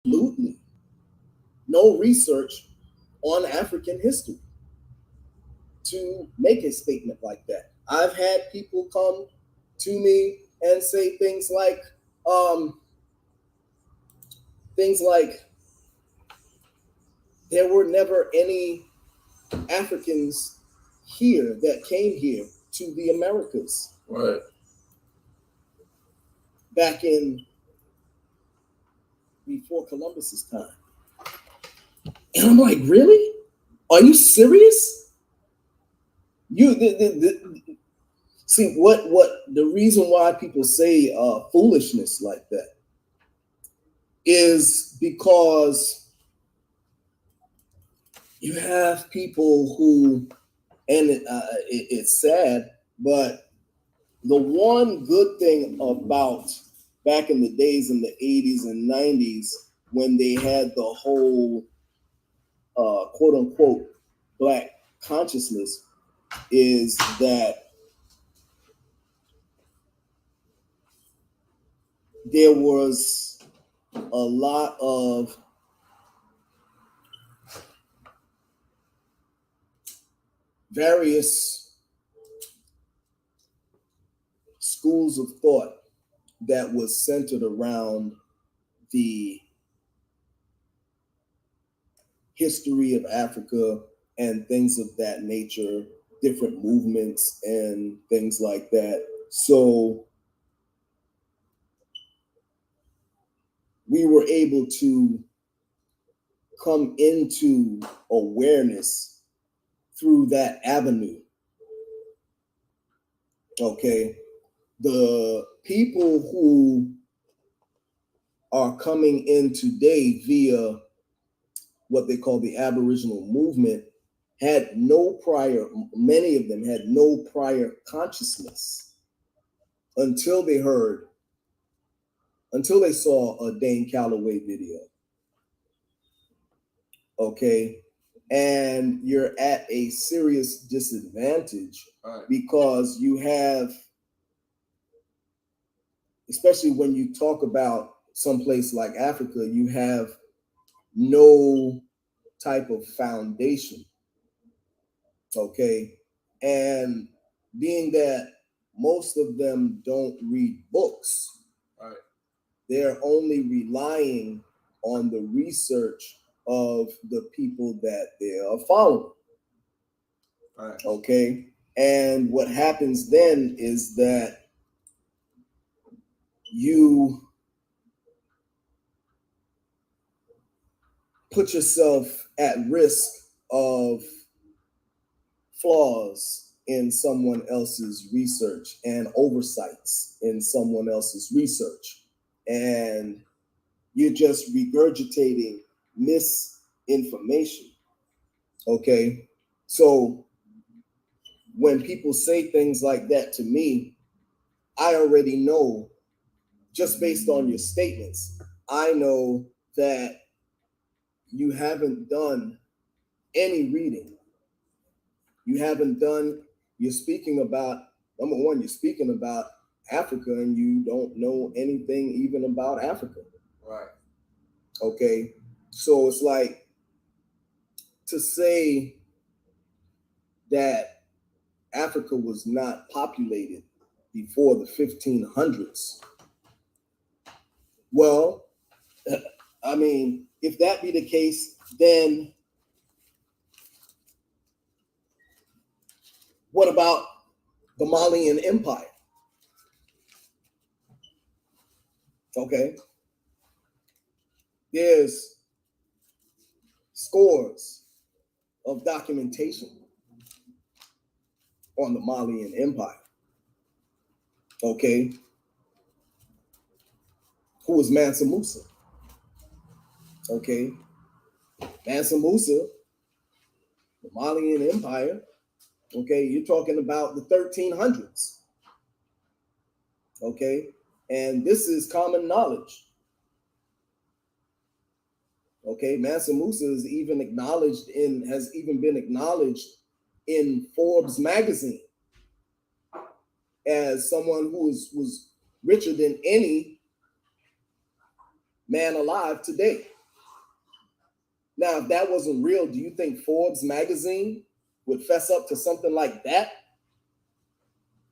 absolutely no research on African history to make a statement like that. I've had people come to me and say um, things like there were never any Africans here that came here to the Americas. Right. Back in before Columbus's time. And I'm like, really? Are you serious? See what the reason why people say foolishness like that is because you have people who, and it's sad, but the one good thing about back in the days in the 80s and 90s when they had the whole quote unquote black consciousness is that there was a lot of various schools of thought that was centered around the history of Africa and things of that nature, different movements and things like that. So we were able to come into awareness through that avenue. Okay. The people who are coming in today via what they call the Aboriginal movement had no prior, many of them had no prior consciousness until they saw a Dane Calloway video. Okay. And you're at a serious disadvantage because you have, especially when you talk about someplace like Africa, you have no type of foundation. Okay. And being that most of them don't read books, they're only relying on the research of the people that they are following. Okay. And what happens then is that you put yourself at risk of flaws in someone else's research and oversights in someone else's research. And you're just regurgitating misinformation. Okay. So when people say things like that to me, I already know, just based on your statements, I know that you haven't done any reading. You haven't done, you're speaking about, number one, you're speaking about Africa and you don't know anything even about Africa. Right. Okay. So it's like to say that Africa was not populated before the 1500s. Well, I mean, if that be the case, then what about the Malian Empire? Okay. There's scores of documentation on the Malian Empire. Okay. Who was Mansa Musa? Okay. Mansa Musa, the Malian Empire. Okay. You're talking about the 1300s. Okay. And this is common knowledge. Okay. Mansa Musa is even has even been acknowledged in Forbes magazine as someone who was richer than any man alive today. Now, if that wasn't real, do you think Forbes magazine would fess up to something like that?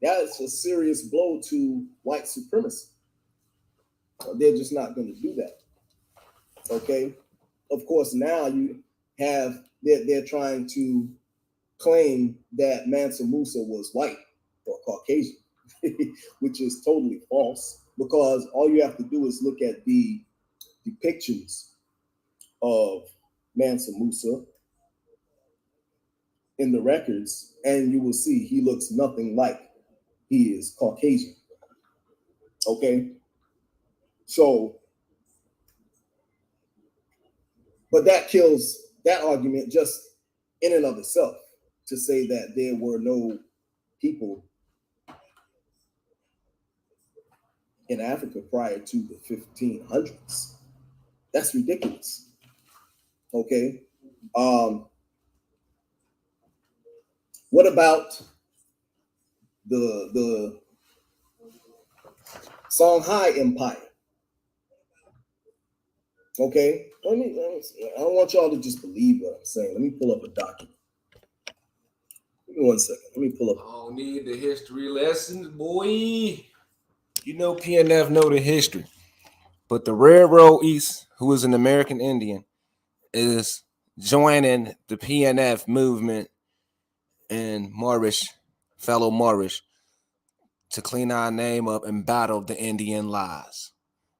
That's a serious blow to white supremacy. They're just not going to do that. Okay. Of course, now you have they're trying to claim that Mansa Musa was white or Caucasian, which is totally false because all you have to do is look at the depictions of Mansa Musa in the records, and you will see he looks nothing like he is Caucasian. Okay. So, but that kills that argument just in and of itself to say that there were no people in Africa prior to the 1500s. That's ridiculous. Okay. What about the Songhai Empire? Okay. I don't want y'all to just believe what I'm saying. Let me pull up a document. Give me 1 second. Let me pull up. I don't need the history lessons, boy. You know PNF know the history. But the Railroad East, who is an American Indian, is joining the PNF movement in Moorish, fellow Moorish, to clean our name up and battle the Indian lies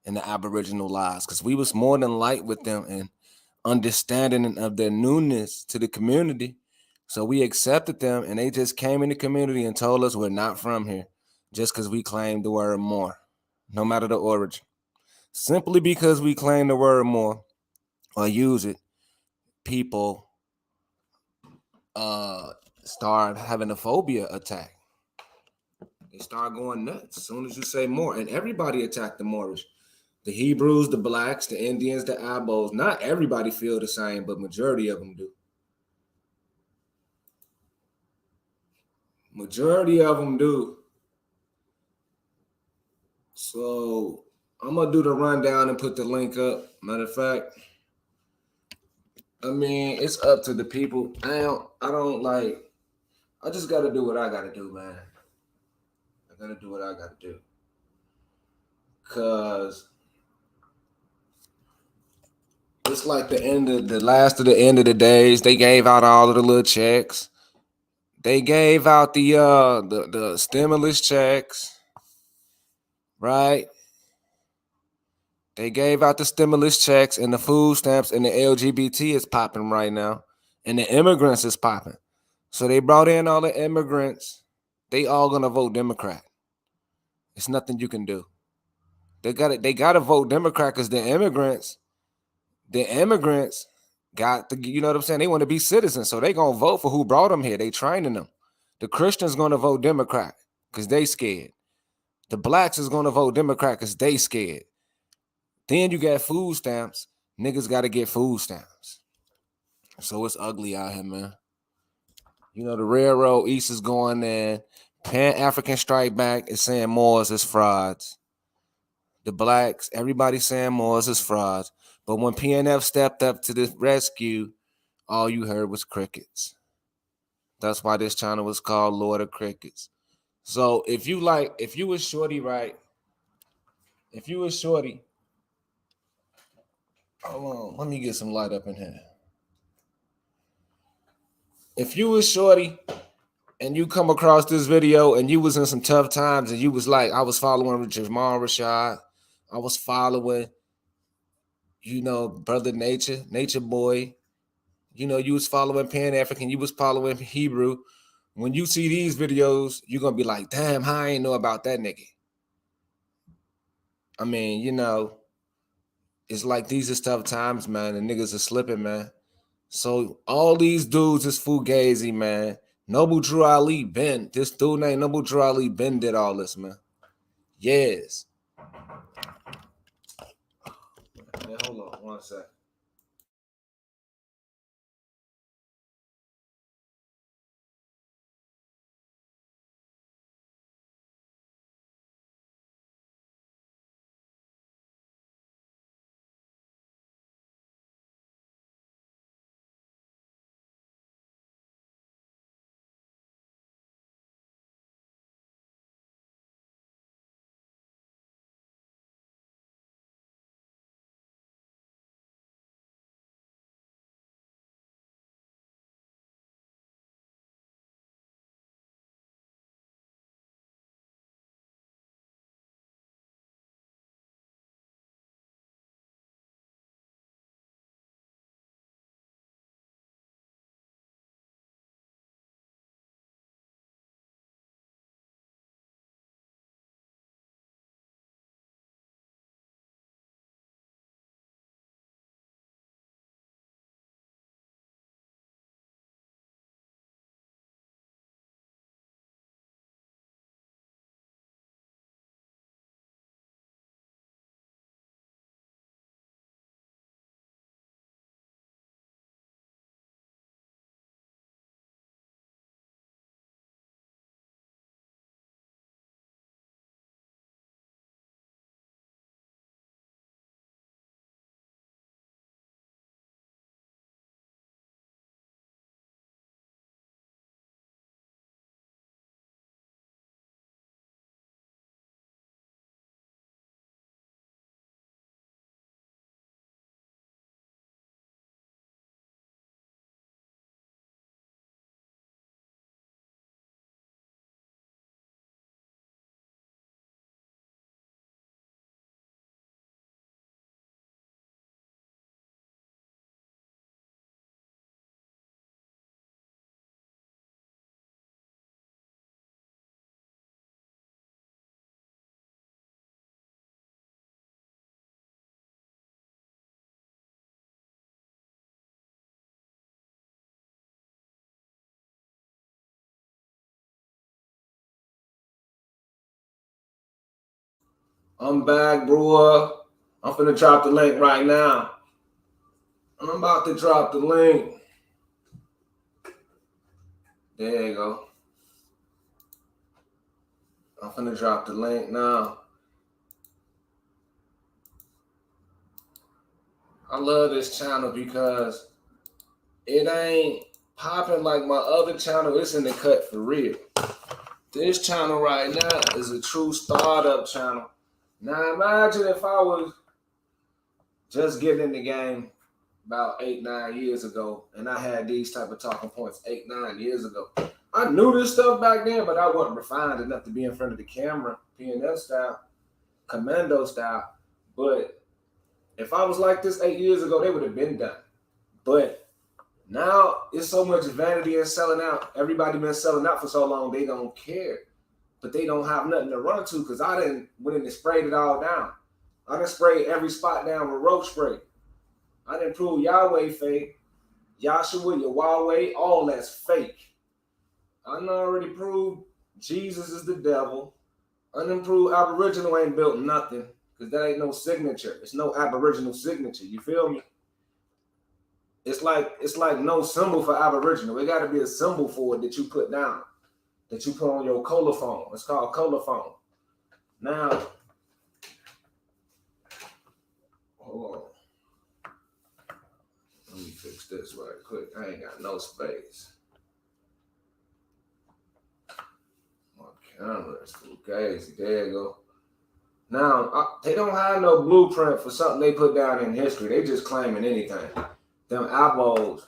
and the Aboriginal lies. Because we was more than light with them and understanding of their newness to the community. So we accepted them and they just came in the community and told us we're not from here just because we claimed the word more, no matter the origin. Simply because we claim the word more or use it, people start having a phobia attack. They start going nuts as soon as you say more. And everybody attacked the Moorish. The Hebrews, the blacks, the Indians, the Abos. Not everybody feel the same, but majority of them do. Majority of them do. So I'm gonna do the rundown and put the link up. Matter of fact, I mean it's up to the people. I just gotta do what I gotta do, man. I gotta do what I gotta do. Cause it's like the end of the days. They gave out all of the little checks. They gave out the stimulus checks, right? They gave out the stimulus checks and the food stamps, and the LGBT is popping right now, and the immigrants is popping. So they brought in all the immigrants. They all gonna vote Democrat. It's nothing you can do. They got it. They gotta vote Democrat because the immigrants got the. You know what I'm saying? They want to be citizens, so they gonna vote for who brought them here. They training them. The Christians gonna vote Democrat because they scared. The blacks is gonna vote Democrat because they scared. Then you got food stamps. Niggas got to get food stamps. So it's ugly out here, man. You know, the Railroad East is going in. Pan-African Strike Back is saying Moors is frauds. The blacks, everybody saying Moors is frauds. But when PNF stepped up to the rescue, all you heard was crickets. That's why this channel was called Lord of Crickets. So if you was shorty, right? If you was shorty, hold on, let me get some light up in here. If you was shorty and you come across this video and you was in some tough times and you was like, I was following Jamal Rashad, I was following, Brother Nature Boy, you was following Pan African, you was following Hebrew. When you see these videos, you're gonna be like, damn, how I ain't know about that nigga. I mean, it's like these is tough times, man, and niggas are slipping, man. So all these dudes is fugazi, man. Noble Drew Ali Ben. This dude named Noble Drew Ali Ben did all this, man. Yes. Man, hold on 1 second. I'm back, bro. I'm finna drop the link right now. I'm about to drop the link. There you go. I'm finna drop the link now. I love this channel because it ain't popping like my other channel. It's in the cut for real. This channel right now is a true startup channel. Now imagine if I was just getting in the game about 8-9 years ago and I had these type of talking points 8-9 years ago. I knew this stuff back then, but I wasn't refined enough to be in front of the camera, P&L style, commando style. But if I was like this 8 years ago, they would have been done. But now it's so much vanity and selling out. Everybody been selling out for so long, they don't care. But they don't have nothing to run to because I didn't went in and sprayed it all down. I done sprayed every spot down with roach spray. I done proved Yahweh fake, Yahshua, Yahweh, all that's fake. I done already proved Jesus is the devil. Unimproved Aboriginal ain't built nothing because that ain't no signature. It's no Aboriginal signature. You feel me? It's like no symbol for Aboriginal. It got to be a symbol for it that you put down, that you put on your colophone. It's called colophone. Now, hold on. Let me fix this right quick. I ain't got no space. My camera is too crazy. There you go. Now, they don't have no blueprint for something they put down in history. They just claiming anything. Them apples.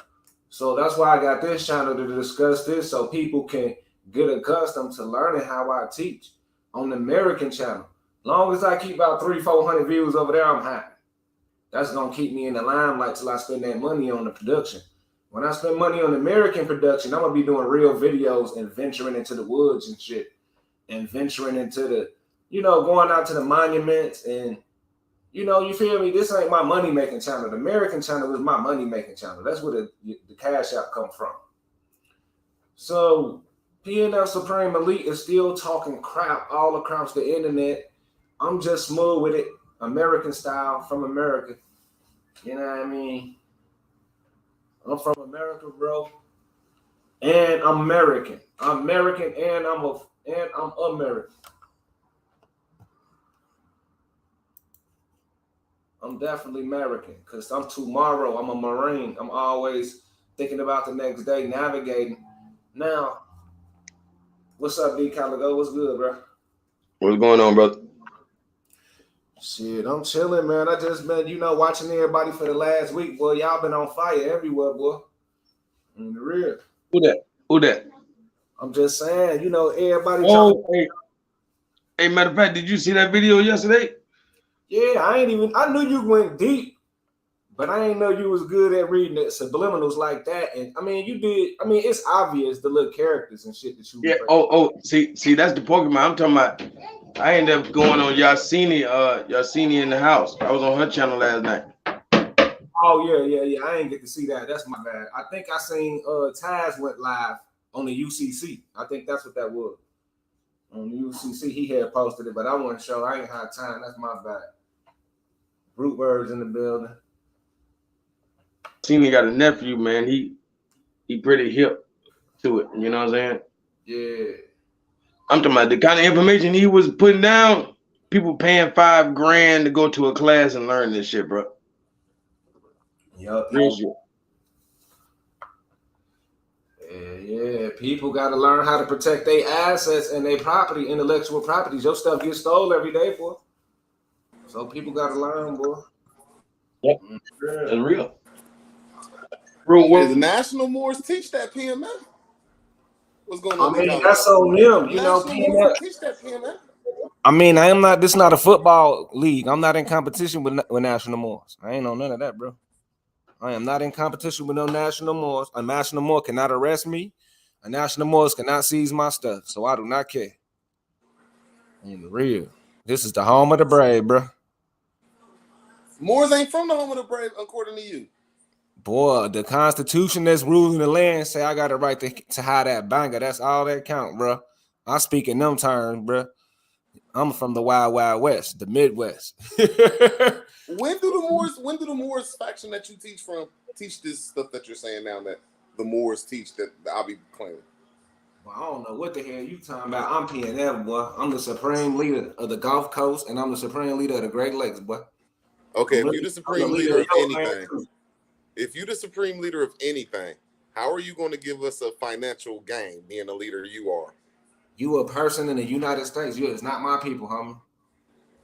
So that's why I got this channel to discuss this so people can get accustomed to learning how I teach on the American channel. Long as I keep about 300-400 views over there, I'm happy. That's gonna keep me in the limelight till I spend that money on the production. When I spend money on American production, I'm gonna be doing real videos and venturing into the woods and shit, and venturing into the, going out to the monuments and, you feel me? This ain't my money making channel. The American channel is my money making channel. That's where the cash out come from. So PNL Supreme Elite is still talking crap all across the internet. I'm just smooth with it. American style from America. You know what I mean? I'm from America, bro. And I'm American. I'm American and I'm American. I'm definitely American because I'm tomorrow. I'm a Marine. I'm always thinking about the next day, navigating. Now, what's up, D Caligo? What's good, bro? What's going on, brother? Shit, I'm chilling, man. I just been, watching everybody for the last week, boy. Y'all been on fire everywhere, boy. In the real. Who that? I'm just saying, everybody. Oh, hey, matter of fact, did you see that video yesterday? Yeah, I knew you went deep, but I ain't know you was good at reading the subliminals like that. And I mean, you did. I mean, it's obvious the little characters and shit that you. Yeah. See, that's the Pokemon I'm talking about. I ended up going on Yasini in the house. I was on her channel last night. Oh yeah. I ain't get to see that. That's my bad. I think I seen Taz went live on the UCC. I think that's what that was. On the UCC, he had posted it, but I wasn't sure. I ain't had time. That's my bad. Root words in the building. Yasini got a nephew, man. He pretty hip to it. You know what I'm saying? Yeah. I'm talking about the kind of information he was putting down. People paying $5,000 to go to a class and learn this shit, bro. Yup. Yeah. People got to learn how to protect their assets and their property, intellectual properties. Your stuff gets stolen every day, boy. So people got to learn, boy. Yep. That's real. Does the National Moors teach that PMF? What's going on? I mean, that's on them. PMF. Teach that PMF. I mean, I am not. This is not a football league. I'm not in competition with National Moors. I ain't on none of that, bro. I am not in competition with no National Moors. A National Moor cannot arrest me. A National Moors cannot seize my stuff. So I do not care. In real, this is the home of the brave, bro. Moors ain't from the home of the brave, according to you. Boy, the Constitution that's ruling the land say I got a right to hide that banger. That's all that count, bro. I speak in them terms, bro. I'm from the Wild Wild West, the Midwest. When do the Moors faction that you teach from teach this stuff that you're saying now that the Moors teach that I'll be claiming? Well, I don't know what the hell you talking about. I'm PNF, boy. I'm the supreme leader of the Gulf Coast, and I'm the supreme leader of the Great Lakes, boy. Okay, if you're the supreme leader of anything, how are you going to give us a financial gain being the leader you are? You a person in the United States. It's not my people, homie.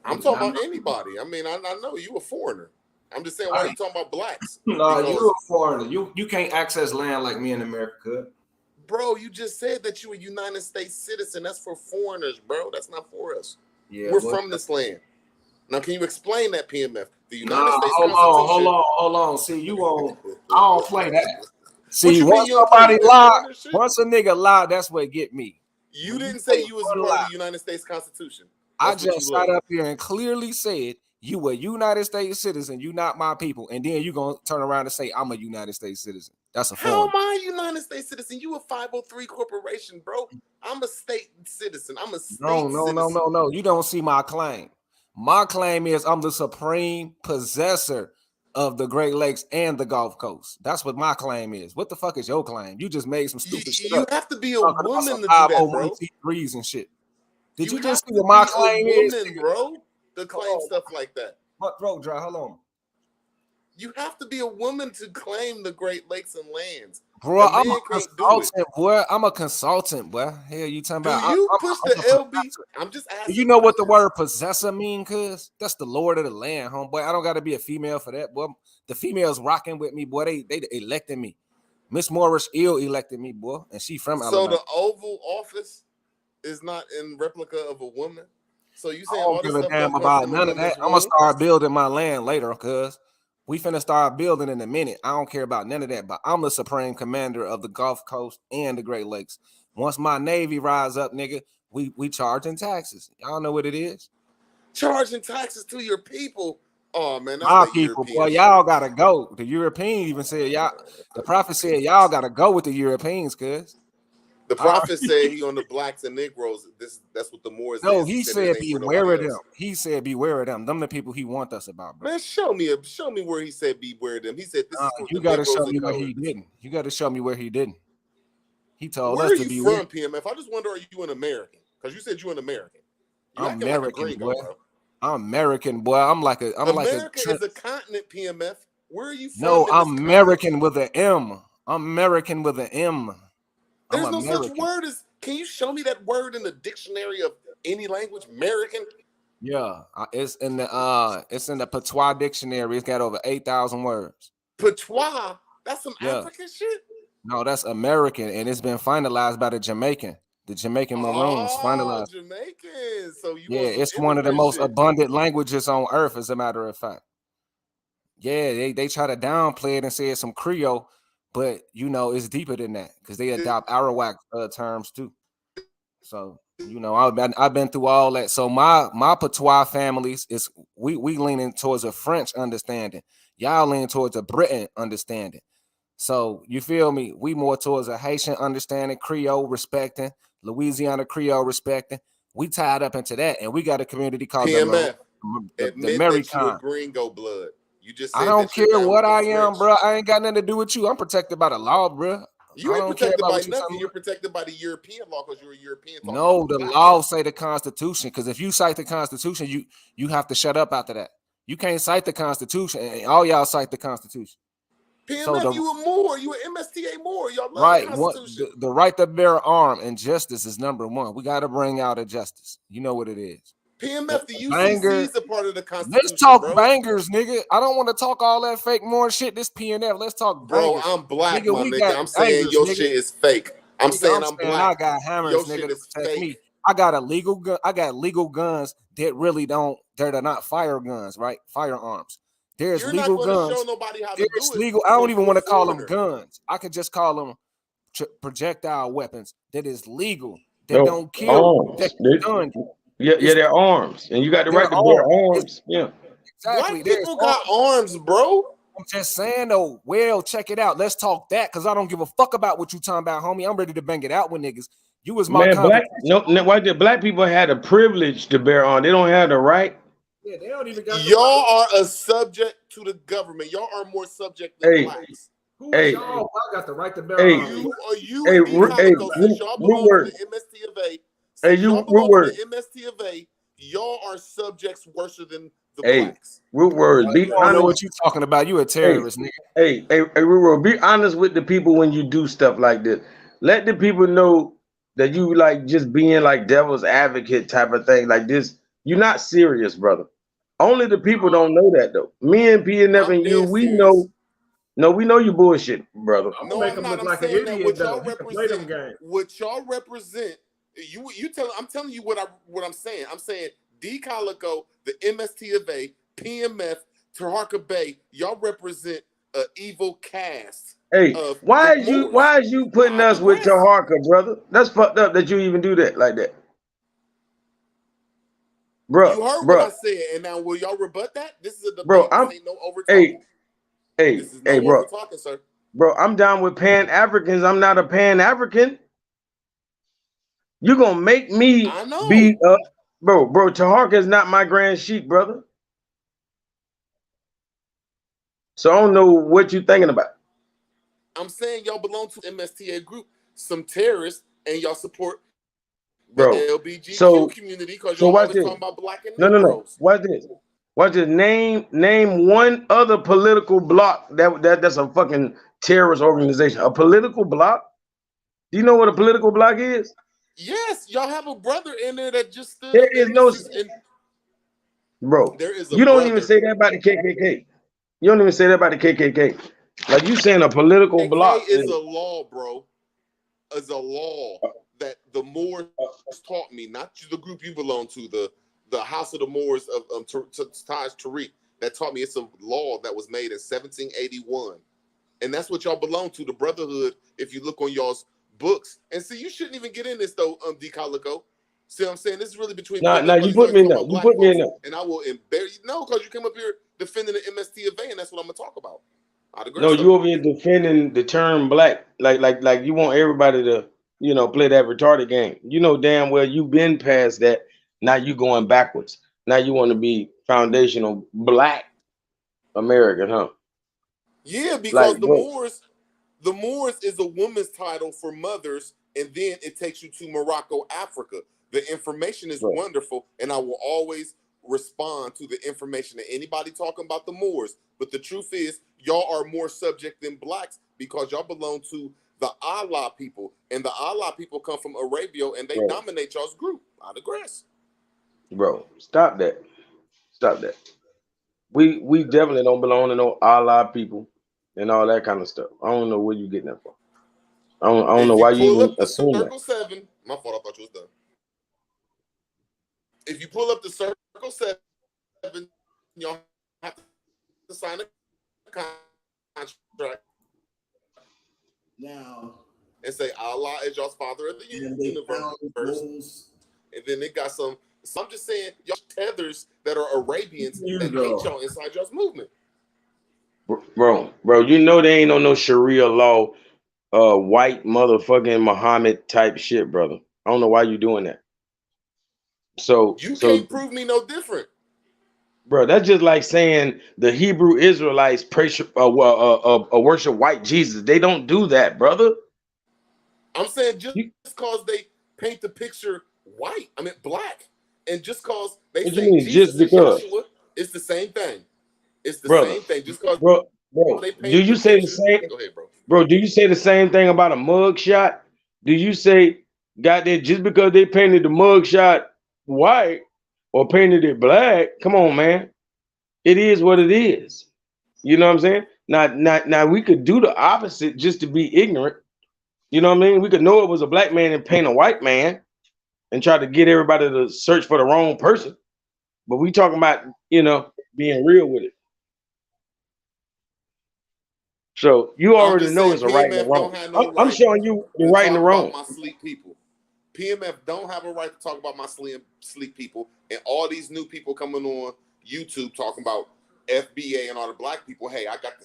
I'm talking about anybody. I mean, I know you a foreigner. I'm just saying, why are you talking about blacks? No, you a foreigner. You can't access land like me in America could. Bro, you just said that you a United States citizen. That's for foreigners, bro. That's not for us. Yeah, we're from this land. Now, can you explain that, PMF? The United States Constitution. Hold on. See, you won't. I don't play that. See, once somebody lied, once a nigga lied, that's what get me. You didn't say you was part of the United States Constitution. I just sat up here and clearly said you a United States citizen. You not my people, and then you gonna turn around and say I'm a United States citizen. That's a how am I a United States citizen? You a 503 corporation, bro. I'm a state citizen. I'm a state citizen. No. You don't see my claim. My claim is I'm the supreme possessor of the Great Lakes and the Gulf Coast. That's what my claim is. What the fuck is your claim? You just made some stupid shit. You have to be a woman to do that, bro. And shit. Did you just see what my claim is, bro? To claim stuff like that. What throat dry? Hold on. You have to be a woman to claim the Great Lakes and lands. Bro, I'm a consultant, boy. I'm a consultant, boy. Hell, you talking about? Do you push the LB? I'm just asking. You know what the word possessor mean? Cause that's the Lord of the land, homeboy. I don't got to be a female for that, boy. The females rocking with me, boy. They elected me. Miss Morris elected me, boy, and she from Alabama. So the Oval Office is not in replica of a woman. So you saying all this stuff damn about none of that? I'm gonna start building my land later, cause we finna start building in a minute. I don't care about none of that, but I'm the supreme commander of the Gulf Coast and the Great Lakes. Once my Navy rise up, nigga, we charging taxes. Y'all know what it is. Charging taxes to your people. Oh man, that's our people, boy. Y'all gotta go. The Europeans even said y'all. The prophet said y'all gotta go with the Europeans, cause the prophet said he on the blacks and Negroes. That's what the Moors. No, he said beware of them. He said beware of them. Them the people he want us about, bro. Man, show me where he said beware of them. He said this is you gotta show me where he didn't. You gotta show me where he didn't. He told us to be from, PMF. I just wonder, are you an American? Because you said you're an American. I'm American, boy. I'm American, boy. America is a continent, PMF. Where are you from? No, I'm American with an M. I'm American with an M. There's no such word as. Can you show me that word in the dictionary of any language? American. Yeah, it's in the Patois dictionary. It's got over 8,000 words. Patois? That's some African shit. No, that's American, and it's been finalized by the Jamaican. The Jamaican Maroons finalized. Jamaican. So you it's one of the most abundant languages on earth, as a matter of fact. Yeah, they try to downplay it and say it's some Creole, but it's deeper than that because they adopt Arawak terms too. So I've been through all that. So my Patois families is we leaning towards a French understanding. Y'all lean towards a Britain understanding. So you feel me? We more towards a Haitian understanding, Creole respecting, Louisiana Creole respecting. We tied up into that, and we got a community called PMF. the American Gringo blood. You just I don't care what I am, bro. I ain't got nothing to do with you. I'm protected by the law, bro. You ain't protected by nothing. You're protected by the European law because you're a European. No, the law say the Constitution. Because if you cite the Constitution, you have to shut up after that. You can't cite the Constitution, and all y'all cite the Constitution. PMF, you a Moor, you an MSTA Moor. Y'all love right. the Constitution. The right to bear arm and justice is number one. We got to bring out a justice. You know what it is. PMF, the UCC is a part of the Constitution. Let's talk bangers, nigga. I don't want to talk all that fake Moor shit. This PNF. Let's talk bangers. Bro, I'm black, nigga, my nigga. I'm saying your shit is fake. I'm saying I'm black. I got hammers, nigga, to protect me. I got a legal gun. I got legal guns that really don't. They're not fire guns, right? Firearms. There's legal guns. Show nobody how to do it. Legal. I don't even want to call them guns. I could just call them projectile weapons. That is legal. They don't kill. Yeah, they're arms, and you got the right to bear arms. Yeah, exactly. Black people got arms, bro. I'm just saying though. Well, check it out. Let's talk that because I don't give a fuck about what you talking about, homie. I'm ready to bang it out with niggas. You was my Man, black competition. why did black people had a privilege to bear arms? They don't have the right. Yeah, they don't even got the Y'all right. are a subject to the government. Y'all are more subject than Hey, blacks. Who is hey, y'all? I got the right to bear hey, arms. You hey, and D Calico, since y'all belong to Rootworth. the MST of A, Hey, since you y'all belong to Rootworth. the MST of A, y'all are subjects worse than the Hey, blacks. Rootworth. Be You don't know honest. what you talking about. You a Hey, terrorist, nigga. hey, Rootworth. Be honest with the people when you do stuff like this. Let the people know that you like just being like devil's advocate type of thing like this. You're not serious, brother. Only the people don't know that though. Me and PNF I'm and you, dead we serious. know. No, we know you bullshit, brother. I'm No, gonna make I'm him not. look I'm like an saying that idiot what y'all though. He can play them represent, games. what y'all represent, I'm telling you what I'm saying. I'm saying D Calico, the MST of A, PMF, Taharka Bay, y'all represent an evil cast Hey, of why the is you Moors. why is you putting I us with digress. Taharka, brother? That's fucked up that you even do that like that. You heard what I said, and now will y'all rebut that? This is a debate. This ain't no over talking. This is no over talking, sir. Bro, I'm down with Pan Africans. I'm not a Pan African. You gonna make me I know. be bro, Taharka is not my grand sheik, brother. So I don't know what you thinking about. I'm saying y'all belong to MSTA group, some terrorists, and y'all support the Bro. LBGQ community because y'all always talking about black and Negroes. No. Watch this. Watch this. Name one other political bloc that's a fucking terrorist organization. A political bloc? Do you know what a political bloc is? Yes, y'all have a brother in there that just stood There up. is no, bro. There is a You don't brother. even say that about the KKK. You don't even say that about the KKK. Like you saying a political bloc is a law, bro. Is a law that the Moors taught me, not the group you belong to, the House of the Moors of Taj Tariq, that taught me it's a law that was made in 1781. And that's what y'all belong to, the Brotherhood, if you look on y'all's books. And see, you shouldn't even get in this, though, D. Calico. See what I'm saying? This is really between Nah, you put me in there. You put me in there. and I will embarrass you. No, because you came up here defending the MST of A, and that's what I'm going to talk about. No, you over here defending the term black, like you want everybody to, play that retarded game. You know damn well you've been past that. Now you going backwards. Now you want to be foundational black American, huh? Yeah, because Like the what? Moors is a woman's title for mothers, and then it takes you to Morocco, Africa. The information is wonderful, and I will always respond to the information that anybody talking about the Moors. But the truth is, y'all are more subject than blacks because y'all belong to the Allah people, and the Allah people come from Arabia, and they dominate y'all's group. I digress. Bro, stop that. Stop that. We definitely don't belong to no Allah people and all that kind of stuff. I don't know where you getting that from. I don't know why you even assume that. Circle 7, my fault. I thought you was done. If you pull up the Circle 7, y'all have to sign a contract now and say Allah is y'all's father of the universe. And then they got some. So I'm just saying, y'all tethers that are Arabians that hate y'all inside y'all's movement. Bro, you know they ain't on no Sharia law, white motherfucking Muhammad type shit, brother. I don't know why you doing that. So you can't prove me no different, bro. That's just like saying the Hebrew Israelites worship white Jesus. They don't do that, brother. I'm saying just because they paint the picture white, I mean black, and just because they say Jesus is Joshua, it's the same thing. It's the same thing. Just because bro, do you say the same? Go ahead, bro. Bro, do you say the same thing about a mug shot? Do you say, goddamn, just because they painted the mug shot white or painted it black? Come on, man. It is what it is. You know what I'm saying? Now we could do the opposite just to be ignorant. You know what I mean? We could know it was a black man and paint a white man and try to get everybody to search for the wrong person. But we talking about, being real with it. So you already know it's a right and a wrong. I'm showing you the right and the wrong. My sleep people. PMF don't have a right to talk about my sleep people, and all these new people coming on YouTube talking about FBA and all the black people. Hey, I got the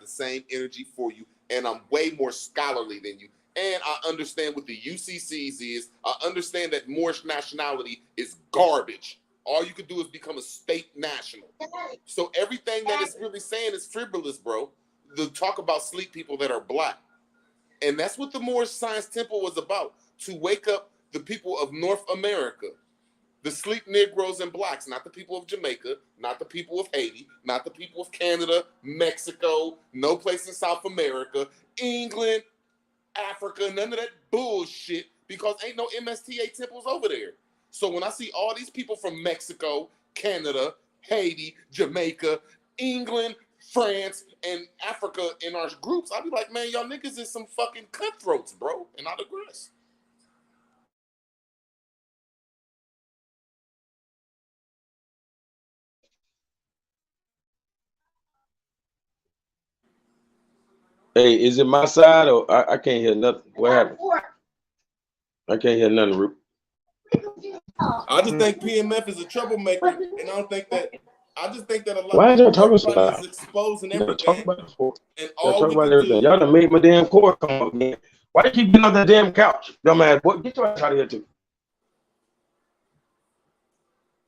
same energy for you, and I'm way more scholarly than you. And I understand what the UCCs is. I understand that Moorish nationality is garbage. All you can do is become a state national. So everything that it's really saying is frivolous, bro. The talk about sleep people that are black. And that's what the Moorish Science Temple was about, to wake up the people of North America, the sleep Negroes and blacks, not the people of Jamaica, not the people of Haiti, not the people of Canada, Mexico, no place in South America, England, Africa, none of that bullshit, because ain't no MSTA temples over there. So when I see all these people from Mexico, Canada, Haiti, Jamaica, England, France, and Africa in our groups, I'll be like, man, y'all niggas is some fucking cutthroats, bro, and I digress. Hey, is it my side or I can't hear nothing? What happened? I can't hear nothing, Root. I just think PMF is a troublemaker, and I don't think that. I just think that a lot. Why is y'all talking so everybody loud? is exposing Y'all everything, talk about it. and Y'all all talk we about can everything. do. Y'all done made my damn cord come up again. Why you keep getting on that damn couch? Dumbass boy, get your ass out of here too.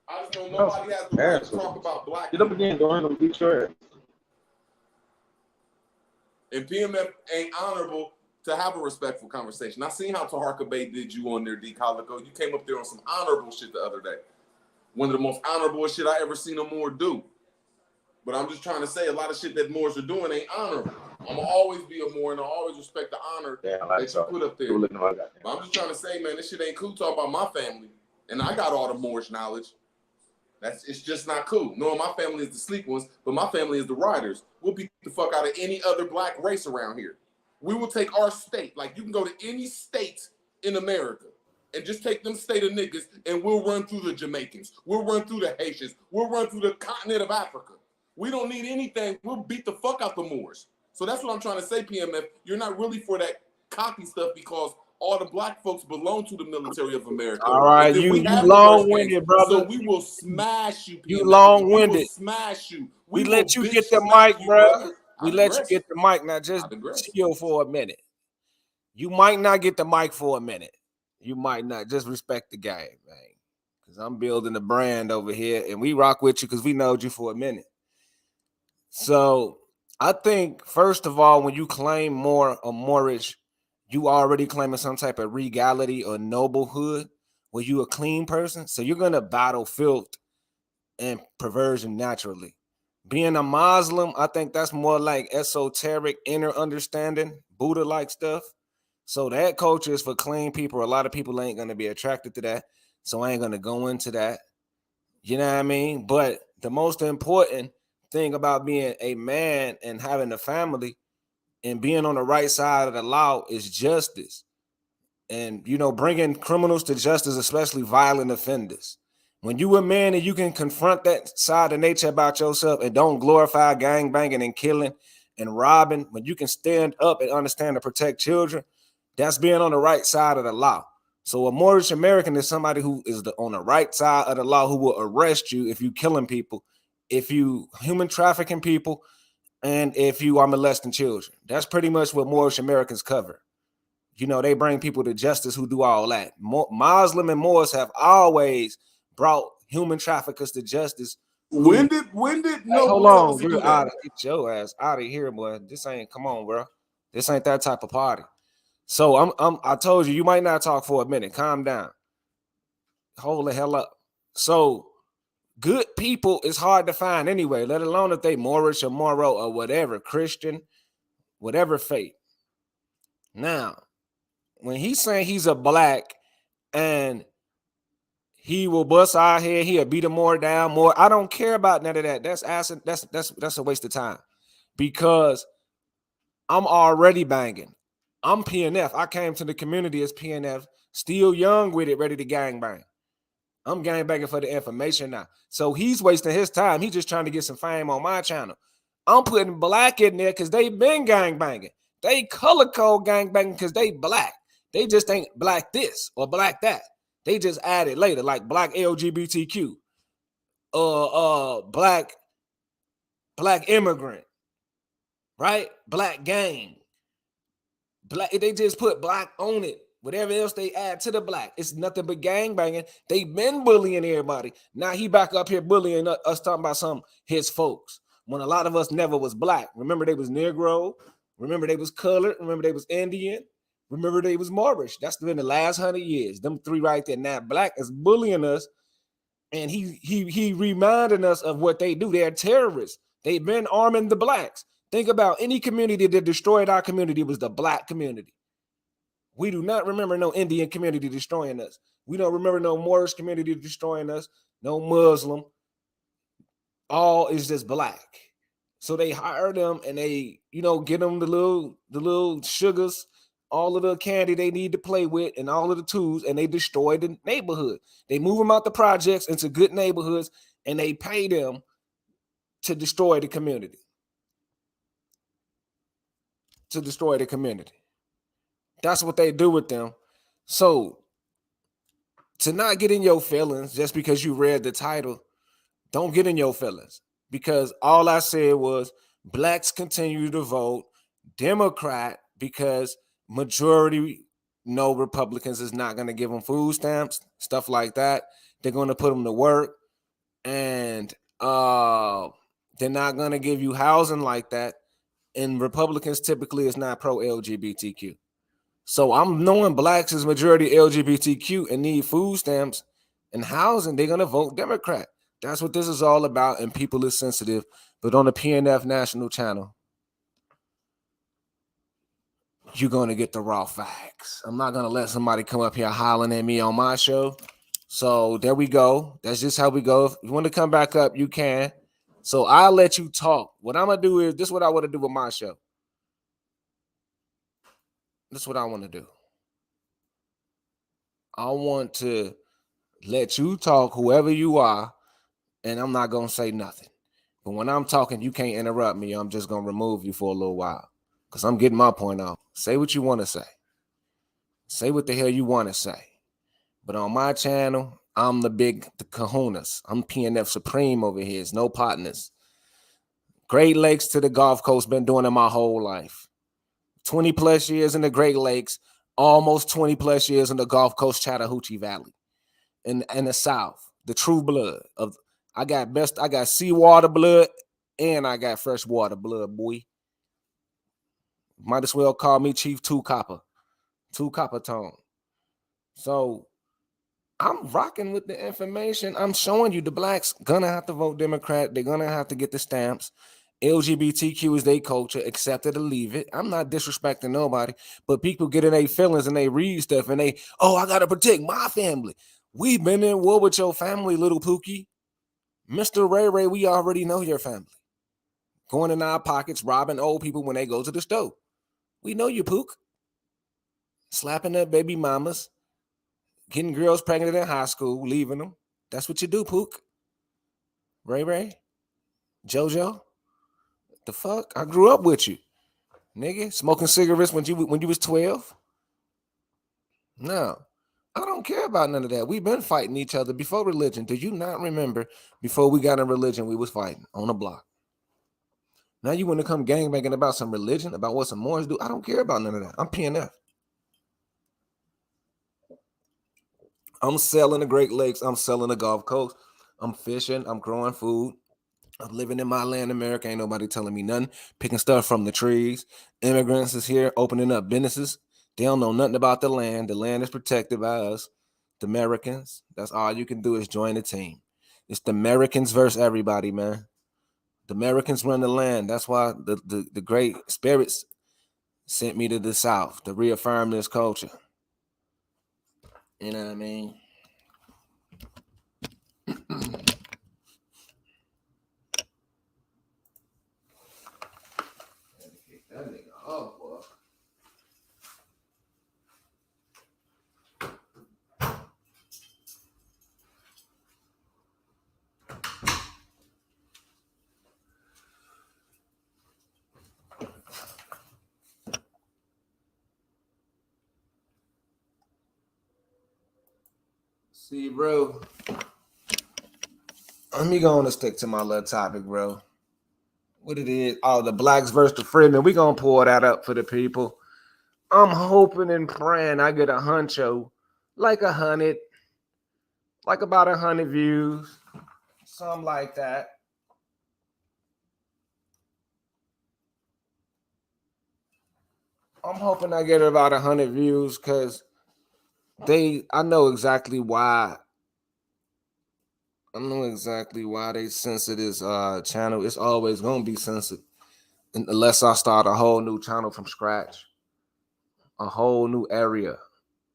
I just know nobody has the right to talk about black Get up people. again, Dorian. I'm beat your ass. And PMF ain't honorable to have a respectful conversation. I seen how Taharka Bay did you on there, D. Calico. You came up there on some honorable shit the other day. One of the most honorable shit I ever seen a Moor do. But I'm just trying to say a lot of shit that Moors are doing ain't honorable. I'm gonna always be a Moor and I always respect the honor that you put up there. But I'm just trying to say, man, this shit ain't cool talking about my family. And I got all the Moorish knowledge. It's just not cool. Knowing my family is the sleep ones, but my family is the riders. We'll beat the fuck out of any other black race around here. We will take our state. Like, you can go to any state in America and just take them state of niggas and we'll run through the Jamaicans. We'll run through the Haitians. We'll run through the continent of Africa. We don't need anything. We'll beat the fuck out the Moors. So that's what I'm trying to say, PMF. You're not really for that cocky stuff because all the black folks belong to the military of America. All right, you long-winded, brother. So we will smash you, PMF. You long-winded. We will smash you. We let you get the mic, bro. We let you get the mic. Now just chill for a minute. You might not get the mic for a minute. You might not. Just respect the game, man. Because I'm building a brand over here, and we rock with you because we knowed you for a minute. So I think, first of all, when you claim more or Moorish, you already claiming some type of regality or noblehood where you a clean person. So you're going to battle filth and perversion naturally. Being a Muslim, I think that's more like esoteric inner understanding, Buddha-like stuff. So that culture is for clean people. A lot of people ain't going to be attracted to that. So I ain't going to go into that. You know what I mean? But the most important thing about being a man and having a family and being on the right side of the law is justice. And, you know, bringing criminals to justice, especially violent offenders. When you a man and you can confront that side of nature about yourself and don't glorify gangbanging and killing and robbing, when you can stand up and understand to protect children, that's being on the right side of the law. So a Moorish American is somebody who is on the right side of the law, who will arrest you if you killing people, if you human trafficking people, and if you are molesting children. That's pretty much what Moorish Americans cover. You know, they bring people to justice who do all that. Muslim and Moors have always brought human traffickers to justice. When did no? Hold on, bro. Get your ass out of here, boy. This ain't, come on, bro. This ain't that type of party. So I told you might not talk for a minute. Calm down. Hold the hell up. So good people is hard to find anyway, let alone if they Moorish or Moro or whatever, Christian, whatever faith. Now, when he's saying he's a black and he will bust our head, he'll beat him more down, more. I don't care about none of that. That's a waste of time because I'm already banging. I'm PNF. I came to the community as PNF, still young with it, ready to gang bang. I'm gang banging for the information now. So he's wasting his time. He's just trying to get some fame on my channel. I'm putting black in there because they've been gang banging. They color code gang banging because they black. They just ain't black this or black that. They just added later, like black LGBTQ, black immigrant, right? Black gang, Black, they just put black on it. Whatever else they add to the black, it's nothing but gang banging. They been bullying everybody. Now he back up here bullying us, talking about some his folks. When a lot of us never was black. Remember they was Negro. Remember they was colored. Remember they was Indian. Remember they was Moorish. That's been the last 100 years. Them three right there. Now black is bullying us, and he reminding us of what they do. They're terrorists. They've been arming the blacks. Think about any community that destroyed our community was the black community. We do not remember no Indian community destroying us. We don't remember no Moorish community destroying us, no Muslim. All is just black. So they hire them and they, get them the little sugars, all of the candy they need to play with and all of the tools, and they destroy the neighborhood. They move them out the projects into good neighborhoods and they pay them to destroy the community. That's what they do with them. So to not get in your feelings just because you read the title, don't get in your feelings, because all I said was blacks continue to vote Democrat because majority know Republicans is not going to give them food stamps, stuff like that. They're going to put them to work, and they're not going to give you housing like that. And Republicans typically is not pro-LGBTQ. So I'm knowing blacks is majority LGBTQ and need food stamps and housing. They're going to vote Democrat. That's what this is all about. And people is sensitive. But on the PNF national channel, you're going to get the raw facts. I'm not going to let somebody come up here hollering at me on my show. So there we go. That's just how we go. If you want to come back up, you can. So I'll let you talk. What I'm going to do is, this is what I want to do with my show. That's what I want to do. I want to let you talk, whoever you are, and I'm not going to say nothing. But when I'm talking, you can't interrupt me. I'm just going to remove you for a little while because I'm getting my point off. Say what you want to say. Say what the hell you want to say. But on my channel, I'm the kahunas. I'm PNF Supreme over here. It's no partners. Great Lakes to the Gulf Coast, been doing it my whole life. 20 plus years in the Great Lakes, almost 20 plus years in the Gulf Coast, Chattahoochee Valley, in the South. The true blood of I got seawater blood and I got freshwater blood, boy. Might as well call me Chief Two Copper Tone. So I'm rocking with the information. I'm showing you the blacks gonna have to vote Democrat. They're gonna have to get the stamps. LGBTQ is their culture, accept it or leave it. I'm not disrespecting nobody, but people get in their feelings and they read stuff and I gotta protect my family. We've been in war with your family, little Pookie. Mr. Ray, we already know your family. Going in our pockets, robbing old people when they go to the store. We know you, Pook. Slapping up baby mamas, getting girls pregnant in high school, leaving them. That's what you do, Pook. Ray, JoJo. The fuck? I grew up with you, nigga. Smoking cigarettes when you was 12. No, I don't care about none of that. We've been fighting each other before religion. Do you not remember before we got in religion, we was fighting on the block? Now you want to come gangbanging about some religion, about what some Moors do? I don't care about none of that. I'm PNF. I'm selling the Great Lakes. I'm selling the Gulf Coast. I'm fishing. I'm growing food. I'm living in my land, America. Ain't nobody telling me nothing. Picking stuff from the trees. Immigrants is here opening up businesses. They don't know nothing about the land. The land is protected by us, the Americans. That's all you can do is join the team. It's the Americans versus everybody, man. The Americans run the land. That's why the great spirits sent me to the South to reaffirm this culture. You know what I mean? That nigga, oh boy. See, bro. Let me go on and stick to my little topic, bro. What it is? Oh, the blacks versus the Freemen. We gonna pull that up for the people. I'm hoping and praying I get a huncho, like about 100 views, something like that. I'm hoping I get about 100 views because I know exactly why. I know exactly why they censor this channel. It's always gonna be censored unless I start a whole new channel from scratch, a whole new area.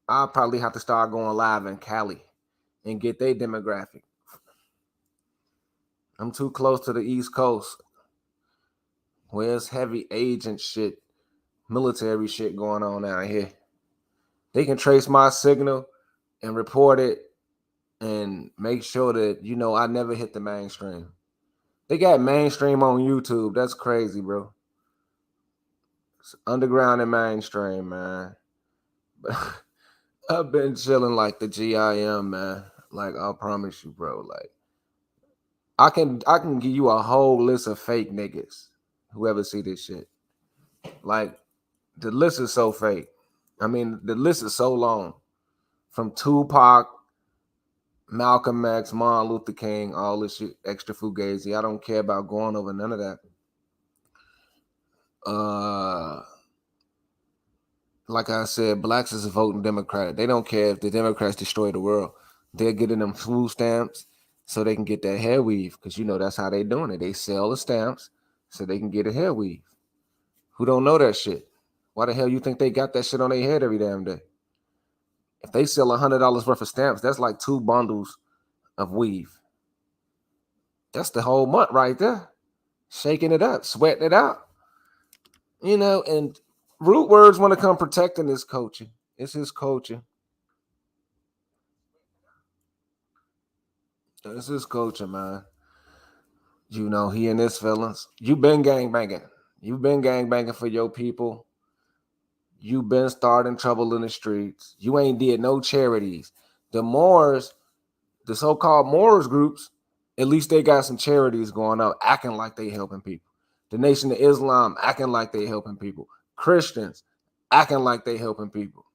I'll probably have to start going live in Cali and get their demographic. I'm too close to the East Coast, where it's heavy agent shit, military shit going on out here. They can trace my signal and report it and make sure that, I never hit the mainstream. They got mainstream on YouTube. That's crazy, bro. It's underground and mainstream, man. But I've been chilling like the GIM, man. Like, I promise you, bro. Like, I can give you a whole list of fake niggas. Whoever see this shit. Like, the list is so fake. I mean, the list is so long. From Tupac, Malcolm X, Martin Luther King, all this shit, extra fugazi. I don't care about going over none of that. Like I said, blacks is voting Democrat. They don't care if the Democrats destroy the world. They're getting them food stamps so they can get that hair weave, because that's how they doing it. They sell the stamps so they can get a hair weave. Who don't know that shit? Why the hell you think they got that shit on their head every damn day? If they sell $100 worth of stamps, that's like 2 bundles of weave. That's the whole month right there. Shaking it up, sweating it out. And Root Words want to come protecting this culture. It's his culture. It's his culture, man. He and his feelings. You've been gangbanging. You've been gangbanging for your people. You've been starting trouble in the streets. You ain't did no charities. The Moors, the so-called Moors groups, at least they got some charities going up, acting like they helping people. The Nation of Islam acting like they helping people. Christians acting like they helping people.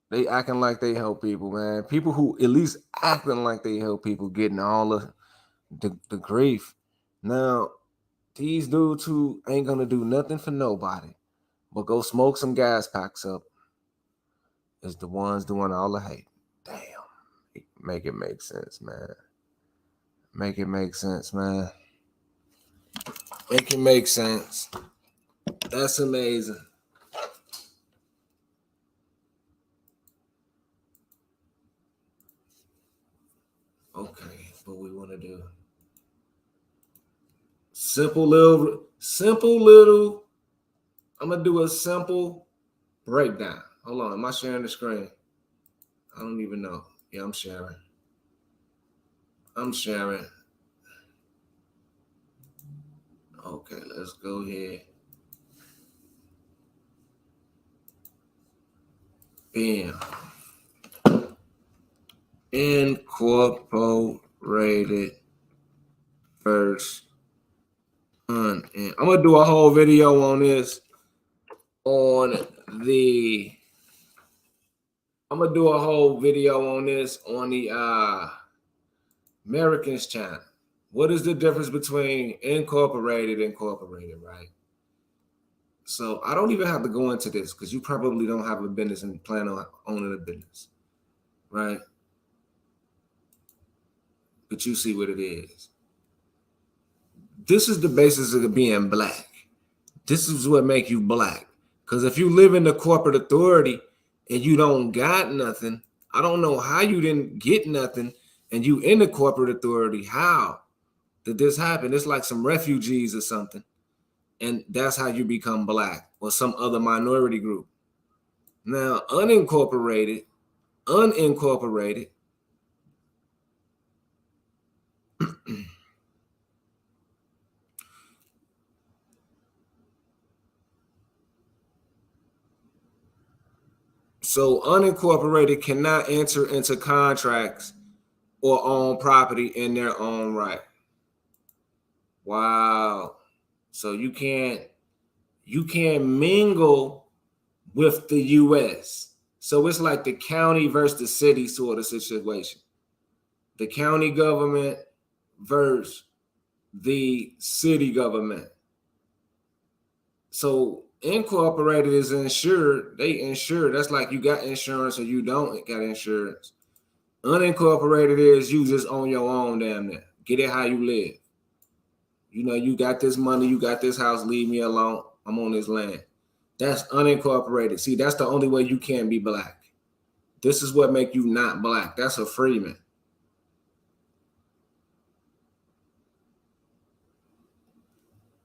They acting like they help people, man. People who at least acting like they help people getting all of the grief. Now, these dudes who ain't gonna do nothing for nobody but go smoke some gas packs up is the ones doing all the hate. Damn. Make it make sense, man. Make it make sense, man. Make it make sense. That's amazing. Okay, what we want to do? Simple little. I'm gonna do a simple breakdown. Hold on, am I sharing the screen? I don't even know. Yeah, I'm sharing. Okay, let's go here. Bam. Incorporated first. And I'm gonna do a whole video on this on the Americans channel. What is the difference between incorporated, right? So I don't even have to go into this because you probably don't have a business and plan on owning a business, right? But you see what it is. This is the basis of being black. This is what makes you black. Because if you live in the corporate authority and you don't got nothing, I don't know how you didn't get nothing and you in the corporate authority. How did this happen? It's like some refugees or something. And that's how you become black or some other minority group. Now, unincorporated, so unincorporated cannot enter into contracts or own property in their own right. Wow. So you can't you can't mingle with the U.S. So it's like the county versus the city sort of situation. The county government versus the city government. So incorporated is insured. They insure. That's like you got insurance or you don't got insurance. Unincorporated is you just on your own damn near. Get it how you live. You know, you got this money, you got this house, leave me alone. I'm on this land. That's unincorporated. See, that's the only way you can be black. This is what make you not black. That's a freeman.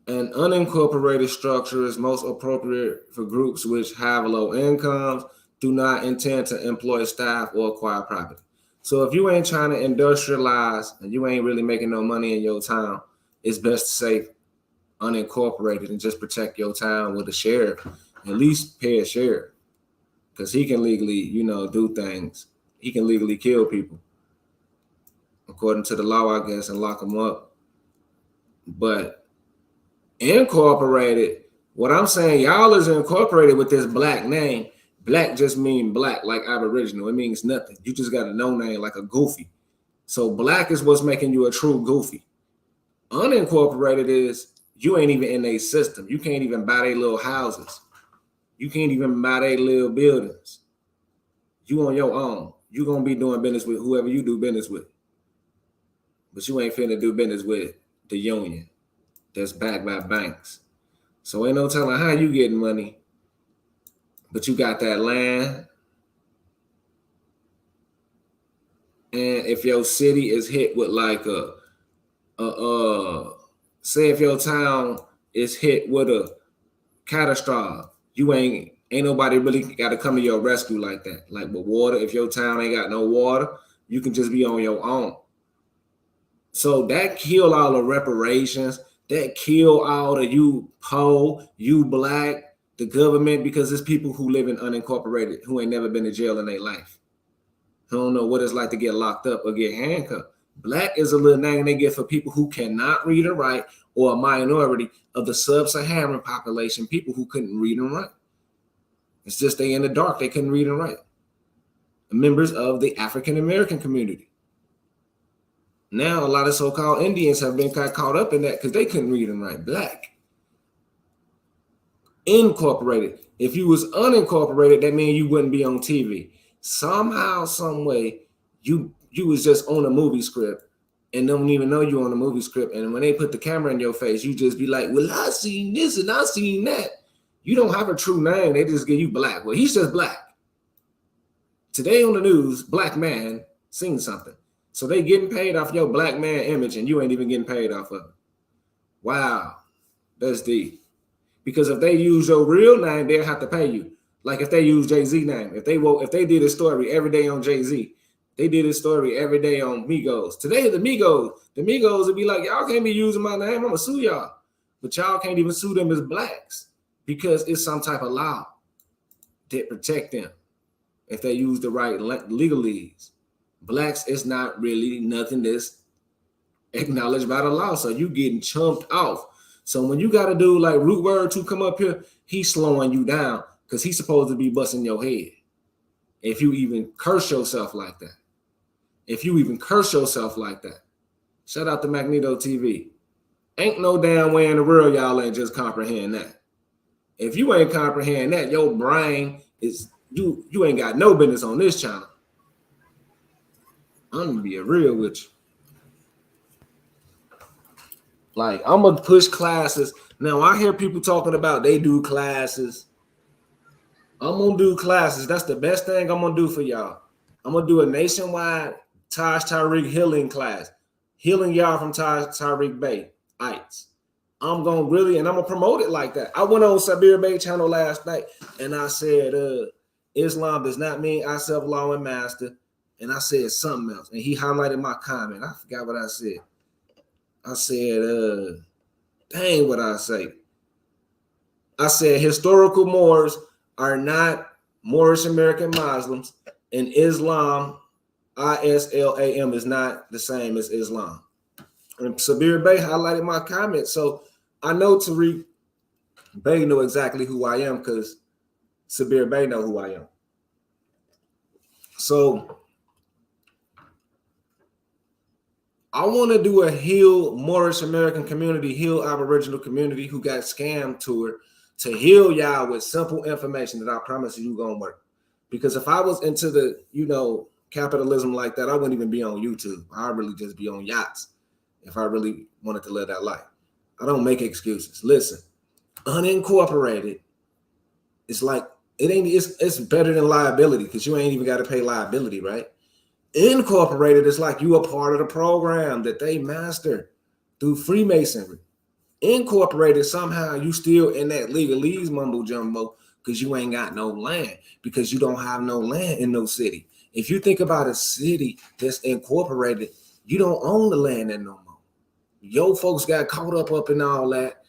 An unincorporated structure is most appropriate for groups which have low incomes, do not intend to employ staff or acquire property. So if you ain't trying to industrialize and you ain't really making no money in your town, it's best to say unincorporated and just protect your town with a sheriff. At least pay a sheriff, because he can legally, you know, do things. He can legally kill people according to the law, I guess, and lock them up. But incorporated, what I'm saying, y'all is incorporated with this black name. Black just mean black, like aboriginal. It means nothing. You just got a no name, like a goofy. So black is what's making you a true goofy. Unincorporated is you ain't even in their system. You can't even buy their little houses. You can't even buy their little buildings. You on your own. You gonna be doing business with whoever you do business with. But you ain't finna do business with the union that's backed by banks. So ain't no telling how you getting money. But you got that land. And if your city is hit with like say if your town is hit with a catastrophe, you ain't nobody really got to come to your rescue like that. Like with water, if your town ain't got no water, you can just be on your own. So that kill all the reparations, that kill all the you poor, you black, the government, because it's people who live in unincorporated who ain't never been to jail in their life. Who don't know what it's like to get locked up or get handcuffed. Black is a little name they get for people who cannot read and write, or a minority of the sub-Saharan population, people who couldn't read and write. It's just they in the dark, they couldn't read and write. Members of the African American community. Now a lot of so-called Indians have been caught up in that because they couldn't read and write. Black. Incorporated. If you was unincorporated, that means you wouldn't be on TV. Somehow, some way, you was just on a movie script and don't even know you on a movie script. And when they put the camera in your face, you just be like, well, I seen this and I seen that. You don't have a true name. They just give you black. Well, he's just black. Today on the news, black man seen something. So they getting paid off your black man image and you ain't even getting paid off of it. Wow, that's deep. Because if they use your real name, they'll have to pay you. Like if they use Jay-Z name, if they did a story every day on Jay-Z, they did a story every day on Migos. Today the Migos would be like, y'all can't be using my name, I'm gonna sue y'all. But y'all can't even sue them as blacks because it's some type of law that protect them if they use the right legalese. Blacks is not really nothing that's acknowledged by the law, so you getting chumped off. So when you got to do like Root Word to come up here, he's slowing you down because he's supposed to be busting your head. If you even curse yourself like that. Shout out to Magneto TV. Ain't no damn way in the world y'all ain't just comprehend that. If you ain't comprehend that, your brain is, you ain't got no business on this channel. I'm gonna be real with you. Like, I'm gonna push classes. Now, I hear people talking about they do classes. I'm gonna do classes. That's the best thing I'm gonna do for y'all. I'm gonna do a nationwide Taj Tariq healing class, healing y'all from Tariq Bey ites. I'm gonna promote it like that. I went on Sabir Bey channel last night and I said, Islam does not mean I self-law and master. And I said something else. And he highlighted my comment. I forgot what I said. I said, dang what I say. I said historical Moors are not Moorish American Muslims, and Islam, ISLAM, is not the same as Islam. And Sabir Bey highlighted my comment. So I know Tariq Bay know exactly who I am because Sabir Bay know who I am. So I want to do a heal Moorish American community, heal Aboriginal community who got scammed tour to heal y'all with simple information that I promise you gonna work. Because if I was into the, capitalism like that, I wouldn't even be on YouTube. I'd really just be on yachts if I really wanted to live that life. I don't make excuses. Listen, unincorporated, it's like, it's better than liability because you ain't even got to pay liability, right? Incorporated is like you a part of the program that they master through Freemasonry. Incorporated, somehow you still in that legalese mumbo jumbo because you ain't got no land, because you don't have no land in no city. If you think about a city that's incorporated, you don't own the land there no more. Your folks got caught up in all that,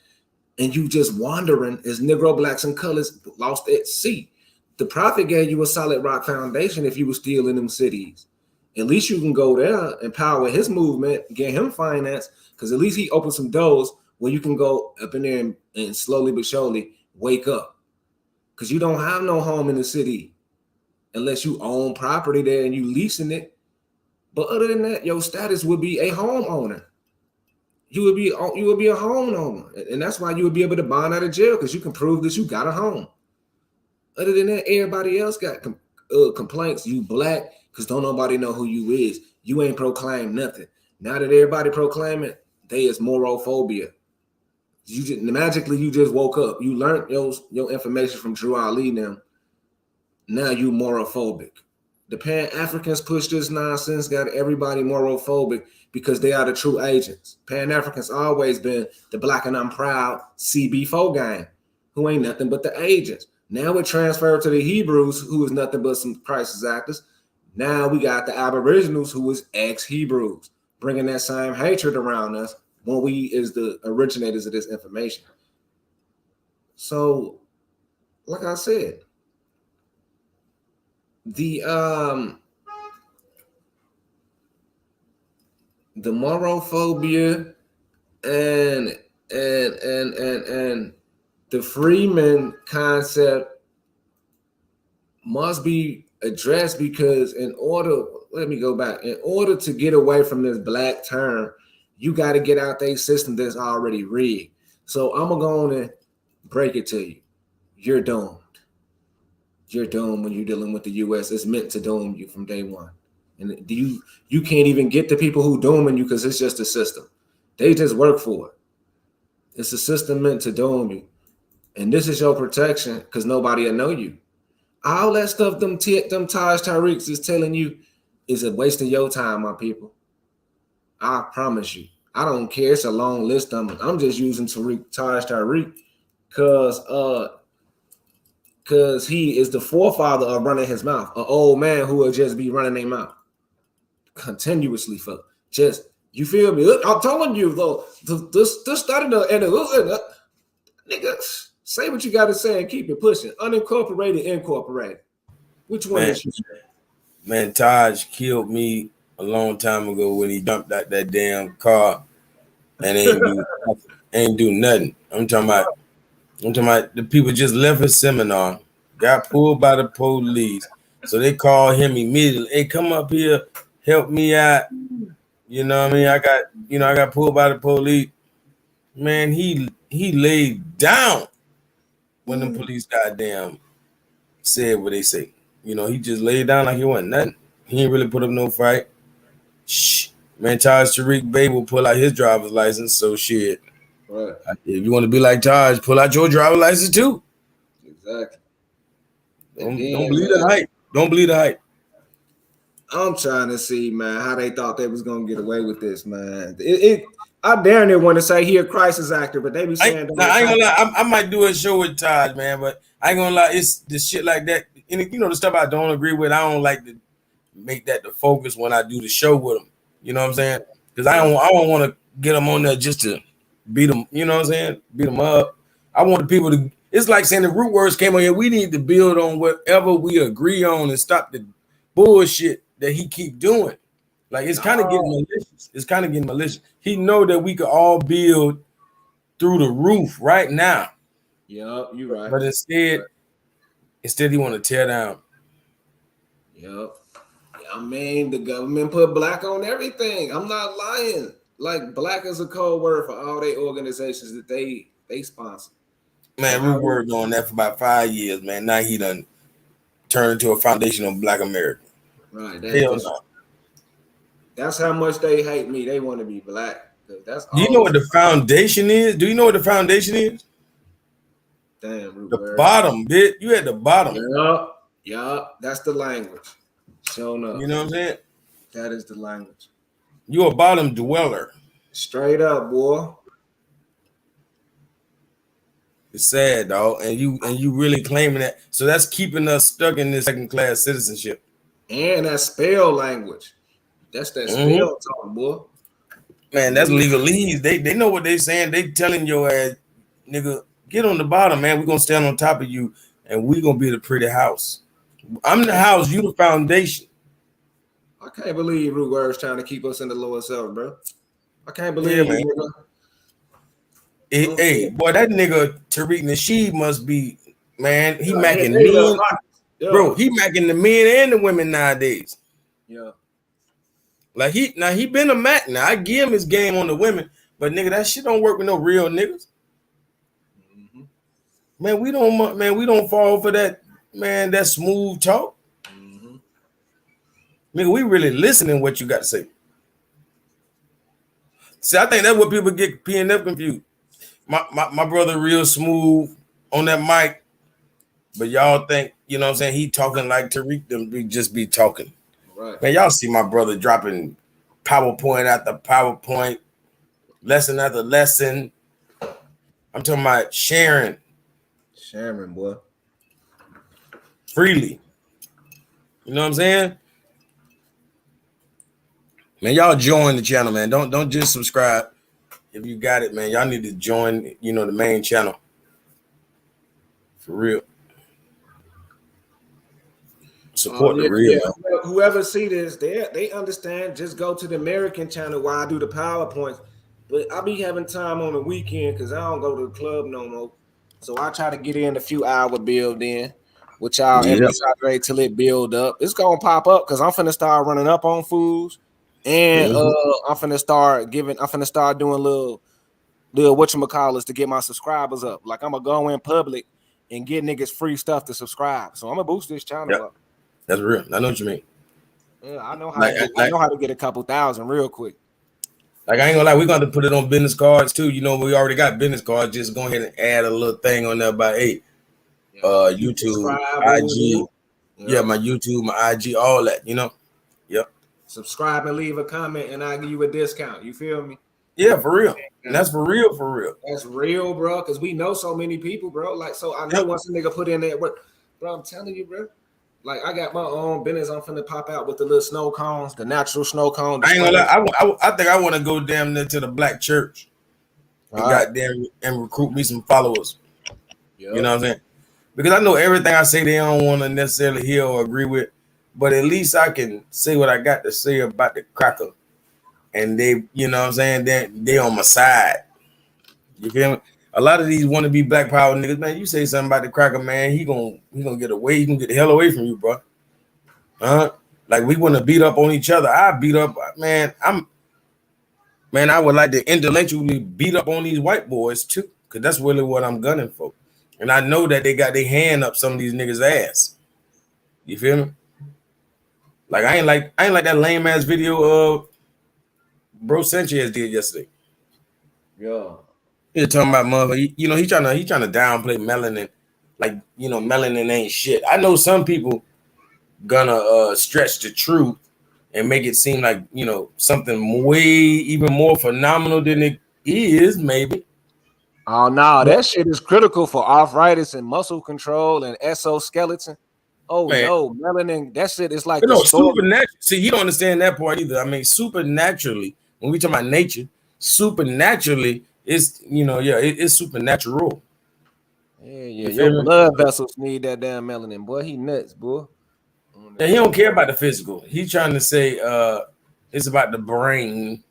and you just wandering as Negro, blacks, and colors lost at sea. The prophet gave you a solid rock foundation if you were still in them cities. At least you can go there, empower his movement, get him finance, because at least he opened some doors where you can go up in there and slowly but surely wake up. Because you don't have no home in the city unless you own property there and you leasing it. But other than that, your status would be a homeowner. You would be a homeowner, and that's why you would be able to bond out of jail because you can prove that you got a home. Other than that, everybody else got complaints. You black because don't nobody know who you is. You ain't proclaimed nothing. Now that everybody proclaiming, they is Moro-phobia. You just woke up. You learned your information from Drew Ali now. Now you Moro-phobic. The Pan-Africans push this nonsense, got everybody Moro-phobic because they are the true agents. Pan-Africans always been the black and I'm proud CB4 gang, who ain't nothing but the agents. Now it transferred to the Hebrews, who is nothing but some crisis actors. Now we got the aboriginals, who is ex-Hebrews, bringing that same hatred around us when we is the originators of this information. So, like I said, the Moro-phobia and the Freeman concept must be addressed because in order to get away from this black term, you got to get out their system that's already rigged. So I'm going to break it to you. You're doomed. You're doomed when you're dealing with the U.S. It's meant to doom you from day one. And you can't even get the people who dooming you because it's just a system. They just work for it. It's a system meant to doom you. And this is your protection because nobody will know you. All that stuff them Taj Tariqs is telling you is a waste of your time, my people. I promise you. I don't care. It's a long list of them. I'm just using Taj Tariq because he is the forefather of running his mouth. An old man who will just be running their mouth continuously for just, you feel me? I'm telling you though, this started and nigga, say what you got to say and keep it pushing. Unincorporated, incorporated. Which one is you? Man, Taj killed me a long time ago when he jumped out that damn car and ain't do nothing. I'm talking about the people just left his seminar, got pulled by the police. So they called him immediately. Hey, come up here, help me out. You know what I mean? I got pulled by the police. Man, he laid down when the police goddamn said what they say. You know, he just laid down like he wasn't nothing. He ain't really put up no fight. Shh. Man, Taj Tariq Bey will pull out his driver's license. So shit. Right. If you want to be like Taj, pull out your driver's license too. Exactly. Don't believe the hype. Don't believe the hype. I'm trying to see, man, how they thought they was gonna get away with this, man. I dare near want to say he a crisis actor, but they be saying I ain't gonna lie. I might do a show with Taj, man, but I ain't gonna lie. It's the shit like that. And the stuff I don't agree with, I don't like to make that the focus when I do the show with them. You know what I'm saying? Because I don't want to get them on there just to beat them. You know what I'm saying? Beat them up. I want the people to. It's like saying the root words came on here. We need to build on whatever we agree on and stop the bullshit that he keep doing. Like it's kind of getting malicious. It's kind of getting malicious. He know that we could all build through the roof right now. Yup, you right. But instead he want to tear down. Yup. I mean, the government put black on everything. I'm not lying. Like, black is a code word for all their organizations that they sponsor. Man, we worked on that for about 5 years, man. Now he done turned into a foundation of Black America. Right. That's how much they hate me. They want to be black. That's Do you know what the foundation is? Do you know what the foundation is? Damn, the bottom, bitch. You at the bottom. Yup. That's the language. Showing up. You know what I'm saying? That is the language. You a bottom dweller. Straight up, boy. It's sad, dog. And you really claiming that. So that's keeping us stuck in this second class citizenship. And that spell language. That's that spell talk, boy. Man, that's legalese. They know what they saying. They telling your ass, nigga, get on the bottom, man. We're gonna stand on top of you and we're gonna be the pretty house. I'm the house, you the foundation. I can't believe Root Word's trying to keep us in the lower self, bro. I can't believe man. Hey, boy, that nigga Tariq Nasheed must be, man. He macking men, bro. He macking the men and the women nowadays. Yeah. Like he been a Mac. Now I give him his game on the women, but nigga, that shit don't work with no real niggas. Mm-hmm. Man, we don't fall for that, man. That smooth talk. Mm-hmm. Nigga, we really listening what you got to say. See, I think that's what people get PNF confused. My brother real smooth on that mic, but y'all think, you know what I'm saying, he talking like Tariq them just be talking. Right. Man, y'all see my brother dropping PowerPoint after PowerPoint, lesson after lesson. I'm talking about sharing. Sharing, boy. Freely. You know what I'm saying? Man, y'all join the channel, man. Don't just subscribe. If you got it, man, y'all need to join, you know, the main channel. For real. Support the real. Yeah. Whoever see this, they understand. Just go to the American channel while I do the PowerPoints. But I be having time on the weekend because I don't go to the club no more. So I try to get in a few hour build in, which y'all exaggerate till it build up. It's gonna pop up because I'm finna start running up on foods. And I'm finna start doing little whatchamacallits to get my subscribers up. Like I'm gonna go in public and get niggas free stuff to subscribe. So I'm gonna boost this channel up. That's real. I know what you mean. Yeah, I know how to get a couple thousand real quick. Like I ain't gonna lie, we're gonna put it on business cards too. You know, we already got business cards. Just go ahead and add a little thing on there about YouTube, IG. Yeah, my YouTube, my IG, all that, you know. Yep. Subscribe and leave a comment, and I'll give you a discount. You feel me? Yeah, for real. And that's for real, for real. That's real, bro. Because we know so many people, bro. Like, so I know once a nigga put in that work, bro. I'm telling you, bro. Like, I got my own business. I'm finna pop out with the little snow cones, the natural snow cones. I ain't gonna lie. I think I want to go damn near to the black church and goddamn and recruit me some followers. Yep. You know what I'm saying? Because I know everything I say they don't want to necessarily hear or agree with. But at least I can say what I got to say about the cracker. And they, you know what I'm saying, they on my side. You feel me? A lot of these wannabe black power niggas, man, you say something about the cracker, man, he gonna get away. He gonna get the hell away from you, bro. Like we want to beat up on each other. I beat up, man. I would like to intellectually beat up on these white boys too. Because that's really what I'm gunning for. And I know that they got their hand up some of these niggas' ass. You feel me? Like I ain't like that lame ass video of Bro Sanchez did yesterday. Yeah. He talking about mother. You know, he trying to downplay melanin, like, you know, melanin ain't shit. I know some people gonna stretch the truth and make it seem like, you know, something way even more phenomenal than it is, maybe. Oh no, that shit is critical for arthritis and muscle control and exoskeleton. Oh man. No, melanin, that shit is like supernatural. See, you don't understand that part either. I mean, supernaturally, when we talk about nature, supernaturally, it's, you know, it's supernatural. Yeah. Your blood vessels need that damn melanin, boy. He nuts, boy. And he don't care about the physical. He's trying to say it's about the brain,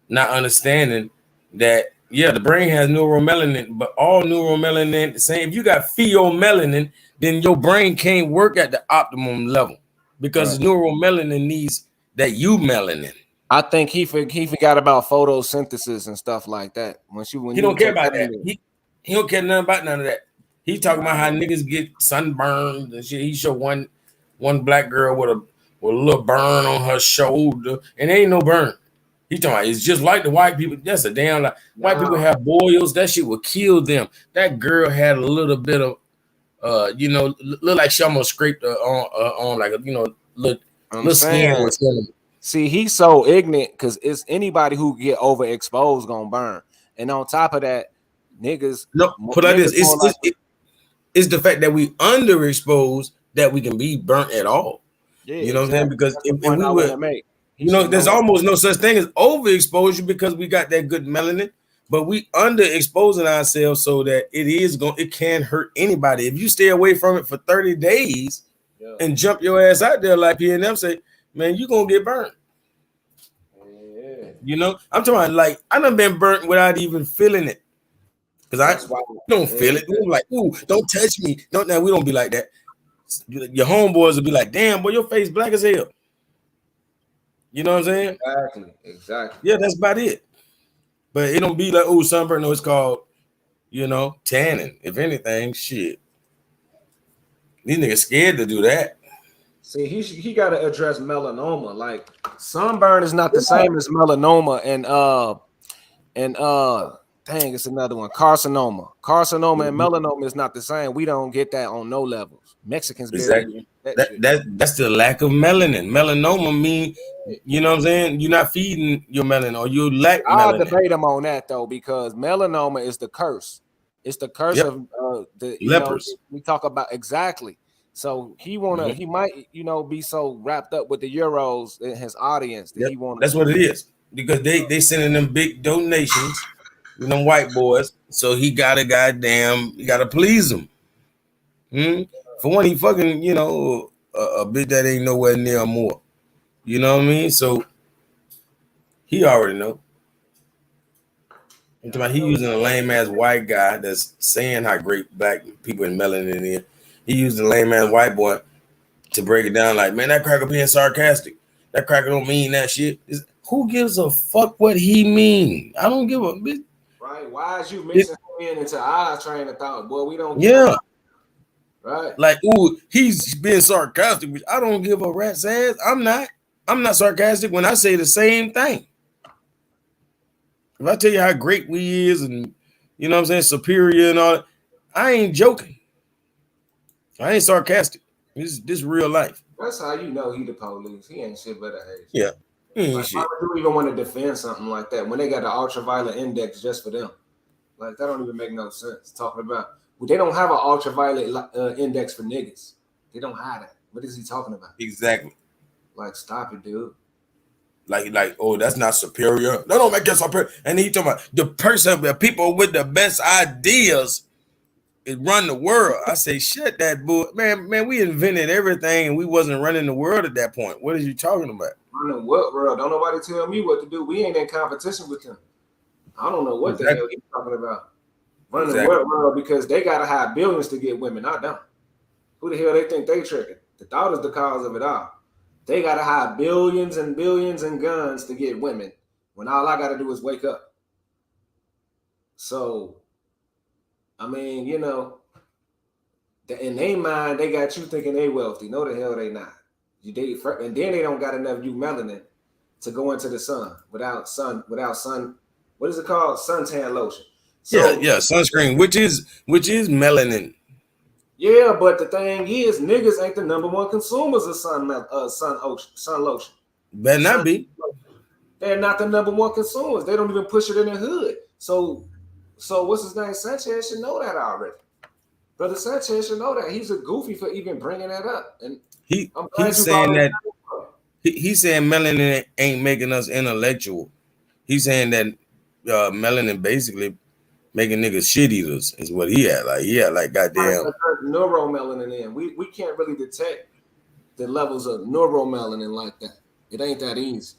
not understanding that Yeah, the brain has neuromelanin, but all neuromelanin the same. If you got pheomelanin, then your brain can't work at the optimum level because Right. neuromelanin needs that eumelanin. I think he forgot about photosynthesis and stuff like that. When He you don't care take about that that. in He don't care nothing about none of that. He talking about how there. niggas get sunburned and shit. He showed one black girl with a little burn on her shoulder, and there ain't no burn. He talking about it's just like the white people. That's a damn lie. White people Nah, have boils. That shit will kill them. That girl had a little bit of look like she almost scraped her on like a I'm little skin saying, was killing. see, he's so ignorant because it's anybody who get overexposed gonna burn. And on top of that, No, put like this. niggas more like It's the fact that we underexposed that we can be burnt at all. yeah, You know what I'm saying? exactly. Because That's the if point we I were, want to make. He should there's know that. almost no such thing as overexposure because we got that good melanin, but we underexposing ourselves so that it can hurt anybody. If you stay away from it for 30 days and jump your ass out there like P&M say, man, you gonna get burnt. Yeah. I'm talking about like I done been burnt without even feeling it. Because I That's why don't feel it. We're like, ooh, don't touch me. We don't be like that. Your homeboys will be like, damn, boy, your face black as hell. You know what I'm saying? Exactly. Yeah, that's about it. But it don't be like, oh, sunburn. No, it's called, tanning. If anything, shit. These niggas scared to do that. See, he got to address melanoma. Like sunburn is not the same as melanoma, and dang, it's another one. Carcinoma and melanoma is not the same. We don't get that on no levels. Mexicans barely Exactly. get that shit. That's the lack of melanin. Melanoma mean, you know what I'm saying? You're not feeding your melanin or you lack I'll melanin. debate him on that though, because melanoma is the curse. It's the curse of the lepers. we talk about exactly. So he might be so wrapped up with the euros in his audience that he wanna. That's what it is because they sending them big donations, them white boys. So he gotta please them. For one, he fucking a bitch that ain't nowhere near more. You know what I mean? So he already know. He using a lame ass white guy that's saying how great black people in melanin is. He used a lame ass white boy to break it down like, man, that cracker being sarcastic. That cracker don't mean that shit. Who gives a fuck what he mean? I don't give a bitch. Right? Why is you mixing him into our train of thought? Boy, we don't. Yeah. Right. Like, ooh, he's being sarcastic, which I don't give a rat's ass. I'm not sarcastic when I say the same thing. If I tell you how great we is and you know what I'm saying, superior and all that, I ain't joking. I ain't sarcastic. This real life. That's how you know he the police. He ain't shit but a age. Yeah. Like, why would you even want to defend something like that when they got the ultraviolet index just for them? Like, that don't even make no sense. Talking about, they don't have an ultraviolet index for niggas. They don't have that. What is he talking about? Exactly. Like, stop it, dude. Like, oh, that's not superior. No, don't make that superior. And he talking about the people with the best ideas is run the world. I say, shut that bull. Man, we invented everything and we wasn't running the world at that point. What are you talking about? Running what world? Don't nobody tell me what to do. We ain't in competition with them. I don't know what the hell he's talking about. Running what world? Because they gotta have billions to get women. I don't. Who the hell they think they tricking? The thought is the cause of it all. They gotta have billions and billions and guns to get women when all I gotta do is wake up. So, I mean, in their mind, they got you thinking they wealthy. No, the hell they not. And then they don't got enough melanin to go into the sun without sun. What is it called? Suntan lotion. So, yeah, sunscreen, which is melanin. Yeah, but the thing is, niggas ain't the number one consumers of sun lotion. Better not be. They're not the number one consumers. They don't even push it in the hood. So what's his name? Sanchez should know that already. Brother Sanchez should know that. He's a goofy for even bringing that up. And he's saying that he's saying melanin ain't making us intellectual. He's saying that melanin basically making niggas shit eaters is what he had. Like goddamn neuromelanin in. We can't really detect the levels of neuromelanin like that. It ain't that easy.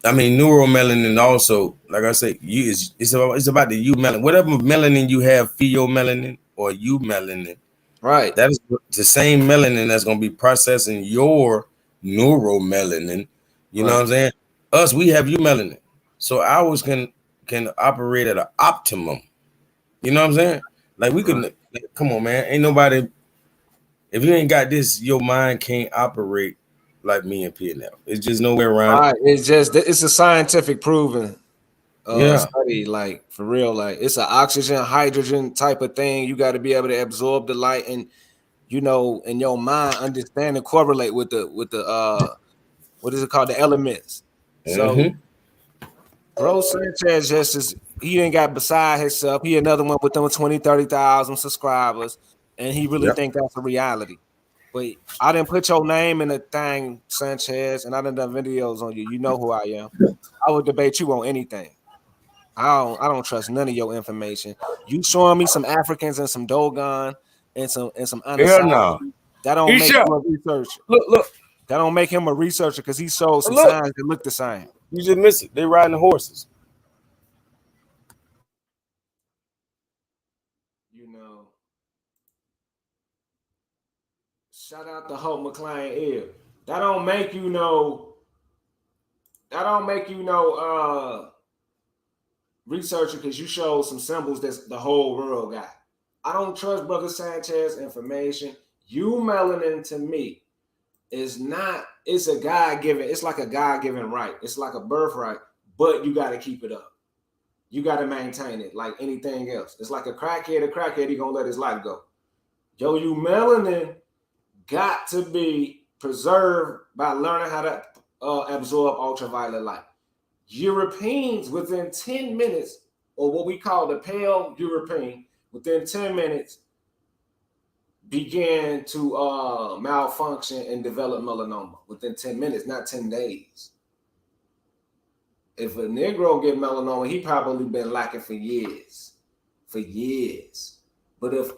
I mean, neuromelanin also, like I say, it's about the U melanin. Whatever melanin you have, pheomelanin or U melanin, Right. that is the same melanin that's going to be processing your neuromelanin. You know Right. what I'm saying? Us, we have U melanin, so ours can operate at an optimum. You know what I'm saying? Like we Right. can. Come on, man. Ain't nobody. If you ain't got this, your mind can't operate like me and P now. It's just nowhere around it. Right. It's just it's a scientific proven Yeah. study, like for real. Like it's an oxygen, hydrogen type of thing. You got to be able to absorb the light and in your mind understand and correlate with the what is it called? The elements. So Mm-hmm. Bro Sanchez just is he ain't got beside himself. He another one with them 20, 30,000 subscribers, and he really Yep. think that's a reality. But I didn't put your name in the thing, Sanchez, and I done videos on you. You know who I am. I would debate you on anything. I don't trust none of your information. You showing me some Africans and some Dogon and some Hell Anasazi. no. That don't make Isha, you a researcher. look. That don't make him a researcher because he showed some Look, signs that look the same. you just missed it. They riding the horses. You know. Shout out to Hope McLean Ear. That don't make you know. That don't make you know researcher because you showed some symbols that the whole world got. I don't trust Brother Sanchez information. You melanin to me is not. It's a God given. It's like a God given right. It's like a birthright, but you got to keep it up. You got to maintain it like anything else. It's like a crackhead. A crackhead, he gonna let his life go. Yo, you melanin got to be preserved by learning how to absorb ultraviolet light. Europeans within 10 minutes, or what we call the pale European, within 10 minutes began to malfunction and develop melanoma within 10 minutes, not 10 days. If a Negro get melanoma, he probably been lacking for years. But if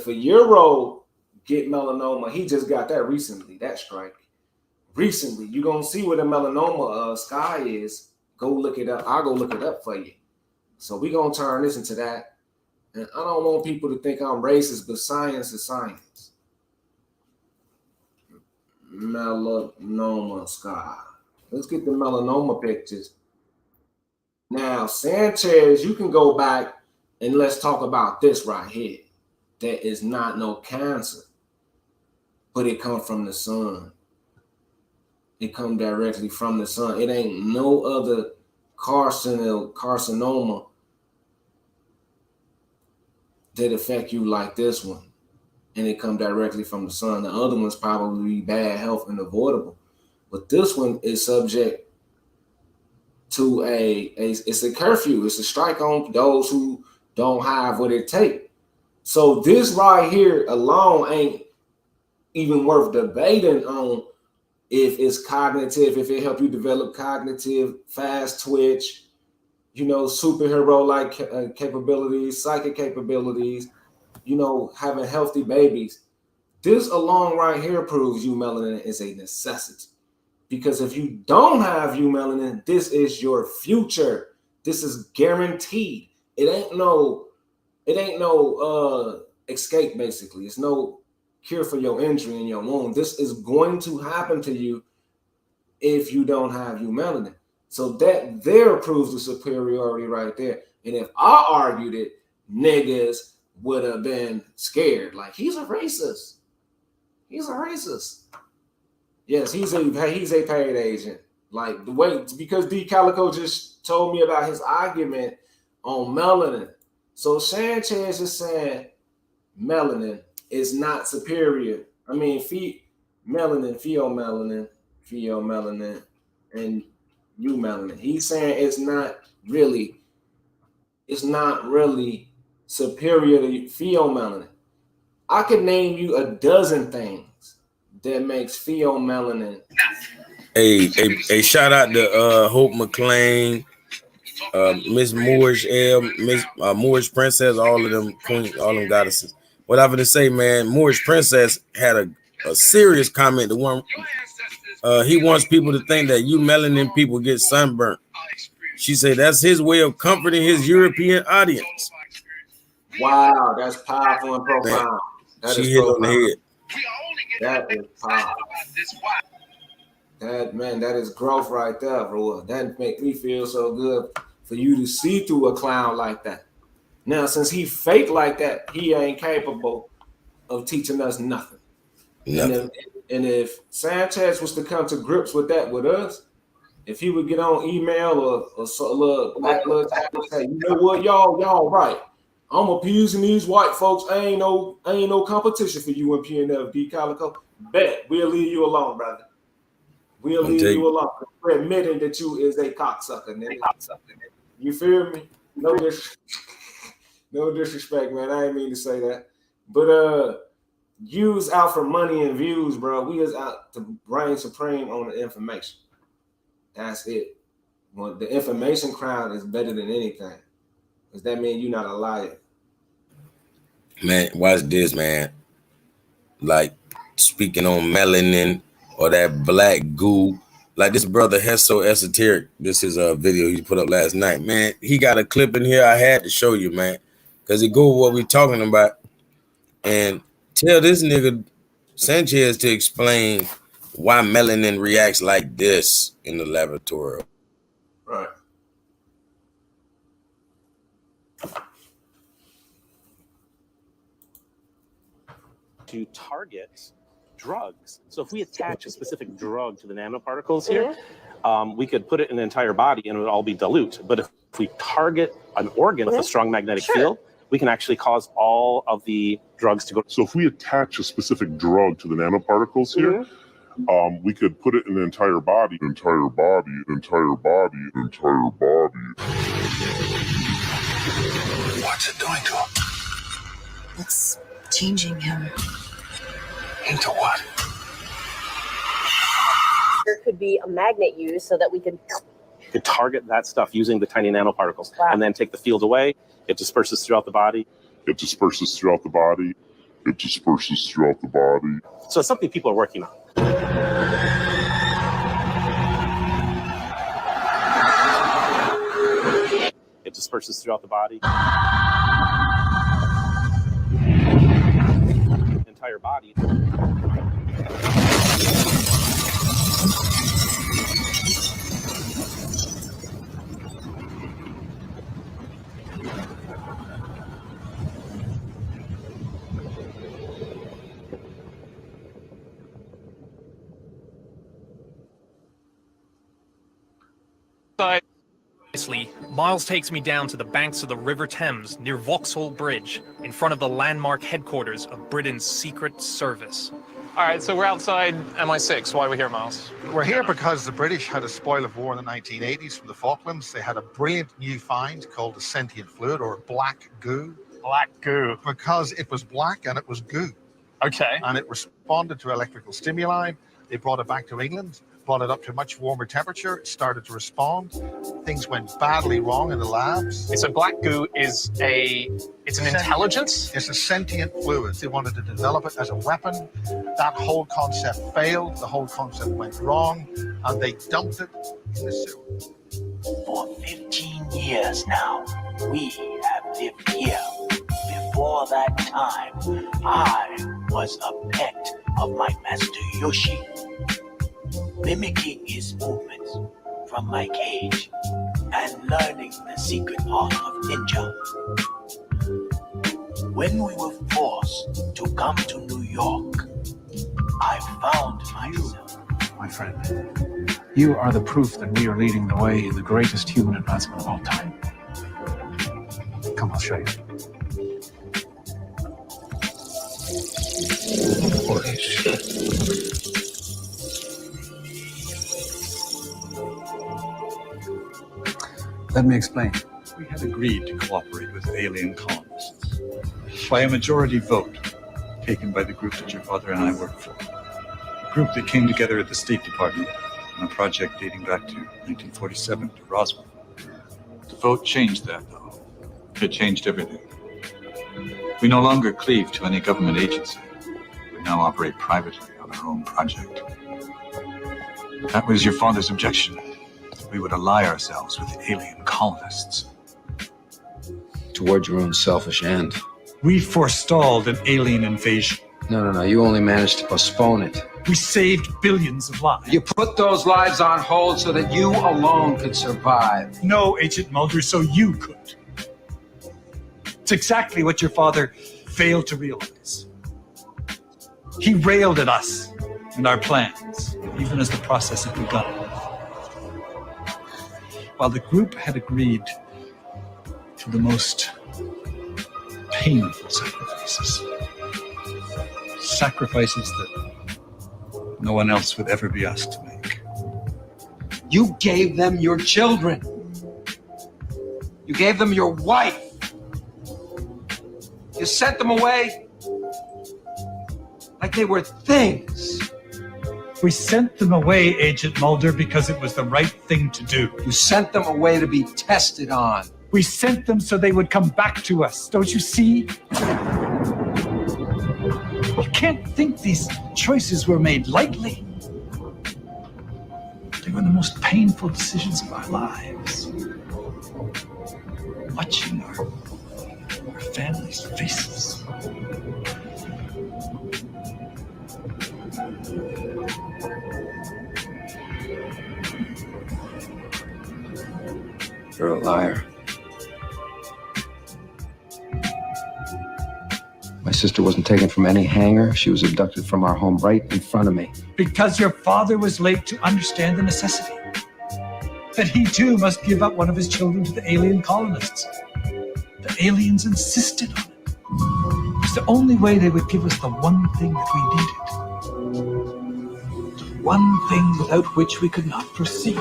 a Euro get melanoma, he just got that recently, that strike. Recently, you're gonna see what a melanoma sky is. Go look it up. I'll go look it up for you. So we're gonna turn this into that. And I don't want people to think I'm racist, but science is science. Melanoma sky. Let's get the melanoma pictures. Now, Sanchez, you can go back and let's talk about this right here. That is not no cancer, but it comes from the sun. It come directly from the sun. It ain't no other carcinoma that affect you like this one. And it come directly from the sun. The other one's probably bad health and avoidable. But this one is subject to it's a curfew. It's a strike on those who don't have what it takes. So this right here alone ain't even worth debating on if it's cognitive, if it help you develop cognitive, fast twitch, superhero-like capabilities, psychic capabilities, having healthy babies. This alone right here proves you melanin is a necessity. Because if you don't have you melanin, this is your future. This is guaranteed. It ain't no escape, basically. It's no cure for your injury and your wound. This is going to happen to you if you don't have you melanin. So that there proves the superiority right there. And if I argued it, niggas would have been scared. Like, he's a racist. He's a racist. Yes, he's a paid agent. Like, the way, because D Calico just told me about his argument on melanin. So Sanchez is saying melanin is not superior. I mean, melanin, pheomelanin, and eumelanin. He's saying it's not really superior to pheomelanin. I could name you a dozen things that makes pheomelanin. A shout out to Hope McLean, Miss Moorish Miss Moorish Princess, all of them queen, all them goddesses. Whatever to say, man. Moorish Princess had a serious comment. The one He wants people to think that you melanin people get sunburnt. She said that's his way of comforting his European audience. Wow, that's powerful and profound. Man, That she is hit profound. on the head. That is powerful. That is growth right there, bro. That make me feel so good for you to see through a clown like that. Now, since he fake like that, he ain't capable of teaching us nothing. And if Sanchez was to come to grips with that with us, if he would get on email or so, look, say, you know what, y'all right. I'm appeasing these white folks. I ain't no competition for you and PNF, D Calico. Bet we'll leave you alone, brother. We'll leave you alone. We're admitting that you is a cocksucker, nigga. You feel me? No disrespect, man. I ain't mean to say that. But use out for money and views, bro. We is out to reign supreme on the information. That's it. Well, the information crowd is better than anything. Does that mean you're not a liar? Man, watch this, man. Like speaking on melanin or that black goo. Like this brother Hesso Esoteric. This is a video he put up last night. Man, he got a clip in here I had to show you, man. Because it go with what we're talking about. And tell this nigga Sanchez to explain why melanin reacts like this in the laboratory. Right. To target drugs. So if we attach a specific drug to the nanoparticles here, we could put it in the entire body and it would all be dilute. But if we target an organ with a strong magnetic field, we can actually cause all of the drugs to go. So if we attach a specific drug to the nanoparticles here, we could put it in the entire body. What's it doing to him? It's changing him. Into what? There could be a magnet used so that we could target that stuff using the tiny nanoparticles and then take the field away. It disperses throughout the body. So it's something people are working on. It disperses throughout the body. Entire body. Miles takes me down to the banks of the River Thames near Vauxhall Bridge, in front of the landmark headquarters of Britain's Secret Service. All right, so we're outside MI6. Why are we here, Miles? We're here because the British had a spoil of war in the 1980s from the Falklands. They had a brilliant new find called a sentient fluid, or black goo. Black goo. Because it was black and it was goo. Okay. And it responded to electrical stimuli. They brought it back to England, brought it up to a much warmer temperature. It started to respond. Things went badly wrong in the labs. So black goo is an intelligence? It's a sentient fluid. They wanted to develop it as a weapon. That whole concept failed. The whole concept went wrong, and they dumped it in the sewer. For 15 years now, we have lived here. Before that time, I was a pet of my master Yoshi, mimicking his movements from my cage and learning the secret art of ninja. When we were forced to come to New York, I found myself. My friend, you are the proof that we are leading the way in the greatest human advancement of all time. Come, I'll show you. Holy shit. Let me explain. We had agreed to cooperate with alien colonists by a majority vote taken by the group that your father and I worked for. A group that came together at the State Department on a project dating back to 1947 to Roswell. The vote changed that, though. It changed everything. We no longer cleave to any government agency. We now operate privately on our own project. That was your father's objection. We would ally ourselves with the alien colonists. Toward your own selfish end. We forestalled an alien invasion. No. You only managed to postpone it. We saved billions of lives. You put those lives on hold so that you alone could survive. No, Agent Mulder, so you could. It's exactly what your father failed to realize. He railed at us and our plans, even as the process had begun. While the group had agreed to the most painful sacrifices. Sacrifices that no one else would ever be asked to make. You gave them your children. You gave them your wife. You sent them away like they were things. We sent them away, Agent Mulder, because it was the right thing to do. You sent them away to be tested on. We sent them so they would come back to us. Don't you see? You can't think these choices were made lightly. They were the most painful decisions of our lives. Watching our families' faces. You're a liar. My sister wasn't taken from any hangar. She was abducted from our home right in front of me. Because your father was late to understand the necessity. That he too must give up one of his children to the alien colonists. The aliens insisted on it. It was the only way they would give us the one thing that we needed. The one thing without which we could not proceed.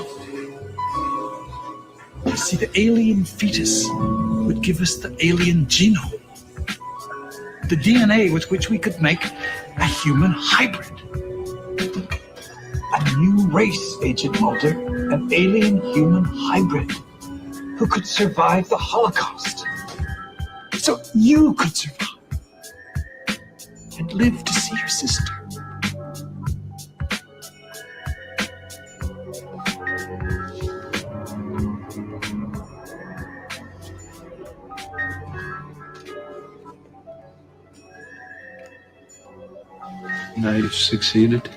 You see, the alien fetus would give us the alien genome. The DNA with which we could make a human hybrid. A new race, Agent Mulder. An alien human hybrid who could survive the Holocaust. So you could survive and live to see your sister. Now you've succeeded.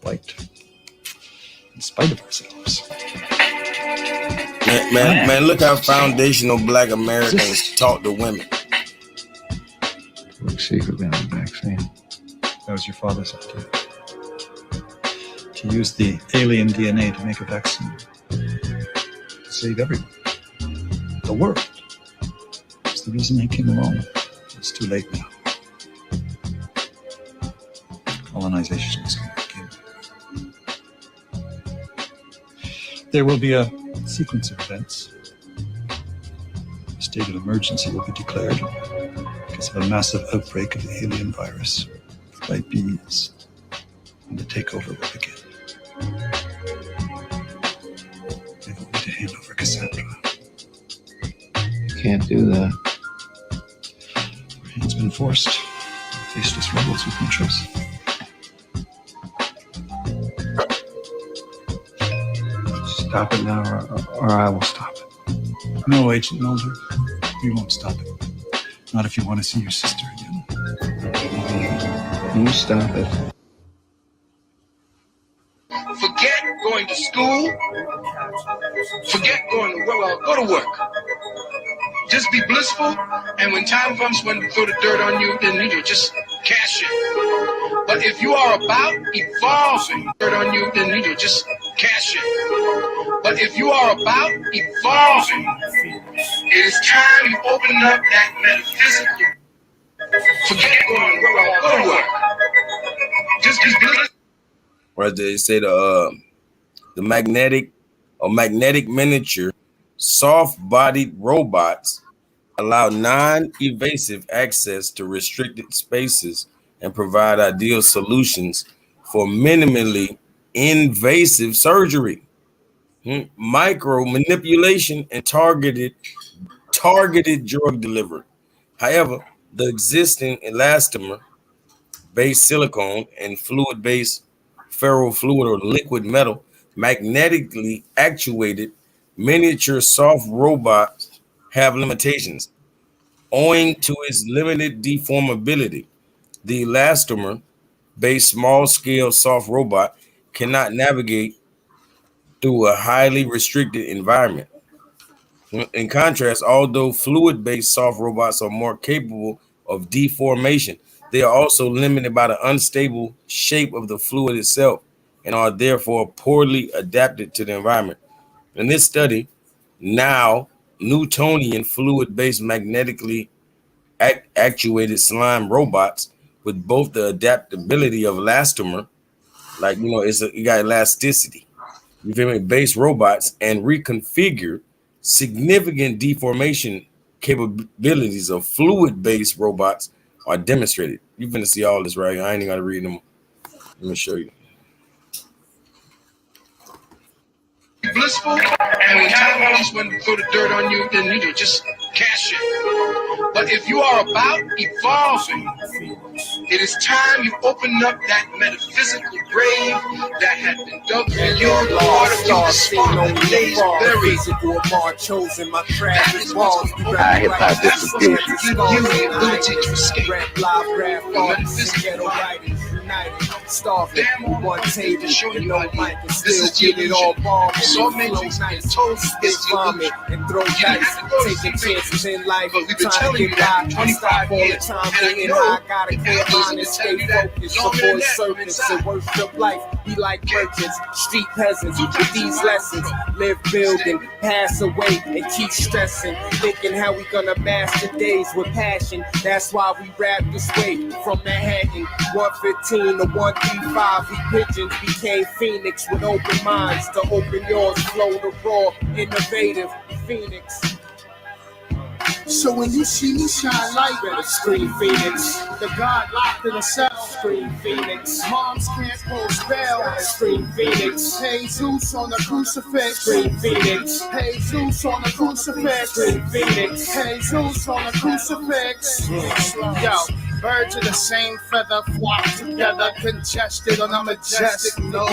Quite. In spite of ourselves. Man, look how foundational Black Americans talk to women. Work secretly on the vaccine. That was your father's idea. To use the alien DNA to make a vaccine. To save everyone. The world. That's the reason they came along. It's too late now. Colonization is going to begin. There will be a sequence of events. A state of emergency will be declared because of a massive outbreak of the alien virus by bees, and the takeover will begin. They want me to hand over Cassandra. You can't do that. It's been forced. Faceless rebels with no choice. Stop it now, or I will stop it. No, Agent Mulder, you won't stop it. Not if you want to see your sister again. You stop it. Forget going to school. Forget going to work. Go to work. Just be blissful, and when time comes when to throw the dirt on you, then you just cash it. But if you are about evolving, dirt on you, then you just cash it. But if you are about evolving, it is time you open up that metaphysical. Forget going to work. Go to work. Just be blissful. Right, they say the magnetic miniature soft-bodied robots allow non-evasive access to restricted spaces and provide ideal solutions for minimally invasive surgery, micro manipulation, and targeted drug delivery. However, The existing elastomer-based silicone and fluid-based ferrofluid or liquid metal magnetically actuated miniature soft robots have limitations. Owing to its limited deformability, the elastomer-based small-scale soft robot cannot navigate through a highly restricted environment. In contrast, although fluid-based soft robots are more capable of deformation, they are also limited by the unstable shape of the fluid itself and are therefore poorly adapted to the environment. In this study, now Newtonian fluid-based magnetically actuated slime robots with both the adaptability of elastomer, like you got elasticity, you feel me, base robots, and reconfigure significant deformation capabilities of fluid-based robots are demonstrated. You're gonna see all this right here. I ain't even gotta read them. Let me show you. Blissful, and when time comes when throw the dirt on you, then just cash it. But if you are about evolving, it is time you open up that metaphysical grave that had been dug for you. Part of you, the spark that lays buried. That is what's going to open you up. That's what's going to give you the ability to escape the metaphysical body. Damn on one table to show you how this is the illusion. So many things been told you this vomit and throw dice, taking chances in life. But we've been telling you that 25 years, and I know it happens to tell you that longer than that inside. Worship life, we like merchants, street peasants with these lessons. Live, building, pass away, and keep stressing. Thinking how we gonna master days with passion. That's why we rap this way. From Manhattan, 115 to 135, we pigeons became Phoenix with open minds. To open yours, flow the raw, innovative Phoenix. So when you see me shine light, better scream Phoenix. The God locked in a cell, scream Phoenix. Moms can't post bail, scream Phoenix. Hey Zeus on the crucifix, scream Phoenix. Hey Zeus on the crucifix, scream Phoenix. Hey Zeus on the crucifix. Yo, birds of the same feather flock together, congested on a majestic. No.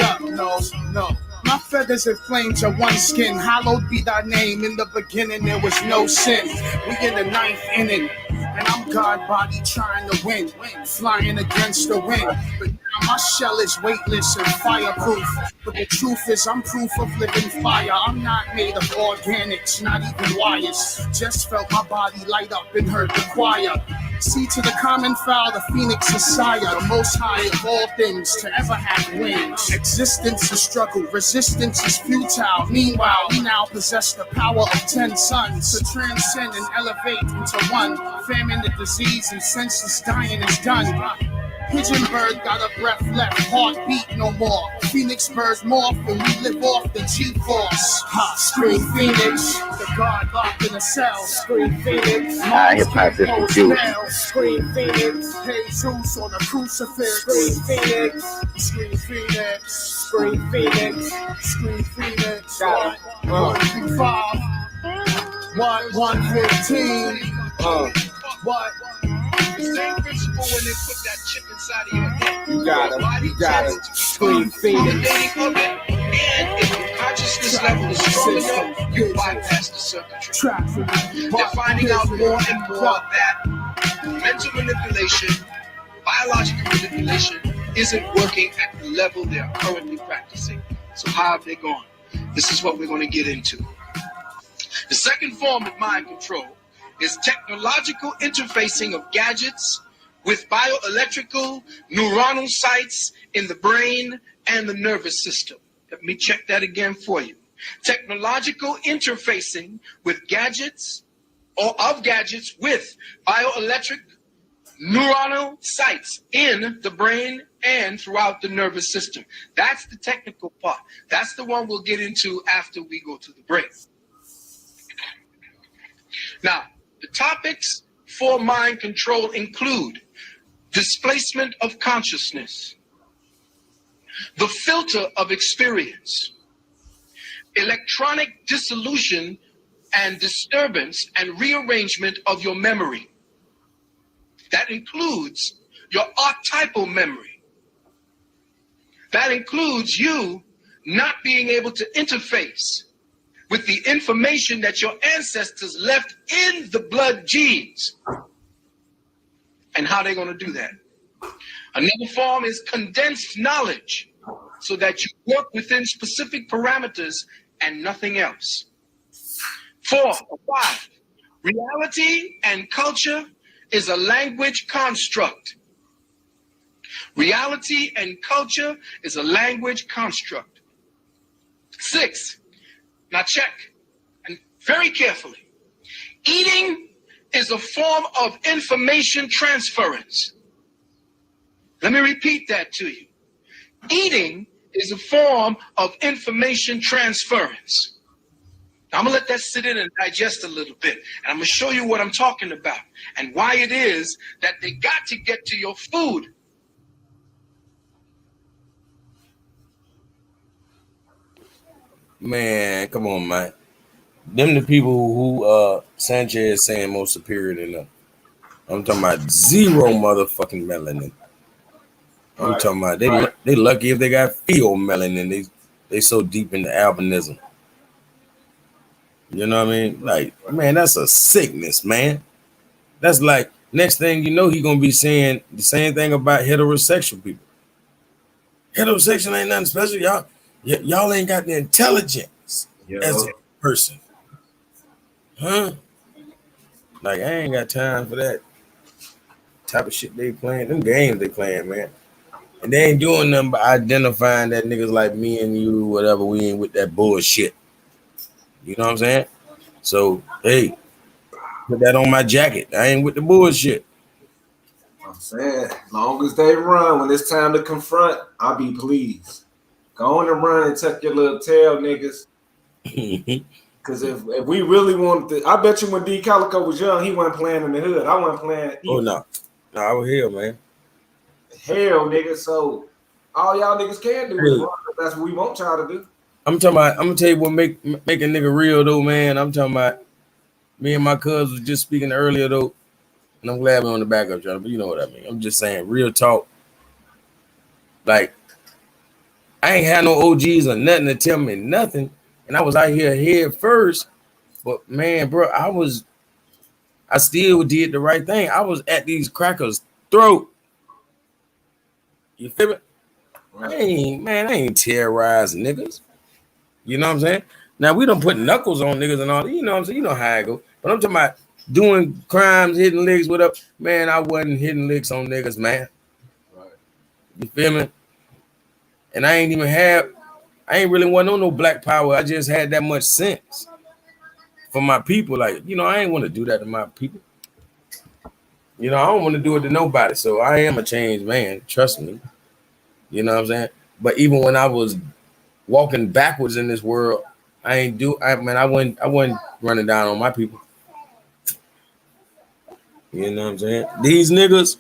My feathers and flames are one skin. Hallowed be thy name. In the beginning there was no sin. We in the ninth inning, and I'm God body trying to win, flying against the wind. But now my shell is weightless and fireproof. But the truth is I'm proof of living fire. I'm not made of organics, not even wires. Just felt my body light up and heard the choir. See to the common fowl, the phoenix is sire, the most high of all things to ever have wings. Existence is struggle, resistance is futile. Meanwhile, we now possess the power of 10 suns to transcend and elevate into one. Famine, the disease, and senseless dying is done. Pigeon bird got a breath left, heartbeat no more. Phoenix birds morph and we live off the G-force. Scream Phoenix, the God locked in a cell. Scream Phoenix, scream Phoenix, hey Zeus on a crucifix. Scream Phoenix, scream Phoenix, scream Phoenix, scream Phoenix. 135, 115. What? The same principle when they put that chip inside of your head. You got it. Scream Phoenix. And if your consciousness level is strong enough, you bypass the circuitry. They're finding out more and more that mental manipulation, biological manipulation isn't working at the level they are currently practicing. So how have they gone? This is what we're going to get into. The second form of mind control is technological interfacing of gadgets with bioelectrical neuronal sites in the brain and the nervous system. Let me check that again for you. Technological interfacing with gadgets or of gadgets with bioelectric neuronal sites in the brain and throughout the nervous system. That's the technical part. That's the one we'll get into after we go to the break. Now, the topics for mind control include displacement of consciousness, the filter of experience, electronic dissolution and disturbance and rearrangement of your memory, That includes your archetypal memory. That includes you not being able to interface with the information that your ancestors left in the blood genes. And how they're going to do that. Another form is condensed knowledge, so that you work within specific parameters and nothing else. 4 or 5, reality and culture is a language construct. Reality and culture is a language construct. 6, now check, and very carefully. Eating is a form of information transference. Let me repeat that to you. Eating is a form of information transference. Now, I'm going to let that sit in and digest a little bit. And I'm going to show you what I'm talking about and why it is that they got to get to your food. Man, come on, man. Them the people who Sanchez saying more superior than them. I'm talking about zero motherfucking melanin. I'm talking about they lucky if they got field melanin. They so deep into albinism. You know what I mean? Like, man, that's a sickness, man. That's like next thing you know, he gonna be saying the same thing about heterosexual people. Heterosexual ain't nothing special, y'all. Y'all ain't got the intelligence as a person, huh? Like, I ain't got time for that type of shit they playing. Them games they playing, man. And they ain't doing nothing but identifying that niggas like me and you, whatever, we ain't with that bullshit. You know what I'm saying? So, hey, put that on my jacket. I ain't with the bullshit. I'm saying, as long as they run, when it's time to confront, I'll be pleased. Go on and run and tuck your little tail, niggas. Because if we really wanted to, I bet you when D Calico was young, he wasn't playing in the hood. I wasn't playing. Oh, no. No, I was here, man. Hell, nigga. So all y'all niggas can do is run. That's what we want y'all to do. I'm gonna tell you what make a nigga real though, man. I'm talking about me and my cuz was just speaking earlier though, and I'm glad we're on the backup channel, but you know what I mean. I'm just saying, real talk. Like, I ain't had no OGs or nothing to tell me nothing, and I was out here head first. But man, bro, I still did the right thing. I was at these crackers' throat. You feel me? I ain't terrorizing niggas. You know what I'm saying? Now we don't put knuckles on niggas and all. You know what I'm saying? You know how I go. But I'm talking about doing crimes, hitting licks, whatever. Man, I wasn't hitting licks on niggas, man. Right. You feel me? And I ain't really want no black power. I just had that much sense for my people. Like, you know, I ain't want to do that to my people. You know, I don't want to do it to nobody. So I am a changed man. Trust me. You know what I'm saying? But even when I was walking backwards in this world, I wasn't running down on my people. You know what I'm saying? These niggas,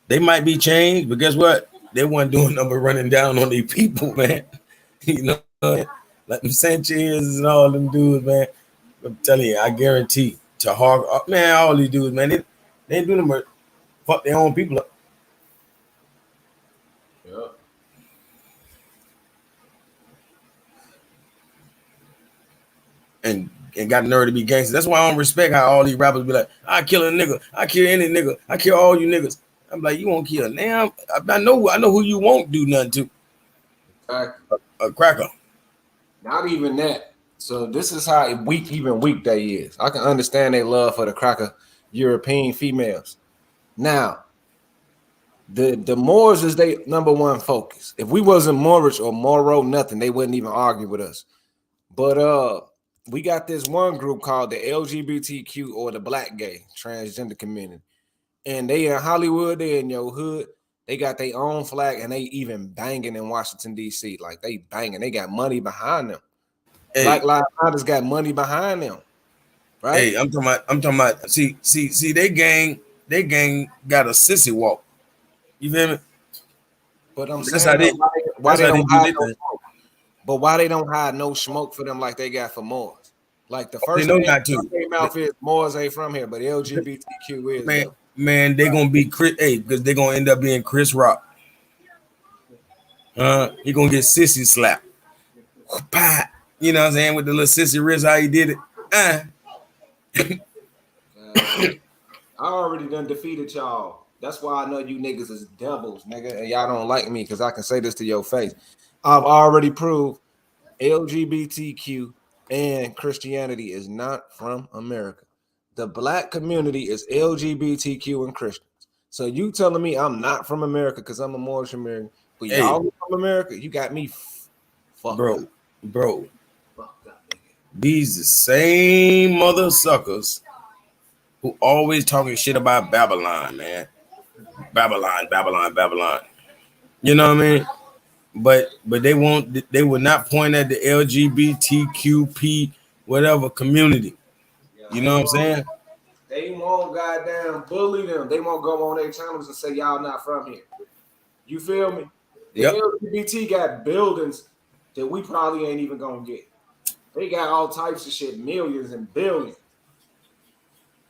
they might be changed, but guess what? They wasn't doing nothing but running down on these people, man. You know, like them Sanchez and all them dudes, man. I'm telling you, I guarantee to hard, man, all these dudes, man, they ain't doing them but fuck their own people up. Yeah. And got nerve to be gangsters. That's why I don't respect how all these rappers be like, I kill a nigga, I kill any nigga, I kill all you niggas. I'm like, you won't kill. Now I know who you won't do nothing to. A cracker. Not even that. So this is how weak they is. I can understand their love for the cracker European females. Now, the Moors is their number one focus. If we wasn't Moorish or Moro, nothing, they wouldn't even argue with us. But we got this one group called the LGBTQ or the black gay transgender community. And they in Hollywood, they in your hood. They got their own flag and they even banging in Washington, D.C. Like they banging. They got money behind them. Hey. Black Lives Matter got money behind them. Right? Hey, I'm talking about see they gang got a sissy walk. You feel me? But I'm saying why they don't hide no smoke. But why they don't hide no smoke for them like they got for Moors? Like the first thing that came out is Moors ain't from here, but LGBTQ is. Man, Man, they gonna be Chris. Hey, because they gonna end up being Chris Rock. He gonna get sissy slapped. You know what I'm saying? With the little sissy wrist, how he did it. I already done defeated y'all. That's why I know you niggas is devils, nigga, and y'all don't like me because I can say this to your face. I've already proved LGBTQ and Christianity is not from America. The black community is LGBTQ and Christians. So you telling me I'm not from America because I'm a Moorish American, but y'all from America, you got me fucked up. Bro. These the same mother suckers who always talking shit about Babylon, man. Babylon. You know what I mean? But they will not point at the LGBTQP whatever community. You know what I'm saying? They won't goddamn bully them. They won't go on their channels and say y'all not from here. You feel me? The LGBT got buildings that we probably ain't even gonna get. They got all types of shit, millions and billions.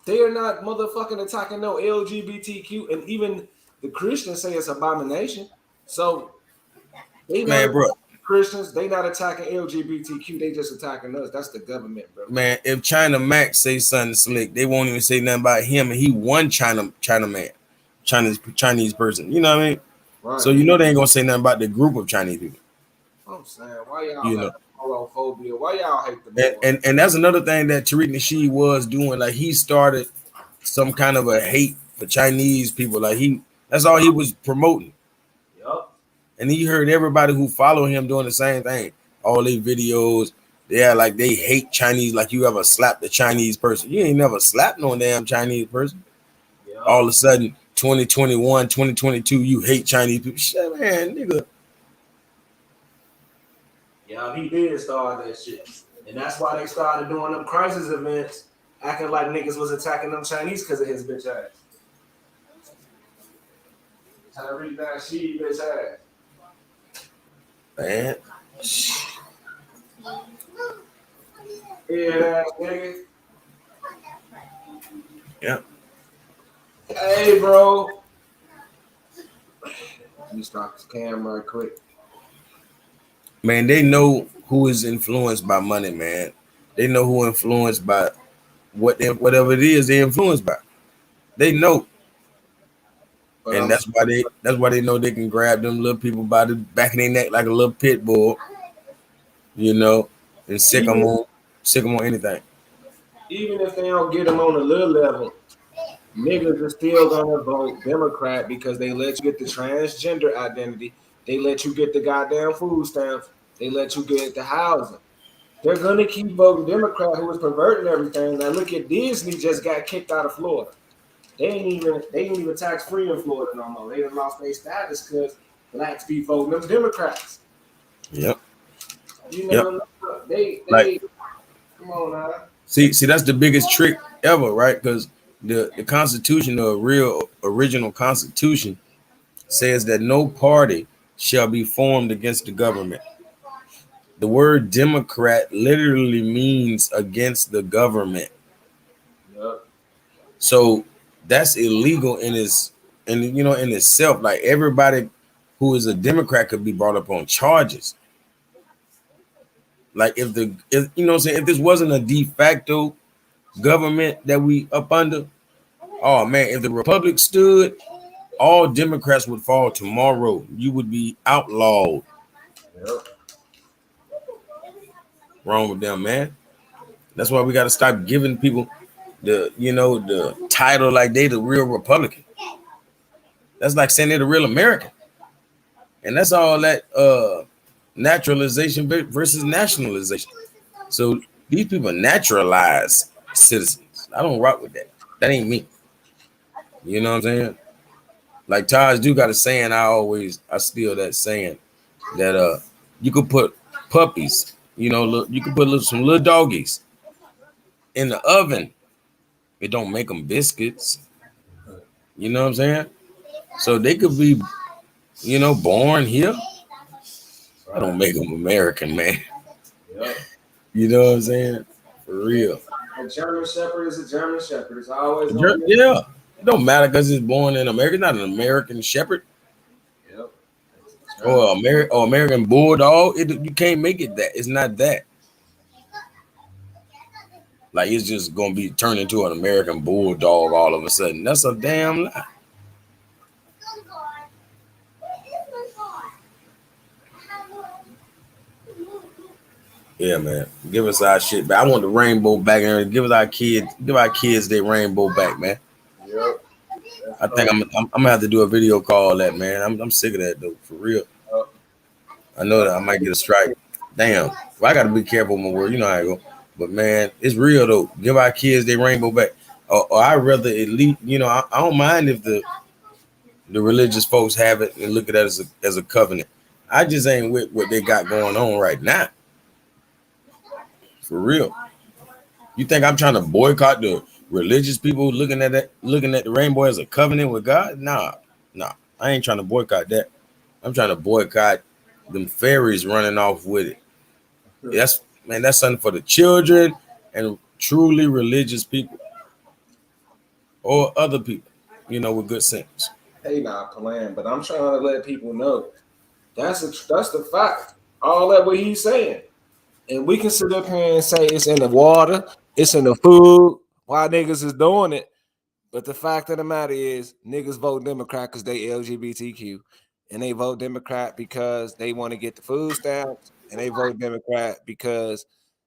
They are not motherfucking attacking no LGBTQ, and even the Christians say it's abomination. So they not Christians, they not attacking LGBTQ, they just attacking us. That's the government, bro. Man, if China Max say something slick, they won't even say nothing about him, and he one China man, Chinese person. You know what I mean? Right. So you know they ain't gonna say nothing about the group of Chinese people. I'm saying, why y'all have Moro-phobia? Why y'all hate the Moro? And that's another thing that Tariq Nasheed was doing. Like he started some kind of a hate for Chinese people. Like that's all he was promoting. Yep. And he heard everybody who follow him doing the same thing. All their videos, like they hate Chinese. Like you ever slapped a Chinese person? You ain't never slapped no damn Chinese person. Yep. All of a sudden, 2021, 2022, you hate Chinese people. Shit, man, nigga. Yeah, he did start that shit. And that's why they started doing them crisis events, acting like niggas was attacking them Chinese because of his bitch ass. Tariq Nasheed bitch ass. Man. Yeah, nigga. Yeah. Hey, bro. Let me stop this camera right quick. Man, they know who is influenced by money, man. They know who influenced by whatever it is they influenced by. They know. And that's why they know they can grab them little people by the back of their neck like a little pit bull, you know, and sick them on anything. Even if they don't get them on a little level, niggas are still gonna vote Democrat because they let you get the transgender identity, they let you get the goddamn food stamps, they let you get the housing. They're gonna keep voting Democrat who is perverting everything. Now look at Disney just got kicked out of Florida. They ain't even tax free in Florida no more. They done lost their status because blacks be voting them Democrats. Yep. You know, they come on now. See, that's the biggest trick ever, right? Because the Constitution, the real original Constitution, says that no party shall be formed against the government. The word Democrat literally means against the government. Yep. So that's illegal in itself. Like everybody who is a Democrat could be brought up on charges. Like if you know what I'm saying, if this wasn't a de facto government that we up under, oh man, if the Republic stood, all Democrats would fall tomorrow. You would be outlawed. Yep. Wrong with them, man. That's why we got to stop giving people the title like they the real Republican. That's like saying they're the real American. And that's all that naturalization versus nationalization. So these people naturalize citizens. I don't rock with that. That ain't me. You know what I'm saying? Like Taj do got a saying. I steal that saying that you could put puppies, you could put some little doggies in the oven. It don't make them biscuits. You know what I'm saying? So they could be, born here. I don't make them American, man. Yep. You know what I'm saying? For real. A German Shepherd is a German Shepherd. It's always Yeah. It don't matter because it's born in America. It's not an American Shepherd. Yep. Or American Bulldog. You can't make it that. It's not that. Like it's just gonna be turned into an American Bulldog all of a sudden. That's a damn lie. Yeah, man. Give us our shit back. I want the rainbow back in there. Give our kids their rainbow back, man. Yep. I think I'm gonna have to do a video call on that, man. I'm sick of that though, for real. I know that I might get a strike. Damn. Well, I gotta be careful with my word. You know how I go. But man, it's real though. Give our kids their rainbow back. Or I'd rather at least, I don't mind if the religious folks have it and look at it as a covenant. I just ain't with what they got going on right now. For real. You think I'm trying to boycott the religious people looking at the rainbow as a covenant with God? Nah. I ain't trying to boycott that. I'm trying to boycott them fairies running off with it. That's something for the children and truly religious people or other people, with good sense. They not playing, but I'm trying to let people know that's the fact. All that what he's saying. And we can sit up here and say it's in the water, it's in the food, why niggas is doing it. But the fact of the matter is, niggas vote Democrat because they LGBTQ, and they vote Democrat because they want to get the food stamps, and they vote Democrat because,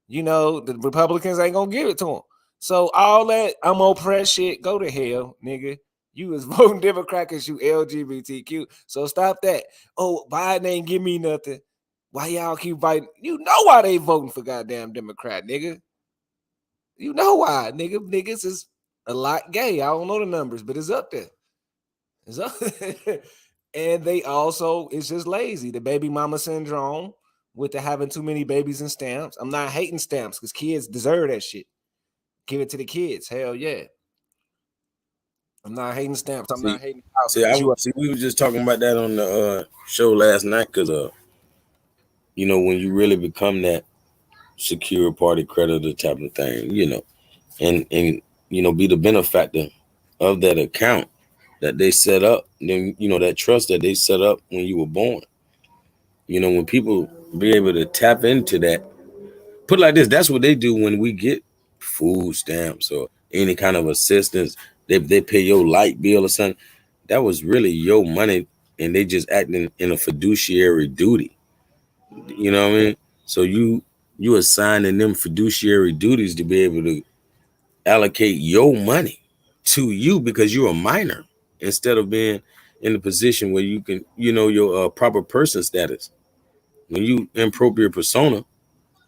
the Republicans ain't gonna give it to them. So all that I'm oppressed shit, go to hell, nigga. You was voting Democrat because you LGBTQ. So stop that. Oh, Biden ain't give me nothing. Why y'all keep fighting? You know why they voting for goddamn Democrat, nigga. You know why, nigga. Niggas is a lot gay. I don't know the numbers, but it's up there. It's up there. And they also, it's just lazy. The baby mama syndrome with the having too many babies and stamps. I'm not hating stamps because kids deserve that shit. Give it to the kids. Hell yeah. I'm not hating stamps. I'm not hating See, we were just talking about that on the show last night because when you really become that secure party creditor type of thing, and be the benefactor of that account that they set up, then that trust that they set up when you were born. When people be able to tap into that, put it like this, that's what they do when we get food stamps or any kind of assistance. They pay your light bill or something. That was really your money, and they just acting in a fiduciary duty. You know what I mean? So you assigning them fiduciary duties to be able to allocate your money to you because you're a minor instead of being in a position where you can, your proper person status. When you impropriate persona.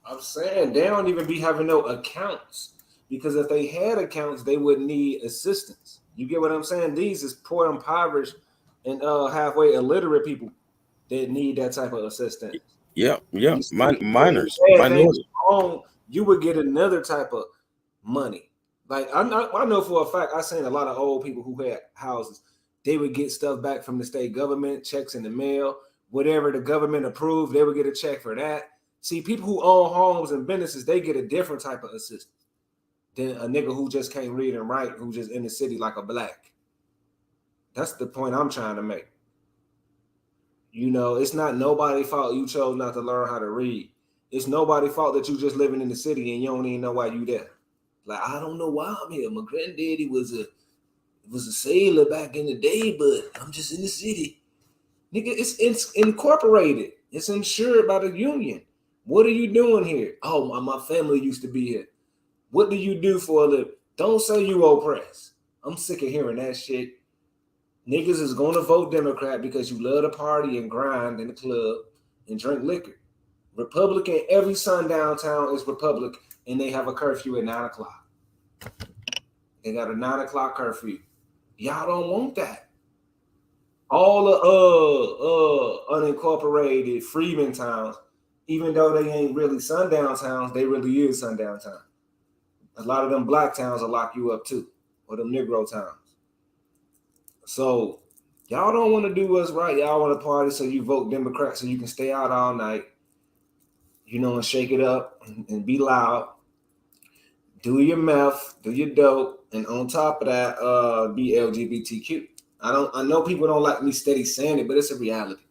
I'm saying they don't even be having no accounts because if they had accounts, they would need assistance. You get what I'm saying? These is poor, impoverished, and halfway illiterate people that need that type of assistance. Yeah. Minors. You would get another type of money. Like I know for a fact, I've seen a lot of old people who had houses. They would get stuff back from the state government, checks in the mail, whatever the government approved, they would get a check for that. See, people who own homes and businesses, they get a different type of assistance than a nigga who just can't read and write, who just in the city like a black. That's the point I'm trying to make. It's not nobody's fault you chose not to learn how to read. It's nobody's fault that you just living in the city and you don't even know why you there. Like, I don't know why I'm here. My granddaddy was a sailor back in the day, but I'm just in the city. Nigga, it's incorporated. It's insured by the union. What are you doing here? Oh, my family used to be here. What do you do for a living? Don't say you oppressed. I'm sick of hearing that shit. Niggas is going to vote Democrat because you love to party and grind in the club and drink liquor. Republican, every sundown town is Republican, and they have a curfew at 9 o'clock. They got a 9 o'clock curfew. Y'all don't want that. All the unincorporated Freemen towns, even though they ain't really sundown towns, they really is sundown towns. A lot of them black towns will lock you up too, or them Negro towns. So y'all don't want to do what's right. Y'all want to party, so you vote Democrat so you can stay out all night, and shake it up and be loud. Do your meth, do your dope, And on top of that, be LGBTQ. I know people don't like me steady saying it, but it's a reality.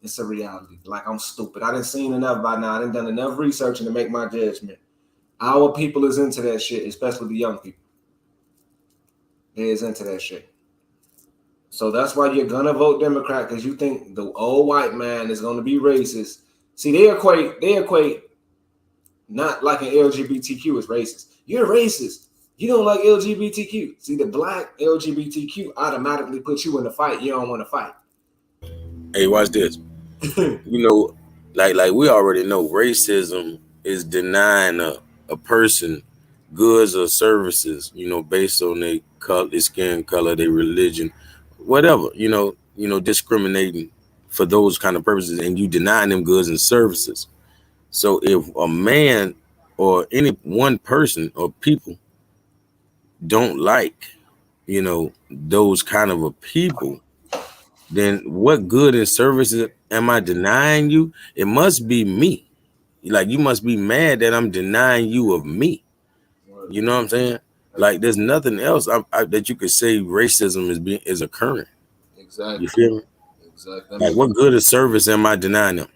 It's a reality. Like, I'm stupid. I done seen enough by now. I done done enough research to make my judgment. Our people is into that shit, especially the young people. They is into that shit. So that's why you're gonna vote Democrat, because you think the old white man is gonna be racist. See, they equate not like an LGBTQ as racist. You're racist. You don't like LGBTQ. See, the black LGBTQ automatically puts you in the fight. You don't want to fight. Hey, watch this. You know, like we already know, racism is denying a person goods or services, you know, based on their color, their skin color, their religion, whatever, you know, discriminating for those kind of purposes, and you denying them goods and services. So if a man or any one person or people don't like, you know, those kind of a people, then what good and services am I denying you? It must be me. Like, you must be mad that I'm denying you of me. You know what I'm saying? Like, there's nothing else that you could say racism is occurring. Exactly. You feel me? Exactly. Like, what good or service am I denying them?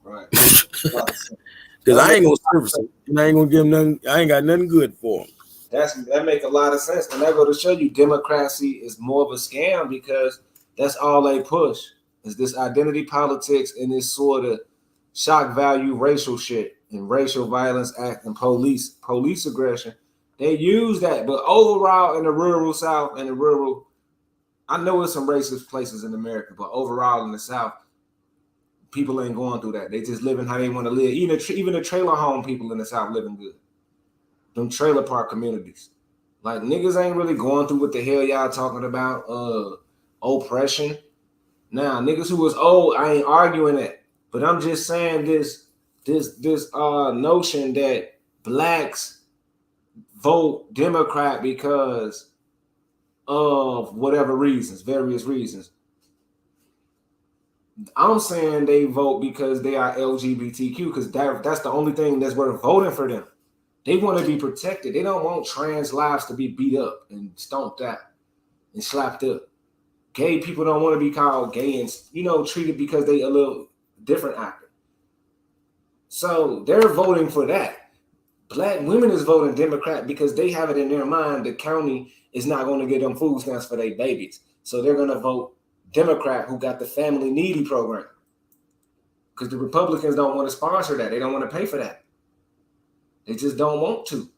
Right. Because I ain't gonna service them, and I ain't gonna give them nothing. I ain't got nothing good for them. That make a lot of sense, and that go to show you democracy is more of a scam, because that's all they push is this identity politics and this sort of shock value racial shit and racial violence act and police aggression. They use that, but overall in the rural South and the rural, I know there's some racist places in America, but overall in the South, people ain't going through that. They just living how they want to live. Even the trailer home people in the South living good. Them trailer park communities. Like, niggas ain't really going through what the hell y'all talking about. Oppression. Now, niggas who was old, I ain't arguing that. But I'm just saying this notion that blacks vote Democrat because of whatever reasons, various reasons. I'm saying they vote because they are LGBTQ, because that's the only thing that's worth voting for them. They want to be protected. They don't want trans lives to be beat up and stomped out and slapped up. Gay people don't want to be called gay and, you know, treated because they a little different acting. So they're voting for that. Black women is voting Democrat because they have it in their mind the county is not going to get them food stamps for their babies. So they're going to vote Democrat, who got the family needy program. Because the Republicans don't want to sponsor that. They don't want to pay for that. They just don't want to.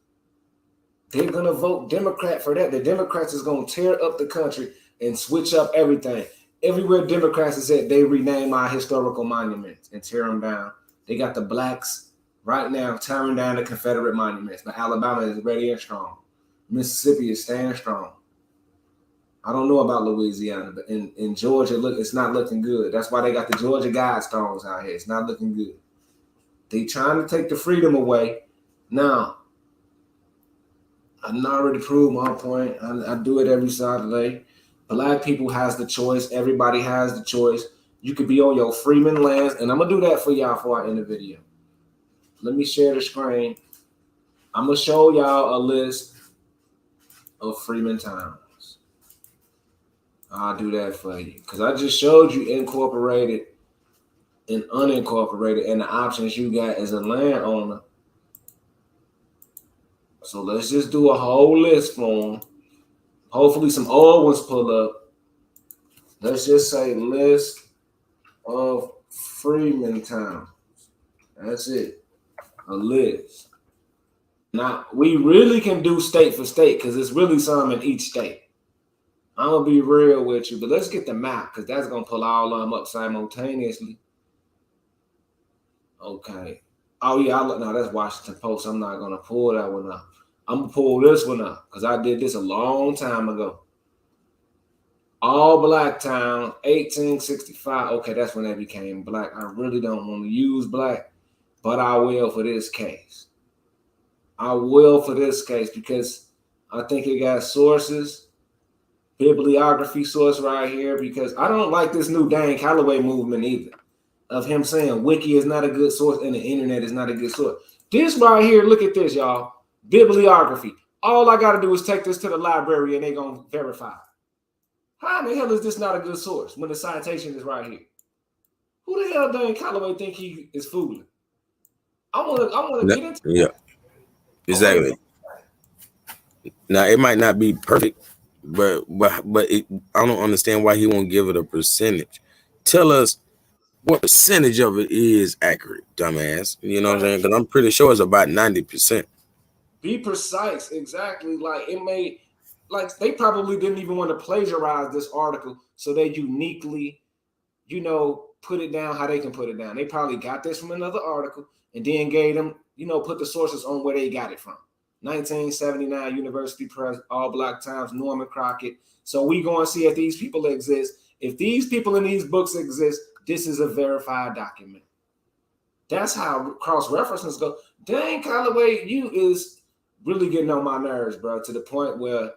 They're going to vote Democrat for that. The Democrats is going to tear up the country and switch up everything. Everywhere Democrats is at, they rename our historical monuments and tear them down. They got the blacks right now tearing down the Confederate monuments. But Alabama is ready and strong. Mississippi is staying strong. I don't know about Louisiana, but in Georgia, look, it's not looking good. That's why they got the Georgia Guidestones out here. It's not looking good. They trying to take the freedom away. Now, I already proved my point. I do it every Saturday. Black people has the choice. Everybody has the choice. You could be on your Freeman lands, and I'm going to do that for y'all before I end the video. Let me share the screen. I'm going to show y'all a list of Freeman towns. I'll do that for you, because I just showed you incorporated and unincorporated and the options you got as a landowner. So let's just do a whole list for them. Hopefully some old ones pull up. Let's just say list of Freeman towns. That's it. A list. Now, we really can do state for state because it's really some in each state. I'm going to be real with you, but let's get the map because that's going to pull all of them up simultaneously. Okay. Oh, yeah. No, that's Washington Post. I'm not going to pull that one up. I'm going to pull this one up because I did this a long time ago. All black town, 1865. Okay, that's when they became black. I really don't want to use black, but I will for this case. I will for this case because I think it got sources, bibliography source right here, because I don't like this new Dan Calloway movement either of him saying wiki is not a good source and the internet is not a good source. This right here, look at this, y'all. Bibliography. All I got to do is take this to the library and they're going to verify. How in the hell is this not a good source when the citation is right here? Who the hell Dan Calloway think he is fooling? I want to get into Yeah, exactly. Now it might not be perfect, but I don't understand why he won't give it a percentage. Tell us what percentage of it is accurate, dumbass. You know what I'm saying? Because I'm pretty sure it's about 90%. Be precise, exactly. Like it may, like they probably didn't even want to plagiarize this article, so they uniquely, put it down how they can put it down. They probably got this from another article and then gave them, put the sources on where they got it from. 1979 University Press, All Black Times, Norman Crockett. So we go and see if these people exist. If these people in these books exist, this is a verified document. That's how cross-references go. Dang, Calloway, you is really getting on my nerves, bro, to the point where,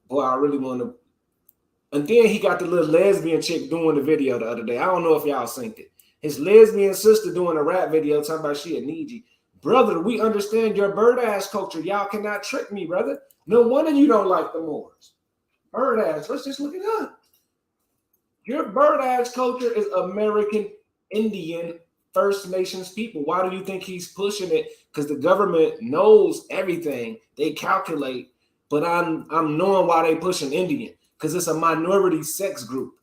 boy, I really want to. And then he got the little lesbian chick doing the video the other day. I don't know if y'all seen it. His lesbian sister doing a rap video talking about she a Niji. Brother, we understand your bird ass culture. Y'all cannot trick me, brother. No wonder you don't like the Moors. Bird ass, let's just look it up. Your bird ass culture is American Indian First Nations people. Why do you think he's pushing it? Because the government knows everything. They calculate, but I'm knowing why they pushing Indian. Because it's a minority sex group,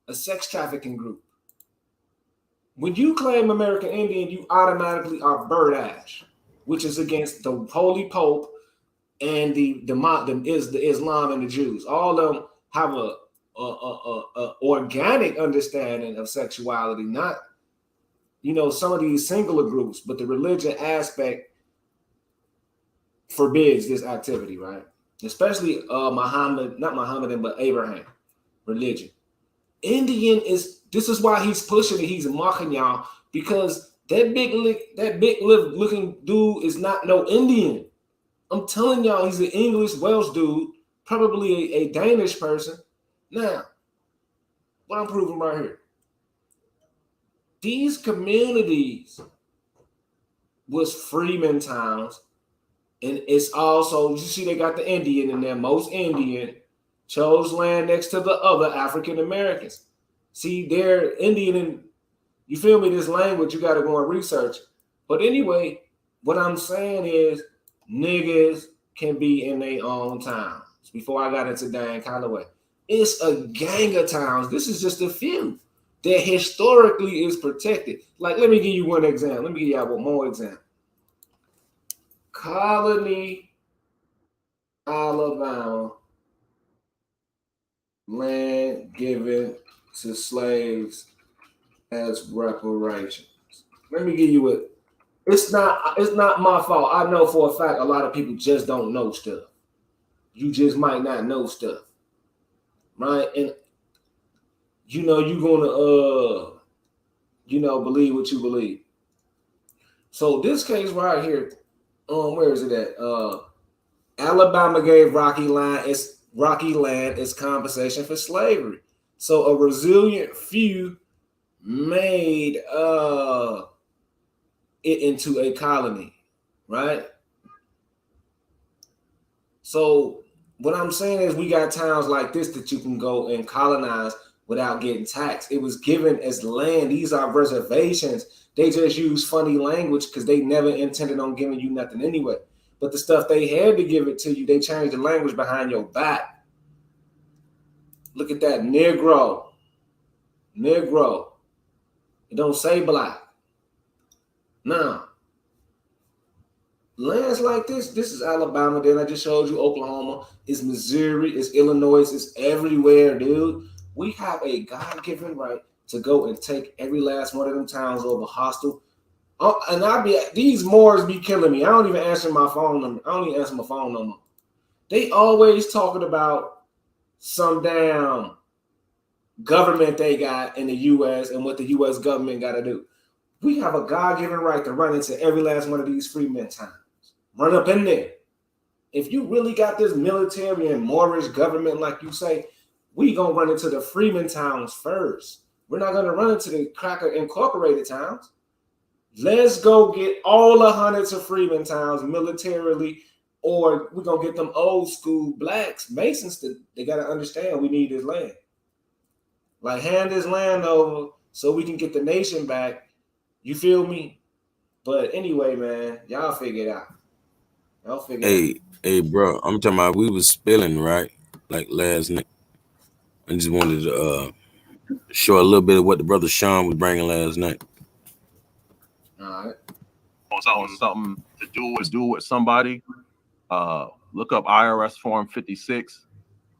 a sex trafficking group. When you claim American Indian, you automatically are bird ash, which is against the Holy Pope and the Islam and the Jews. All of them have a organic understanding of sexuality, not some of these singular groups, but the religion aspect forbids this activity, right? Especially not Muhammadan, but Abraham religion. Indian this is why he's pushing it. He's mocking y'all because that big looking dude is not no Indian. I'm telling y'all, he's an English Welsh dude, probably a Danish person. Now, what I'm proving right here. These communities was freeman towns, and it's also, you see they got the Indian in there. Most Indian chose land next to the other African Americans. See, they're Indian, and you feel me, this language, you got to go and research. But anyway, what I'm saying is niggas can be in their own towns. Before I got into Dan Calloway, it's a gang of towns. This is just a few that historically is protected. Like, let me give you one example. Let me give you one more example. Colony, Alabama, land given to slaves as reparations. Let me give you it. It's not my fault. I know for a fact a lot of people just don't know stuff. You just might not know stuff, right? And you're gonna believe what you believe. So this case right here, where is it at? Alabama gave Rocky Land its compensation for slavery. So a resilient few made it into a colony, right? So what I'm saying is we got towns like this that you can go and colonize without getting taxed. It was given as land. These are reservations. They just use funny language because they never intended on giving you nothing anyway. But the stuff they had to give it to you, they changed the language behind your back. Look at that, Negro. Negro. It don't say black. Now, lands like this is Alabama. Then I just showed you Oklahoma. It's Missouri. It's Illinois. It's everywhere, dude. We have a God-given right to go and take every last one of them towns over hostile. And these Moors be killing me. I don't even answer my phone number. I don't even answer my phone no more. They always talking about some damn government they got in the U.S. and what the U.S. government got to do. We have a God-given right to run into every last one of these freemen towns. Run up in there. If you really got this military and Moorish government like you say, we gonna run into the freeman towns first. We're not gonna run into the cracker incorporated towns. Let's go get all the hundreds of freeman towns militarily or we're gonna get them old school blacks, Masons, they gotta understand we need this land. Like, hand this land over so we can get the nation back. You feel me? But anyway, man, y'all figure it out. Y'all figure it out. Hey, bro, I'm talking about we was spilling, right? Like last night. I just wanted to show a little bit of what the brother Sean was bringing last night. All right. On something to do with somebody, look up IRS Form 56.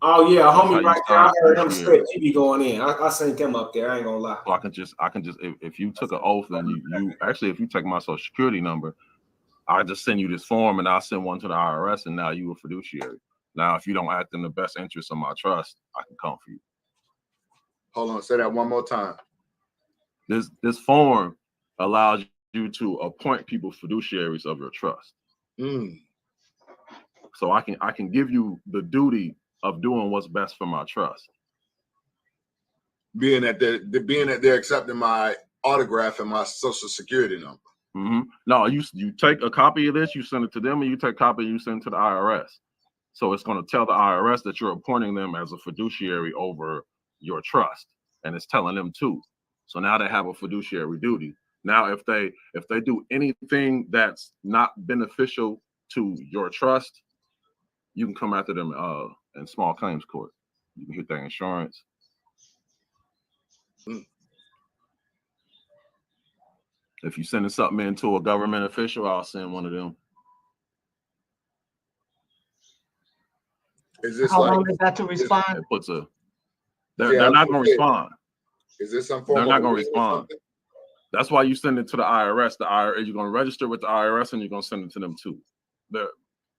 Oh yeah, homie right there. I heard him fiduciary. spit. He be going in. I seen him up there. I ain't gonna lie. So I can just if you took an oath and you actually, if you take my social security number, I just send you this form and I'll send one to the IRS, and now you a fiduciary. Now, if you don't act in the best interest of my trust, I can come for you. Hold on, say that one more time. This form allows you to appoint people fiduciaries of your trust. So I can give you the duty of doing what's best for my trust. Being that they're accepting my autograph and my social security number. No, you take a copy of this, you send it to them, and you take a copy and you send it to the IRS. So it's going to tell the IRS that you're appointing them as a fiduciary over your trust, and it's telling them too. So now they have a fiduciary duty. Now, if they do anything that's not beneficial to your trust, you can come after them in small claims court. You can hit their insurance. If you're sending something into a government official, I'll send one of them. Is this how long is that to respond? It puts a. They're not going to respond. Is this some form? They're not going to respond. That's why you send it to the IRS. The IRS, you're going to register with the IRS, and you're going to send it to them too. The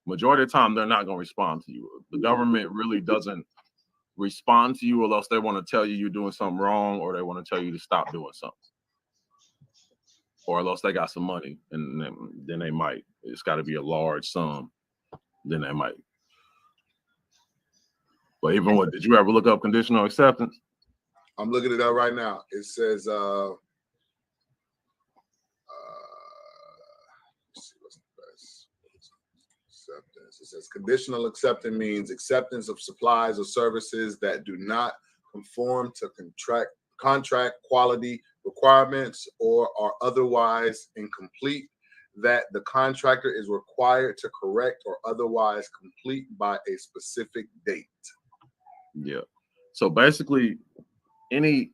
majority of the time, they're not going to respond to you. The government really doesn't respond to you unless they want to tell you you're doing something wrong, or they want to tell you to stop doing something, or unless they got some money, and then they might. It's got to be a large sum. Then they might. But even what, did you ever look up conditional acceptance? I'm looking it up right now. It says, let's see what's the best acceptance. It says conditional acceptance means acceptance of supplies or services that do not conform to contract quality requirements or are otherwise incomplete, that the contractor is required to correct or otherwise complete by a specific date. Yeah. So basically, any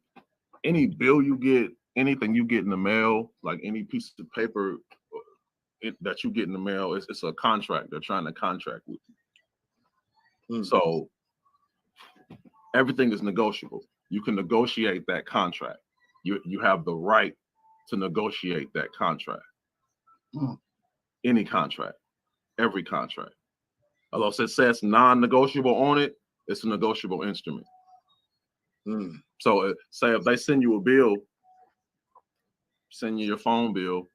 bill you get, anything you get in the mail, like any piece of paper that you get in the mail, it's a contract. They're trying to contract with you. So everything is negotiable. You can negotiate that contract. You have the right to negotiate that contract. Any contract, every contract. Although it says non-negotiable on it, it's a negotiable instrument. So say if they send you a bill, send you your phone bill,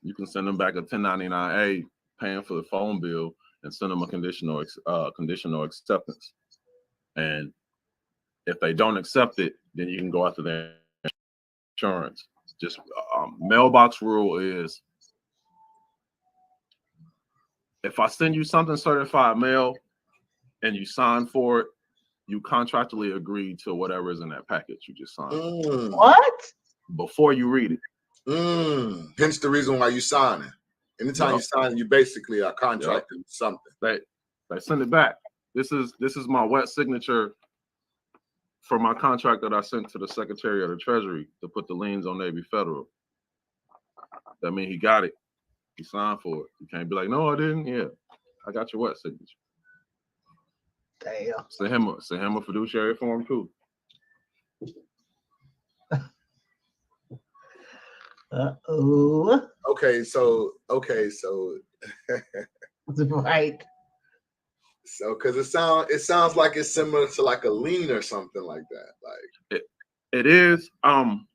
you can send them back a 1099-A paying for the phone bill and send them a conditional acceptance. And if they don't accept it, then you can go after their insurance. Just mailbox rule is, if I send you something certified mail and you sign for it, you contractually agree to whatever is in that package you just signed. What? Before you read it. Hence the reason why you sign it. Anytime you sign, you basically are contracting something. They send it back. This is my wet signature for my contract that I sent to the Secretary of the Treasury to put the liens on Navy Federal. That means he got it. He signed for it. You can't be like, no, I didn't. Yeah, I got your wet signature. Damn. Send him a fiduciary form too. Okay, so right. So because it sounds like it's similar to like a lien or something like that. Like it is. I'm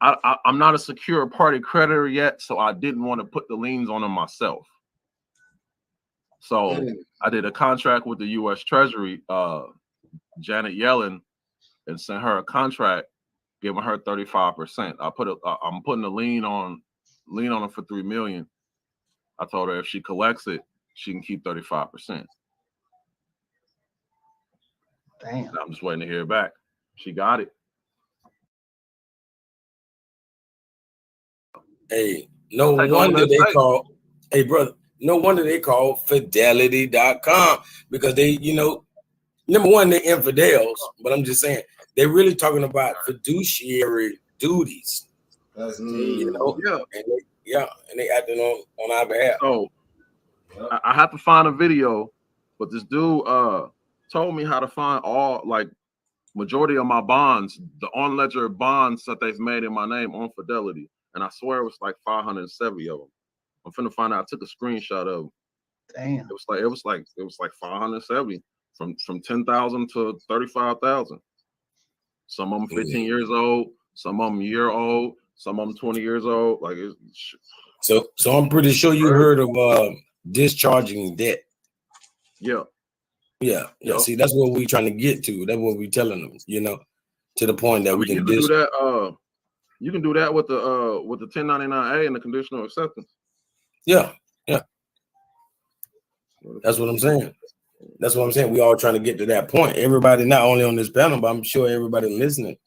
not a secure party creditor yet, so I didn't want to put the liens on them myself. So I did a contract with the U.S. Treasury, Janet Yellen, and sent her a contract giving her 35%. I'm putting a lien on them for $3 million. I told her if she collects it, she can keep 35%. Damn. And I'm just waiting to hear back. She got it. Hey, no Take over wonder that they state. call, hey brother, no wonder they call fidelity.com because they, you know, number one, they're infidels, but I'm just saying they're really talking about fiduciary duties. That's You know, yeah. And they acting on our behalf. So I have to find a video, but this dude told me how to find all like majority of my bonds, the on ledger bonds that they've made in my name on Fidelity. And I swear it was like 570 of them. I'm finna find out. I took a screenshot of them. Damn. It was like 570 from 10,000 to 35,000. Some of them 15 years old, some of them a year old, some of them 20 years old. Like it's so I'm pretty sure you heard of discharging debt. Yeah. See, that's what we're trying to get to. That's what we're telling them, you know, to the point that we can do that. You can do that with the 1099A and the conditional acceptance. Yeah. That's what I'm saying. We all trying to get to that point. Everybody, not only on this panel, but I'm sure everybody listening,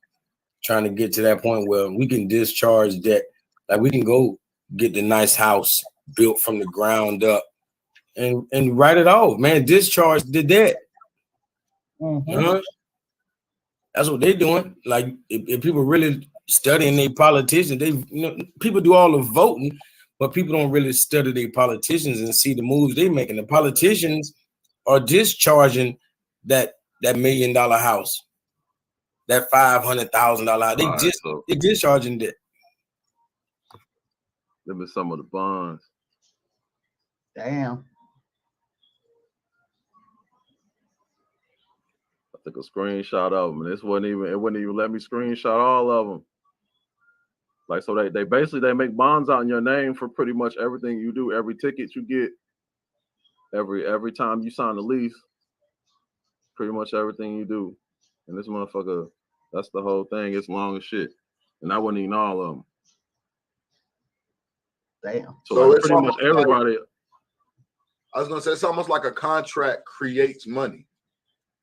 trying to get to that point where we can discharge debt. Like we can go get the nice house built from the ground up and write it off, man. Discharge the debt. That's what they're doing. Like if people really studying their politicians, people do all the voting, but people don't really study their politicians and see the moves they're making. The politicians are discharging that $1 million house, that $500,000 house. They're discharging debt. Them are some of the bonds. Damn. I took a screenshot of them, and it wouldn't even let me screenshot all of them. Like, so they basically they make bonds out in your name for pretty much everything you do, every ticket you get, every time you sign a lease, pretty much everything you do. And this motherfucker, that's the whole thing. It's long as shit, and I wasn't even all of them. Damn. So like pretty much everybody. I was gonna say it's almost like a contract creates money.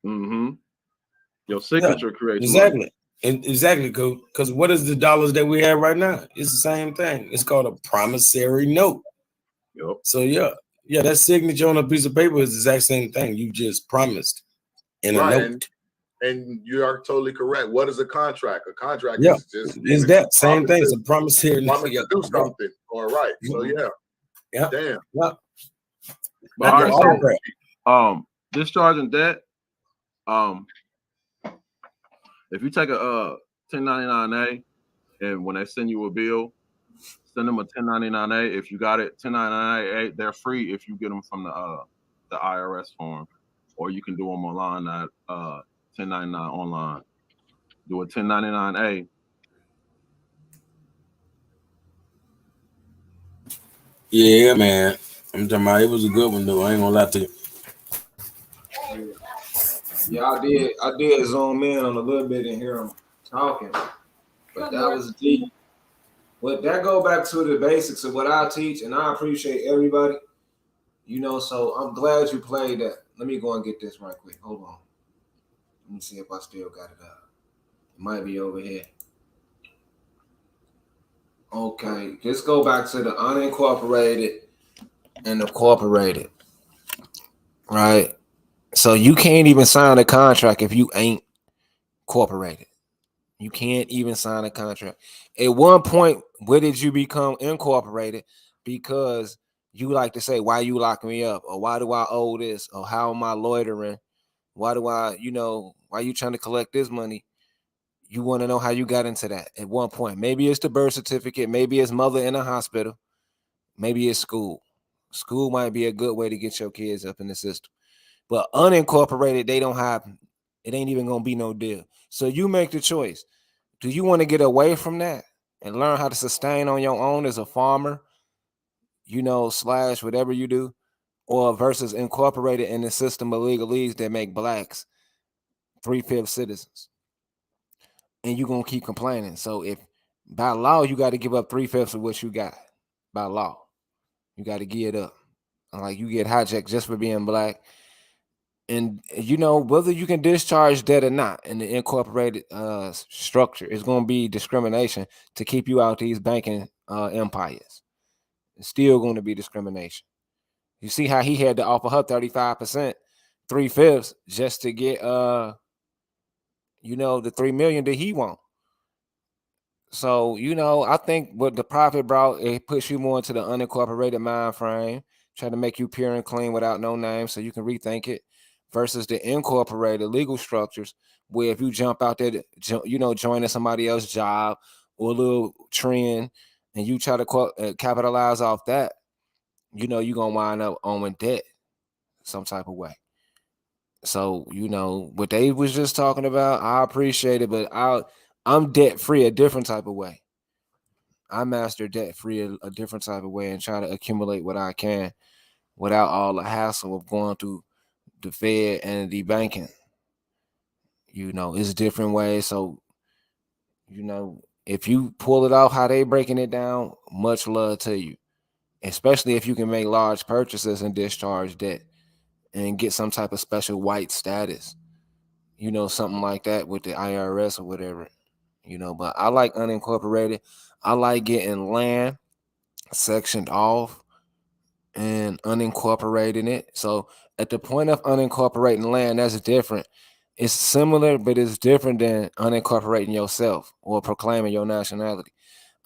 Your signature creates exactly. money. Exactly, because what is the dollars that we have right now? It's the same thing. It's called a promissory note. Yep. So that signature on a piece of paper is the exact same thing. You just promised in a note. And you are totally correct. What is a contract? A contract is just is that same thing. It's a promissory note. Promise to do something. All right. So damn. But all right, so discharging debt. If you take a 1099A and when they send you a bill, send them a 1099A. If you got it 1099A, they're free if you get them from the IRS form, or you can do them online at 1099 online. Do a 1099A. Yeah, man. I'm talking about it was a good one though. I ain't gonna lie to you. Yeah, I did zoom in on a little bit and hear him talking, but that was deep. But that go back to the basics of what I teach, and I appreciate everybody. You know, so I'm glad you played that. Let me go and get this right quick. Hold on. Let me see if I still got it up. It might be over here. Okay, just go back to the unincorporated and the corporated. Right. So you can't even sign a contract if you ain't corporated. You can't even sign a contract. At one point, where did you become incorporated? Because you like to say, why you locking me up? Or why do I owe this? Or how am I loitering? Why do I, why you trying to collect this money? You want to know how you got into that at one point. Maybe it's the birth certificate. Maybe it's mother in a hospital. Maybe it's school. School might be a good way to get your kids up in the system. But unincorporated, they don't have, it ain't even going to be no deal. So you make the choice. Do you want to get away from that and learn how to sustain on your own as a farmer, / whatever you do, or versus incorporated in the system of legalese that make blacks 3/5 citizens? And you're going to keep complaining. So if by law, you got to give up 3/5 of what you got by law. You got to get up. Like you get hijacked just for being black. And you know, whether you can discharge debt or not in the incorporated structure, it's going to be discrimination to keep you out these banking empires. It's still going to be discrimination. You see how he had to offer her 35%, 3/5 just to get you know, the 3 million that he want. So, you know, I think what the prophet brought, it puts you more into the unincorporated mind frame, trying to make you pure and clean without no name so you can rethink it, versus the incorporated legal structures where if you jump out there, you know, joining somebody else's job or a little trend and you try to capitalize off that, you know, you're going to wind up owing debt some type of way. So, you know, what they was just talking about, I appreciate it, but I'm debt free a different type of way. I master debt free a different type of way and try to accumulate what I can without all the hassle of going through the Fed and the banking. You know, it's different ways. So, you know, if you pull it off how they breaking it down, much love to you. Especially if you can make large purchases and discharge debt and get some type of special white status. You know, something like that with the IRS or whatever. You know, but I like unincorporated. I like getting land sectioned off and unincorporating it. So at the point of unincorporating land, that's different. It's similar, but it's different than unincorporating yourself or proclaiming your nationality.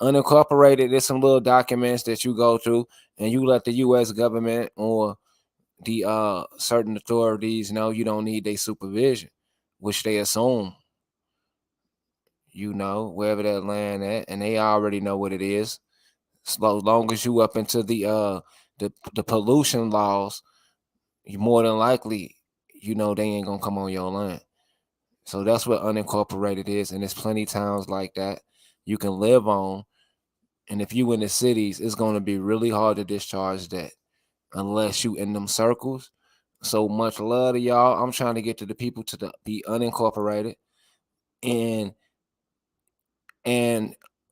Unincorporated, there's some little documents that you go through and you let the US government or the certain authorities know you don't need their supervision, which they assume, you know, wherever that land at, and they already know what it is. So long as you up into the pollution laws, you more than likely, you know, they ain't gonna come on your land. So that's what unincorporated is, and there's plenty towns like that you can live on. And if you in the cities, it's gonna be really hard to discharge that unless you in them circles. So much love to y'all. I'm trying to get to the people to be unincorporated, and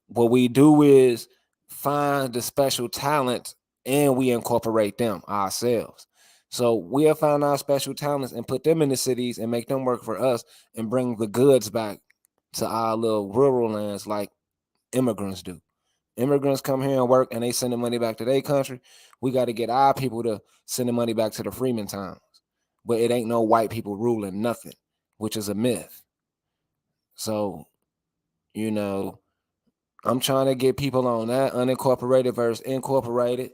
what we do is find the special talents and we incorporate them ourselves. So we'll find our special talents and put them in the cities and make them work for us and bring the goods back to our little rural lands like immigrants do. Immigrants come here and work and they send the money back to their country. We got to get our people to send the money back to the Freeman towns. But it ain't no white people ruling nothing, which is a myth. So, you know, I'm trying to get people on that unincorporated versus incorporated.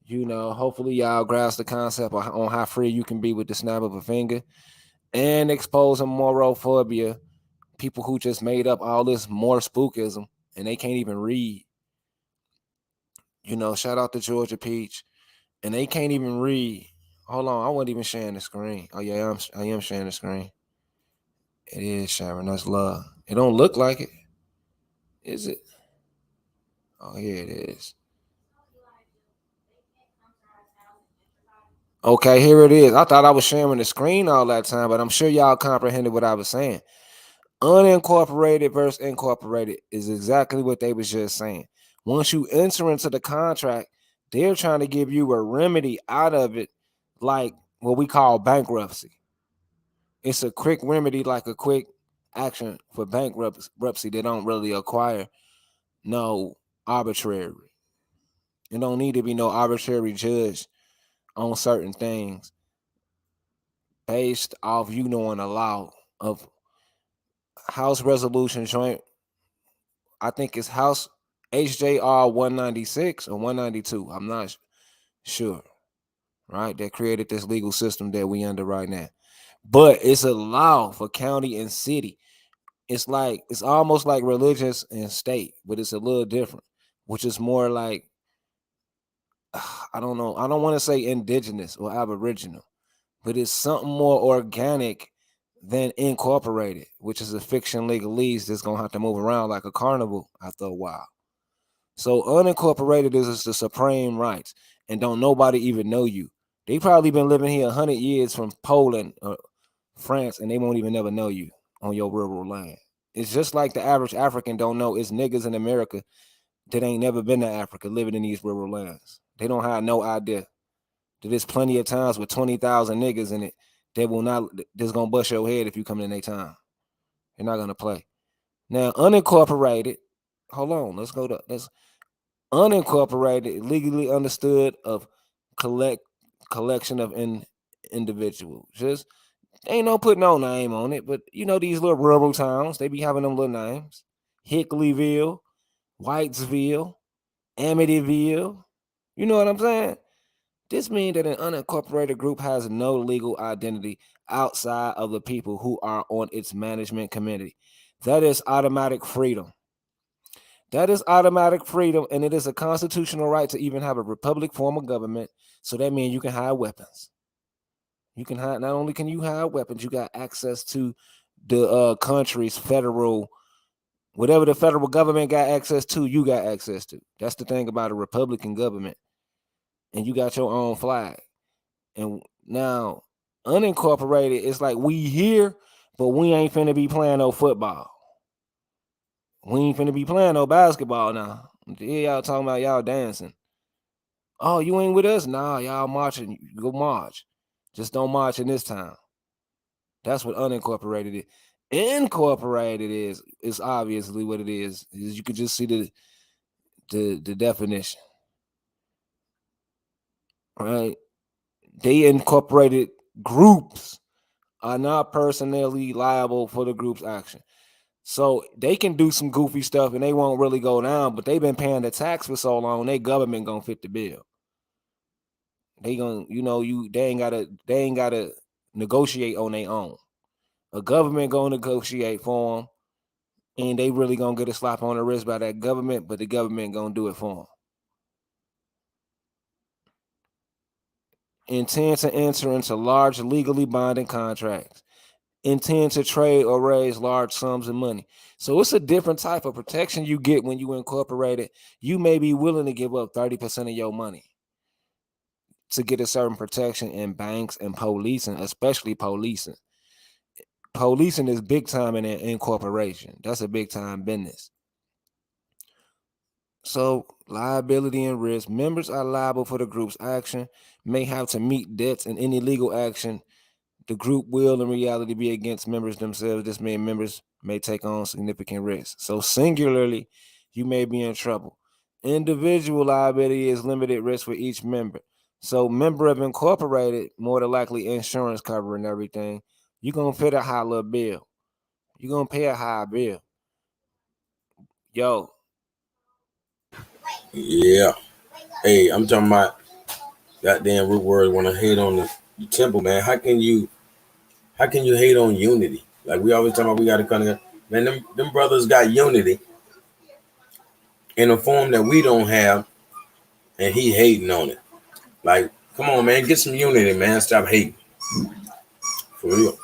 You know, hopefully y'all grasp the concept on how free you can be with the snap of a finger and exposing Moro-phobia, people who just made up all this more spookism and they can't even read. You know, shout out to Georgia Peach, and they can't even read. Hold on, I wasn't even sharing the screen. Oh yeah, I am sharing the screen. It is Sharon. That's love. It don't look like it. Is it? Oh, here it is. Okay, here it is. I thought I was sharing the screen all that time, but I'm sure y'all comprehended what I was saying. Unincorporated versus incorporated is exactly what they was just saying. Once you enter into the contract, they're trying to give you a remedy out of it, like what we call bankruptcy. It's a quick remedy, like a quick action for bankruptcy. They don't really acquire no arbitrary. It don't need to be no arbitrary judge on certain things based off you knowing a law of House Resolution Joint. I think it's House HJR 196 or 192. I'm not sure. Right? That created this legal system that we under right now. But it's a law for county and city. It's almost like religious and state, but it's a little different, which is more like, I don't know. I don't want to say indigenous or aboriginal, but it's something more organic than incorporated, which is a fiction legalese that's gonna have to move around like a carnival after a while. So unincorporated is the supreme rights, and don't nobody even know you. They probably been living here 100 years from Poland or France, and they won't even never know you on your rural land. It's just like the average African don't know it's niggas in America that ain't never been to Africa living in these rural lands. They don't have no idea that there's plenty of times with 20,000 niggas in it that will not, that's gonna bust your head if you come in their time. They're not gonna play. Now, unincorporated, hold on, let's unincorporated, legally understood of collection of individuals. Just ain't no put no name on it, but you know these little rural towns, they be having them little names. Hickleyville, Whitesville, Amityville. You know what I'm saying? This means that an unincorporated group has no legal identity outside of the people who are on its management committee. That is automatic freedom. That is automatic freedom, and it is a constitutional right to even have a republic form of government. So that means you can hide weapons. You can hide. Not only can you hide weapons, you got access to the country's federal, whatever the federal government got access to, you got access to. That's the thing about a Republican government, and you got your own flag. And now unincorporated, it's like we here, but we ain't finna be playing no football. We ain't finna be playing no basketball now. Here y'all talking about y'all dancing. Oh, you ain't with us? Nah, y'all marching. You go march. Just don't march in this town. That's what unincorporated is. Incorporated is obviously what it is. You could just see the definition. Right? They incorporated groups are not personally liable for the group's action. So they can do some goofy stuff and they won't really go down, but they've been paying the tax for so long, their government gonna fit the bill. They gonna, they ain't gotta negotiate on their own. A government gonna negotiate for them, and they really gonna get a slap on the wrist by that government, but the government gonna do it for them. Intend to enter into large legally binding contracts. Intend to trade or raise large sums of money. So it's a different type of protection you get when you incorporate it. You may be willing to give up 30% of your money to get a certain protection in banks and policing, especially policing. Policing is big time in an incorporation. That's a big time business. So liability and risk. Members are liable for the group's action, may have to meet debts in any legal action. The group will in reality be against members themselves. This means members may take on significant risks. So singularly, you may be in trouble. Individual liability is limited risk for each member. So member of incorporated, more than likely insurance cover and everything, you're going to pay a high little bill. You're going to pay a high bill. Yo. Yeah. Hey, I'm talking about goddamn root word when I hate on the temple, man. How can you hate on unity? Like we always talk about, we got to kind of, man, them brothers got unity in a form that we don't have, and he hating on it. Like, come on, man, get some unity, man. Stop hating. For real.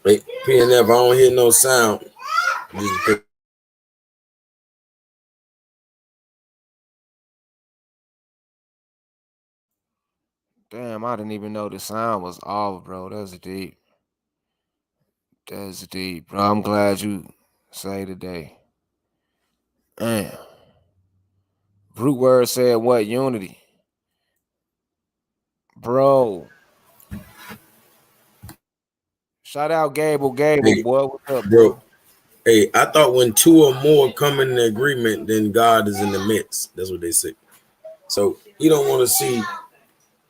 Hey, PNF, I don't hear no sound. Damn, I didn't even know the sound was off, bro. That's deep. That's deep, bro. I'm glad you say today. Damn. Root word said what? Unity. Bro. Shout out Gable, Hey, boy. What's up, bro. bro? Hey, I thought when two or more come in agreement, then God is in the midst. That's what they say. So you don't want to see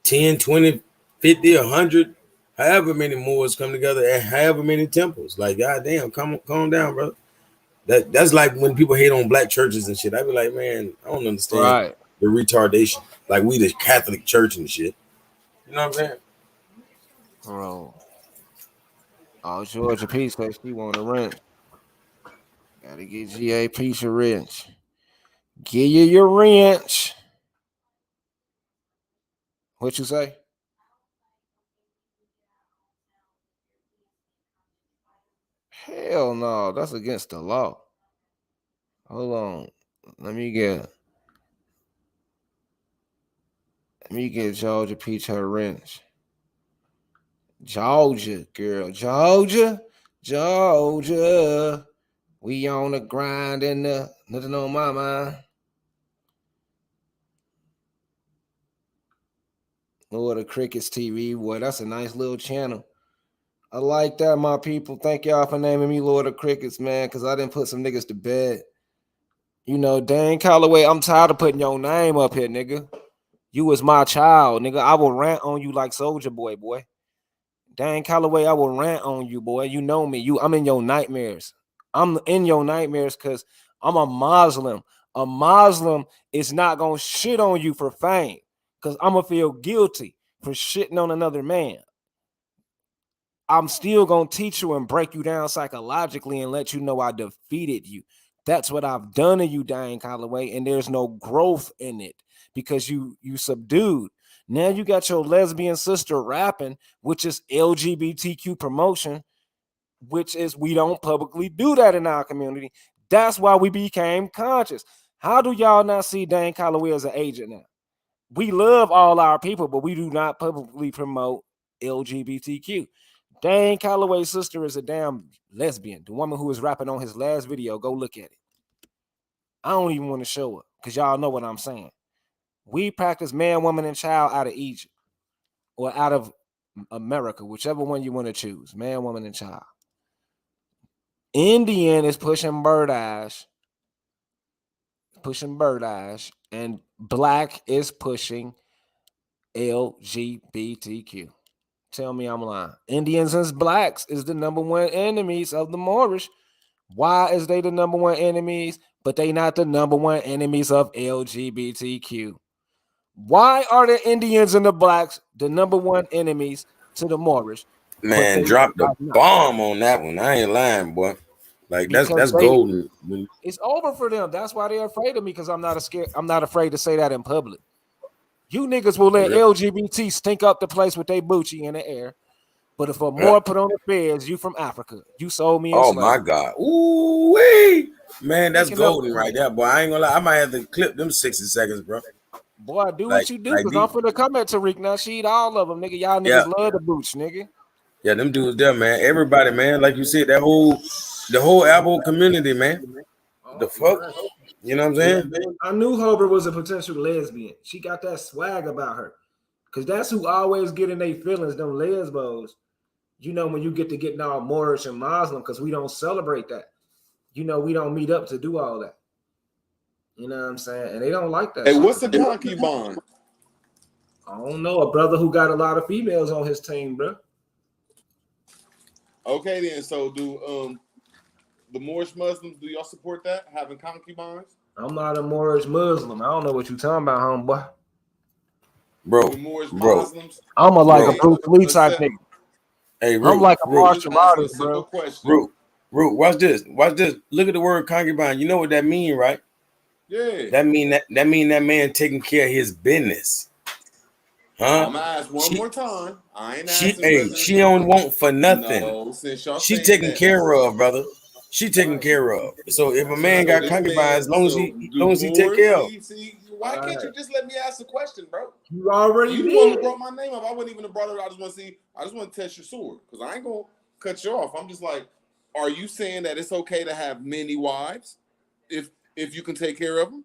10, 20, 50, 100, however many Moors come together at however many temples. Like, goddamn, calm down, brother. That's like when people hate on black churches and shit. I be like, man, I don't understand Right. the retardation. Like we the Catholic Church and shit. You know what I'm saying? Bro. Oh, Georgia P says she want a wrench. Gotta get GA piece of wrench. Give you your wrench. What you say? Hell no, that's against the law. Hold on. Let me get Georgia Peach her wrench. Georgia, girl. Georgia. We on the grind and nothing on my mind. Lord of Crickets TV, boy, that's a nice little channel. I like that, my people. Thank y'all for naming me Lord of Crickets, man, because I didn't put some niggas to bed. You know, Dane Calloway, I'm tired of putting your name up here, nigga. You was my child, nigga. I will rant on you like Soldier Boy, boy. Dane Calloway, I will rant on you, boy. You know me. I'm in your nightmares. I'm in your nightmares because I'm a Muslim. A Muslim is not going to shit on you for fame because I'm going to feel guilty for shitting on another man. I'm still going to teach you and break you down psychologically and let you know I defeated you. That's what I've done to you, Dane Calloway, and there's no growth in it because you subdued. Now you got your lesbian sister rapping, which is LGBTQ promotion, which is we don't publicly do that in our community. That's why we became conscious. How do y'all not see Dane Calloway as an agent now? We love all our people, but we do not publicly promote LGBTQ. Dane Calloway's sister is a damn lesbian. The woman who was rapping on his last video, go look at it. I don't even want to show her because y'all know what I'm saying. We practice man, woman, and child out of Egypt or out of America, whichever one you want to choose, man, woman, and child. Indian is pushing bird eyes, and black is pushing LGBTQ. Tell me I'm lying. Indians and blacks is the number one enemies of the Moorish. Why is they the number one enemies, but they not the number one enemies of LGBTQ? Why are the Indians and the blacks the number one enemies to the Moorish? Man, drop the bomb on that one. I ain't lying, boy. Like that's golden. It's over for them. That's why they're afraid of me because I'm not afraid to say that in public. You niggas will let LGBT stink up the place with their Bucci in the air. But if a more put on the feds, you from Africa. You sold me in slavery. My God. Ooh, wee. Man, that's golden right there, boy. I ain't gonna lie. I might have to clip them 60 seconds, bro. Boy, do what you do, because I'm finna come at Tariq now. She eat all of them, nigga. Y'all niggas love the boots, nigga. Yeah, them dudes there, man. Everybody, man. Like you said, the whole Apple community, man. The fuck? You know what I'm saying? Yeah, I knew Hober was a potential lesbian. She got that swag about her. Because that's who always get in their feelings, them lesbos. You know, when you get to getting all Moorish and Muslim, because we don't celebrate that. You know, we don't meet up to do all that. You know what I'm saying? And they don't like that. Hey, what's a concubine? I don't know. A brother who got a lot of females on his team, bro. Okay, then. So do the Moorish Muslims, do y'all support that, having concubines? I'm not a Moorish Muslim. I don't know what you talking about, homeboy. Bro, Muslims, I'm a Bruce Lee type nigga. Hey, I'm like a martial artist, bro. Root, watch this. Watch this. Look at the word concubine. You know what that mean, right? Yeah. That mean that man taking care of his business. Huh? I'm gonna ask one more time. I ain't asking. She don't want for nothing. No, since y'all she taken care of, brother. She taken care of. So if a man got concubines, as long as he take care of. See, why can't you just let me ask the question, bro? You already did. You the one who brought my name up. I wouldn't even have brought it up. I just want to test your sword because I ain't gonna cut you off. I'm just like, are you saying that it's okay to have many wives if you can take care of them?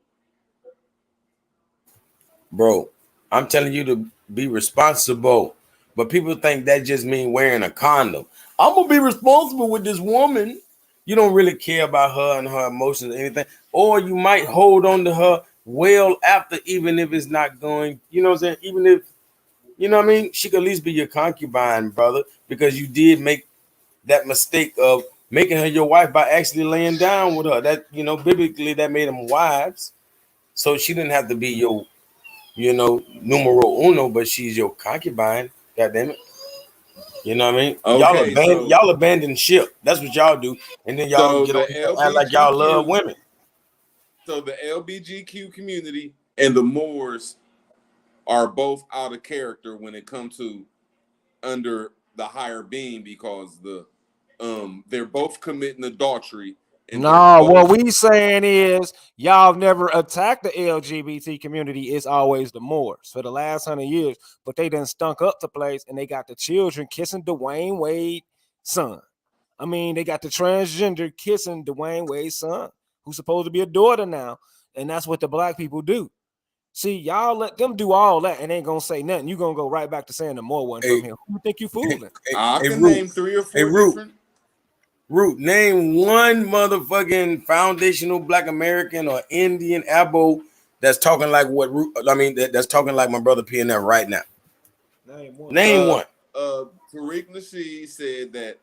Bro, I'm telling you to be responsible. But people think that just means wearing a condom. I'm gonna be responsible with this woman. You don't really care about her and her emotions or anything. Or you might hold on to her well after, even if it's not going, you know what I'm saying? Even if, you know what I mean? She could at least be your concubine, brother, because you did make that mistake of making her your wife by actually laying down with her. That, you know, biblically that made them wives. So she didn't have to be your, you know, numero uno, but she's your concubine. God damn it. You know what I mean? Okay, Y'all abandon ship. That's what y'all do. And then y'all so get on the here and act like y'all love women. So the LBGQ community and the Moors are both out of character when it comes to under the higher being, because they're both committing adultery. And No, what we saying is y'all never attacked the LGBT community. It's always the Moors for the last 100 years, but they done stunk up the place and they got the children kissing Dwayne Wade's son. I mean, they got the transgender kissing Dwayne Wade's son, who's supposed to be a daughter now, and that's what the black people do. See, y'all let them do all that and ain't gonna say nothing. You gonna go right back to saying the Moor one from here. Who you think you fooling? I can name 3 or 4 different. Root, name one motherfucking foundational Black American or Indian abo that's talking like what Root, I mean, that's talking like my brother PNF right now. Name one. Tariq Nasheed said that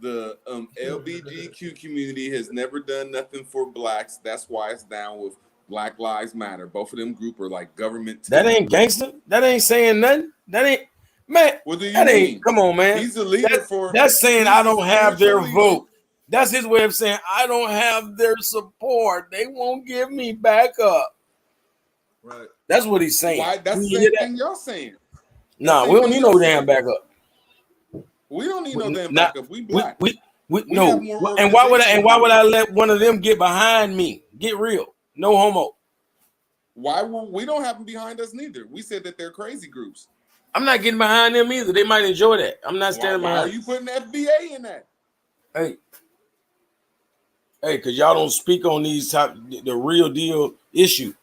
the LBGQ community has never done nothing for blacks. That's why it's down with Black Lives Matter. Both of them group are like government. That ain't gangster. That ain't saying nothing. That ain't, man. What do you that mean? ain't, come on, man. He's the leader for. That's saying I don't have their leader. vote. That's his way of saying I don't have their support. They won't give me backup. Right. That's what he's saying. Why? That's the same thing y'all saying. Nah, we don't need no damn backup. We don't need no damn backup. We black. We no. And why would I let one of them get behind me? Get real. No homo. Why we don't have them behind us neither? We said that they're crazy groups. I'm not getting behind them either. They might enjoy that. I'm not standing Why behind. are you putting the FBA in that? Hey, because y'all don't speak on these the real deal issue.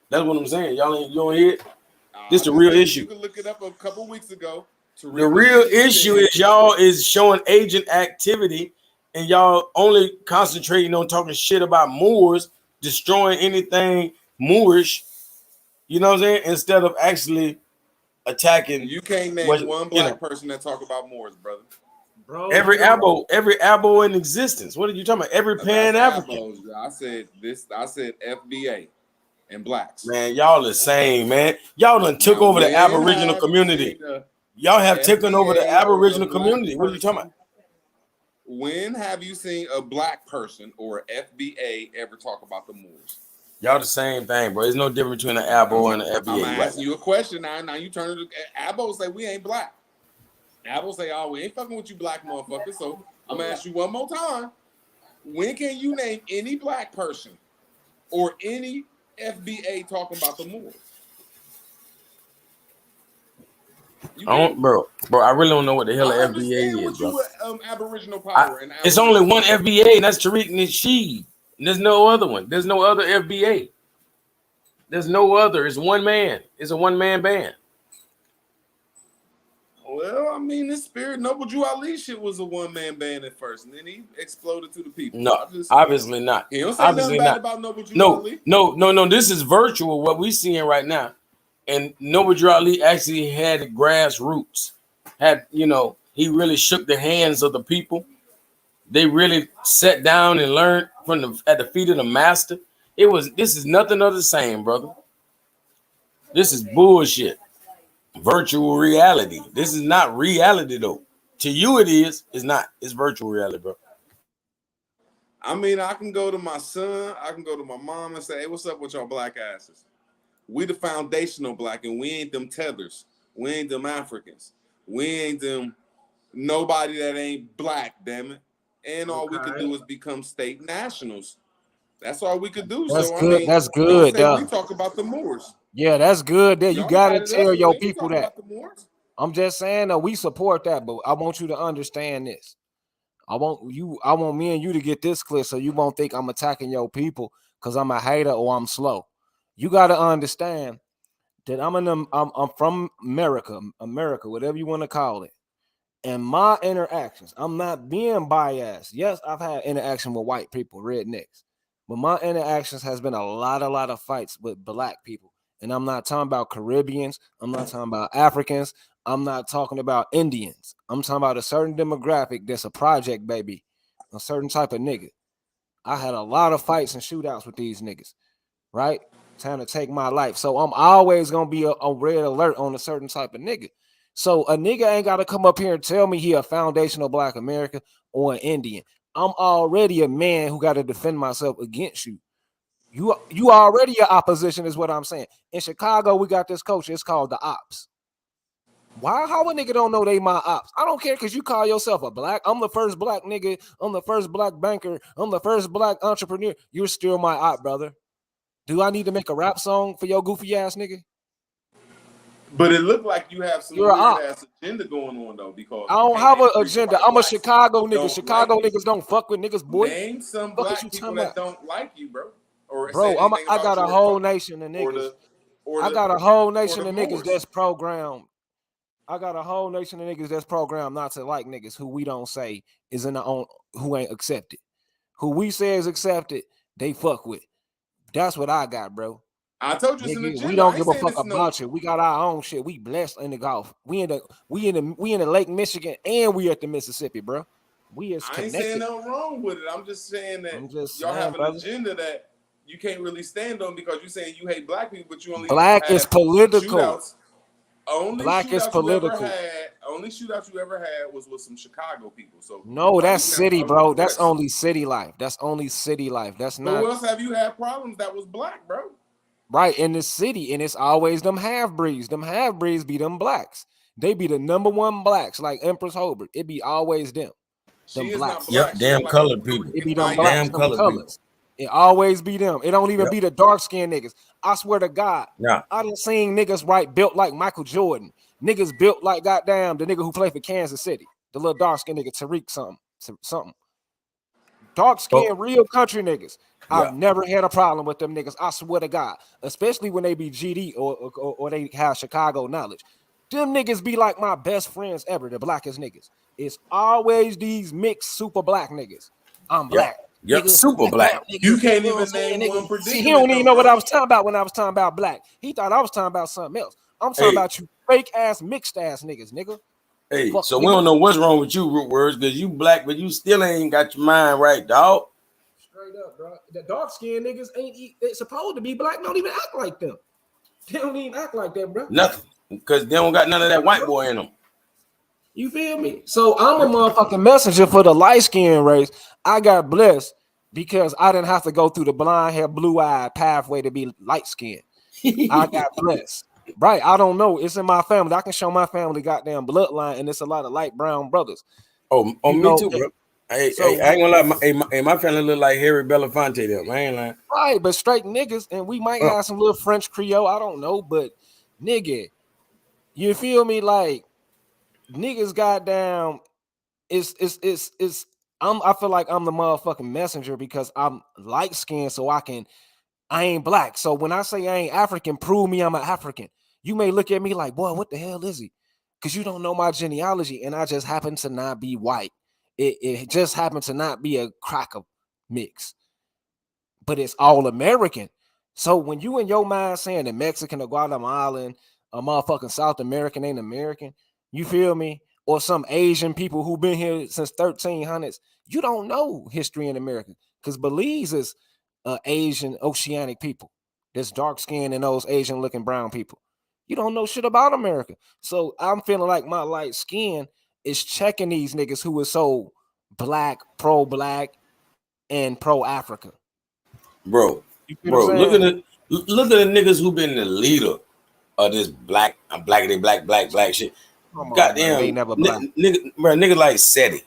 That's what I'm saying. You don't hear it? This the real issue. You can look it up a couple weeks ago. The real issue is y'all is showing agent activity and y'all only concentrating on talking shit about Moors, destroying anything Moorish, you know what I'm saying? Instead of actually attacking. You can't name one black person that talk about Moors, brother. Bro, every abo in existence. What are you talking about? Every Pan-African. I said FBA and blacks. Man, y'all the same, man. Y'all done took over the Aboriginal community. Y'all have taken over the Aboriginal community. What are you talking about? When have you seen a black person or FBA ever talk about the Moors? Y'all the same thing, bro. There's no difference between an abo and an FBA. I'm asking you a question now. Now you turn to abo say we ain't black. Abo say, oh, we ain't fucking with you black motherfuckers. So I'm gonna ask you one more time. When can you name any black person or any FBA talking about the Moors? Bro, I really don't know what the hell an FBA is, bro. Aboriginal power it's only one FBA, and that's Tariq Nasheed. There's no other one. There's no other FBA. There's no other. It's one man. It's a one-man band. Well, I mean, this Spirit Noble Drew Ali shit was a one-man band at first, and then he exploded to the people. No, obviously not. He don't say obviously nothing bad not. about Noble Drew Ali. No. This is virtual, what we seeing right now. And Noble Drew Ali actually had grassroots. He really shook the hands of the people. They really sat down and learned at the feet of the master. This is nothing of the same, brother. This is bullshit. Virtual reality. This is not reality though. To you it is. It's not. It's virtual reality, bro. I mean, I can go to my son, I can go to my mom and say, hey, what's up with y'all black asses? We the foundational black, and we ain't them tethers. We ain't them Africans. We ain't them nobody that ain't black, damn it. And all we could do is become state nationals. That's all we could do. That's so good. I mean, That's good. Don't say we talk about the Moors. Yeah, that's good. There, you gotta tell your people that. I'm just saying that we support that, but I want you to understand this. I want me and you to get this clear so you won't think I'm attacking your people because I'm a hater or I'm slow. You got to understand that I'm from America, whatever you want to call it. And my interactions, I'm not being biased. Yes, I've had interaction with white people, rednecks, but my interactions has been a lot of fights with black people. And I'm not talking about Caribbeans. I'm not talking about Africans. I'm not talking about Indians. I'm talking about a certain demographic that's a project baby, a certain type of nigga. I had a lot of fights and shootouts with these niggas, right? Trying to take my life. So I'm always gonna be a red alert on a certain type of nigga. So a nigga ain't gotta come up here and tell me he a foundational Black American or an Indian. I'm already a man who got to defend myself against you. You already your opposition is what I'm saying. In Chicago, we got this culture. It's called the ops. Why? How a nigga don't know they my ops? I don't care because you call yourself a black. I'm the first black nigga. I'm the first black banker. I'm the first black entrepreneur. You're still my op, brother. Do I need to make a rap song for your goofy ass nigga? But it looked like you have some You're weird ass agenda going on though, because I don't have an agenda. I'm a Chicago nigga. Chicago niggas don't fuck with niggas, boy. Name some Fuck black you people talking that about? don't like you, bro. Or Bro, say anything I about got you a or whole fuck nation of or niggas. or I the- got a whole or nation the of niggas Moors. that's programmed. I got a whole nation of niggas that's programmed not to like niggas who we don't say is in the own who ain't accepted. Who we say is accepted, they fuck with. That's what I got, bro. I told you it's an Nigga, agenda. we don't I ain't give a saying fuck it's no. about you. We got our own shit. We blessed in the Gulf. We in the Lake Michigan and we at the Mississippi, bro. We is I ain't saying connected. nothing wrong with it. I'm just saying that I'm just y'all saying, have an brother. agenda that you can't really stand on because you're saying you hate black people, but you only Black is have political. shootouts. Only Black is shootouts you ever political. had. Only shootouts you ever had was with some Chicago people. So No, why that's you have city, problems bro. with That's the rest? only city life. That's only city life. That's But not who else have you had problems that was black, bro? right in the city. And it's always them half breeds. Them half breeds be them blacks. They be the number one blacks, like Empress Hobart. It be always them. She Them is not blacks. black. Yep, She damn look like colored a people. It be freaking them Maya. blacks, Damn them colored people. colors. It always be them. It don't even Yep. be the dark skinned niggas. I swear to God, Yeah. I done seen niggas right built like Michael Jordan. Niggas built like goddamn the nigga who played for Kansas City. The little dark skinned nigga Tariq something. Dark skinned Oh, real country niggas. I've yeah. never had a problem with them niggas. I swear to God, especially when they be GD or they have Chicago knowledge. Them niggas be like my best friends ever, the blackest niggas. It's always these mixed super black niggas. I'm black. Yep. Nigga, Super black. nigga, You can't you know what I'm even saying, name one nigga? See, he predicament don't even though, know what bro. I was talking about when I was talking about black. He thought I was talking about something else. I'm talking Hey, about you fake ass, mixed ass niggas, nigga. hey. Fuck, So we nigga. don't know what's wrong with you, Root Words, because you black, but you still ain't got your mind right, dog. Straight up, bro. The dark skinned niggas they supposed to be black. Don't even act like them. They don't even act like that, bro. Nothing, because they don't got none of that white boy in them. You feel me? So I'm a motherfucking messenger for the light skinned race. I got blessed because I didn't have to go through the blonde hair, blue eyed pathway to be light skinned. I got blessed. Right. I don't know. It's in my family. I can show my family goddamn bloodline, and it's a lot of light brown brothers. Oh, You me know, too, bro. Hey, so I ain't gonna lie. My family look like Harry Belafonte. Them, I ain't lying. right, but straight niggas, and we might have some little French Creole. I don't know, but nigga, you feel me? Like niggas, goddamn, it's. I feel like I'm the motherfucking messenger because I'm light skinned, so I ain't black. So when I say I ain't African, prove me I'm an African. You may look at me like, boy, what the hell is he? Because you don't know my genealogy, and I just happen to not be white. It just happened to not be a cracker mix, but it's all American. So when you in your mind saying the Mexican or Guatemalan, a motherfucking South American ain't American, you feel me? Or some Asian people who been here since 1300s, you don't know history in America because Belize is Asian oceanic people. That's dark skinned and those Asian looking brown people. You don't know shit about America. So I'm feeling like my light skin is checking these niggas who are so black, pro-black, and pro-Africa. Bro, look at the niggas who been the leader of this black shit. Goddamn, they never black. Nigga like SETI.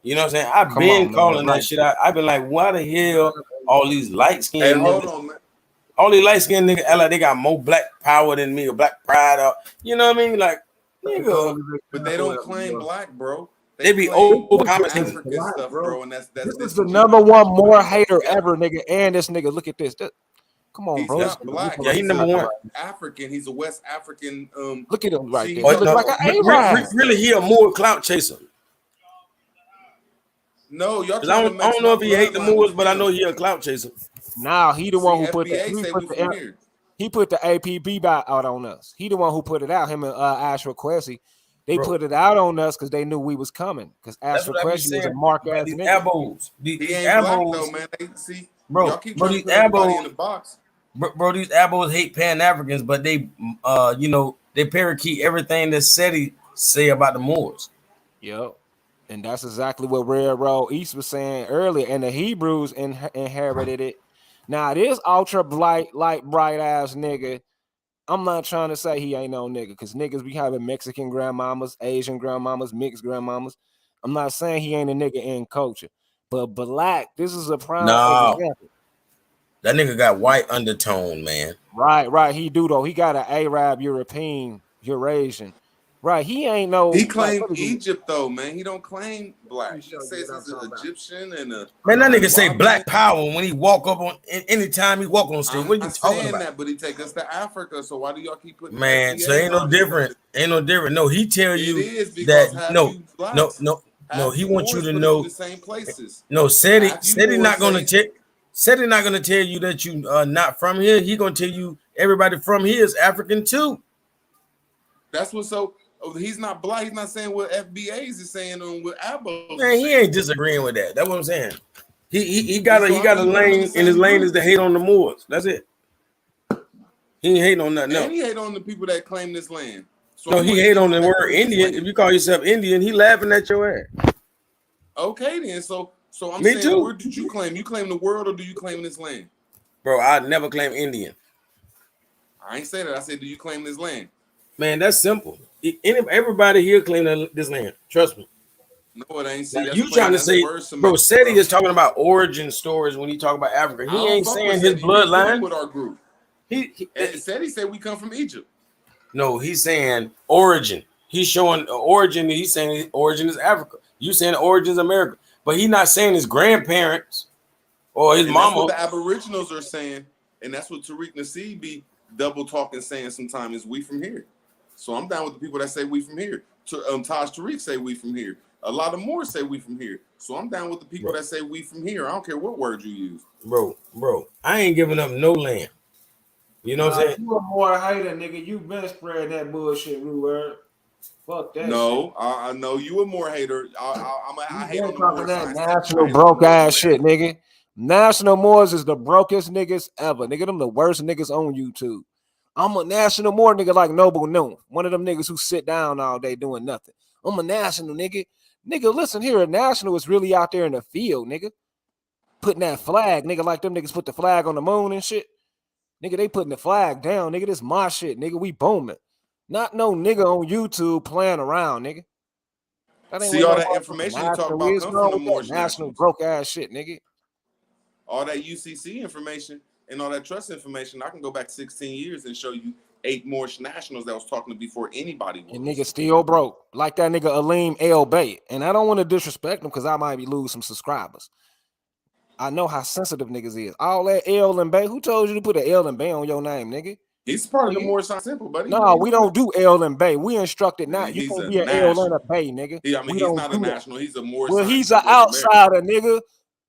You know what I'm saying? I've been calling that shit out. I've been like, why the hell all these light skinned Hey, niggas, hold on, man. all these light skinned niggas act like they got more black power than me or black pride or you know what I mean? Like, nigga. But they don't claim black, bro. They be claim overcompensating. African stuff, bro, and that's This is the number one more hater ever, nigga. And this nigga, look at this. Come on, He's bro. not black. Yeah, he He's number one. African. He's a West African. Look at him right see, there. he's He look a- like an Arab. Really, he a more clout chaser. No, y'all 'Cause trying I to don't mix know my if he hate the bloodline Moors, with but I him. know he a clout chaser. Now he the one who put the FBA say we from here. he put the APB out on us. He the one who put it out. Him and Ashford Quessy, they Bro. put it out on us because they knew we was coming. Because That's Ashford what I be Quessy was a saying. mark Bro, ass these nigga. abos, He these ain't black abos, though, man. They see, bro. y'all keep Bro, trying these to put everybody in abos, the box. bro, these abos hate Pan Africans, but they, you know, they parakeet everything that SETI say about the Moors. Yep. And that's exactly what Railroad East was saying earlier. And the Hebrews inherited it. Now, this ultra bright ass nigga, I'm not trying to say he ain't no nigga, because niggas be having Mexican grandmamas, Asian grandmamas, mixed grandmamas. I'm not saying he ain't a nigga in culture. But black, this is a prime No, example. that nigga got white undertone, man. Right. He do though. He got an Arab, European, Eurasian. Right. He ain't no He like, claimed what is he? Egypt though, man. He don't claim black. He says he's an Egyptian and a Man, that nigga say Moroccan. black power when he walk up on anytime he walk on stage. I'm What are you not talking saying about? that, but he take us to Africa. So why do y'all keep putting Man, so FBAs ain't no on us? different. Ain't no different. No, he tell It you is because that half no, you blacks, half he you wants you Moors to put us in know. the same places. No, said Half you he Moors not gonna say tell not gonna tell you that you are not from here. He gonna tell you everybody from here is African too. that's what. So he's not black. He's not saying what FBAs is saying on what Abos. Man, he ain't disagreeing with that. That's what I'm saying. He got So a how can you put him in lane, the and his same lane group? is to hate on the Moors. That's it. He ain't hating on nothing And else. he hate on the people that claim this land. So No, I'm he gonna hate give on him the that word his Indian. land. If you call yourself Indian, he laughing at your ass. Okay, then. So I'm Me saying, too. where did you claim? You claim the world, or do you claim this land? Bro, I never claim Indian. I ain't say that. I said, do you claim this land? Man, that's simple. Everybody here claim this land. Trust me. No, it ain't. Now See, that's you trying to that's say, word bro, semantics, Seti bro. is talking about origin stories when he talk about Africa. I He don't ain't fuck with saying his Seti. We cool bloodline. with our group. Seti said we come from Egypt. No, he's saying origin. He's showing origin. He's saying origin is Africa. You saying origin is America. But he's not saying his grandparents or his And that's what mama. the aboriginals are saying. And that's what Tariq Nasib be double talking saying sometimes is we from here. So I'm down with the people that say we from here. Taj Tariq say we from here. A lot of more say we from here. So I'm down with the people that say we from here. I don't care what word you use. Bro, I ain't giving up no land. You know what I'm saying? You a more hater, nigga. You been spreading that bullshit, Ruler. Fuck that shit. No, I know you a more hater. I hate on the Talking more that science. national broke ass shit, nigga. National Moors is the brokest niggas ever. Nigga, them the worst niggas on YouTube. I'm a national Moor nigga like Noble Noon. One of them niggas who sit down all day doing nothing. I'm a national nigga. Nigga, listen here. A national is really out there in the field, nigga. Putting that flag, nigga, like them niggas put the flag on the moon and shit. Nigga, they putting the flag down, nigga. This my shit, nigga. We booming. Not no nigga on YouTube playing around, nigga. That ain't See, what all no that information you talk national about is. come No, from the with that Moorish national nationals. broke ass shit, nigga. All that UCC information and all that trust information, I can go back 16 years and show you 8 Moorish nationals that was talking before anybody was. And nigga still broke. Like that nigga Aleem El Bay. And I don't want to disrespect him because I might be lose some subscribers. I know how sensitive niggas is. All that L and Bay. Who told you to put an L and Bay on your name, nigga? He's part of the Moorish Science Simple, buddy. No, we don't do L and Bay. We instructed not. You He's can't a be an L and a national. Bay, nigga. We He's don't not a do that. national. He's a Moorish Well, Science he's an Temple of America. outsider, nigga.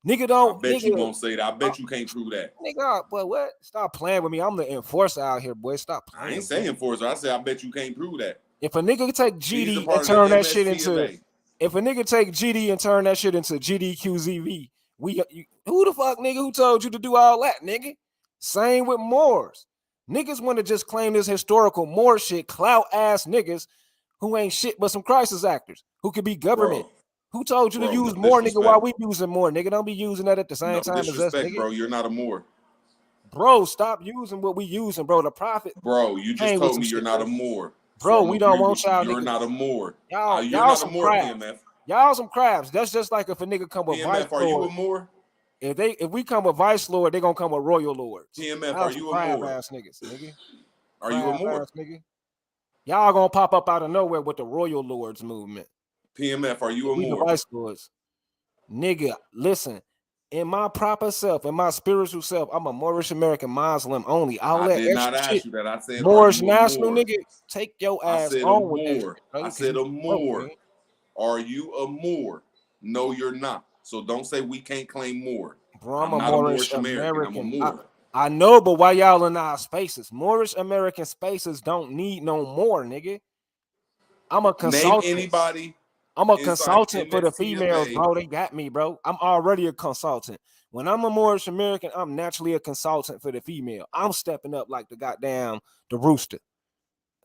Nigga I don't. bet nigga, you won't say that. I bet you can't prove that. Nigga, boy, what? Stop playing with me. I'm the enforcer out here, boy. Stop playing. I ain't saying for it. I say I bet you can't prove that. If a nigga take He's a GD part and of the turn that shit MST of into, A. if a nigga take GD and turn that shit into GDQZV, who the fuck nigga who told you to do all that, nigga? Same with Moors. Niggas want to just claim this historical Moor shit, clout ass niggas who ain't shit but some crisis actors who could be government. Bro. Who told you to Bro, use no more, nigga, while disrespect. we using more, nigga? Don't be using that at the same No time as us, disrespect, nigga. bro. You're not a Moor. Bro, stop using what we using, bro. The prophet. Bro, you just Hang with told some me you're shit, not bro. a Moor. So Bro, I'm we agree don't want with you. y'all You're niggas. not a Moor. Y'all You're not a some Moor, crabs. PMF. Y'all some crabs. That's just like if a nigga come with Vice PMF, are you Lord. a Moor? If we come with Vice Lord, they gonna come with Royal Lords. PMF, Y'all are some you a crab Moor? ass niggas, nigga. Are you a Crab Moor? ass nigga. Y'all gonna pop up out of nowhere with the Royal Lords movement. PMF, are you a We the Moor? Vice Lords. Nigga, listen. In my proper self, in my spiritual self, I'm a Moorish American Muslim only. All I that did not extra ask shit, you that. I said, are Moorish you a national Moor? nigga, take your I ass said a on with that shit, Moor. bro. I 'cause said you a broke, Moor. man. Are you a Moor? No, you're not. So don't say we can't claim Moor. Bro, I'm I'm a not a Moorish Moorish American. I'm a American. Moor. I know, but why y'all in our spaces? Moorish American spaces don't need no more, nigga. I'm a Name consultant. anybody I'm a inside consultant for the females, MSTFA. bro. They got me, bro. I'm already a consultant. When I'm a Moorish American, I'm naturally a consultant for the female. I'm stepping up like the rooster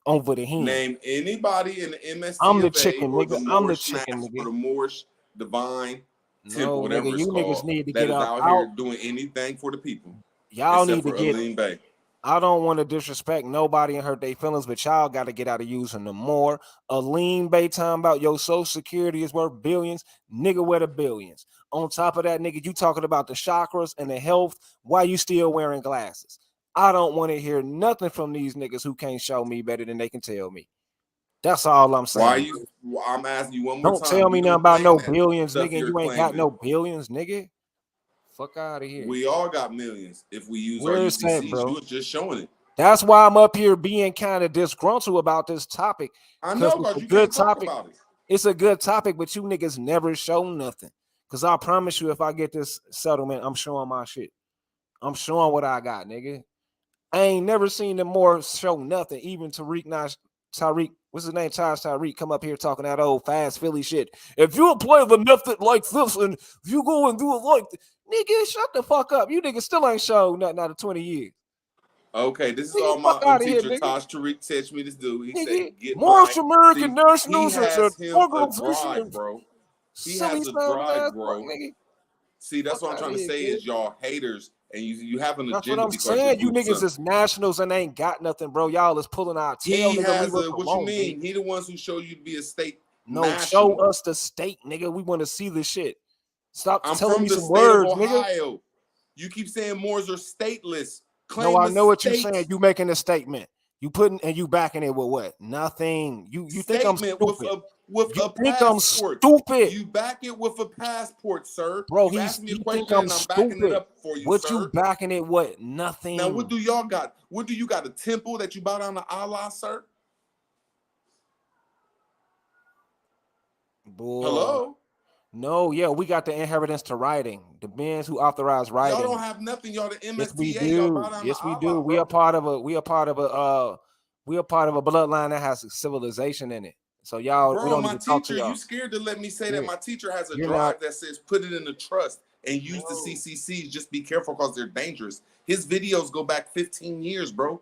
over the hen. Name anybody in the MSTFA I'm the chicken, or nigga. the I'm the Moorish chicken, National or nigga. the Moorish Divine Temple, No, whatever nigga, it's you niggas called, need to that get is up out out. here doing anything for the people. Y'all except need to for get. Aline Bay. I don't want to disrespect nobody and hurt their feelings, but y'all got to get out of using them more. Aline Bay talking about your social security is worth billions. Nigga, where the billions? On top of that, nigga, you talking about the chakras and the health. Why you still wearing glasses? I don't want to hear nothing from these niggas who can't show me better than they can tell me. That's all I'm saying. Why you? I'm asking you one more Don't time. tell me We nothing don't about claim no that billions, stuff nigga. And you're you ain't got claiming. no billions, nigga. Fuck out of here. We all got millions if we use our Where's that, UCCs. bro? You was just showing it. That's why I'm up here being kind of disgruntled about this topic. I know, It's because a you good can't talk topic. about it. It's a good topic, but you niggas never show nothing. Cause I promise you, if I get this settlement, I'm showing my shit. I'm showing what I got, nigga. I ain't never seen them more show nothing. Even Tyreek, what's his name? Tyreek come up here talking that old fast Philly shit. If you play the method like this and you go and do it like nigga, shut the fuck up. You niggas still ain't showed nothing out of 20 years. Okay, this is Nigga, all my fuck outta here, teacher, nigga. Tosh Tariq, text me this dude. He said, get Moorish my. American See, nationals he is has an him a organization drive, of bro. He silly has a sounding drive, ass bro. nigga. See, that's Fuck what I'm outta trying to here, say kid. is y'all haters, and you have an That's what agenda I'm because your saying. You group niggas sucks. is nationals and ain't got nothing, bro. Y'all is pulling our tail, He nigga. has Leave us a, what you alone, mean? B. He the ones who show you to be a state No, national. show us the state, nigga. We want to see the shit. Stop I'm telling from me the some state of words, nigga. Ohio. You keep saying Moors are stateless. No, Claim I a know what you're state. saying. You making a statement. You putting and you backing it with what? Nothing. You think I'm Statement stupid? with You a think I'm passport. stupid? You back it with a passport, sir. Bro, You asked me a you think question I'm and I'm backing it stupid? up for you, What sir. you backing it with? Nothing. Now, what do y'all got? What do you got? A temple that you bow down to Allah, sir? Boy. Hello? No, yeah, we got the inheritance to writing. The men who authorize writing. Y'all don't have nothing. Y'all the MSTA. Yes, we Y'all bow do. down Yes, to we Allah, do. bro. We are part of a bloodline that has civilization in it. So y'all, we Bro, don't my even talk to teacher, y'all. you scared to let me say that my teacher has a You're drive not. that says put it in the trust and use the CCCs. Just be careful because they're dangerous. His videos go back 15 years, bro.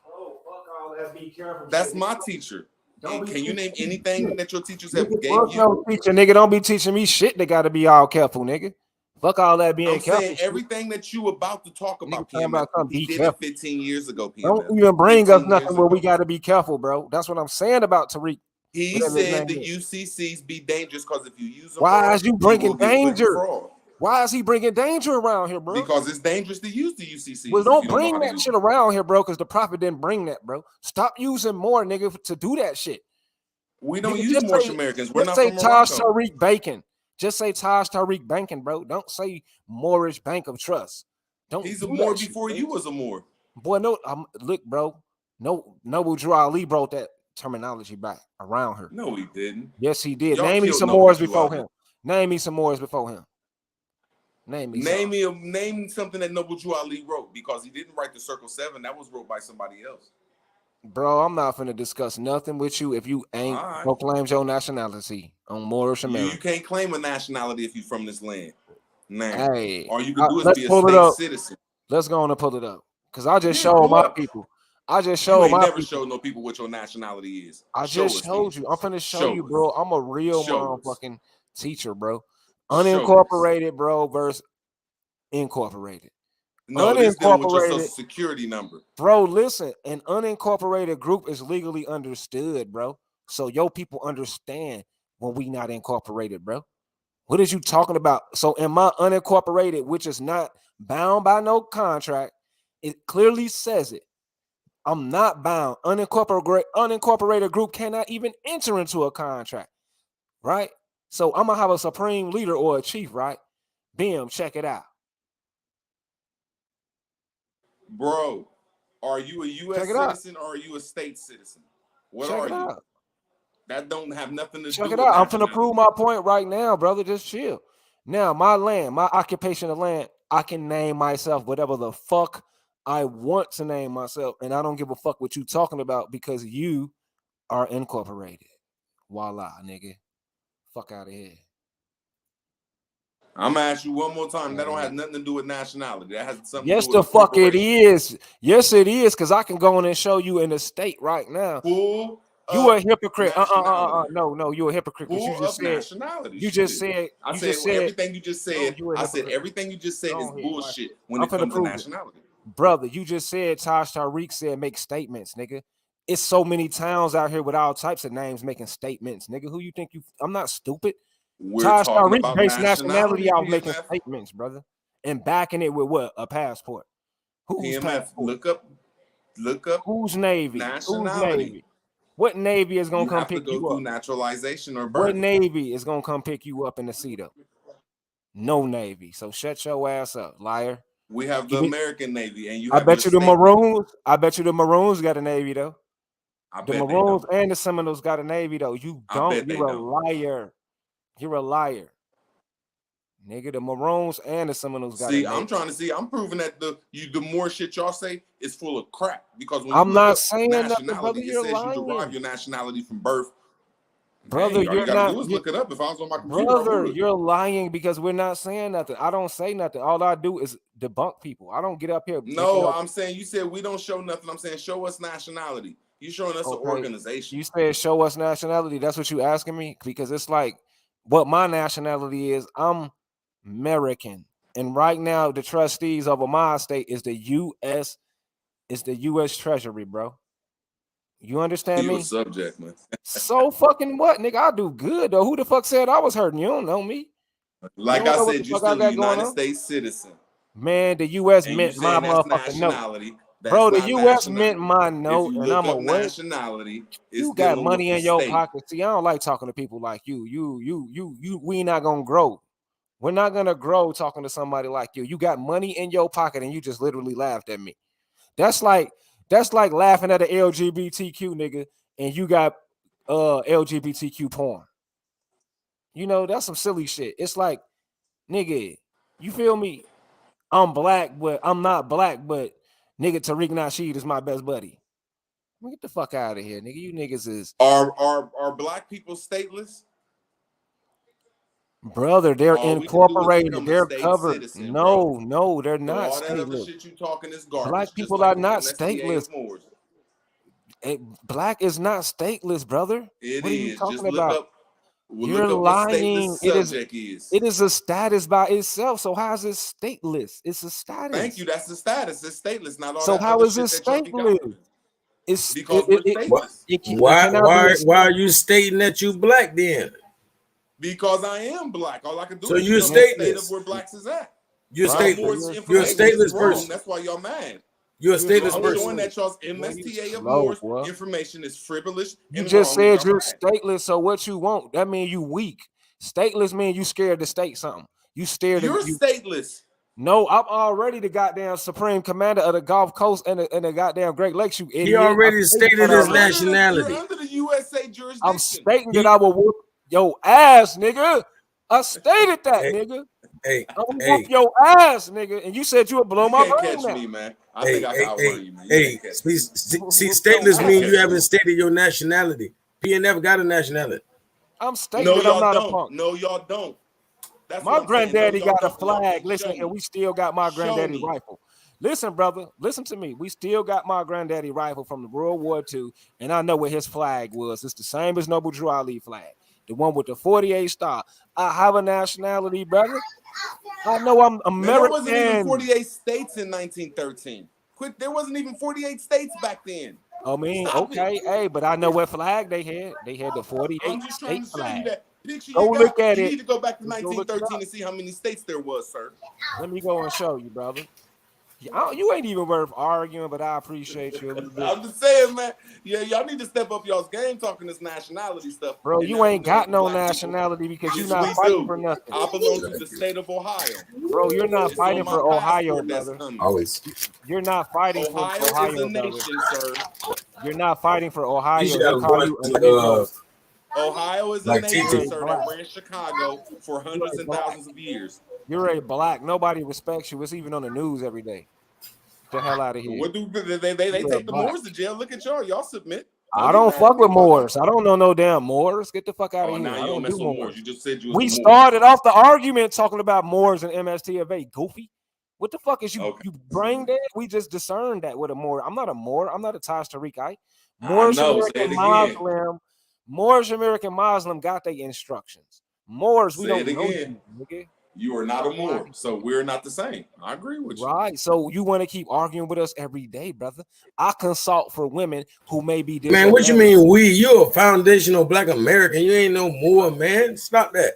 Oh, fuck all that. Be careful. That's shit. my teacher. Don't be Can you name teaching me anything shit. that your teachers have Nigga, gave fuck you? no teacher, nigga. Don't be teaching me shit. They gotta be all careful, nigga. Fuck all that being I'm careful. saying everything that you about to talk about, talking about PMF, something, he be did careful. it 15 years ago, PMF. Don't even bring us 15 nothing years where we ago. gotta be careful, bro. That's what I'm saying about Tariq. He Whatever his said the name is. UCCs be dangerous because if you use them Why wrong, is you you bringing will get put in danger? fraud. Why is he bringing danger around here, bro? Because it's dangerous to use the UCCs Well, if don't you don't know how bring to that use shit them. around here, bro, because the prophet didn't bring that, bro. Stop using more, nigga, to do that shit. We don't Nigga, use Moorish Americans. We're just not say from Taj Morocco. Tariq Bacon. Just say Taj Tariq Banking, bro. Don't say Moorish Bank of Trust. Don't He's do a Moor that shit, before man. you was a Moor. Boy, no, look, bro. No, Noble Drew Ali brought that terminology back around her. No, he didn't. Yes, he did. Y'all Name me killed some Noble Moors Drew before Ali. him. Name me some Moors before him. Name something that Noble Drew Ali wrote, because he didn't write the Circle 7. That was wrote by somebody else. Bro, I'm not finna discuss nothing with you if you ain't All right. proclaimed your nationality on Moorish America. You can't claim a nationality if you're from this land. Now, Hey, all you can do is let's be a pull it state up. citizen. Let's go on and pull it up. Because I just Yeah, showed pull my up. people. I just You showed ain't my never people. showed no people what your nationality is. I Show just us showed then. you. I'm finna show Show you, us. bro. I'm a real Show us. motherfucking teacher, bro. Show us. Unincorporated, bro, versus incorporated. No, this dealing with your social Unincorporated, security number. bro. Listen, an unincorporated group is legally understood, bro. So your people understand when we not incorporated, bro. What is you talking about? So in my unincorporated, which is not bound by no contract, it clearly says it. I'm not bound. Unincorporated group cannot even enter into a contract, right? So I'm gonna have a supreme leader or a chief, right? Bim, check it out. Bro, are you a U.S. Check it out. citizen or are you a state citizen? What Check are it you? out. That don't have nothing to Check do it with out. I'm finna nationality. prove my point right now, brother. Just chill. Now, my land, my occupation of land, I can name myself whatever the fuck I want to name myself, and I don't give a fuck what you talking about because you are incorporated. Voila, nigga. Fuck out of here. I'm gonna ask you one more time. That don't have nothing to do with nationality. That has something Yes, to do the with fuck it incorporation. is. Yes, it is, because I can go in and show you in the state right now. Full You a hypocrite. nationality. No, you a hypocrite. Because you Full just of said, nationality. you Shit. just said, I you said just said, everything you just said. you a I said hypocrite. everything you just said Go is ahead, bullshit when I'm it finna comes to prove it. nationality. Brother, you just said Taj Tariq said make statements, nigga. It's so many towns out here with all types of names making statements, nigga. Who you think you? I'm not stupid. We're Taj talking Tariq about based nationality nationality, off making PMF. statements, brother, and backing it with what? A passport. Whose PMF, passport? look up Whose navy? Whose nationality. navy? What navy is gonna You come have to pick go you through up? naturalization or What birth. navy is gonna come pick you up in the seat up? No navy. So shut your ass up, liar. We have the You need- American Navy, and you I have your bet you the state navy. Maroons. I bet you the Maroons got a navy though. I The bet they Maroons don't. and the Seminoles got a navy though. You I don't. bet they You're a don't. liar. You're a liar, nigga. The Maroons and the Seminoles got a See, navy. I'm trying to see. I'm proving that the more shit y'all say is full of crap. Because when I'm you look not up saying nothing, nationality, brother. it You're says you lying, derive your nationality from birth. brother. Dang, all you You're gotta not. do is look it up. If I was on my computer, I Brother, would. you're lying because we're not saying nothing. I don't say nothing. All I do is debunk people. I don't get up here. No, I'm saying you said we don't show nothing. I'm saying show us nationality. You showing us an organization. You said show us nationality. That's what you asking me because it's like what my nationality is. I'm American, and right now the trustees over my estate is the U.S. Is the U.S. Treasury, bro. You understand You a me? subject, man. So fucking what, nigga? I do good though. Who the fuck said I was hurting? You don't know me. Like you I know what said, the you're fuck I still a got going United on? States citizen. Man, the U.S. And you mint my saying that's motherfucking note. nationality. That's Bro, the not U.S. mint nationality. my If note, you and look I'm up away. nationality, it's You got dealing with money the in your state. pocket. See, I don't like talking to people like you. We not gonna grow. We're not gonna grow talking to somebody like you. You got money in your pocket, and you just literally laughed at me. That's like laughing at an LGBTQ nigga, and you got LGBTQ porn. You know, that's some silly shit. It's like, nigga, you feel me? I'm black, but I'm not black, but nigga Tariq Nasheed is my best buddy. Get the fuck out of here, nigga. You niggas is Are black people stateless? brother. They're All we can do is incorporated. become a They're state covered. citizen, bro. No, they're So not all that other stateless. shit you talking is garbage. Black Just people like are the not MSTA stateless. of Moors. Black is not stateless, brother. It What are you is. talking Just look about? up. We'll You're look up what stateless lying. subject is. It is a status by itself. So how is it stateless? It's a status. Thank you. That's the status. It's stateless. Not all So that how other is it shit that y'all be got. stateless? It's Because we're stateless. it cannot be a Why are you stating that you black then? Because I am black. All I can do So is you're tell the state of stateless. where blacks is at. You're Right. stateless. You're a stateless person. That's why y'all mad. You're a So stateless I'm person. showing that y'all's MSTA of slow, Moore's boy. information is frivolous You and just wrong. and said y'all you're mad. stateless. So what you want? That means you weak. Stateless means you scared to state something. You scared. You're stateless. No, I'm already the goddamn supreme commander of the Gulf Coast and the goddamn Great Lakes. You idiot. He already stated his nationality. You're under the USA jurisdiction. I'm stating that I will whoop your ass, nigga. I stated that, nigga. Hey, I will whoop your ass, nigga. And you said you would blow You my can't brain catch out. me, man. I think I can outrun you, man. You Hey, can't catch see, stateless mean you haven't stated your nationality. PNF got a nationality. I'm stating No, that I'm y'all not a don't. punk. No, y'all don't. That's My what I'm saying. granddaddy No, y'all got a don't. Y'all flag. can't Listen show here, me. we still got my Show granddaddy me. rifle. Listen, brother, listen to me. We still got my granddaddy rifle from the World War II, and I know what his flag was. It's the same as Noble Drew Ali flag, the one with the 48 star. I have a nationality, brother. I know I'm American. Man, there wasn't even 48 states in 1913. Quit. There wasn't even 48 states back then. I mean, Stop okay, it. hey, but I know what flag they had. They had the 48 I'm just trying state to show you flag. that picture Go you look got. at You it. need to go back to Go look it 1913 up. and see how many states there was, sir. Let me go and show you, brother. You ain't even worth arguing, but I appreciate you a little bit. I'm just saying, man. Yeah, y'all need to step up y'all's game talking this nationality stuff. Bro, and you now ain't got no black people. nationality because you're Yes, not we fighting do. for nothing. I belong to the state of Ohio. Bro, you're not It's fighting on my for Ohio, passport that's brother. coming. Always. You're not fighting for Ohio is a Ohio, brother. nation, sir. You're not fighting for You Ohio. should They have call one you a Negro. Ohio is a like nation, You're a TT. sir, black. that ran Chicago for You're hundreds a and black. thousands of years. You're a black. Nobody respects you. It's even on the news every day. Get the hell out of here. What do they You're a take the black. Moors to jail? Look at y'all. Y'all submit. I get don't mad fuck at me with about Moors. I don't know no damn Moors. Get the fuck out of Oh, here. now I you don't don't mess do with Moors. Moors. You just said you was We a Moor. started off the argument talking about Moors and MSTFA. Goofy. What the fuck is you brain dead? We just discerned that with a Moor. I'm not a Moor. I'm not a Tariqite. Moorish know, say American it again. Muslim. Moorish American Muslim got their instructions. Moors, we Say don't it know again. you, nigga. You are not a Moor, so we're not the same. I agree with you. Right. So you want to keep arguing with us every day, brother. I consult for women who may be Man, what you disadvantaged. mean we? You're a foundational black American. You ain't no more, man. Stop that.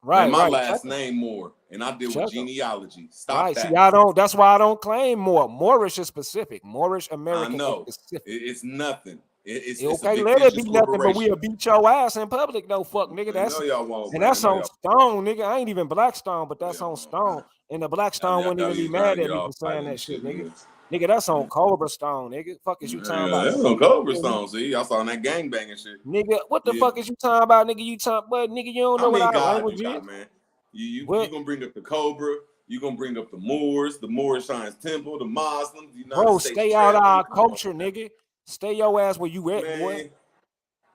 Right, Man, my right. last name Moore, and I deal with Check 'em. genealogy. Stop Right. that. See, I don't. That's why I don't claim more. Moorish is specific. Moorish I American know. is specific. It's nothing. It's a Okay, let it be fictitious nothing, but corporation. we'll beat your ass in public, though. Fuck, nigga. Man, That's no, y'all won't, and man. that's No, on y'all Stone, nigga. I ain't even Black Stone, but that's on Stone. And the Black Stone wouldn't y'all even be need to try mad to at get me off for saying that that shit, shit, nigga. Nigga, that's on Cobra Stone, nigga. Fuck is you talking about? That's on Cobra Stone. See, y'all saw that gangbanging shit. Nigga, what the Yeah. fuck is you talking about, nigga? You talking, but nigga, you don't know How what many our gods language you is. got, man? You What? gonna bring up the Cobra? You gonna bring up the Moors, the Moorish Science Temple, the Muslims, the United Bro, States stay out of Treasury? our Come on, culture, nigga. Stay your ass where you at, boy. man.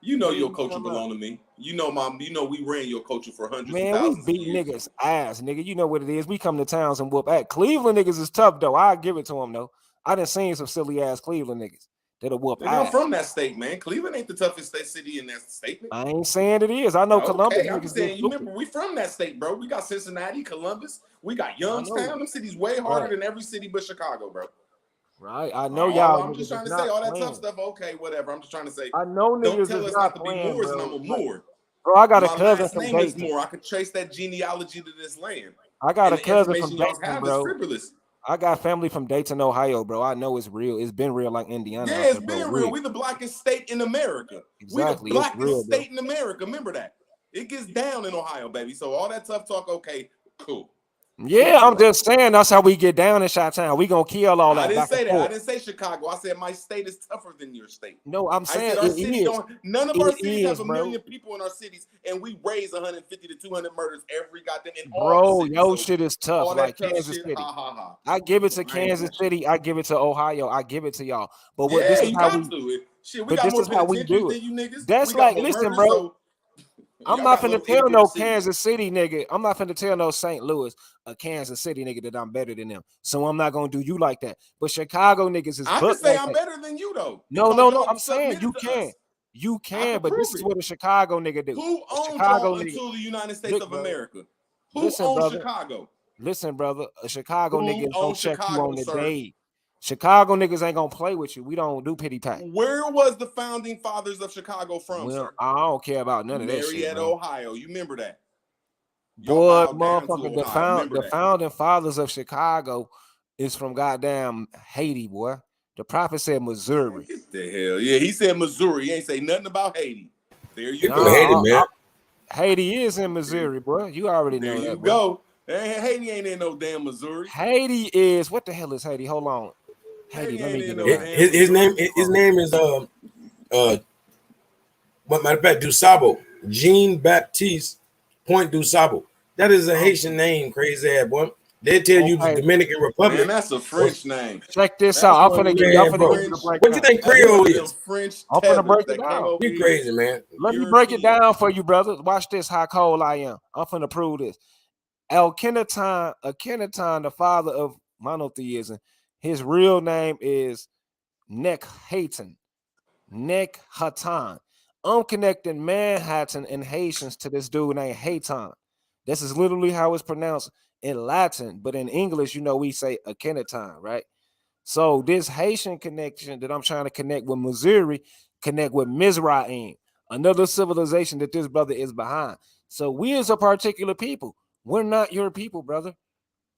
You know Nigga, your you culture talking about- belong to me. You know we ran your culture for hundreds of Man, we thousands of beat years. niggas ass, nigga. You know what it is. We come to towns and whoop ass. Cleveland niggas is tough though. I give it to them though. I done seen some silly ass Cleveland niggas that'll whoop Nigga, I'm ass. from that state, man. Cleveland ain't the toughest city in that state. I ain't saying it is. I know Columbus Okay, I'm niggas saying, get you remember, we from that state, bro. We got Cincinnati, Columbus. We got Youngstown. Them cities way harder Right. than every city but Chicago, bro. Right. I know y'all. I'm just niggas trying is to say not all that playing. tough stuff. Okay, whatever. I'm just trying to say. I know Don't niggas tell is us not not to be playing, Moors, bro. and I'm a Moor. Bro, I got My a cousin last from name is Dayton. Moore. I could trace that genealogy to this land. I got And a the cousin information from y'all Dayton, have is bro. frivolous. I got family from Dayton, Ohio, bro. I know it's real. It's been real like Indiana. Yeah, out it's there, bro. been real. We the blackest state in America. Exactly. We the It's blackest real, bro. state in America. Remember that. It gets down in Ohio, baby. So all that tough talk, okay, cool. Yeah, I'm just saying that's how we get down in Chi-Town. We gonna kill all that. I didn't back and say that. I forth. didn't say Chicago. I said my state is tougher than your state. No, I'm I saying said our it city is. don't. None of our It cities have is, a bro. million people in our cities, and we raise 150 to 200 murders every goddamn in all Bro, the cities. yo, So shit is tough. all Like that tough Kansas shit, City. ha ha ha. I give it to I ain't Kansas that shit. City. I give it to Ohio. I give it to y'all. But what Yeah, this is you how got we. to. Shit, we But got this more is how we penitentiaries do than it. you niggas. That's We got like, more listen, murders, bro. so I'm y'all not got finna little tell itty no bitty cities. Kansas City nigga. I'm not finna tell no St. Louis, a Kansas City nigga that I'm better than them. So I'm not gonna do you like that. But Chicago niggas is I can booked say like I'm that. better than you though. No, Because no, no. y'all I'm saying submitted you to can. us. You I can, can but this prove is it. what a Chicago nigga do. Who A owned Chicago y'all nigga. until the United States Look, of brother. America? Who Listen, owned brother. Chicago? Listen, brother. A Chicago nigga Who is gonna owned check you Chicago, on the sir? day. Chicago niggas ain't gonna play with you. We don't do pity pack. Where was the founding fathers of Chicago from, Well, sir? I don't care about none of that shit, Marietta, man. Ohio. You remember that? Y'all Boy, bowed down to motherfucker, Ohio. Remember the that? founding fathers of Chicago is from goddamn Haiti, boy. The prophet said Missouri. Get the hell. Yeah, he said Missouri. He ain't say nothing about Haiti. There you People go. hate it, man. Haiti is in Missouri, bro. You already There know you that, go. bro. Haiti ain't in no damn Missouri. Haiti is what the hell is Haiti? Hold on. Haiti, let me ain't get in it no out. damn His name Missouri. is what matter of fact, Dusabo. Jean Baptiste Point Dusabo. That is a Haitian name, crazy ass boy. They tell you the Okay. Dominican Republic. Man, that's a French name. Check this That's out. I'm one of finna them y'all Man, finna bro. give you the French. What you breakdown. think That's one Creole of them is? French I'm finna tethers break it that came down. over You here. crazy, man. Let me break it European. down for you, brother. Watch this, how cold I am. I'm finna prove this. Akhenaton, the father of monotheism, his real name is Nekhatan. Nekhatan. I'm connecting Manhattan and Haitians to this dude named Haton. This is literally how it's pronounced in Latin, but in English, you know, we say Akhenaton, right? So this Haitian connection that I'm trying to connect with Missouri, connect with Mizraim, another civilization that this brother is behind. So we as a particular people, we're not your people, brother.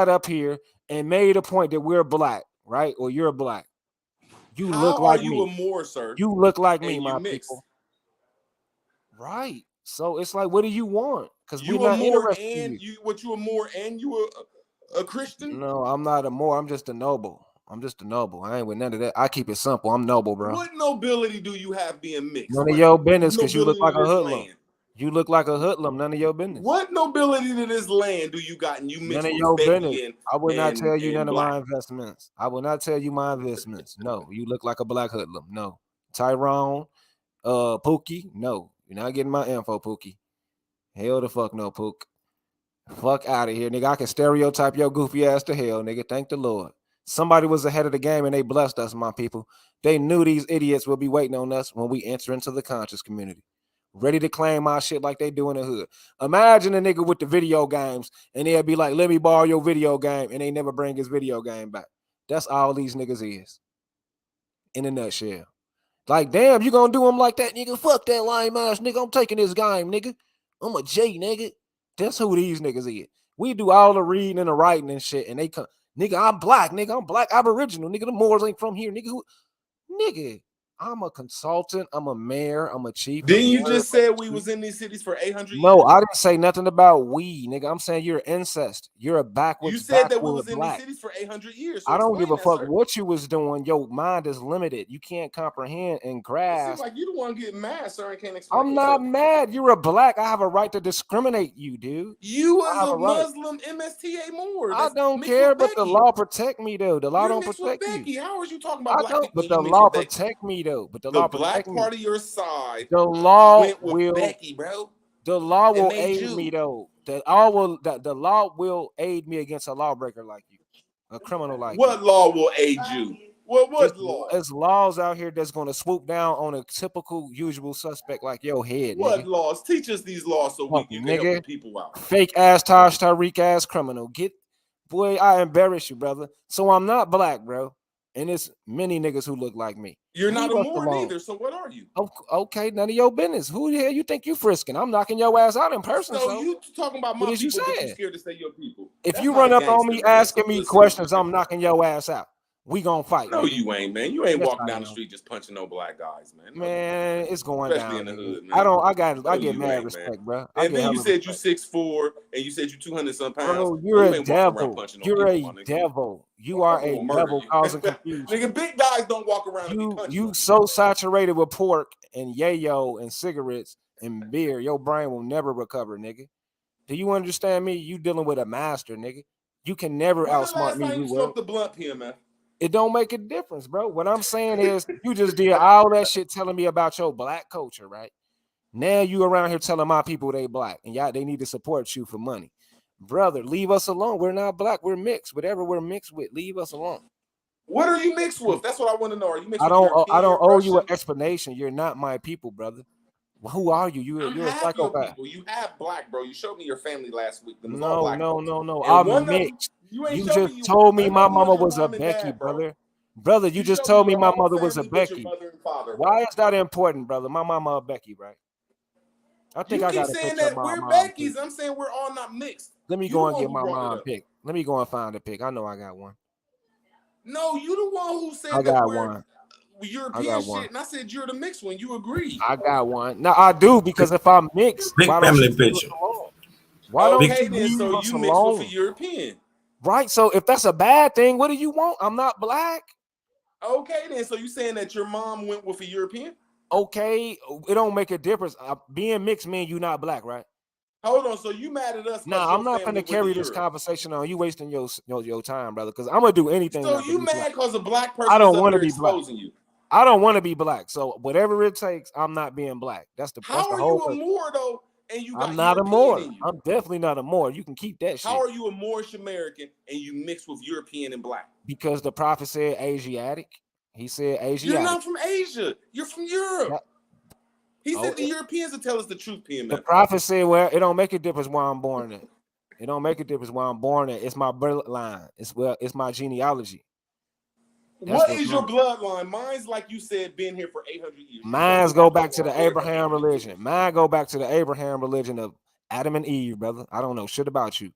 got up here and made a point that we're black, right? Or you're black. You How look are like you me. a Moor, sir? You look like me, And you my mixed. people. Right. So it's like, what do you want? Because we're You a not Moor interested in and you. you a Moor and you a Christian? No, I'm not a Moor. I'm just a noble. I'm just a noble. I ain't with none of that. I keep it simple. I'm noble, bro. What nobility do you have being mixed? None of What your business, because you look nobility like to a this hoodlum. land? You look like a hoodlum. None of your business. What nobility to this land do you got and you None mixed of with your business. Becky I would not tell you and none of Black? my investments. I will not tell you my investments. No, you look like a black hoodlum. No. Tyrone, Pookie. No, you're not getting my info, Pookie. Hell the fuck no, Pook. Fuck out of here, nigga. I can stereotype your goofy ass to hell, nigga. Thank the Lord. Somebody was ahead of the game and they blessed us, my people. They knew these idiots would be waiting on us when we enter into the conscious community. Ready to claim our shit like they do in the hood. Imagine a nigga with the video games and they'll be like, let me borrow your video game, and they never bring his video game back. That's all these niggas is. In a nutshell. Like, damn, you gonna do him like that, nigga? Fuck that lame ass nigga. I'm taking this game, nigga. I'm a J, nigga. That's who these niggas is. We do all the reading and the writing and shit, and they come, nigga, I'm black, nigga. I'm black aboriginal, nigga. The Moors ain't from here, nigga. Nigga, I'm a consultant. I'm a mayor. I'm a chief. Didn't you just say we was in these cities for 800 years? No, I didn't say nothing about we, nigga. I'm saying you're incest. You're a backwards. You said that we backward was in black. these cities for 800 years. So I don't give a that, fuck sir. what you was doing. Your mind is limited. You can't comprehend and It grasp. seems like you the one getting mad, sir, and can't explain. I'm not mad. You're a black. I have a right to discriminate you, dude. You was I have a right. Muslim MSTA Moor. I That's don't mixed care, with but the Becky. law protect me though. The law You're don't mixed with protect Becky. you. How is you talking about I black don't, people but and the you mixed law with Becky? protect me though. But the The law black protect me. part of your side The law went with will. Becky, bro. The law will made aid you. me though. The law will aid me against a lawbreaker like you, a criminal like you. What law will aid you? What law? There's laws out here that's gonna swoop down on a typical usual suspect like your head, What nigga. laws? Teach us these laws so you can help the people out. Fake ass Taj Tariq ass criminal. Boy, I embarrass you, brother. So I'm not black, bro. And it's many niggas who look like me. You're not a Leave us Moor alone. neither. So what are you? Okay, none of your business. Who the hell you think you frisking? I'm knocking your ass out in person. So you talking about my what is you people, but you saying? scared to say your people. If That's you not run a up on gangster, me man. asking So me listen, questions, I'm knocking your ass out. We gonna fight. No, nigga. you ain't, man. You ain't Yes, walking I down the am. street just punching no black guys, man. No, Man, it's going especially down. in the nigga. hood, man. I get you mad ain't, respect, man. bro. And then you said you 6'4" and you said you 200 some pounds. Bro, you're you a ain't walking around devil. punching no You're people, a my nigga. devil. You are I'm a gonna murder devil you. causing confusion. Nigga, big guys don't walk around and be punching. You so saturated with pork and yayo and cigarettes and beer, your brain will never recover, nigga. Do you understand me? You dealing with a master, nigga. You can never When the outsmart last me. time you You will. smoked the blunt here, man? It don't make a difference, bro. What I'm saying is you just did all that shit telling me about your black culture, right? Now you around here telling my people they black and y'all they need to support you for money. Brother, leave us alone. We're not black. We're mixed. Whatever we're mixed with, leave us alone. What are you mixed with? That's what I want to know. Are you mixed I with don't European, owe you an Russian? explanation. You're not my people, brother. Who are you? You're a Half your psychopath. people. You have black, bro. You showed me your family last week. Them was all No, black no, folks. no, no. And I'm one of them, mixed. you ain't You showed just me told me none my of them mama your was a mom and Becky, dad, bro. brother. Brother, you just showed told me your my whole mother was a family but your Becky. mother and father, bro. Why is that important, brother? My mama a Becky, right? I think You I keep got a saying picture of that my we're mom. Becky's. I'm saying we're all not mixed. Let me You go the and one get who my brought it mom up. pic. Let me go and find a pic. I know I got one. No, you the one who I said that got we're one. European shit, and I said you're the mixed one. You agreed. I got one. Now I do because if I'm mixed, Big why don't family you leave us picture. alone? Why don't Okay, you then. leave So us you mixed with a alone? European. Right. So if that's a bad thing, what do you want? I'm not black. Okay, then. So you saying that your mom went with a European? Okay, it don't make a difference. Being mixed mean you not black, right? Hold on. So you mad at us? Nah, I'm not gonna carry this conversation on. You wasting your time, brother. Because I'm gonna do anything. So not to you be mad black. because a black person I don't is up want to there be black. exposing you? I don't want to be black. So whatever it takes, I'm not being black. That's the How are whole you a purpose. Moor though, and you got I'm not a European Moor. in you? I'm definitely not a Moor. You can keep that shit. How are you a Moorish American and you mix with European and black? Because the prophet said Asiatic. He said Asiatic. You're not from Asia. You're from Europe. He said the it- Europeans will tell us the truth, PM. The prophet said, well, it don't make a difference where I'm born at. It don't make a difference where I'm born at. It's my bloodline. It's my genealogy. What is your bloodline? Mine's like you said, been here for 800 years. Mine's go back to the Abraham religion. Mine go back to the Abraham religion of Adam and Eve, brother. I don't know shit about you.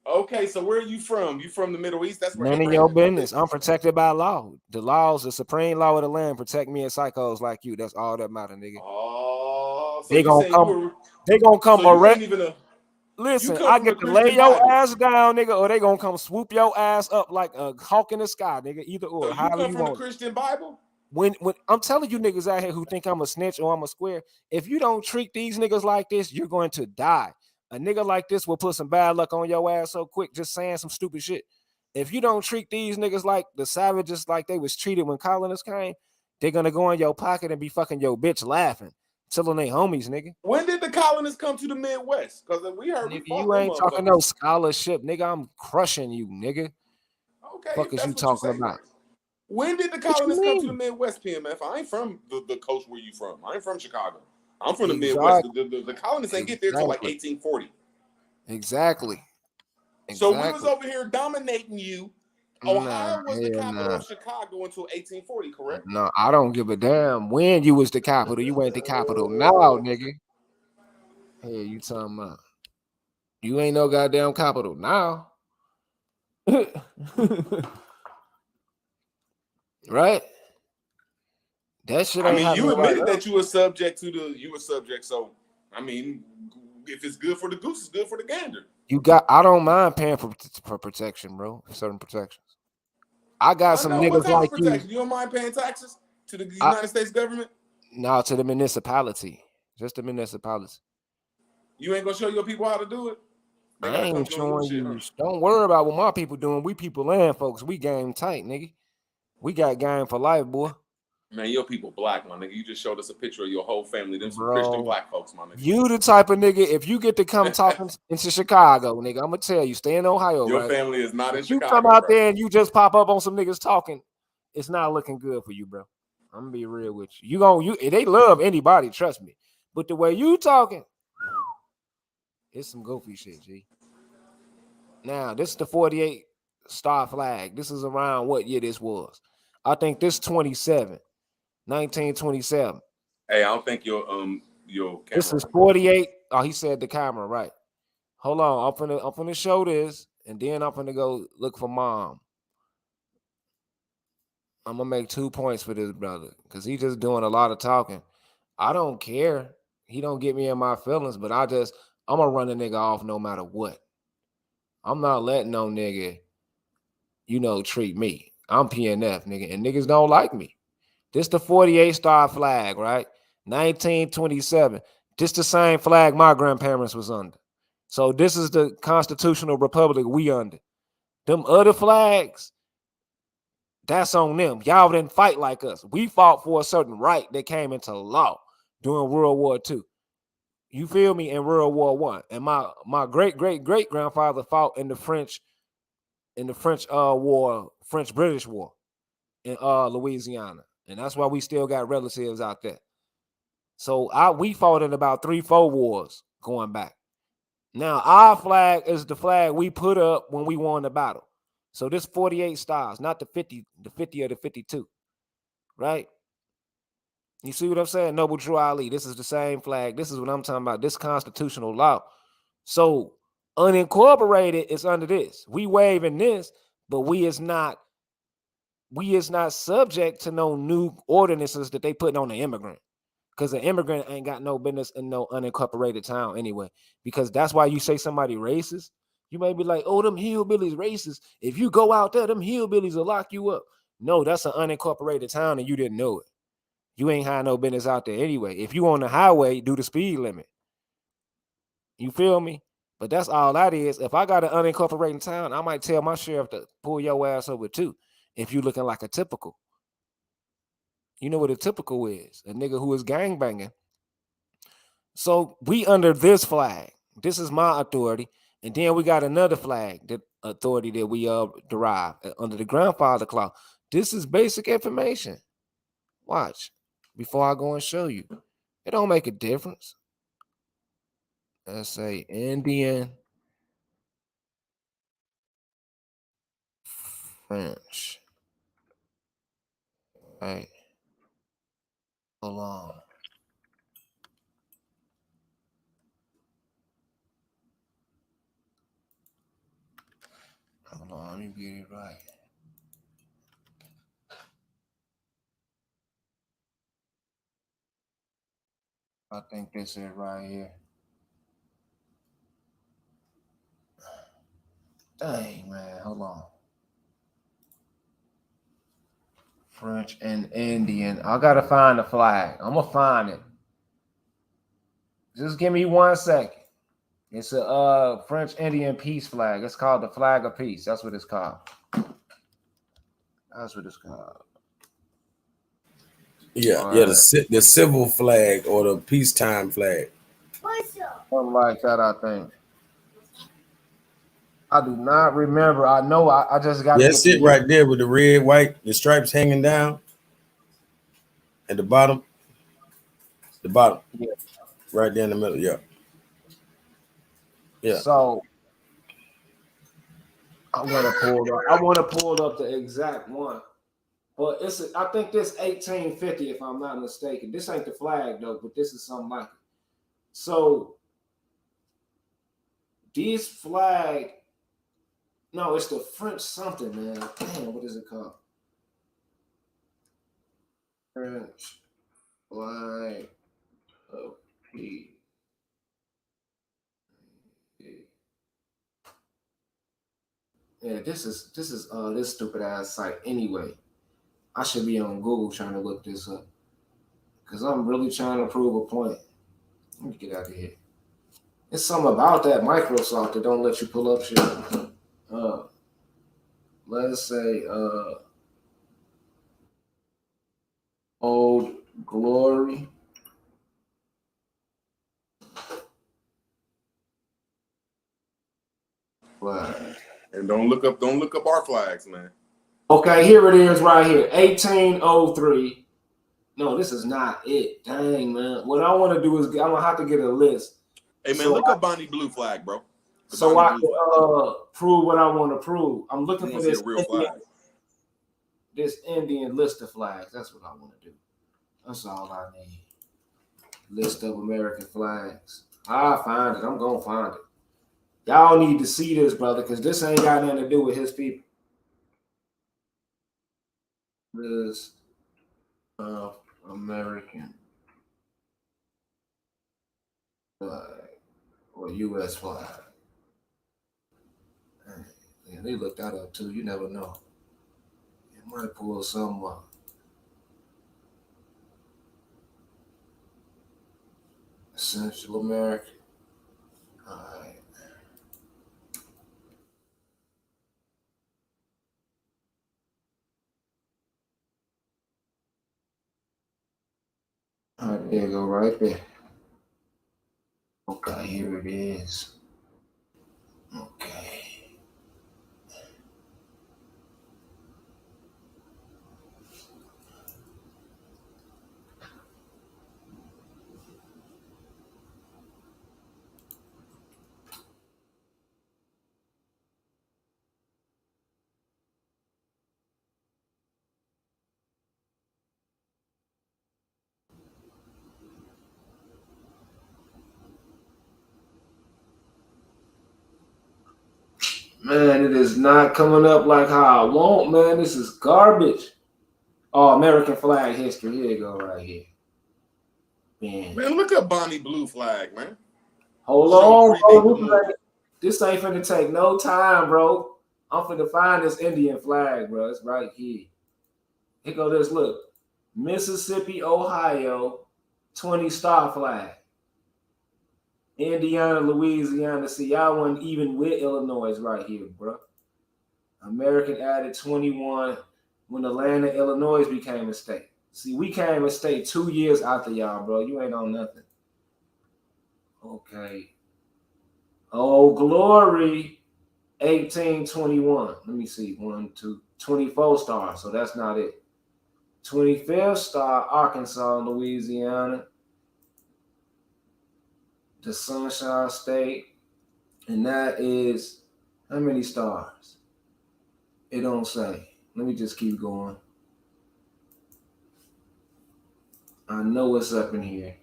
Okay, so where are you from? You from the Middle East? That's where None of Abraham your Lincoln business. lived. I'm protected by law. The laws, the supreme law of the land, protect me and psychos like you. That's all that matter, nigga. Oh, so They you gonna saying come. you were? They gonna come So you arrest. ain't even a. You Listen, come I from the get to lay Christian your Bible. ass down, nigga, or they gonna come swoop your ass up like a hawk in the sky, nigga. Either So or, you however come you from the want it. Christian Bible? When I'm telling you niggas out here who think I'm a snitch or I'm a square, if you don't treat these niggas like this, you're going to die. A nigga like this will put some bad luck on your ass so quick, just saying some stupid shit. If you don't treat these niggas like the savages like they was treated when colonists came, they're gonna go in your pocket and be fucking your bitch laughing, telling they homies, nigga. When did the colonists come to the Midwest? Because we heard we Nigga, fought you them ain't talking no motherfuckers. scholarship, nigga. I'm crushing you, nigga. Okay, Fuck if is you that's what you talking say, about? right? When did the What you colonists come to the mean? Midwest, PMF? I ain't from the coast where you from. I ain't from Chicago. I'm from the Midwest. Exactly. The colonists ain't get there till like 1840. Exactly. So we was Exactly. over here dominating you. Nah, Ohio was the hell capital nah. of Chicago until 1840, correct? No, I don't give a damn when you was the capital. You ain't the capital now, nigga. Hey, you talking about? You ain't no goddamn capital now. Right? That shit I ain't mean, you happening right admitted now. that you were subject to you were subject. So, I mean, if it's good for the goose, it's good for the gander. I don't mind paying for protection, bro. Certain protections. I got I some know what niggas type like of you. protection. You don't mind paying taxes to the I United States government? No, to the municipality. Just the municipality. You ain't gonna show your people how to do it. They I gotta come ain't join your showing shit, huh? you. Don't worry about what my people doing. We people land folks. We game tight, nigga. We got game for life, boy. Man, your people black, my nigga. You just showed us a picture of your whole family. Them some Christian Bro, black folks, my nigga. you the type of nigga, if you get to come talking into Chicago, nigga, I'm gonna tell you, stay in Ohio, Your right? family is not in If you come Chicago, out bro. there and you just pop up on some niggas talking, it's not looking good for you, bro. I'm gonna be real with you. They love anybody, trust me. But the way you talking, it's some goofy shit, G. Now, this is the 48 star flag. This is around what year this was. I think this 1927. Hey, I don't think your This camera is right. 48. Oh, he said the camera, right. Hold on. I'm finna show this, and then I'm finna go look for mom. I'm gonna make 2 points for this brother because he just doing a lot of talking. I don't care. He don't get me in my feelings, but I'm gonna run the nigga off no matter what. I'm not letting no nigga, treat me. I'm PNF, nigga, and niggas don't like me. This the 48 star flag, right? 1927. This the same flag my grandparents was under. So this is the constitutional republic we under. Them other flags, that's on them. Y'all didn't fight like us. We fought for a certain right that came into law during World War II. You feel me? In World War One. And my great grandfather fought in the French war, French British war in Louisiana. And that's why we still got relatives out there. So we fought in about 3-4 wars going back. Now our flag is the flag we put up when we won the battle. So this 48 stars, not the 50 or the 52, right? You see what I'm saying? Noble Drew Ali. This is the same flag. This is what I'm talking about. This constitutional law. So unincorporated is under this. We waving this, but we is not subject to no new ordinances that they putting on the immigrant. Because an immigrant ain't got no business in no unincorporated town anyway. Because that's why you say somebody racist. You may be like, oh, them hillbillies racist. If you go out there, them hillbillies will lock you up. No, that's an unincorporated town and you didn't know it. You ain't had no business out there anyway. If you on the highway, do the speed limit. You feel me? But that's all that is. If I got an unincorporated town, I might tell my sheriff to pull your ass over too. If you looking like a typical. You know what a typical is? A nigga who is gangbanging. So we under this flag. This is my authority. And then we got another flag, that authority that we derive under the grandfather clause. This is basic information. Watch before I go and show you. It don't make a difference. Let's say Indian, French. Right. Hold on. Hold on, let me get it right. I think this is right here. Dang, man, hold on. French and Indian. I gotta find the flag. I'm gonna find it. Just give me 1 second. It's a French Indian peace flag. It's called the flag of peace. That's what it's called. That's what it's called. Yeah, All yeah, right. the civil flag or the peacetime flag. Something like that, I think. I do not remember. I know I just got to Yeah, get it's the it right there with the red, white, the stripes hanging down at the bottom. The bottom. Yeah. Right there in the middle. Yeah. Yeah. So I want to pull up the exact one. But I think this 1850, if I'm not mistaken. This ain't the flag though, but this is something like it. So this flag, no, it's the French something, man. Damn, what is it called? French flag of peace. Yeah, this is this stupid ass site anyway. I should be on Google trying to look this up. Cause I'm really trying to prove a point. Let me get out of here. It's something about that Microsoft that don't let you pull up shit. Let's say Old Glory. Flag. And don't look up our flags, man. Okay, here it is right here. 1803. No, this is not it. Dang, man. What I want to do is I'm gonna have to get a list. Hey man, look up Bonnie Blue flag, bro. So I can prove what I want to prove. I'm looking for this real flag. This Indian list of flags. That's what I want to do. That's all I need. List of American flags. I'll find it. I'm gonna find it. Y'all need to see this, brother, because this ain't got nothing to do with his people. List of American flag or U.S. flag. Yeah, they looked that up too. You never know. You might pull some up. Central America. All right. All right, there you go, right there. Okay, here it is. Okay. Man, it is not coming up like how I want, man. This is garbage. Oh, American flag history. Here you go, right here. Man, look up Bonnie Blue flag, man. Hold on, bro. This ain't finna take no time, bro. I'm finna find this Indian flag, bro. It's right here. Here go this. Look, Mississippi, Ohio, 20 star flag. Indiana, Louisiana. See, y'all wasn't even with Illinois right here, bro. American added 21 when Atlanta, Illinois became a state. See, we came a state 2 years after y'all, bro. You ain't on nothing. Okay. Oh, glory. 1821. Let me see. 1, 2, 24 stars. So that's not it. 25th star, Arkansas, Louisiana. The Sunshine State. And that is how many stars? It don't say. Let me just keep going. I know it's up in here.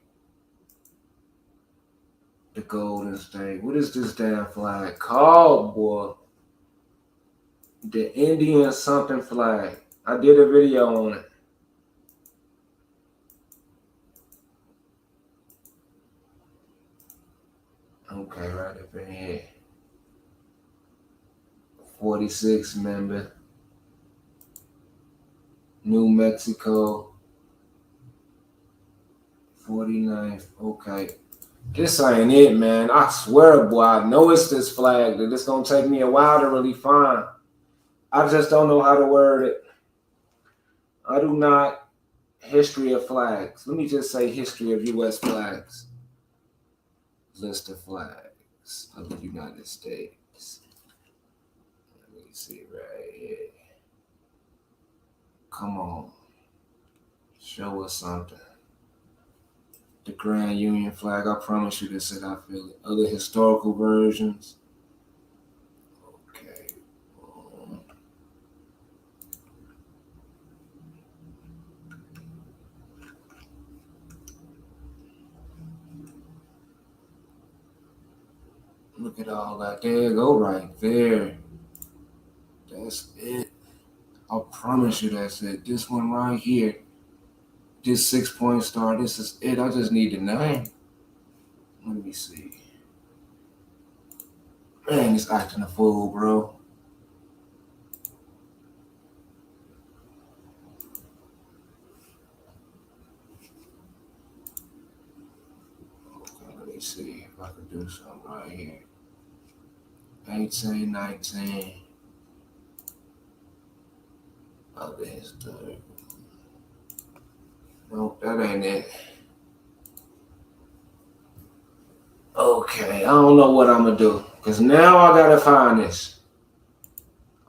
The Golden State. What is this damn flag called, boy? The Indian something flag. I did a video on it. Okay, right up in here. 46 member. New Mexico. 49th. Okay. This ain't it, man. I swear, boy, I know it's this flag that it's gonna take me a while to really find. I just don't know how to word it. I do not. History of flags. Let me just say history of U.S. flags. List of flags of the United States. Let me see right here. Come on. Show us something. The Grand Union flag. I promise you this, and I feel it. Other historical versions. Okay. Look at all that. There you go, right there. That's it. I promise you that's it. This one right here. This 6-point star. This is it. I just need the name. Let me see. Man, it's acting a fool, bro. Okay, let me see if I can do something right here. 18, 19. Other history. Nope, that ain't it. Okay, I don't know what I'm gonna do. Because now I gotta find this.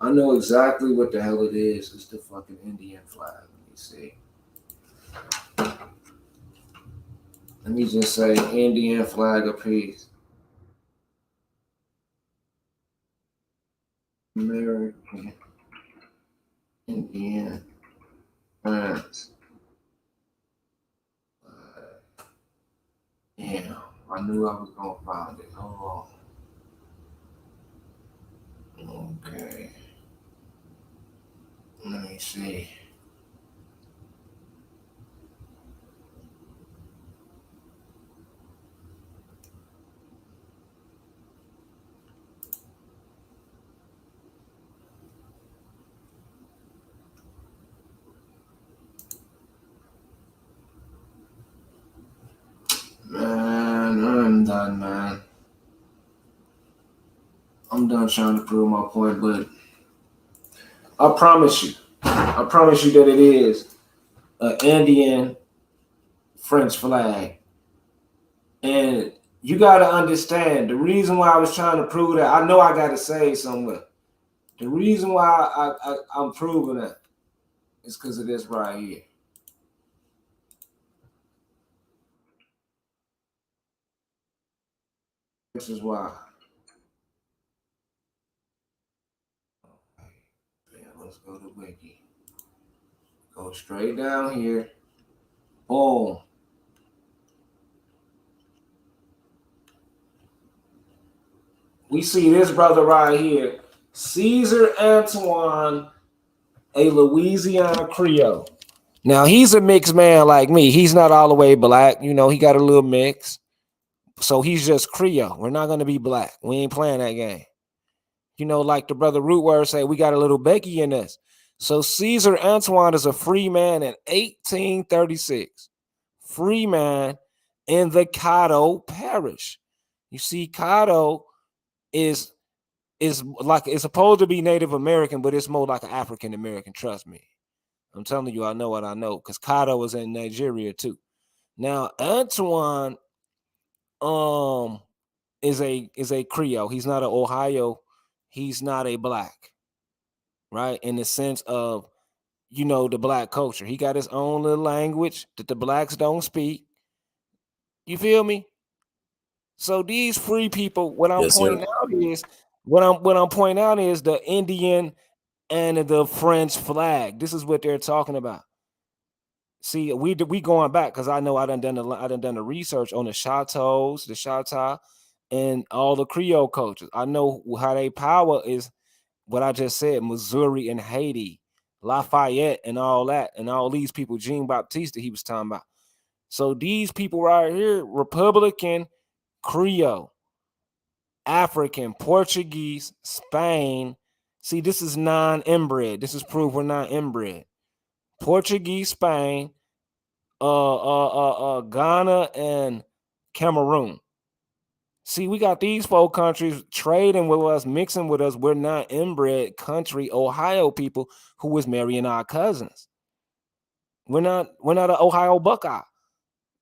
I know exactly what the hell it is. It's the fucking Indian flag. Let me see. Let me just say Indian flag of peace. American Indian flags. Damn, I knew I was gonna find it. Hold on. Okay. Let me see. Man, I'm done, man. I'm done trying to prove my point, but I promise you that it is an Indian French flag. And you got to understand the reason why I was trying to prove that. I know I got to say somewhere. The reason why I'm proving that is because of this right here. This is why. Yeah, let's go to Wiki. Go straight down here. Boom. We see this brother right here, Caesar Antoine, a Louisiana Creole. Now, he's a mixed man like me. He's not all the way black. You know, he got a little mix. So he's just Creole. We're not going to be black. We ain't playing that game. You know, like the brother Rootword say, we got a little Becky in us. So Caesar Antoine is a free man in 1836. Free man in the Caddo Parish. You see, Caddo is like, it's supposed to be Native American, but it's more like an African American. Trust me. I'm telling you, I know what I know, because Caddo was in Nigeria too. Now, Antoine is a Creole. He's not an Ohio. He's not a black, right? In the sense of, you know, the black culture. He got his own little language that the blacks don't speak. You feel me? So these free people, what I'm pointing out is the Indian and the French flag. This is what they're talking about. See, we going back because I know I done the research on the chateaus, the Chateau, and all the Creole cultures. I know how they power is what I just said, Missouri and Haiti, Lafayette and all that, and all these people, Jean Baptiste he was talking about. So these people right here, Republican, Creole, African, Portuguese, Spain. See, this is non-inbred. This is proof we're not inbred. Portuguese, Spain, Ghana, and Cameroon. See, we got these 4 countries trading with us, mixing with us. We're not inbred country, Ohio people who was marrying our cousins. We're not an Ohio Buckeye.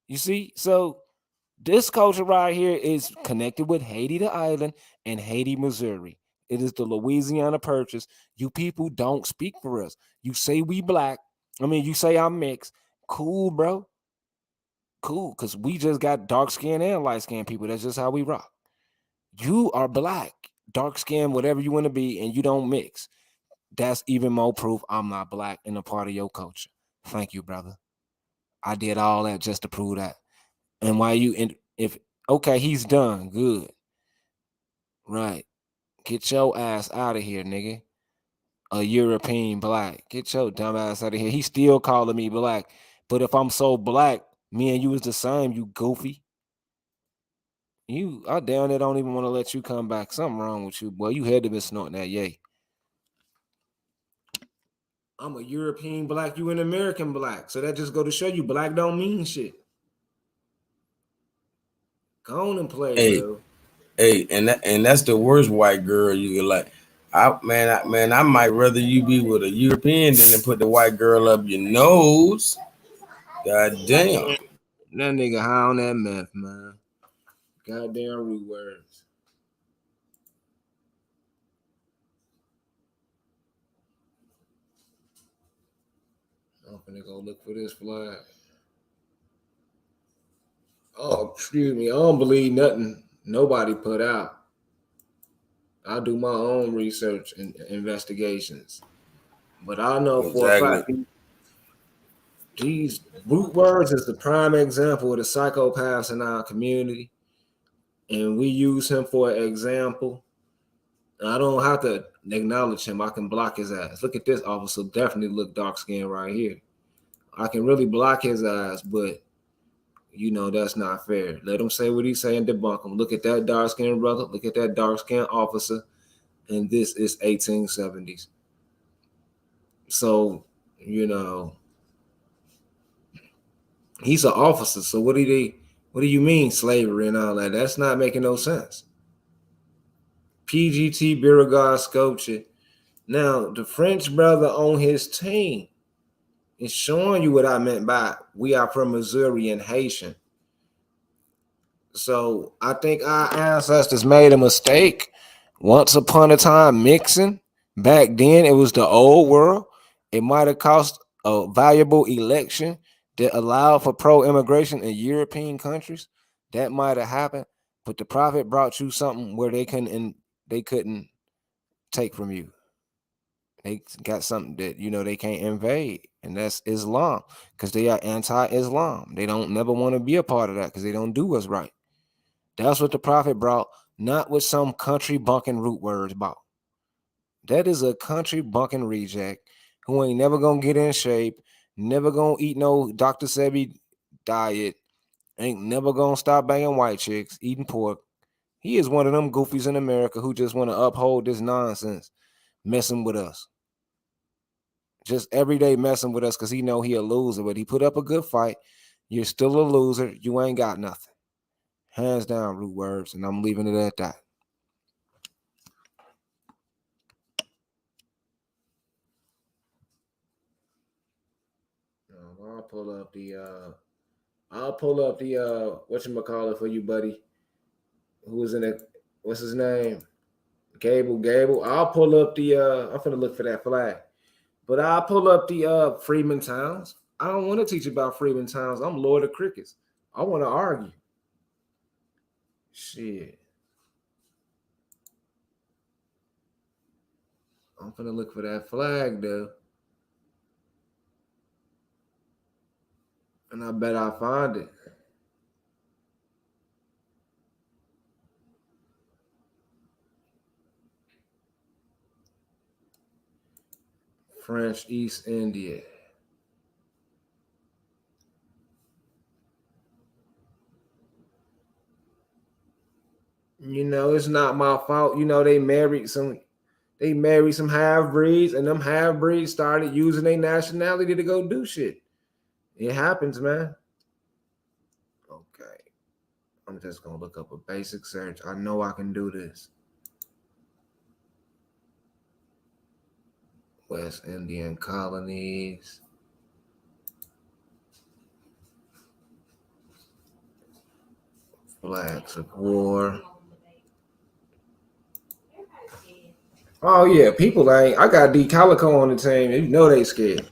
You see? So this culture right here is connected with Haiti, the island, and Haiti, Missouri. It is the Louisiana Purchase. You people don't speak for us. You say we black. I mean, you say I'm mixed. Cool, bro. Cool, because we just got dark skin and light skin people. That's just how we rock. You are black, dark skin, whatever you want to be, and you don't mix. That's even more proof I'm not black and a part of your culture. Thank you, brother. I did all that just to prove that. And why you if okay, he's done. Good. Right. Get your ass out of here, nigga. A European black. Get your dumb ass out of here. He still calling me black. But if I'm so black, me and you is the same, you goofy. I down there don't even want to let you come back. Something wrong with you, boy. You had to be snorting that yay. I'm a European black, you an American black. So that just go to show you black don't mean shit. Go on and play, Hey, bro. hey, and that's the worst white girl you can like. I might rather you be with a European than to put the white girl up your nose. God damn. That nigga high on that meth, man. Goddamn root words. I'm finna go look for this flag. Oh, excuse me. I don't believe nothing nobody put out. I do my own research and investigations. But I know for a fact these root words is the prime example of the psychopaths in our community. And we use him for an example. I don't have to acknowledge him. I can block his ass. Look at this officer. Definitely look dark skinned right here. I can really block his ass, but that's not fair. Let him say what he's saying, debunk him. Look at that dark skinned brother. Look at that dark skinned officer. And this is 1870s. So, he's an officer. So what do you mean slavery and all that? That's not making no sense. PGT Beauregard sculpture. Now, the French brother on his team is showing you what I meant by we are from Missouri and Haitian. So I think our ancestors made a mistake once upon a time mixing. Back then, it was the old world. It might have cost a valuable election that allowed for pro-immigration in European countries. That might have happened, but the prophet brought you something where they couldn't take from you. They got something that they can't invade, and that's Islam, because they are anti-Islam. They don't never want to be a part of that because they don't do what's right. That's what the prophet brought, not with some country bunking root words about. That is a country bunking reject who ain't never gonna get in shape, never gonna eat no Dr. Sebi diet, ain't never gonna stop banging white chicks, eating pork. He is one of them goofies in America who just want to uphold this nonsense, messing with us. Just every day messing with us because he know he a loser, but he put up a good fight. You're still a loser. You ain't got nothing. Hands down, root words, and I'm leaving it at that. I'll pull up the whatchamacallit for you, buddy. Who was in it? What's his name? Gable. I'll pull up the I'm finna look for that flag. But I'll pull up the Freeman towns. I don't want to teach about Freeman towns. I'm Lord of Crickets. I want to argue. Shit. I'm finna look for that flag though. And I bet I find it. French East India. You know, it's not my fault. You know, they married some half breeds, and them half breeds started using their nationality to go do shit. It happens, man. Okay. I'm just gonna look up a basic search. I know I can do this. West Indian colonies. Flags of war. Oh yeah, people ain't. I got D Calico on the team. You know they scared.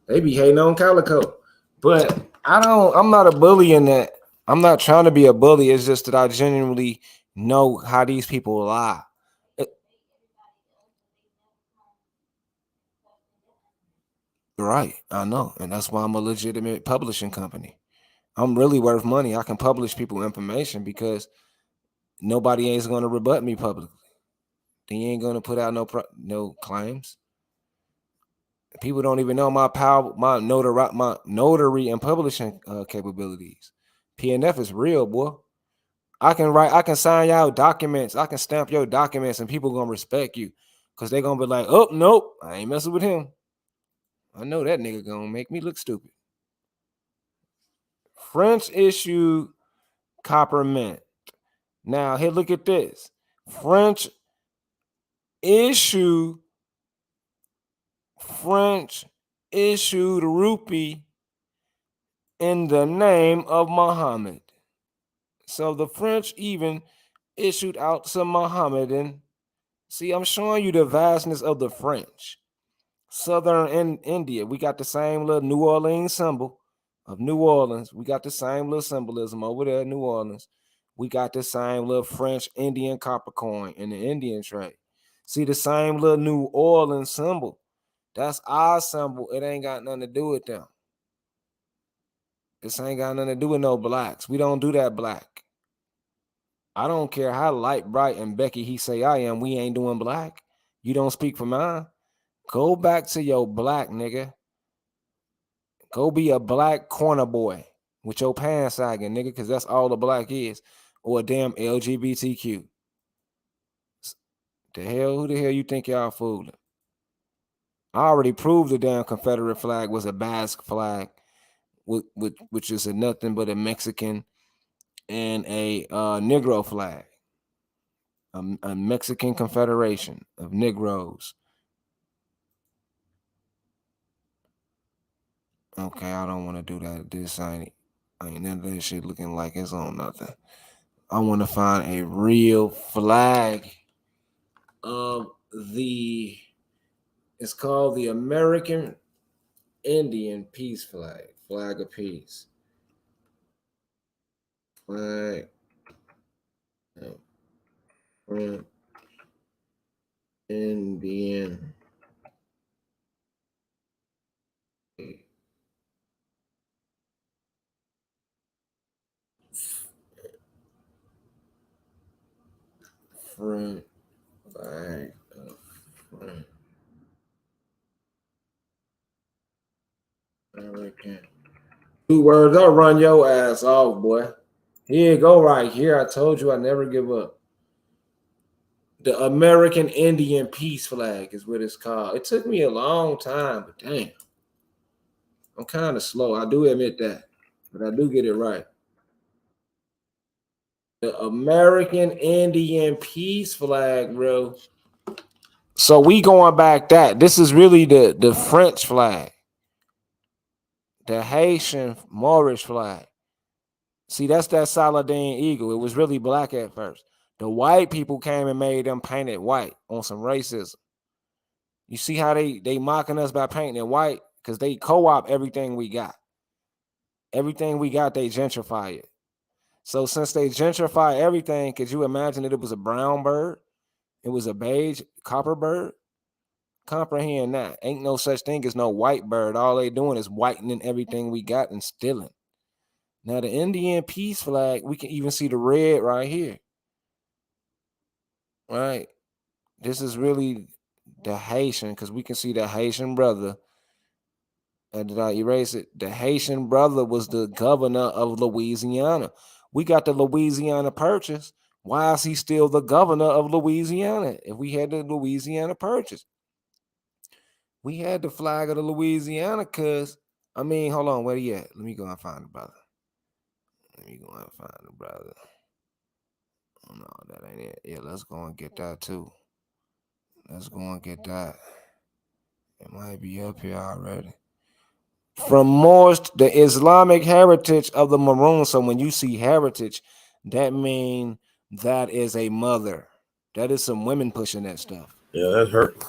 They be hating on Calico, but I'm not a bully in that. I'm not trying to be a bully. It's just that I genuinely know how these people lie. Right, I know, and that's why I'm a legitimate publishing company. I'm really worth money. I can publish people information because nobody ain't going to rebut me publicly. They ain't going to put out no claims. People don't even know my power, my notary and publishing capabilities. PNF is real, boy. I can sign y'all documents. I can stamp your documents, and people gonna respect you because they gonna be like, "Oh nope, I ain't messing with him." I know that nigga gonna make me look stupid. French issue copper mint. Now here, look at this. French issued rupee in the name of Muhammad. So the French even issued out some Mohammedan. See, I'm showing you the vastness of the French. Southern India, we got the same little New Orleans symbol of New Orleans. We got the same little symbolism over there in New Orleans. We got the same little French Indian copper coin in the Indian trade. See the same little New Orleans symbol. That's our symbol. It ain't got nothing to do with them. This ain't got nothing to do with no blacks. We don't do that black. I don't care how light, bright, and Becky he say I am. We ain't doing black. You don't speak for mine. Go back to your black, nigga. Go be a black corner boy with your pants sagging, nigga, because that's all the black is. Or a damn LGBTQ. Who the hell you think y'all fooling? I already proved the damn Confederate flag was a Basque flag, which is nothing but a Mexican and a Negro flag. A Mexican Confederation of Negroes. Okay, I don't want to do that. This ain't none of that shit looking like it's on nothing. I want to find a real flag of it's called the American Indian Peace Flag. Flag of Peace. Flag of Indian front flag of front American. 2 words, I'll run your ass off, boy. Here you go, right here. I told you I never give up. The American Indian Peace Flag is what it's called. It took me a long time, but damn. I'm kind of slow. I do admit that, but I do get it right. The American Indian Peace Flag, bro. So we going back that. This is really the French flag. The Haitian Moorish flag. See, that's that Saladin eagle. It was really black at first. The white people came and made them painted white on some racism. You see how they mocking us by painting it white? Because they co-op everything we got. Everything we got, they gentrify it. So since they gentrify everything, could you imagine that it was a brown bird? It was a beige copper bird? Comprehend that. Ain't no such thing as no white bird. All they doing is whitening everything we got and stealing. Now the Indian Peace Flag, we can even see the red right here. Right? This is really the Haitian, because we can see the Haitian brother. And did I erase it? The Haitian brother was the governor of Louisiana. We got the Louisiana Purchase. Why is he still the governor of Louisiana? If we had the Louisiana Purchase, we had the flag of the Louisiana. Cause I mean, hold on, where he at? Let me go and find the brother. Let me go and find the brother. Oh, no, that ain't it. Yeah, let's go and get that too. Let's go and get that. It might be up here already. From Moors, the Islamic heritage of the Maroon. So when you see heritage, that means that is a mother. That is some women pushing that stuff. Yeah, that hurt.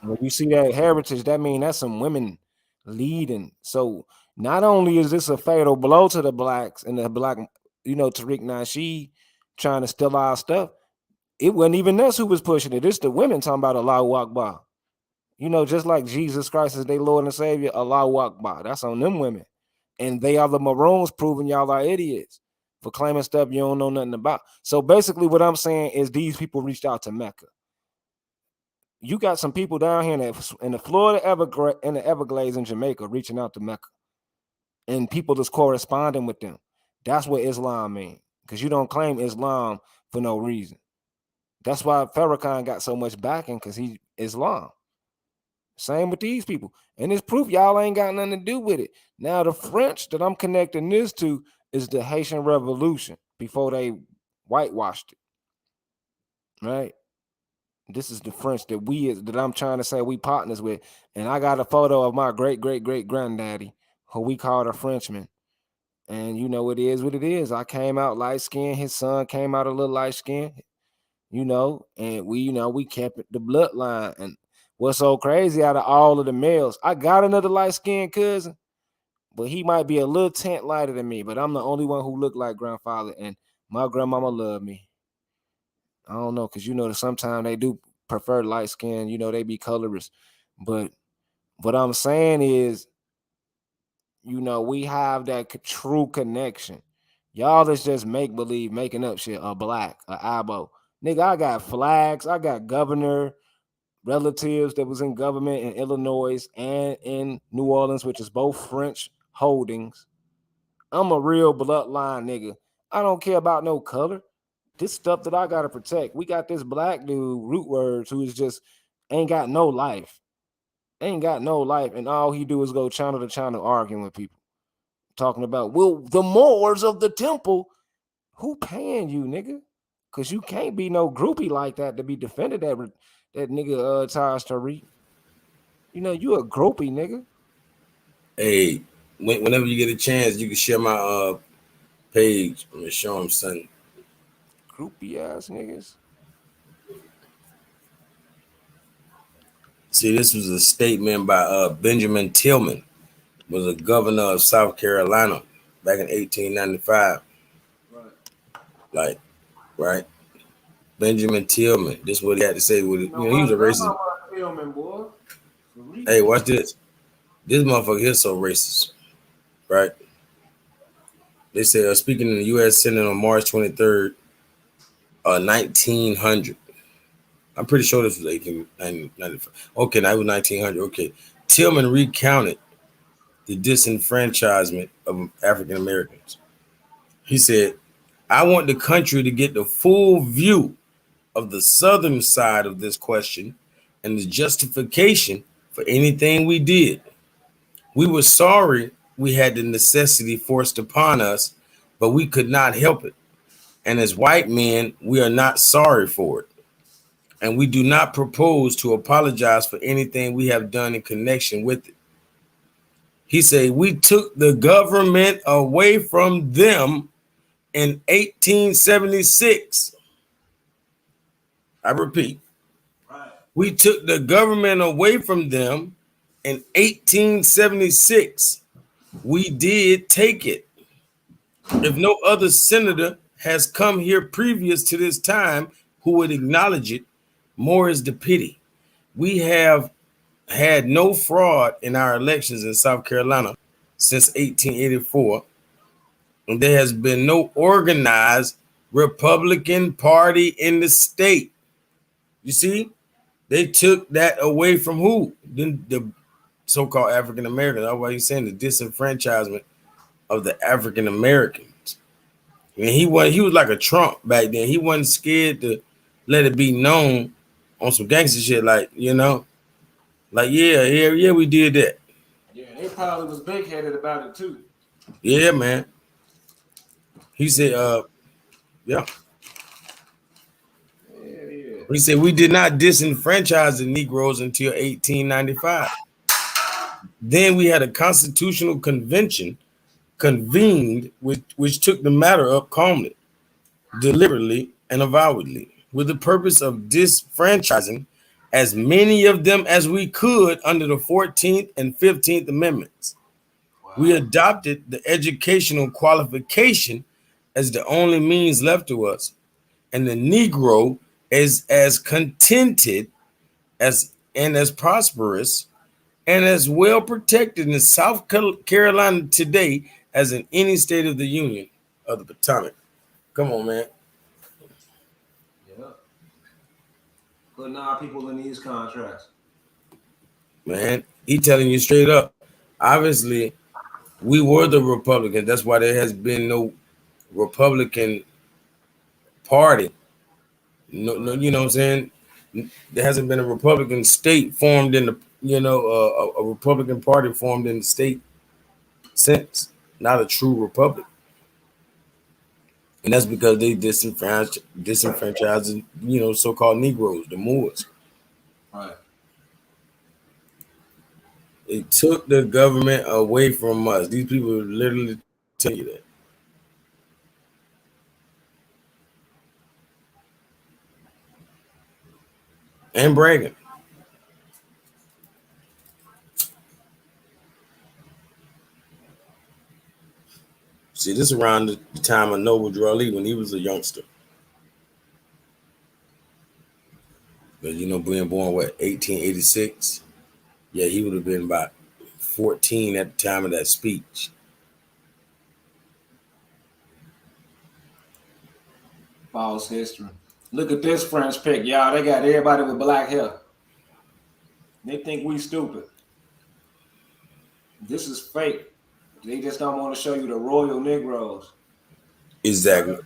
When you see that heritage, that means that's some women leading. So not only is this a fatal blow to the blacks and the black, Tariq Nasheed trying to steal our stuff, it wasn't even us who was pushing it. It's the women talking about Allahu Akbar. Just like Jesus Christ is their Lord and Savior, Allahu Akbar. That's on them women. And they are the Maroons proving y'all are idiots for claiming stuff you don't know nothing about. So basically what I'm saying is these people reached out to Mecca. You got some people down here in the Florida Everglades in Jamaica reaching out to Mecca. And people just corresponding with them. That's what Islam means. Because you don't claim Islam for no reason. That's why Farrakhan got so much backing, because he's Islam. Same with these people. And it's proof y'all ain't got nothing to do with it. Now, the French that I'm connecting this to is the Haitian Revolution before they whitewashed it. Right? This is the French that I'm trying to say we partners with. And I got a photo of my great-great-great-granddaddy, who we called a Frenchman. And it is what it is. I came out light-skinned. His son came out a little light-skinned. And we kept the bloodline. And what's so crazy, out of all of the males, I got another light-skinned cousin, but he might be a little tint lighter than me, but I'm the only one who looked like grandfather, and my grandmama loved me. I don't know, because that sometimes they do prefer light skin, they be colorist. But what I'm saying is, we have that true connection. Y'all is just make believe, making up shit. A black, a abo. Nigga, I got flags, I got governor relatives that was in government in Illinois and in New Orleans, which is both French holdings. I'm a real bloodline nigga. I don't care about no color. This stuff that I gotta protect. We got this black dude, Root Words, who is just ain't got no life. Ain't got no life. And all he do is go channel to channel arguing with people. Talking about, well, the Moors of the temple. Who paying you, nigga? Because you can't be no groupie like that to be defended that nigga Taj Tariq. You a groupie, nigga. Hey, whenever you get a chance, you can share my page. I'm gonna show them something. Groupie ass niggas. See, this was a statement by Benjamin Tillman, was a governor of South Carolina back in 1895. Right. Benjamin Tillman. This is what he had to say with it. He was a racist. Hey, watch this. This motherfucker here so racist. Right. They said, speaking in the U.S. Senate on March 23rd, 1900. I'm pretty sure this was 1895. Okay, now it was 1900. Okay. Tillman recounted the disenfranchisement of African Americans. He said, I want the country to get the full view of the southern side of this question and the justification for anything we did. We were sorry we had the necessity forced upon us, but we could not help it. And as white men, we are not sorry for it. And we do not propose to apologize for anything we have done in connection with it. He said, we took the government away from them in 1876. I repeat, we took the government away from them in 1876. We did take it. If no other senator has come here previous to this time who would acknowledge it, more is the pity. We have had no fraud in our elections in South Carolina since 1884, and there has been no organized Republican Party in the state. You see, They took that away from who? Then the so-called African Americans. That's why he's saying the disenfranchisement of the African Americans. And he was like a Trump back then. He wasn't scared to let it be known on some gangster shit, like, you know, like yeah, we did that. Yeah, they probably was big headed about it too. Yeah, man. He said, yeah. He said we did not disenfranchise the Negroes until 1895. Then we had a constitutional convention convened, which took the matter up calmly, deliberately, and avowedly, with the purpose of disfranchising as many of them as we could under the 14th and 15th Amendments. Wow. We adopted the educational qualification as the only means left to us, and the Negro is as contented as prosperous and as well protected in South Carolina today as in any state of the Union of the Potomac. Come on, man. Yeah. Putting our people in these contracts. Man, he telling you straight up. Obviously, we were the Republicans. That's why there has been no Republican Party. No, you know what I'm saying? There hasn't been a Republican state formed in the, a Republican Party formed in the state since. Not a true republic. And that's because they disenfranchised, so-called Negroes, the Moors. Right. It took the government away from us. These people literally tell you that. And bragging. See, this is around the time of Noble Drew Ali when he was a youngster. But being born, 1886? Yeah, he would have been about 14 at the time of that speech. False history. Look at this French pick, y'all. They got everybody with black hair. They think we stupid. This is fake. They just don't want to show you the royal Negroes. Exactly.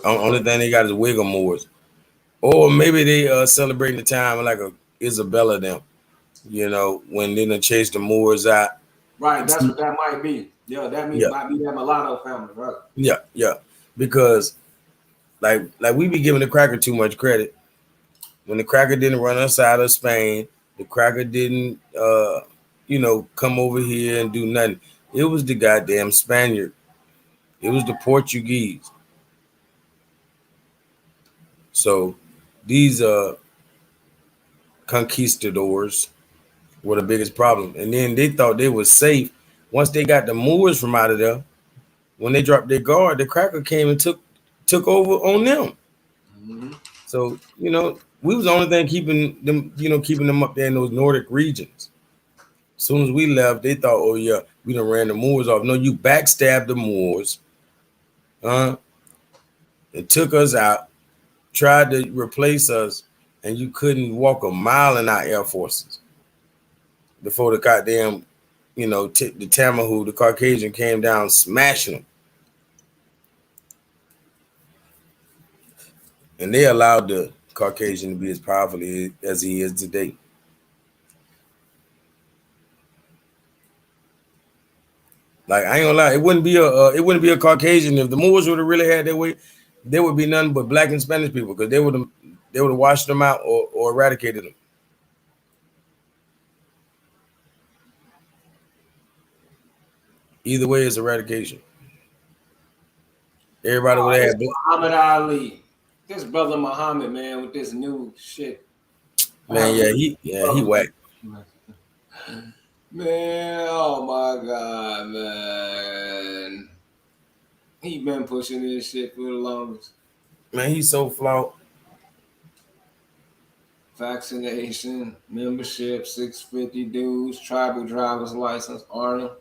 Only thing they got is wiggle Moors. Or maybe they celebrating the time like a Isabella them. When they done chase the Moors out. Right, that's what that might be. Yeah, that might be that mulatto family, right? Yeah. Because like we be giving the cracker too much credit. When the cracker didn't run us out of Spain, the cracker didn't come over here and do nothing. It was the goddamn Spaniard. It was the Portuguese. So these conquistadors were the biggest problem. And then they thought they were safe. Once they got the Moors from out of there, when they dropped their guard, the cracker came and took over on them. Mm-hmm. So, we was the only thing keeping them up there in those Nordic regions. As soon as we left, they thought, oh yeah, we done ran the Moors off. No, you backstabbed the Moors. It took us out, tried to replace us, and you couldn't walk a mile in our air forces before the goddamn, the Tamahu, the Caucasian, came down smashing them. And they allowed the Caucasian to be as powerful as he is today. Like, I ain't gonna lie, it wouldn't be a Caucasian if the Moors would have really had their way. There would be nothing but black and Spanish people because they would have washed them out or eradicated them. Either way, it's eradication. Everybody would have had Muhammad Ali. This brother Muhammad, man, with this new shit. Man, he whack. Man, oh my God, man. He been pushing this shit for the longest. Man, he's so flawed. Vaccination, membership, 650 dues, tribal driver's license, Arnold.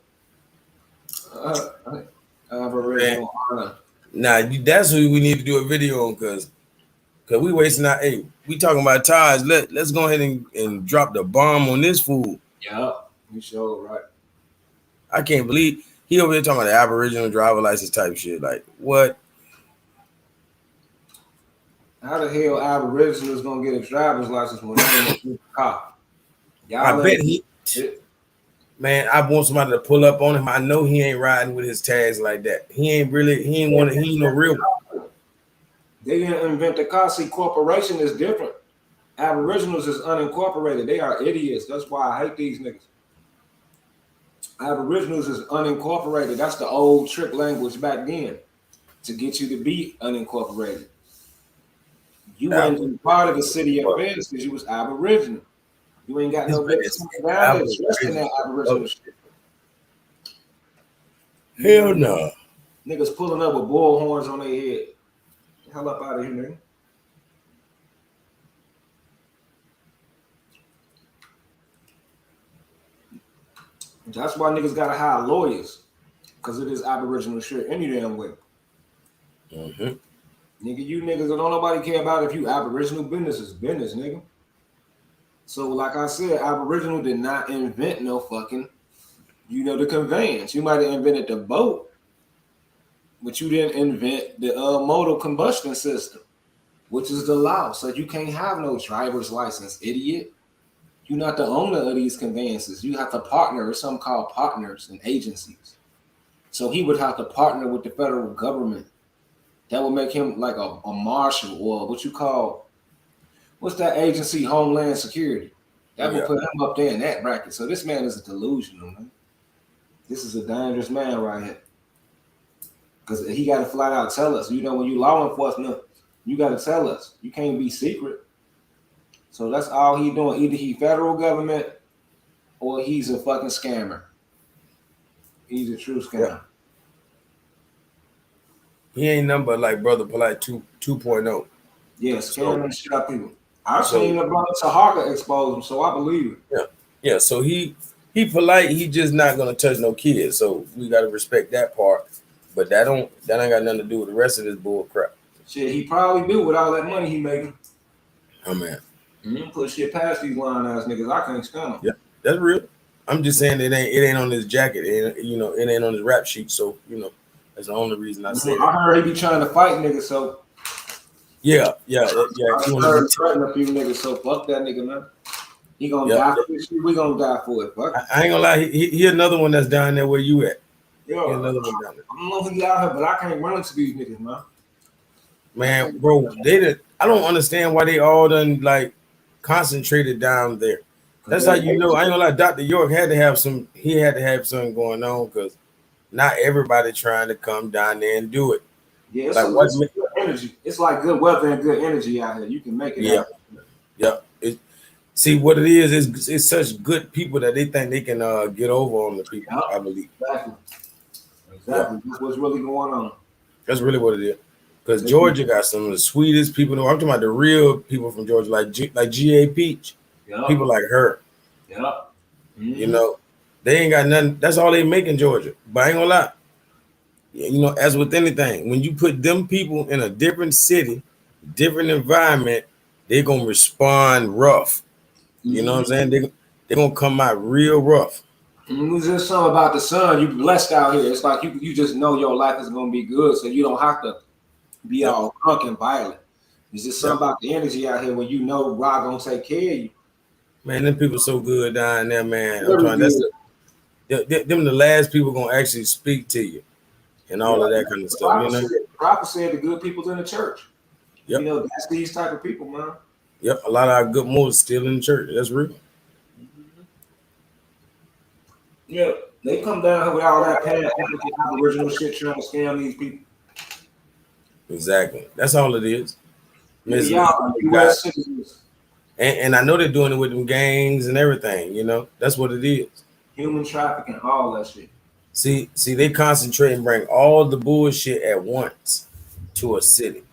Aboriginal honor. Nah, that's who we need to do a video on, cause Cause we wasting our. Hey, we talking about ties. Let's go ahead and drop the bomb on this fool. Yeah, you sure right. I can't believe he over here talking about the Aboriginal driver license type shit. Like what? How the hell Aboriginals gonna get a driver's license when they ain't in the car? I bet he. Man, I want somebody to pull up on him. I know he ain't riding with his tags like that. He ain't no real one. They didn't invent the car. See, corporation is different. Aboriginals is unincorporated. They are idiots. That's why I hate these niggas. Aboriginals is unincorporated. That's the old trick language back then to get you to be unincorporated. You weren't part of the city affairs because you was Aboriginal. You ain't got no business around there trusting that Aboriginal shit. Hell no. Niggas pulling up with bull horns on their head. Hell up out of here, nigga. That's why niggas gotta hire lawyers, because it is Aboriginal shit any damn way. Mm-hmm. Nigga, you niggas don't nobody care about if you Aboriginal. Business is business, nigga. So like I said, Aboriginal did not invent no fucking, the conveyance. You might have invented the boat, but you didn't invent the motor combustion system, which is the law. So you can't have no driver's license, idiot. You're not the owner of these conveyances. You have to partner with something called partners and agencies. So he would have to partner with the federal government. That would make him like a marshal or what's that agency, Homeland Security. That would put him up there in that bracket. So this man is a delusional, man. This is a dangerous man right here. Because he got to flat out tell us. When you law enforcement, you got to tell us. You can't be secret. So that's all he doing. Either he federal government or he's a fucking scammer. He's a true scammer. Yeah. He ain't nothing but like Brother Polite 2.0. Yeah, scamming and shit out people. I've seen the brother Tahaka expose him, so I believe it. Yeah. So he polite. He just not gonna touch no kids. So we gotta respect that part. But that ain't got nothing to do with the rest of this bull crap. Shit, he probably do with all that money he making. Oh man. Put shit past these lying ass niggas. I can't stand them. Yeah, that's real. I'm just saying it ain't on his jacket. It ain't on his rap sheet. So that's the only reason I say that. I heard he be trying to fight niggas. So yeah. I heard threatening a few niggas. So fuck that nigga, man. He gonna die for this shit. We gonna die for it. Fuck. I ain't gonna lie. He another one that's down there where you at. Yo, another one down there. I don't know if he out here, but I can't run into these niggas, man. Man, bro, I don't understand why they all done like concentrated down there. That's how you know. I ain't gonna lie. Dr. York had to have something going on because not everybody trying to come down there and do it. Yeah, it's like good energy. It's like good weather and good energy out here. You can make it. Yeah. See what it is. It's such good people that they think they can get over on the people. I believe. Exactly. That's what's really going on. That's really what it is. Because Georgia got some of the sweetest people. I'm talking about the real people from Georgia, like G.A. Peach. Yep. People like her. Yeah. Mm-hmm. They ain't got nothing. That's all they make in Georgia. But I ain't gonna lie. As with anything, when you put them people in a different city, different environment, they're gonna respond rough. You know what I'm saying? They're gonna come out real rough. It's just something about the sun. You blessed out here. It's like you just know your life is gonna be good, so you don't have to be all drunk and violent. It's just something about the energy out here when you know God gonna take care of you. Man, them people so good down there, man. Them the last people gonna actually speak to you and all of that kind of stuff. The prophet said the good people's in the church. Yep. That's these type of people, man. Yep, a lot of our good moves still in the church. That's real. Yeah, they come down here with all that Aboriginal shit trying to scam these people. Exactly. That's all it is. US citizens. And I know they're doing it with them gangs and everything, That's what it is. Human trafficking, all that shit. See, they concentrate and bring all the bullshit at once to a city.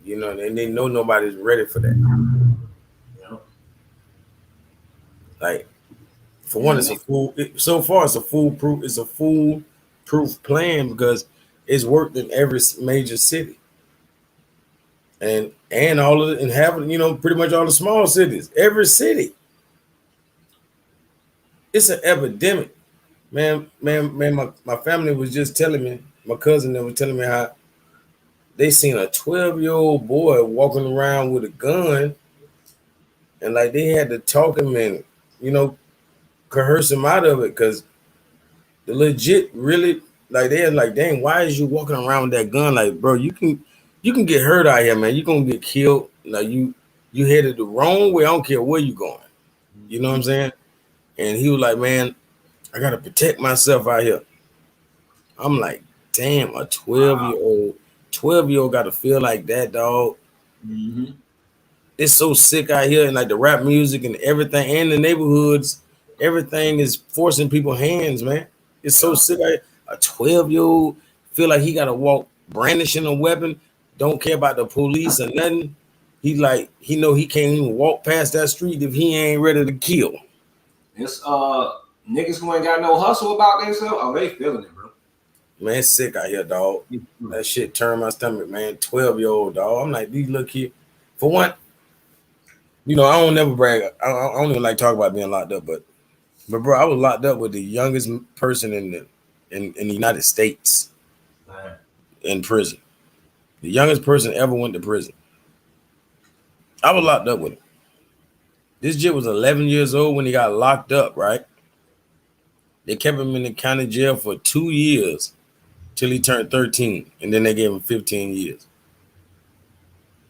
And they know nobody's ready for that. Yeah. Like, for one, it's a foolproof plan because it's worked in every major city. and all of it, and having, you know, pretty much all the small cities, every city. It's an epidemic. Man, my family was just telling me, my cousin that was telling me how they seen a 12-year-old boy walking around with a gun, and like they had to talk him and, you know, coerce him out of it, because the legit really, like, they're like, dang, why is you walking around with that gun? Like, bro, you can get hurt out here, man. You gonna get killed. Like, you headed the wrong way. I don't care where you going. You know what I'm saying? And he was like, man, I gotta protect myself out here. I'm like, damn, a 12-year-old gotta feel like that, dog. It's so sick out here, and like the rap music and everything, and the neighborhoods, everything is forcing people's hands, man. It's so sick out here. A 12-year-old feel like he gotta walk brandishing a weapon, don't care about the police or nothing. He like, he know he can't even walk past that street if he ain't ready to kill. It's niggas who ain't got no hustle about themselves. Oh, they feeling it, bro. Man, it's sick out here, dog. That shit turned my stomach, man. 12-year-old, dog. I'm like, these little kids. For one, you know, I don't never brag. I don't even like talk about being locked up, but bro, I was locked up with the youngest person in the United States in prison. The youngest person ever went to prison. I was locked up with him. This jit was 11 years old when he got locked up, right? They kept him in the county jail for 2 years till he turned 13, and then they gave him 15 years.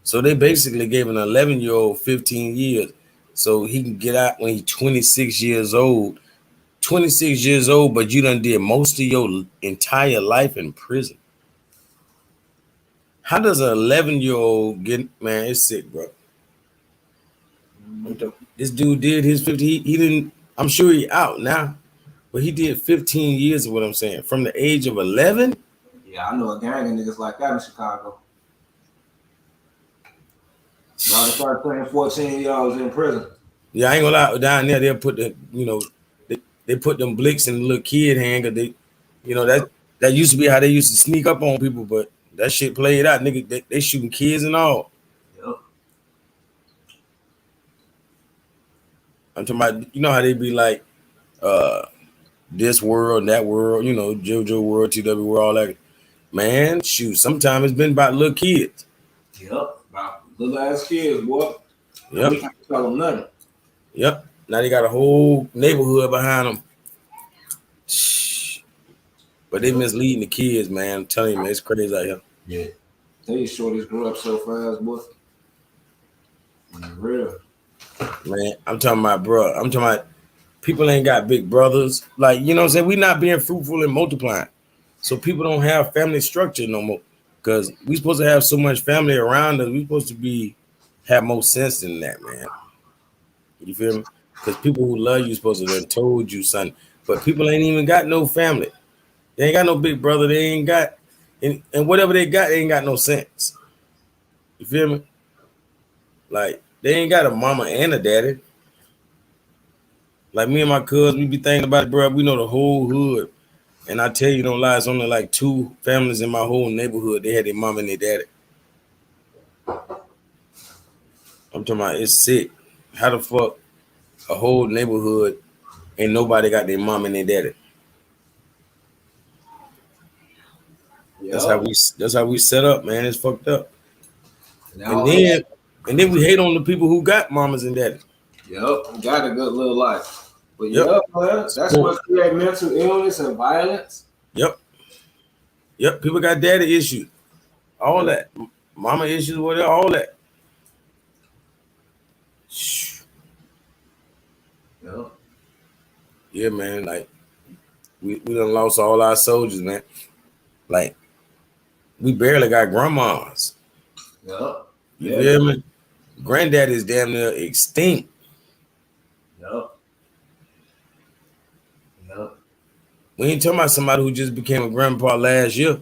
So they basically gave an 11-year-old 15 years so he can get out when he's 26 years old. 26 years old, but you done did most of your entire life in prison. How does an 11-year-old get, man, it's sick, bro. This dude did his 50, he didn't, I'm sure he out now, but he did 15 years of what I'm saying. From the age of 11? Yeah, I know a gang of niggas like that in Chicago. Bro, they started playing 14-year-olds in prison. Yeah, I ain't gonna lie, down there they'll put the, you know, they put them blicks in the little kid hand, cause they, you know, that used to be how they used to sneak up on people, but that shit played out, nigga. They shooting kids and all. Yep. I'm talking about, you know how they be like, this world, that world, you know, JoJo world, TW world, all that. Man, shoot, sometimes it's been about little kids. Yep, about little ass kids, boy. Yep. We can't tell them nothing. Yep. Now they got a whole neighborhood behind them. But they misleading the kids, man. I'm telling you, man, it's crazy out here. Yeah. These shorties grew up so fast, boy. Real. Man, I'm talking about, bro. I'm talking about people ain't got big brothers. Like, you know what I'm saying? We not being fruitful and multiplying. So people don't have family structure no more. Because we supposed to have so much family around us. We supposed to have more sense than that, man. You feel me? Because people who love you supposed to have told you something. But people ain't even got no family. They ain't got no big brother. They ain't got, and whatever they ain't got no sense. You feel me? Like, they ain't got a mama and a daddy. Like me and my cousins, we be thinking about it, bro. We know the whole hood. And I tell you, don't lie, it's only like 2 families in my whole neighborhood. They had their mama and their daddy. I'm talking about, it's sick. How the fuck a whole neighborhood and nobody got their mom and their daddy? Yep. That's how we set up, man. It's fucked up. And then we hate on the people who got mamas and daddies. Yep, got a good little life. But man, that's what create mental illness and violence. Yep. People got daddy issues. All that. Mama issues, whatever, all that. Yep. Yeah, man. Like, we done lost all our soldiers, man. Like, we barely got grandmas. Yep. You feel me? Granddaddy is damn near extinct. Yep. We ain't talking about somebody who just became a grandpa last year.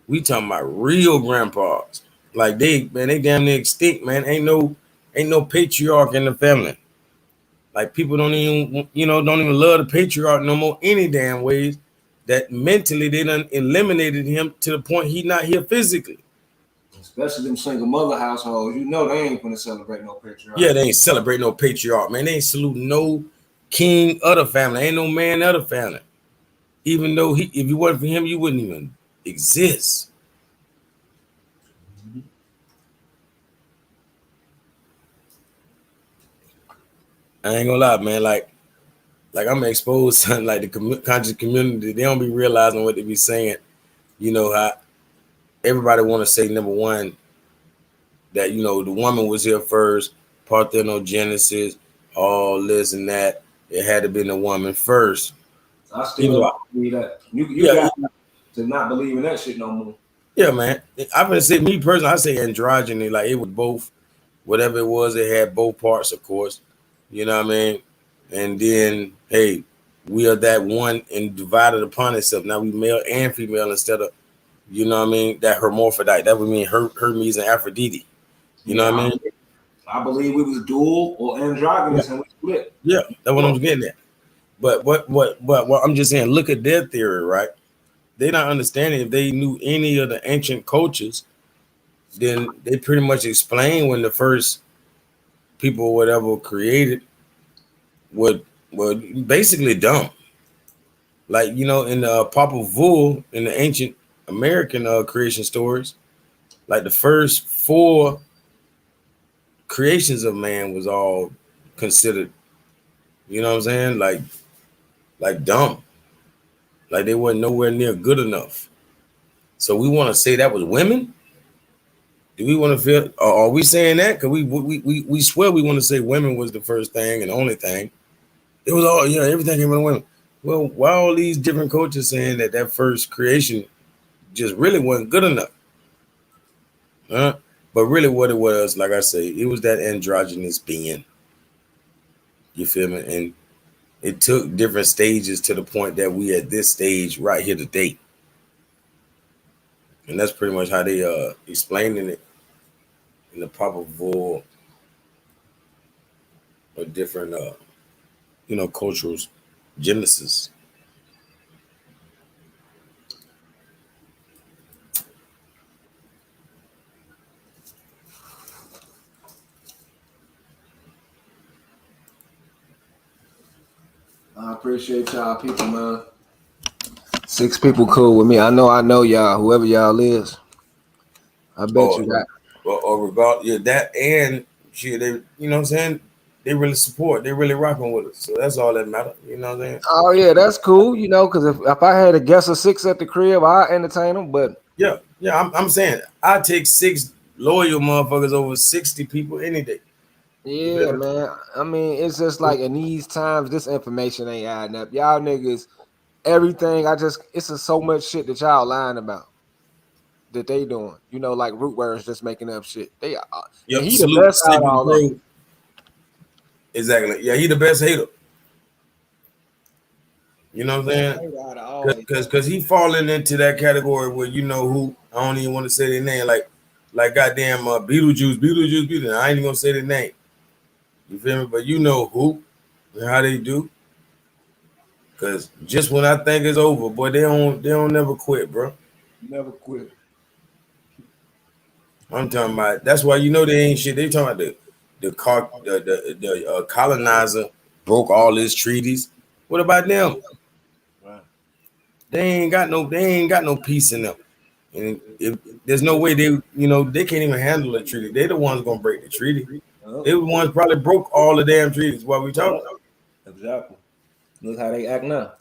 We talking about real grandpas. Like, they damn near extinct, man. Ain't no patriarch in the family. Like, people don't even love the patriarch no more any damn ways. That mentally they done eliminated him to the point he not here physically. Especially them single mother households. You know they ain't gonna celebrate no patriarch. Yeah, they ain't celebrate no patriarch, man. They ain't salute no king of the family. Ain't no man of the family. Even though if you wasn't for him, you wouldn't even exist. I ain't gonna lie, man. Like I'm exposed something like the conscious community. They don't be realizing what they be saying. You know how everybody want to say number one that the woman was here first, parthenogenesis, all this and that. It had to be the woman first. I still don't believe that. You got to not believe in that shit no more. Yeah, man. I'm gonna say me personally, I say androgyny, like it was both, whatever it was, it had both parts, of course. You know what I mean? And then, hey, we are that one and divided upon itself. Now we male and female instead of, you know what I mean, that hermaphrodite. That would mean Hermes and Aphrodite. You know what I mean? I believe we was dual or androgynous and we split. Yeah, that's what I'm getting at. But what I'm just saying, look at their theory, right? They're not understanding. If they knew any of the ancient cultures, then they pretty much explain when the first people or whatever created were basically dumb. Like, in the Popol Vuh, in the ancient American creation stories, like the first 4 creations of man was all considered, you know what I'm saying? Like dumb. Like they weren't nowhere near good enough. So we want to say that was women? Do we want to feel? Are we saying that? Because we swear we want to say women was the first thing and only thing. It was all everything came from women. Well, why all these different cultures saying that first creation just really wasn't good enough? Huh? But really, what it was, like I say, it was that androgynous being. You feel me? And it took different stages to the point that we at this stage right here today. And that's pretty much how they explaining it in the Popol Vuh or different cultural genesis. I appreciate y'all people, man. 6 people cool with me. I know y'all, whoever y'all is. I bet you that. Or regard, that and shit, they, you know what I'm saying? They really support, they really rocking with us. So that's all that matters. You know what I'm saying? Oh yeah, that's cool. Because if I had a guest of 6 at the crib, I entertain them. But yeah, I'm saying I take 6 loyal motherfuckers over 60 people any day. Yeah, man. I mean, it's just like in these times, this information ain't adding up. Y'all niggas, everything. It's just so much shit that y'all lying about that they doing. Like root words just making up shit. They are. And he the best out of all of them. Exactly. Yeah, he the best hater. You know what I'm saying? Because he falling into that category where who, I don't even want to say their name, like goddamn Beetlejuice. I ain't even gonna say their name. You feel me? But who and how they do. Because just when I think it's over, boy, they don't never quit, bro. Never quit. I'm talking about. That's why they ain't shit. They talking about the colonizer broke all his treaties. What about them? Right. They ain't got no peace in them. And there's no way they can't even handle the treaty. They the ones gonna break the treaty. They the ones probably broke all the damn treaties. What we talking about? Exactly. Look how they act now.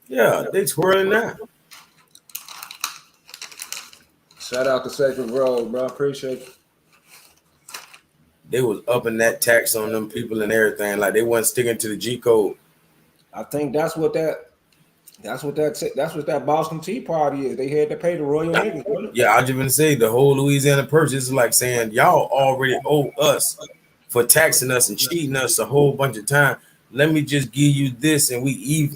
Yeah, they twirling now. Shout out to Sacred Road, bro. Appreciate it. They was upping that tax on them people and everything. Like they wasn't sticking to the G code. I think that's what that Boston Tea Party is. They had to pay the royal niggas. Yeah, I just gonna say the whole Louisiana Purchase is like saying y'all already owe us for taxing us and cheating us a whole bunch of time. Let me just give you this and we even.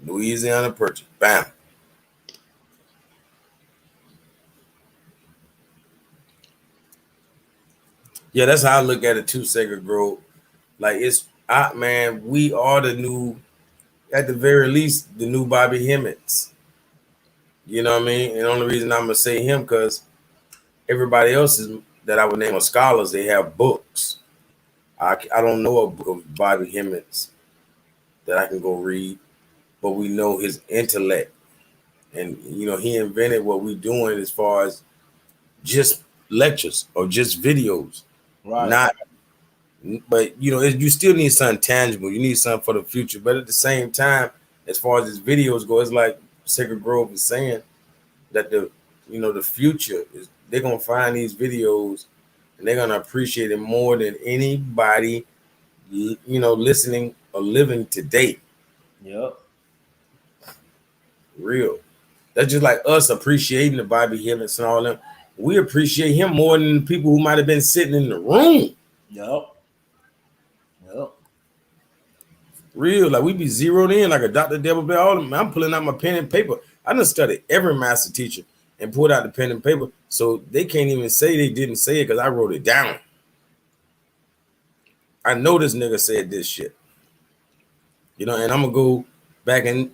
Louisiana Purchase. Bam. Yeah, that's how I look at it too, Sacred Grove. Like man, we are the new, at the very least, the new Bobby Hemmings. You know what I mean? And the only reason I'm gonna say him because everybody else is that I would name as scholars. They have books. I don't know a book of Bobby Hemmings that I can go read, but we know his intellect, and you know he invented what we're doing as far as just lectures or just videos, not. But you know, you still need something tangible. You need something for the future. But at the same time, as far as his videos go, it's like Sacred Grove is saying that the future is they're gonna find these videos and they're gonna appreciate it more than anybody listening or living today. Yep. Real. That's just like us appreciating the Bobby Hemmings and all them. We appreciate him more than the people who might have been sitting in the room. Yep. Real, like we be zeroed in like a Dr. Devil Bear. All them, I'm pulling out my pen and paper. I done studied every master teacher and pulled out the pen and paper, so they can't even say they didn't say it because I wrote it down. I know this nigga said this shit, and I'm gonna go back and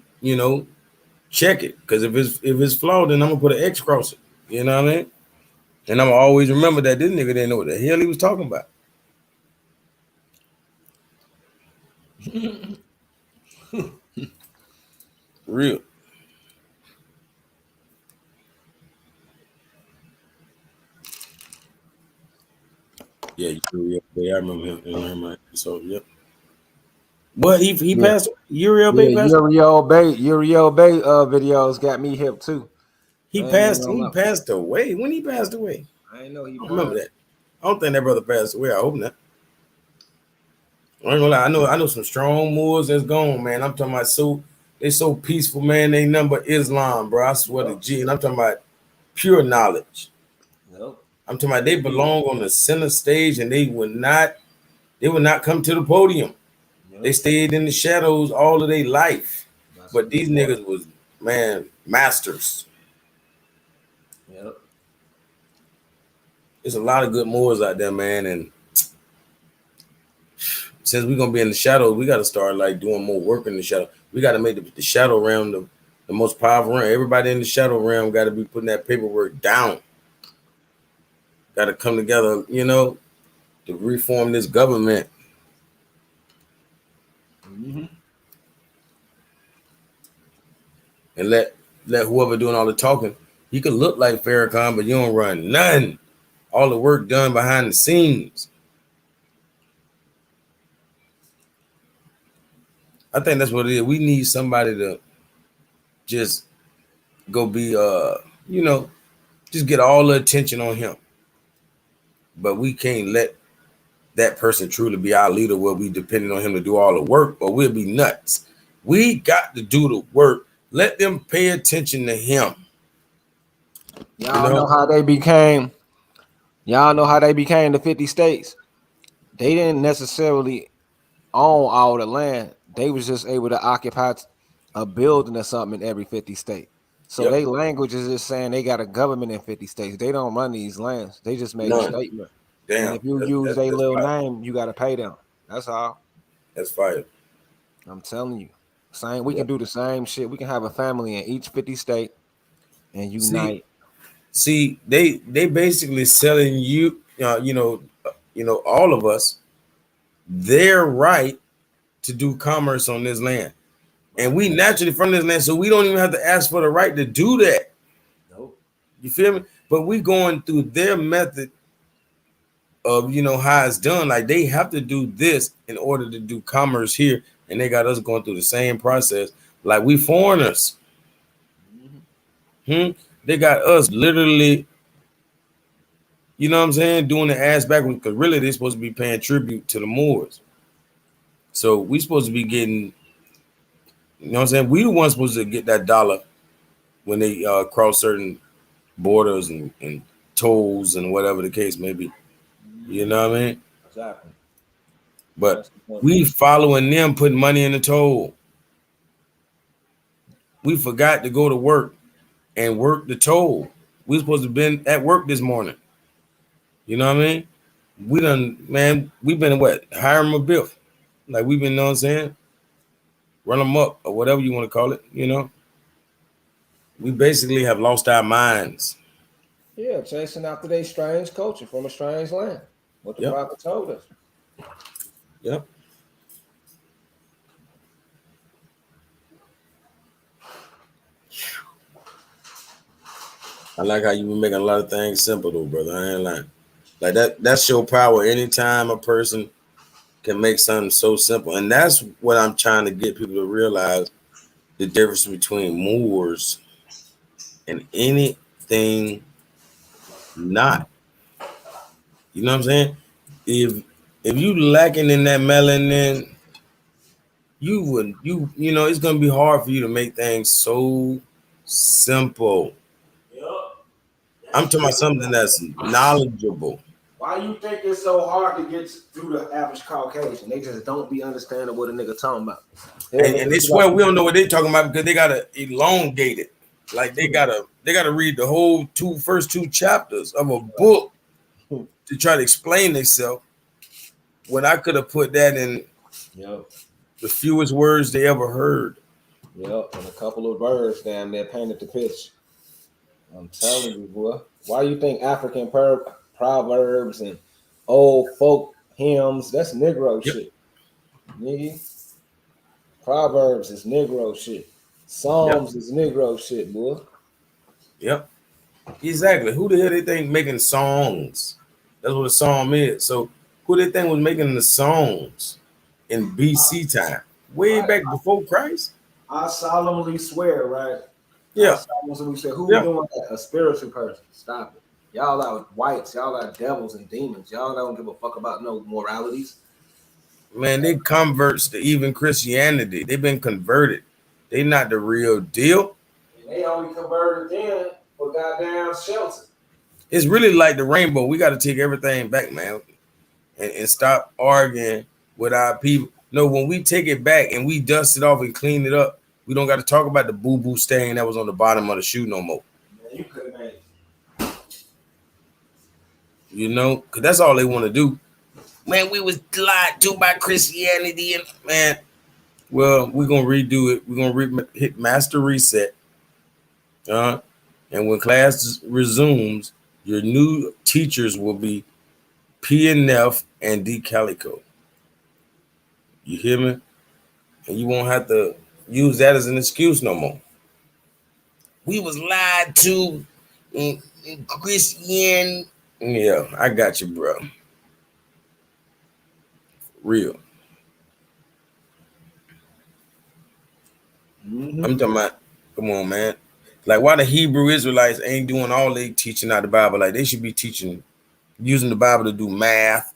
check it because if it's flawed, then I'm gonna put an X across it. You know what I mean? And I'm gonna always remember that this nigga didn't know what the hell he was talking about. Real. Yeah, Uriel Bay. I remember him. So yep. What he passed? Uriel Bay passed. Uriel Bay videos got me hip too. He passed away. When he passed away? I didn't know he I remember that. I don't think that brother passed away. I hope not. I ain't gonna lie. I know some strong Moors that's gone, man. I'm talking about they so peaceful, man. They number Islam, bro. I swear to G. And I'm talking about pure knowledge. Nope. I'm talking about they belong on the center stage and they would not come to the podium. Yep. They stayed in the shadows all of their life. But these niggas was, man, masters. Yep. There's a lot of good Moors out there, man. And since we're gonna be in the shadows, we gotta start like doing more work in the shadow. We gotta make the shadow realm the most powerful realm. Everybody in the shadow realm gotta be putting that paperwork down. Gotta come together, to reform this government. Mm-hmm. And let whoever doing all the talking, you can look like Farrakhan, but you don't run nothing. All the work done behind the scenes. I think that's what it is. We need somebody to just go be, just get all the attention on him. But we can't let that person truly be our leader where we depending on him to do all the work or we'll be nuts. We got to do the work. Let them pay attention to him. Y'all know how they became the 50 states. They didn't necessarily own all the land. They was just able to occupy a building or something in every 50 state. So they language is just saying they got a government in 50 states. They don't run these lands. They just made a statement. Damn. And if you use their little name, you got to pay them. That's all. That's fire. I'm telling you. We can do the same shit. We can have a family in each 50 state and unite. See, they basically selling you, all of us their right to do commerce on this land. And we naturally from this land, so we don't even have to ask for the right to do that. Nope. You feel me? But we going through their method of, how it's done. Like they have to do this in order to do commerce here. And they got us going through the same process. Like we foreigners. They got us literally, you know what I'm saying, doing the ass backwards because really they're supposed to be paying tribute to the Moors. So we supposed to be getting, you know what I'm saying? We the ones supposed to get that dollar when they cross certain borders and tolls and whatever the case may be. You know what I mean? Exactly. But we following them, putting money in the toll. We forgot to go to work and work the toll. We supposed to have been at work this morning. You know what I mean? We've been what? Hiring a biff. Like we've been, you know what I'm saying? Run them up or whatever you want to call it, We basically have lost our minds. Yeah, chasing after their strange culture from a strange land. What the Yep. prophet told us. Yep. I like how you been making a lot of things simple though, brother. I ain't lying. Like that's your power. Anytime a person can make something so simple. And that's what I'm trying to get people to realize, the difference between Moors and anything not. You know what I'm saying? If you lacking in that melanin, you know it's gonna be hard for you to make things so simple. I'm talking about something that's knowledgeable. Why you think it's so hard to get through the average Caucasian? They just don't be understanding what a nigga talking about. And they swear we don't know what they talking about because they gotta elongate it. Like they gotta read the whole first two chapters of a book to try to explain themselves. When I could have put that in the fewest words they ever heard. Yep, and a couple of verbs damn near painted the picture. I'm telling you, boy. Why you think African proverbs and old folk hymns, that's Negro shit. Nigga. Proverbs is Negro shit. Psalms is Negro shit, boy. Yep. Exactly. Who the hell they think making songs? That's what a psalm is. So who they think was making the songs in BC time? Way back before Christ? I solemnly swear, right? Yeah. I solemnly swear, who doing that? A spiritual person. Stop it. Y'all are whites. Y'all are devils and demons. Y'all don't give a fuck about no moralities. Man, they converts to even Christianity. They've been converted. They not the real deal. And they only converted then for goddamn shelter. It's really like the rainbow. We got to take everything back, man, and stop arguing with our people. No, when we take it back and we dust it off and clean it up, we don't got to talk about the boo-boo stain that was on the bottom of the shoe no more. Man, you could have made it. You know, because that's all they want to do. Man, we was lied to by Christianity, and man, well, we're gonna redo it. We're gonna hit master reset. And when class resumes, your new teachers will be P and F and D Calico. You hear me? And you won't have to use that as an excuse no more. We was lied to in Christian. Yeah, I got you, bro. Real. I'm talking about, come on, man. Like, why the Hebrew Israelites ain't doing all they teaching out the Bible? Like, they should be teaching, using the Bible to do math.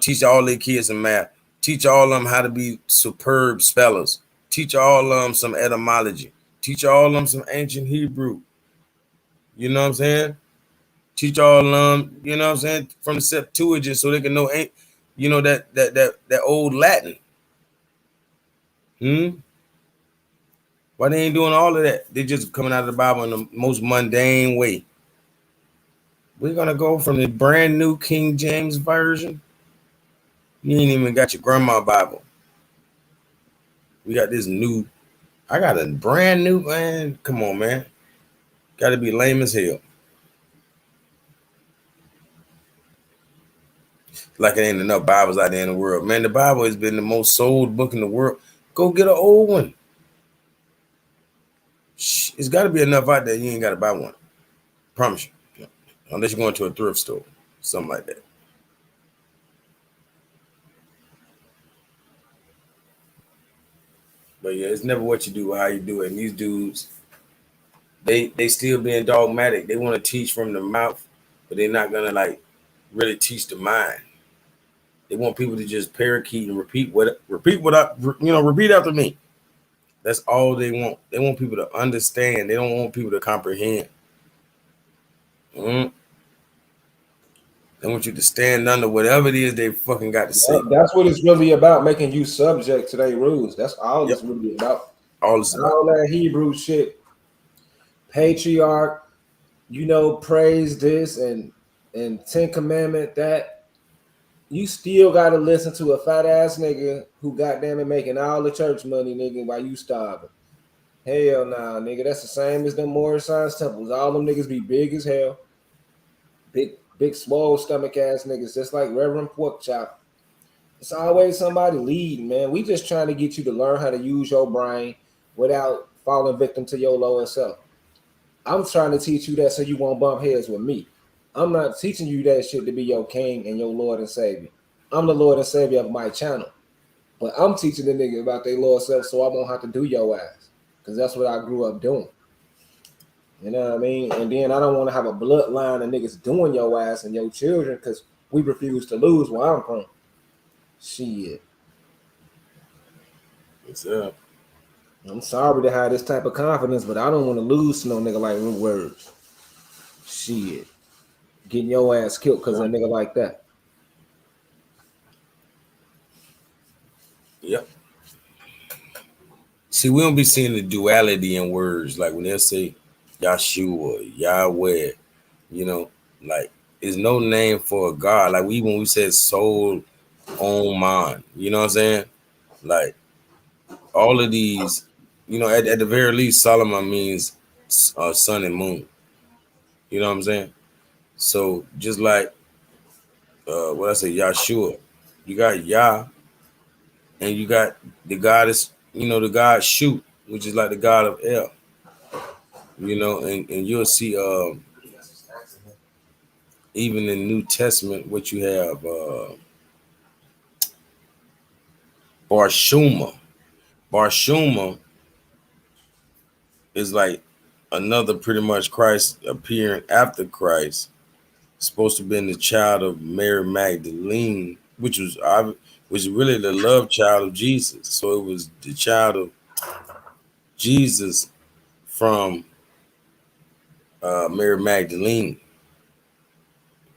Teach all their kids some math. Teach all of them how to be superb spellers. Teach all of them some etymology. Teach all of them some ancient Hebrew. You know what I'm saying? Teach all of them, you know what I'm saying, from the Septuagint so they can know, you know, that old Latin. Why they ain't doing all of that? They just coming out of the Bible in the most mundane way. We're gonna go from the brand new King James version. You ain't even got your grandma Bible. We got this new. I got a brand new, man. Come on, man. Got to be lame as hell. Like it ain't enough Bibles out there in the world, man. The Bible has been the most sold book in the world. Go get an old one. It's got to be enough out there. You ain't got to buy one. Promise you. Unless you're going to a thrift store, something like that. But yeah, it's never what you do or how you do it. And these dudes, they still being dogmatic. They want to teach from the mouth, but they're not gonna like really teach the mind. They want people to just parakeet and repeat after me. That's all they want. They want people to understand. They don't want people to comprehend. They want you to stand under whatever it is they fucking got to say. That's what it's really about, making you subject to their rules. That's all it's really about. All that Hebrew shit. Patriarch, you know, praise this and Ten Commandment that. You still gotta listen to a fat ass nigga who goddamn it making all the church money, nigga, while you starving. Hell nah, nigga. That's the same as them Moorish science temples. All them niggas be big as hell. Big, swole stomach ass niggas, just like Reverend Pork Chop. It's always somebody leading, man. We just trying to get you to learn how to use your brain without falling victim to your lower self. I'm trying to teach you that so you won't bump heads with me. I'm not teaching you that shit to be your king and your Lord and Savior. I'm the Lord and Savior of my channel. But I'm teaching the nigga about their Lord self so I won't have to do your ass. Because that's what I grew up doing. You know what I mean? And then I don't want to have a bloodline of niggas doing your ass and your children because we refuse to lose where I'm from. Shit. What's up? I'm sorry to have this type of confidence, but I don't want to lose to no nigga like Root Words. Shit. Getting your ass killed because of a nigga like that. Yep. See, we don't be seeing the duality in words. Like when they say Yahshua, Yahweh, you know, like there's no name for a God. Like when we said soul on mind, you know what I'm saying? Like all of these, you know, at the very least, Solomon means sun and moon. You know what I'm saying? So just like what I say, Yahshua, you got Yah, and you got the goddess, you know, the god Shu, which is like the god of air. You know, and you'll see even in New Testament what you have Barshuma. Barshuma is like another pretty much Christ appearing after Christ, supposed to have been the child of Mary Magdalene, which was really the love child of Jesus. So it was the child of Jesus from Mary Magdalene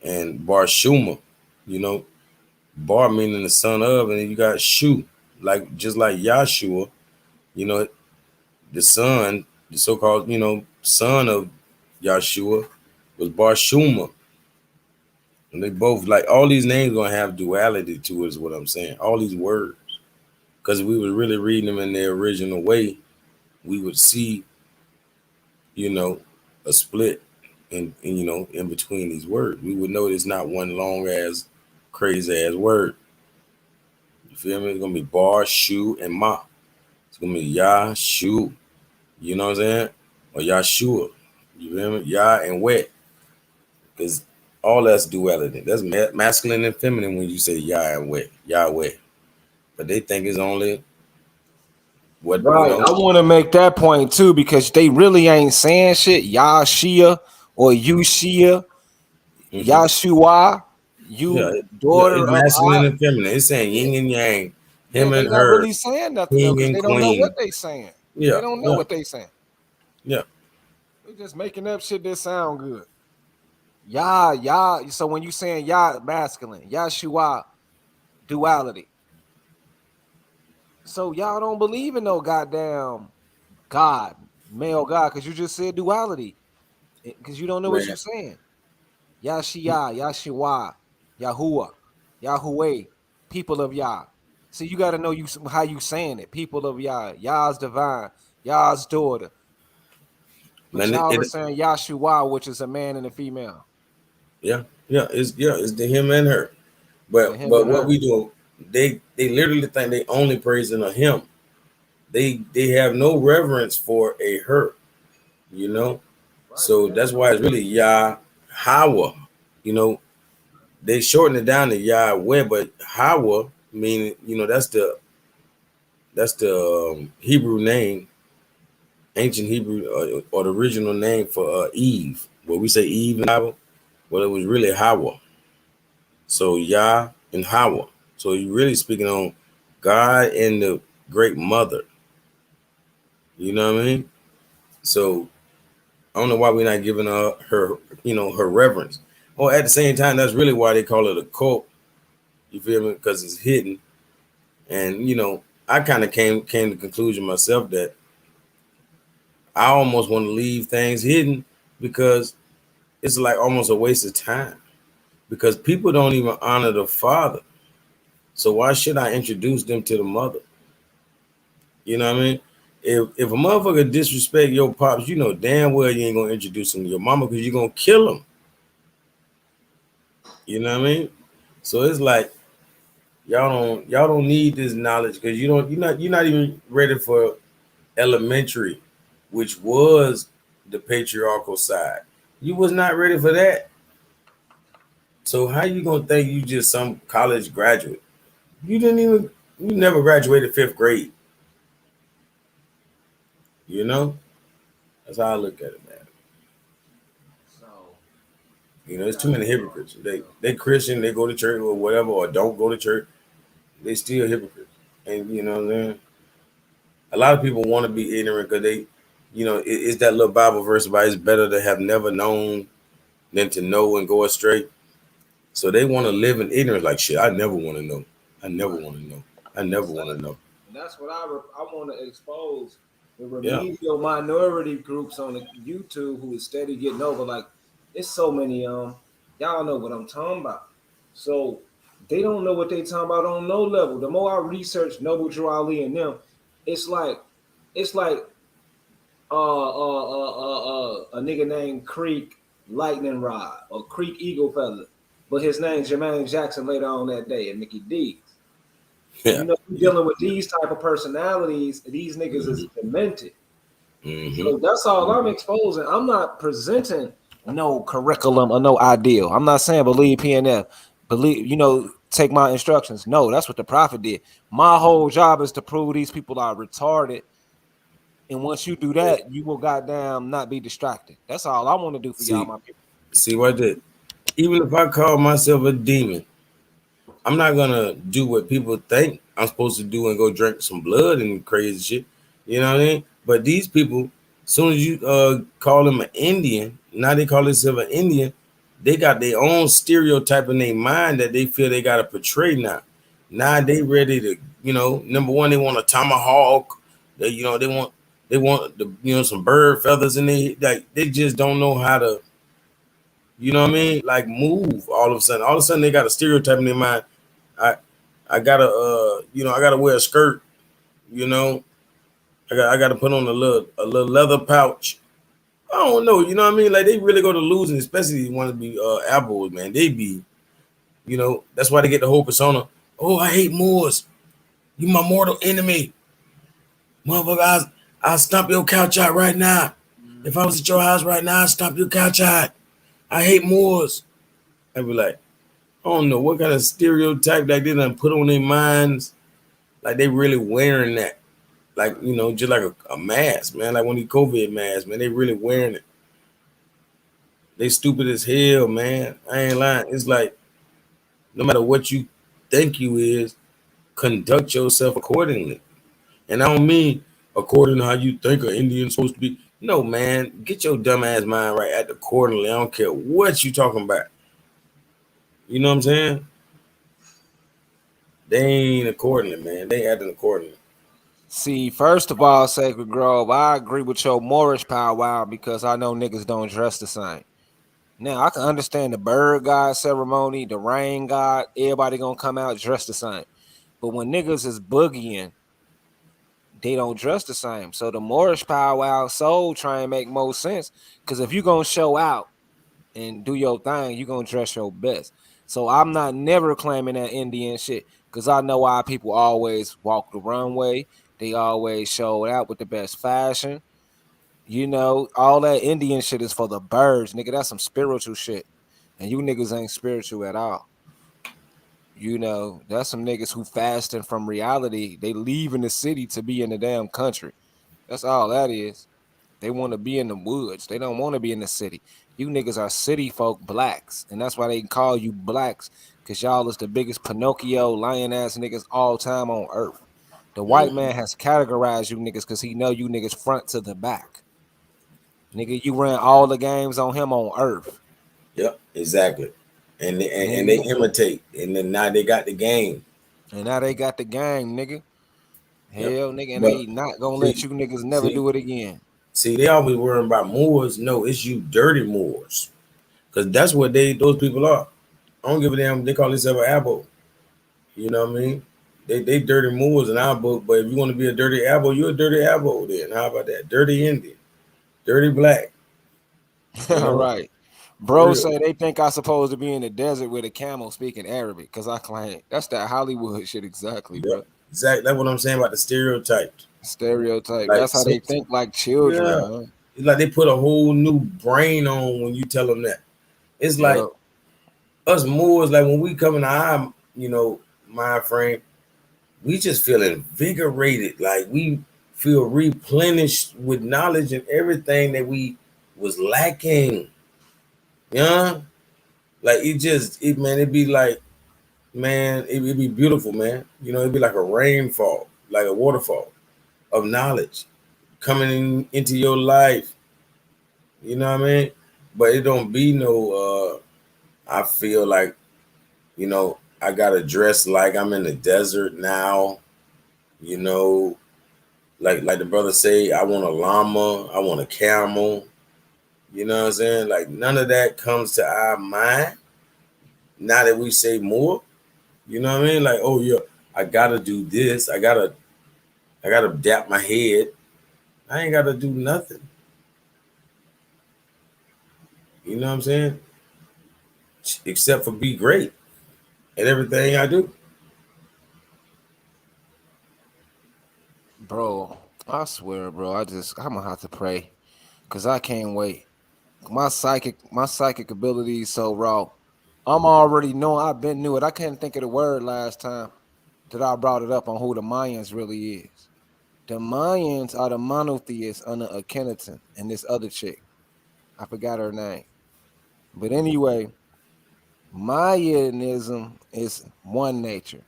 and Barshuma, you know, Bar meaning the son of, and then you got Shu, like just like Yahshua, you know, the son, the so-called, you know, son of Yahshua was Barshuma. And they both, like, all these names gonna have duality to it, is what I'm saying. All these words. Because if we were really reading them in their original way, we would see, you know, a split in you know, in between these words. We would know it's not one long ass, crazy ass word. You feel me? It's gonna be Bar, Shu, and Ma. It's gonna be Yah, Shu. You know what I'm saying? Or Yahshua. You feel me? Yah and Wet. Because all that's duality. That's masculine and feminine when you say Yah and Wet. Yahweh. But they think it's only what, you Right. know. I want to make that point too because they really ain't saying shit. Yahshia or Yushia, Yahshua, Yeah, you yeah, daughter it's of masculine I. and feminine. It's saying yin and yang, Yeah, him they and not her, really saying nothing though king because and they don't know what queen. they saying. They Yeah, don't know yeah, what they saying. yeah. They just making up shit that sound good. Yah. So when you saying Yah masculine, Yahshua duality. So y'all don't believe in no goddamn God, male God, because you just said duality. Because you don't know what Man, you're saying. Yashia, Yashua, Yahuwah, Yahweh, people of Yah. See, you got to know how you saying it. People of Yah, Yah's divine, Yah's daughter. But man, y'all are saying Yahshua, which is a man and a female. yeah, it's the him and her. The But him and what her. we do, they literally think they only praising a him. They have no reverence for a her, you know. So that's why it's really Yah Hawa. You know, they shorten it down to Yahweh, but Hawa meaning, you know, that's the Hebrew name, ancient Hebrew or the original name for Eve. What we say Eve in the Bible, well, it was really Hawa. So Yah and Hawa. So you're really speaking on God and the great mother. You know what I mean? So I don't know why we're not giving her, you know, her reverence. Or at the same time, that's really why they call it a cult. You feel me? Because it's hidden. And you know, I kind of came to the conclusion myself that I almost want to leave things hidden because it's like almost a waste of time. Because people don't even honor the father. So why should I introduce them to the mother? You know what I mean? if a motherfucker disrespect your pops, you know damn well you ain't gonna introduce him to your mama because you're gonna kill him. You know what I mean? So it's like y'all don't need this knowledge because you're not even ready for elementary, which was the patriarchal side. You was not ready for that. So how you gonna think you just some college graduate? You never graduated 5th grade. You know? That's how I look at it, man. You know, there's too many hypocrites. They Christian, they go to church or whatever, or don't go to church. They still hypocrites. And you know what I'm saying? A lot of people want to be ignorant because they, it's that little Bible verse about it's better to have never known than to know and go astray. So they want to live in ignorance. Like shit, I never want to know. I never want to know. I never want to know. And that's what I want to expose the Yeah. remedial minority groups on the YouTube who is steady getting over. Like, it's so many y'all know what I'm talking about. So they don't know what they talking about on no level. The more I research Noble Drew Ali and them, it's like a nigga named Creek Lightning Rod or Creek Eagle Feather, but his name's Jermaine Jackson later on that day and Mickey D. Yeah. You know, dealing with these type of personalities, these niggas is demented. So that's all I'm exposing. I'm not presenting no curriculum or no ideal. I'm not saying believe PNF, take my instructions. No, that's what the prophet did. My whole job is to prove these people are retarded. And once you do that, you will goddamn not be distracted. That's all I want to do for y'all, my people. See what that? Even if I call myself a demon, I'm not gonna do what people think I'm supposed to do and go drink some blood and crazy shit. You know what I mean? But these people, as soon as you call them an Indian, now they call themselves an Indian, they got their own stereotype in their mind that they feel they gotta portray now. Now they ready to, number one, they want a tomahawk. They want the some bird feathers in they like they just don't know how to, you know what I mean? Like move all of a sudden. All of a sudden they got a stereotype in their mind. I gotta I gotta wear a skirt, I gotta put on a little leather pouch. I don't know, you know what I mean? Like they really go to losing, especially want to be apples, man. They be, that's why they get the whole persona. Oh, I hate Moors. You my mortal enemy. Motherfucker, I'll stomp your couch out right now. If I was at your house right now, I'd stomp your couch out. I hate Moors. I'd be like, I don't know what kind of stereotype that they done put on their minds. Like they really wearing that. Like, just like a mask, man. Like one of these COVID masks, man. They really wearing it. They stupid as hell, man. I ain't lying. It's like, no matter what you think you is, conduct yourself accordingly. And I don't mean according to how you think an Indian's supposed to be. No, man. Get your dumb ass mind right at accordingly. I don't care what you talking about. You know what I'm saying? They ain't accordingly, man. They acting accordingly. See, first of all, Sacred Grove, I agree with your Moorish powwow because I know niggas don't dress the same. Now, I can understand the bird god ceremony, the rain god, everybody gonna come out dressed the same. But when niggas is boogieing, they don't dress the same. So the Moorish powwow soul try and make more sense because if you gonna show out and do your thing, you gonna dress your best. So I'm not never claiming that Indian shit because I know why people always walk the runway. They always showed out with the best fashion. All that Indian shit is for the birds, nigga. That's some spiritual shit. And you niggas ain't spiritual at all. That's some niggas who fasting from reality. They leaving the city to be in the damn country. That's all that is. They want to be in the woods. They don't want to be in the city. You niggas are city folk blacks. And that's why they call you blacks. Because y'all is the biggest Pinocchio lion ass niggas all time on earth. The white man has categorized you niggas because he know you niggas front to the back. Nigga, you ran all the games on him on earth. Yep, exactly. And they imitate. And then now they got the game. And now they got the game, nigga. Hell, nigga, and But they not gonna let you niggas never do it again. See, they always worrying about Moors. No, it's you dirty Moors. Because that's what those people are. I don't give a damn. They call themselves an apple. You know what I mean? They dirty Moors in our book, but if you want to be a dirty Abo, you're a dirty Abo then. How about that? Dirty Indian, dirty black. You know? Right. For Bro real. say they think I supposed to be in the desert with a camel speaking Arabic because I claim that's that Hollywood shit exactly, Yep. bro. Exactly. That's what I'm saying about the stereotypes. Stereotype. Like, That's how they think like children, yeah. man. It's like they put a whole new brain on when you tell them that. It's like Yep. us Moors, like when we come in our, mind frame, we just feel invigorated. Like we feel replenished with knowledge and everything that we was lacking. Yeah. Like it'd be like, man, it'd be beautiful, man. It'd be like a rainfall, like a waterfall of knowledge into your life. You know what I mean? But it don't be no I feel like, I gotta dress like I'm in the desert now, like the brother say, I want a llama, I want a camel, you know what I'm saying? Like none of that comes to our mind now that we say more, you know what I mean? Like, oh yeah, I gotta do this, I gotta dap my head. I ain't gotta do nothing. You know what I'm saying? Except for be great at everything I do. Bro, I swear, bro. I'm gonna have to pray because I can't wait. My psychic ability is so raw. I'm already knowing. I've been knew it. I can't think of the word last time that I brought it up on who the Mayans really is. The Mayans are the monotheists under Akhenaten and this other chick. I forgot her name. But anyway, Mayanism is one nature.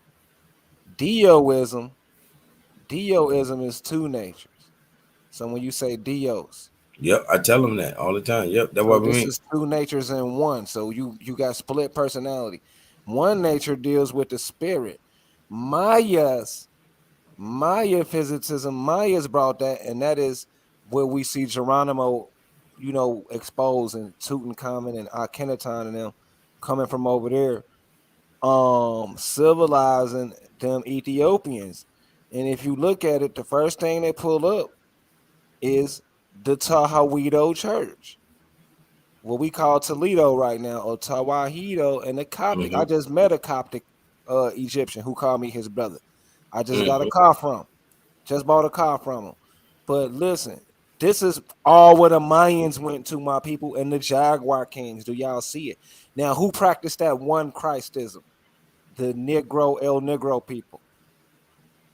Deoism is two natures. So when you say Dios, Yep, I tell them that all the time. Yep, that's so what we this mean. is two natures in one. So you got split personality. One nature deals with the spirit. Maya physicism, Maya's brought that, and that is where we see Geronimo, exposed and Tutankhamun and Akhenaten and them coming from over there, civilizing them Ethiopians. And if you look at it, the first thing they pull up is the Tahawido Church, what we call Toledo right now, or Tawahido, and the Coptic. I just met a Coptic Egyptian who called me his brother. I just got a car from him. Just bought a car from him. But listen, this is all where the Mayans went to, my people, and the Jaguar Kings. Do y'all see it? Now, who practiced that one Christism? The Negro, El Negro people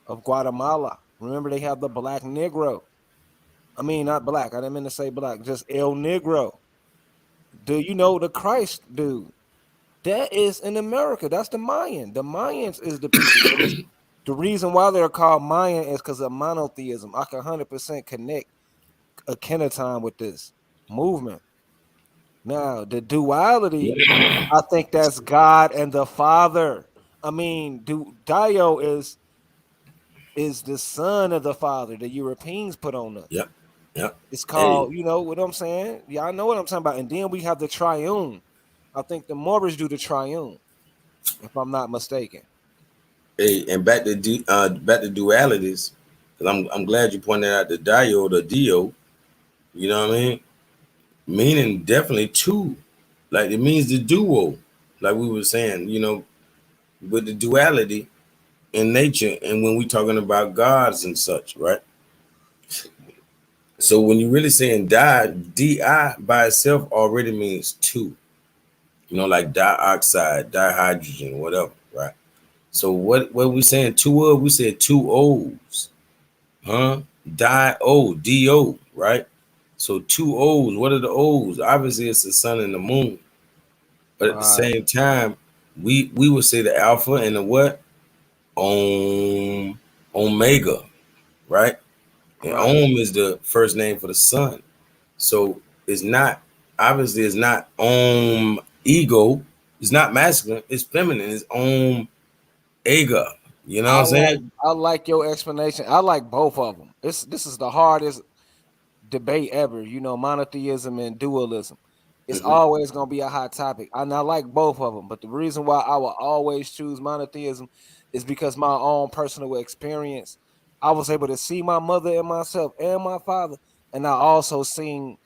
of Guatemala. Remember, they have the Black Negro. I mean, not black. I didn't mean to say black. Just El Negro. Do you know the Christ dude? That is in America. That's the Mayan. The Mayans is the people. The reason why they're called Mayan is because of monotheism. I can 100% connect Akhenaten with this movement. Now, the duality, I think that's God and the Father. I mean, Dio is the son of the Father. The Europeans put on us. Yep. Yep. It's called, you know what I'm saying? Yeah, I know what I'm talking about. And then we have the triune. I think the Moorish do the triune, if I'm not mistaken. Hey, and back to dualities, because I'm glad you pointed out the dio, the dio. You know what I mean? Meaning definitely two, like it means the duo, like we were saying. With the duality in nature, and when we talking about gods and such, right? So when you're really saying di by itself already means two. Like dioxide, dihydrogen, whatever, right? So what we saying two of? We said two O's, huh? D-O, right? So two O's. What are the O's? Obviously, it's the sun and the moon. But at the same time, we would say the alpha and the what? Omega, right? And Om is the first name for the sun. So it's not ego. It's not masculine. It's feminine. It's ega. You know what I'm saying? I like your explanation. I like both of them. This is the hardest debate ever. Monotheism and dualism. It's always gonna be a hot topic, and I like both of them. But the reason why I will always choose monotheism is because my own personal experience. I was able to see my mother and myself and my father, and I also seen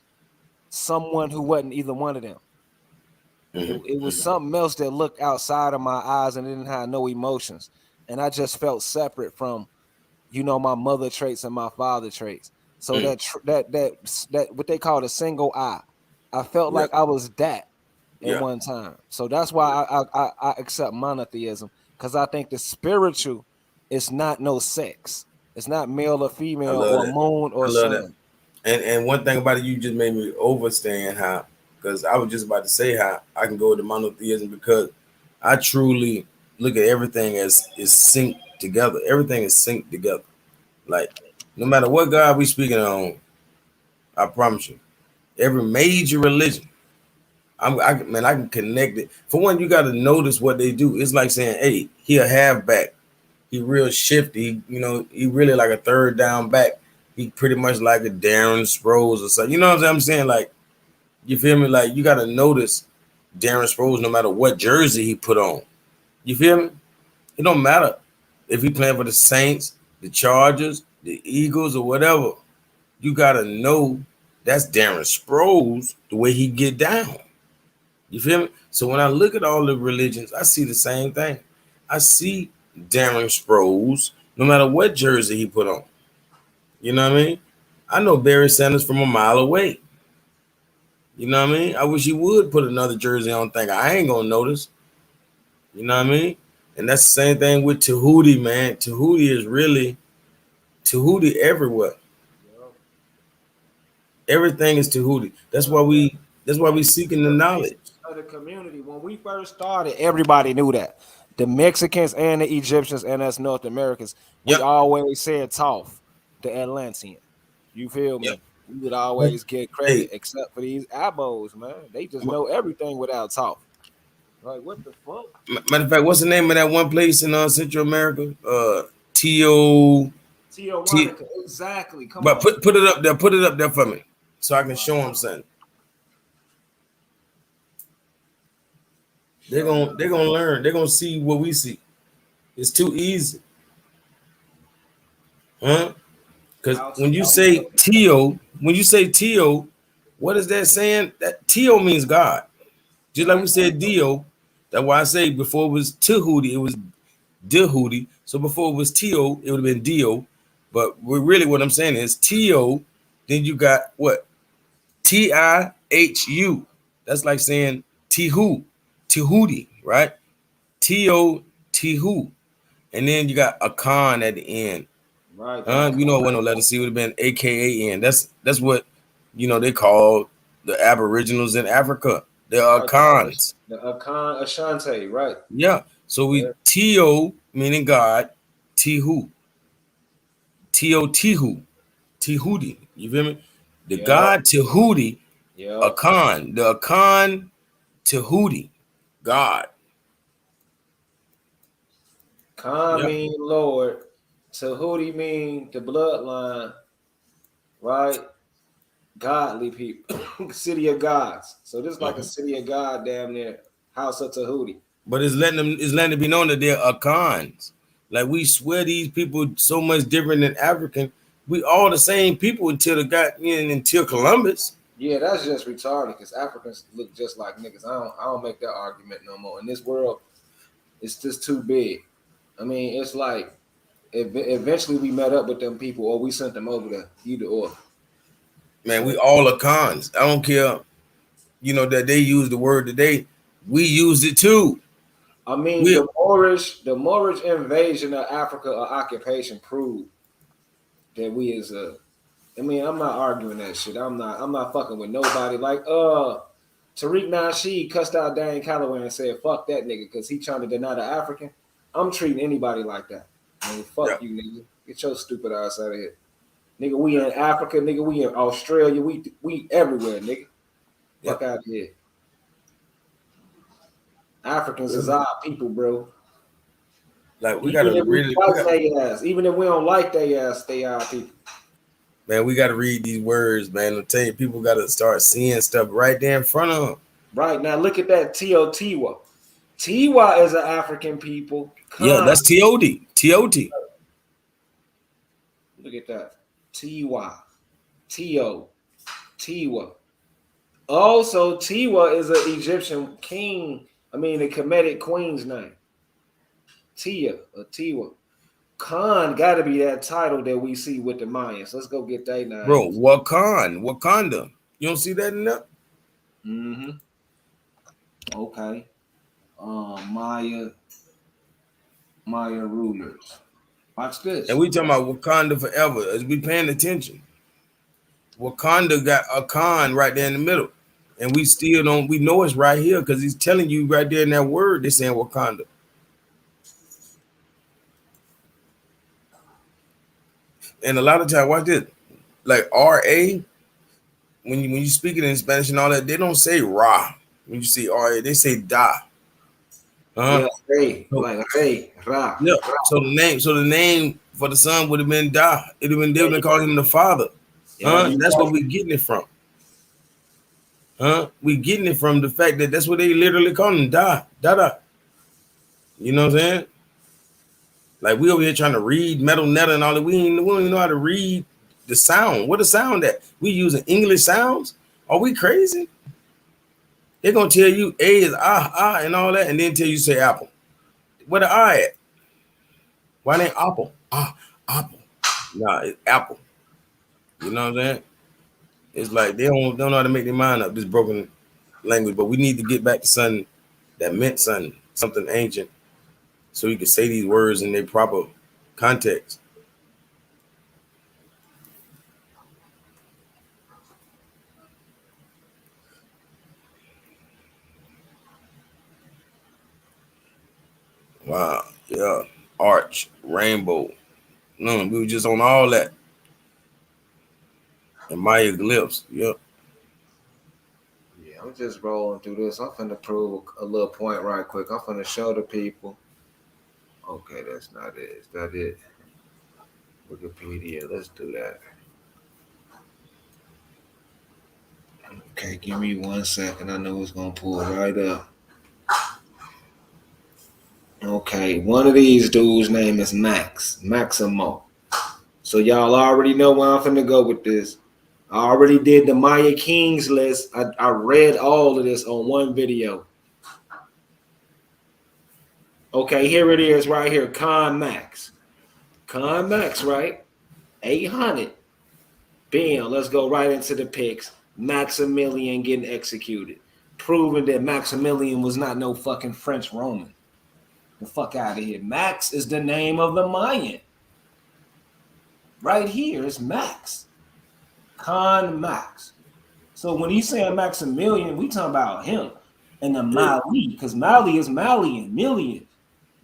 someone who wasn't either one of them. It was something else that looked outside of my eyes and didn't have no emotions, and I just felt separate from, my mother traits and my father traits. So that what they call a single eye, I felt Yeah. like I was that at Yeah. one time. So that's why I accept monotheism, because I think the spiritual is not no sex. It's not male or I female love or that. moon I or love that. sun. And one thing about it, you just made me overstand how, because I was just about to say how I can go to monotheism, because I truly look at everything as is synced together. Everything is synced together. Like no matter what God we speaking on, I promise you, every major religion, I can connect it. For one, you got to notice what they do. It's like saying, hey, he a halfback. He real shifty. He really like a third down back. He pretty much like a Darren Sproles or something. You know what I'm saying? Like, you feel me? Like, you got to notice Darren Sproles no matter what jersey he put on. You feel me? It don't matter if he playing for the Saints, the Chargers, the Eagles, or whatever. You got to know that's Darren Sproles, the way he get down. You feel me? So when I look at all the religions, I see the same thing. I see Darren Sproles, no matter what jersey he put on. You know what I mean? I know Barry Sanders from a mile away. You know what I mean? I wish he would put another jersey on. Think I ain't gonna notice. You know what I mean? And that's the same thing with Tahuti, man. Tahuti is really Tahuti everywhere. Everything is Tahuti. That's why we seeking the knowledge. Of the community. When we first started, everybody knew that. The Mexicans and the Egyptians and us North Americans, we always said Toph, the Atlantean. You feel me? We would always get credit, Hey, except for these abos, man. They just know everything without Toph. Like, what the fuck? matter of fact, what's the name of that one place in Central America? T.O. Tijuana, exactly. Come But on. put it up there. Put it up there for me, so I can show them something. They're gonna learn. They're gonna see what we see. It's too easy, huh? Because when you say Tio, what is that saying? That Tio means God. Just like we said Dio. That's why I say before it was Tahuti, it was Dihudi. So before it was Tio, it would have been Dio. But really what I'm saying is Tio, then you got what? Tihu. That's like saying Tihuti, right? Tio, Tihu. And then you got Akan at the end. Right. You know what no letter C would have been AKAN. That's what they call the Aboriginals in Africa. They're Akans. The Akan Ashante, right? Yeah. So we Tio meaning God, Tihu. Tio Tihu. Tihuti. You feel me? The God Tihuti, Akan. The Akan Tihuti. God. Khan mean Lord. Tahuti mean the bloodline, right? Godly people. City of gods. So this is like a city of God damn near house of Tahuti. But it's letting it be known that they're Akans. Like we swear these people so much different than African. We all the same people until Columbus. Yeah, that's just retarded because Africans look just like niggas. I don't make that argument no more. In this world, it's just too big. I mean, it's like eventually we met up with them people or we sent them over there, either or. Man, we all are cons. I don't care, that they use the word today. We used it too. I mean, the Moorish invasion of Africa or occupation proved that we as I mean, I'm not arguing that shit. I'm not fucking with nobody. Like, Tariq Nasheed cussed out Dan Calloway and said, fuck that nigga, because he trying to deny the African. I'm treating anybody like that. I mean, fuck you, nigga. Get your stupid ass out of here. Nigga, we in Africa, nigga, we in Australia, we everywhere, nigga. Fuck out of here. Africans is our people, bro. Like we gotta really even if we don't like their ass, they are people. Man, we gotta read these words, man. I'm telling you, people gotta start seeing stuff right there in front of them. Right now, look at that Teotihuacan. Tiwa is an African people. Yeah, that's TOD. TOT. Look at that. Tiwa. T-O. Tiwa. Also, Tiwa is an Egyptian king. I mean, a Kemetic queen's name. Tia or Tiwa. Khan got to be that title that we see with the Mayans. Let's go get that name. Bro, Wakanda. You don't see that in there? Mm-hmm. Okay. Maya rulers. Watch this. And we talking about Wakanda forever. As we paying attention. Wakanda got a Khan right there in the middle. And we still don't, we know it's right here because he's telling you right there in that word, they're saying Wakanda. And a lot of time, watch this. Like R-A, when you speak it in Spanish and all that, they don't say Ra. When you see R-A, they say Da. Yeah, like Ra. Yeah. So the name for the son would have been Da. It would have been they would have called him the father. That's where we getting it from. We getting it from the fact that that's what they literally call him, Da. You know what I'm saying? Like we over here trying to read metal net and all that. We don't even know how to read the sound. What the sound that we using English sounds? Are we crazy? They're gonna tell you A is and all that, and then tell you say apple. Where the I at? Why ain't apple? Apple. Nah, it's apple. You know what I'm saying? It's like they don't know how to make their mind up, this broken language. But we need to get back to something that meant something ancient, so you can say these words in their proper context. Wow, yeah. Arch, rainbow. No, we were just on all that. And Maya glyphs, yep. Yeah, I'm just rolling through this. I'm finna prove a little point right quick. I'm finna show the people. Okay, that's not it. Is that it? Wikipedia. Let's do that. Okay, give me 1 second. I know it's gonna pull right up. Okay, one of these dudes' name is Maximo. So y'all already know where I'm finna go with this. I already did the Maya Kings list. I read all of this on one video. Okay, here it is right here. Con Max, right? 800. Bam, let's go right into the picks. Maximilian getting executed. Proving that Maximilian was not no fucking French Roman. The fuck out of here. Max is the name of the Mayan. Right here is Max. Con Max. So when he's saying Maximilian, we talking about him. And the Mali, because Mali is Malian, million.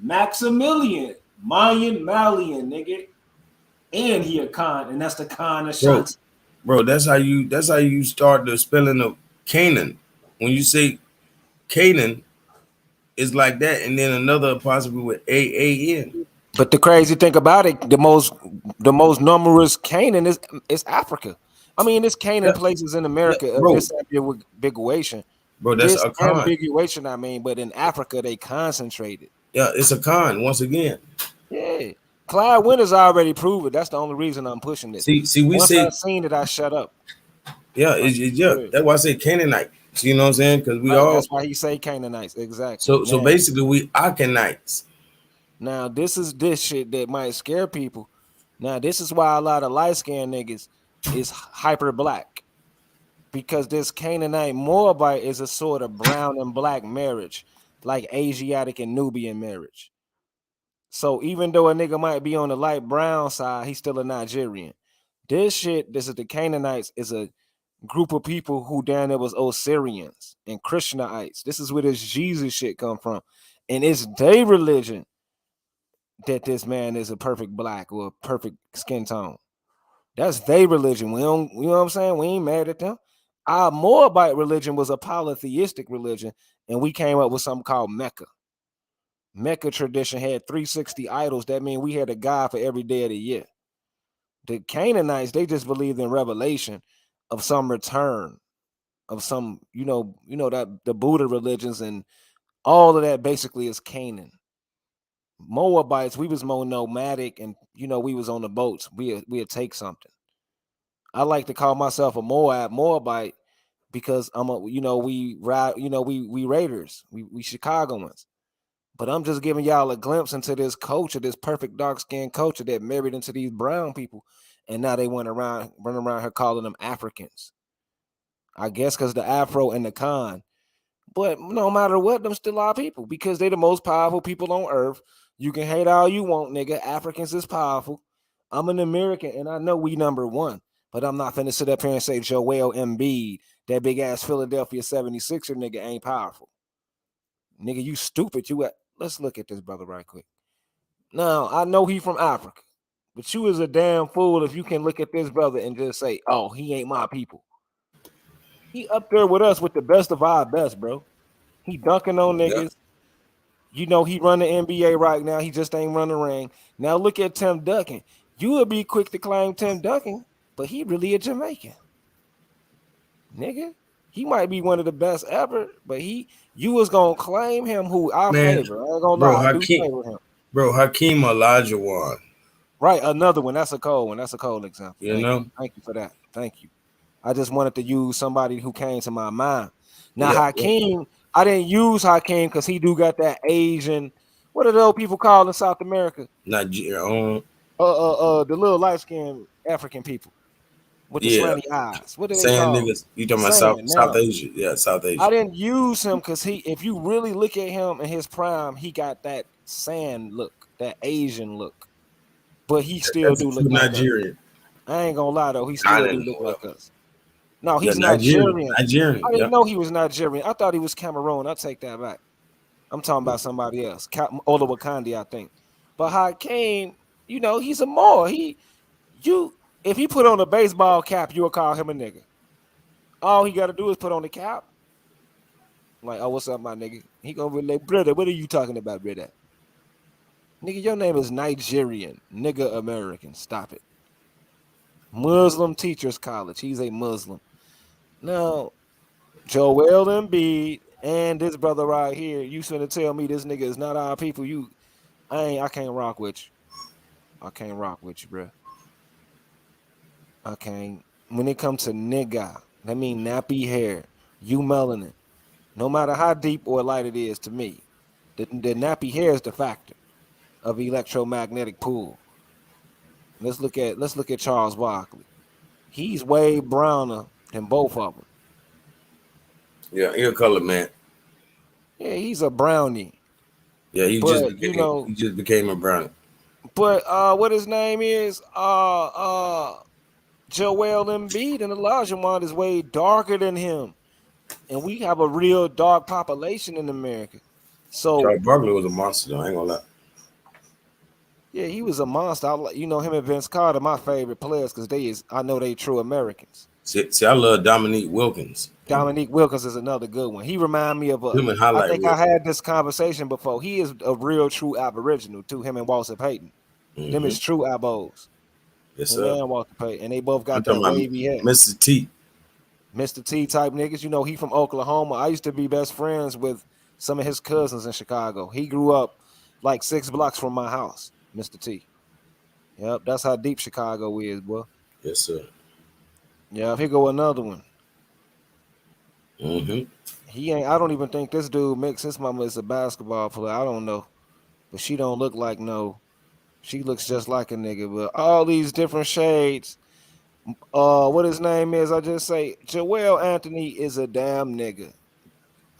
Maximilian, Mayan Malian, nigga. And he a Khan, and that's the Khan of Shanti. Bro, that's how you start the spelling of Canaan. When you say Canaan, it's like that, and then another apostrophe with A-A-N. But the crazy thing about it, the most numerous Canaan is Africa. I mean, it's Canaan places in America of this ambiguation. Bro, that's a Khan. Ambiguation, I mean, but in Africa, they concentrated. Yeah, it's a Khan, once again. Yeah. Clyde Winters already proved it. That's the only reason I'm pushing it. See, we Once say I seen it, I shut up. Yeah, that's why I say Canaanite. You know what I'm saying? Because we all. That's why he say Canaanites. Exactly. So basically, we Akanites. Now this shit that might scare people. Now this is why a lot of light skinned niggas is hyper black, because this Canaanite Moabite is a sort of brown and black marriage, like Asiatic and Nubian marriage. So even though a nigga might be on the light brown side, he's still a Nigerian. This is the Canaanites, is a group of people who down there was Osirians and Christianites. This is where this Jesus shit come from. And it's their religion that this man is a perfect black or a perfect skin tone. That's their religion. We don't, you know what I'm saying? We ain't mad at them. Our Moabite religion was a polytheistic religion, and we came up with something called Mecca. Mecca tradition had 360 idols. That means we had a god for every day of the year. The Canaanites, they just believed in revelation of some return, of some, you know that the Buddha religions and All of that basically is Canaan. Moabites, we was more nomadic, and we was on the boats. We'd take something. I like to call myself a Moabite because we ride, we Raiders, we Chicagoans. But I'm just giving y'all a glimpse into this culture, this perfect dark skinned culture that married into these brown people, and now they run around here calling them Africans. I guess because the Afro and the con. But no matter what, them still are people because they the most powerful people on earth. You can hate all you want, nigga. Africans is powerful. I'm an American, and I know we number one. But I'm not finna sit up here and say Joel Embiid, that big ass Philadelphia 76er nigga, ain't powerful. Nigga, you stupid. Let's look at this brother right quick. Now, I know he from Africa, but you is a damn fool if you can look at this brother and just say, oh, he ain't my people. He up there with us with the best of our best, bro. He dunking on niggas. He run the NBA right now. He just ain't run the ring. Now look at Tim Duncan. You would be quick to claim Tim Duncan, but he really a Jamaican. Nigga. He might be one of the best ever, but you was gonna claim him who I favor. I ain't gonna lie, I do favor him. Bro, Hakeem Olajuwon. Right, another one. That's a cold one. That's a cold example. Thank you for that. Thank you. I just wanted to use somebody who came to my mind. Now, Yeah, Hakeem, I didn't use Hakeem because he do got that Asian. What are those people called in South America? Nigeria. The little light skinned African people with the slanty eyes. What do they call? Niggas. You talking about South Asia? Yeah, South Asia. I didn't use him because if you really look at him in his prime, he got that sand look, that Asian look. But he still do look like Nigerian. Us. I ain't gonna lie though, he still do look like us. No, he's Nigerian. I didn't know he was Nigerian. I thought he was Cameroon. I'll take that back. I'm talking about somebody else. Olawakandi, I think. But Hakeem, he's a Moor. If he put on a baseball cap, you would call him a nigga. All he got to do is put on the cap. Like, oh, what's up, my nigga? He gonna relate, brother. What are you talking about, brother? Nigga, your name is Nigerian, nigga American. Stop it. Muslim Teachers College. He's a Muslim. Now, Joel Embiid and this brother right here, you finna tell me this nigga is not our people. I can't rock with you. I can't rock with you, bro. I can't. When it comes to nigga, that mean nappy hair, you melanin. No matter how deep or light it is to me, the nappy hair is the factor of electromagnetic pull. Let's look at Charles Barkley. He's way browner than both of them. Yeah, he a color man. Yeah, he's a brownie. Yeah, he just became a brownie. But what his name is? Joel Embiid and Olajuwon is way darker than him. And we have a real dark population in America. So Charles Barkley was a monster, though. I ain't gonna lie. Yeah, he was a monster. Him and Vince Carter, my favorite players, because I know they true Americans. See, I love Dominique Wilkins. Dominique Wilkins is another good one. He remind me of I think I had this conversation before. He is a real true Aboriginal too. Him and Walter Payton. Them is true abos. Yes, sir. And Walter Payton, and they both got that wavy hair. Mr. T type niggas. He from Oklahoma. I used to be best friends with some of his cousins in Chicago. He grew up like 6 blocks from my house. Mr. T. Yep, that's how deep Chicago is, boy. Yes, sir. Yeah, here go another one. Mm-hmm. I don't even think this dude his mama is a basketball player. I don't know. But she don't look like she looks just like a nigga. But all these different shades. What his name is, I just say Joel Anthony is a damn nigga.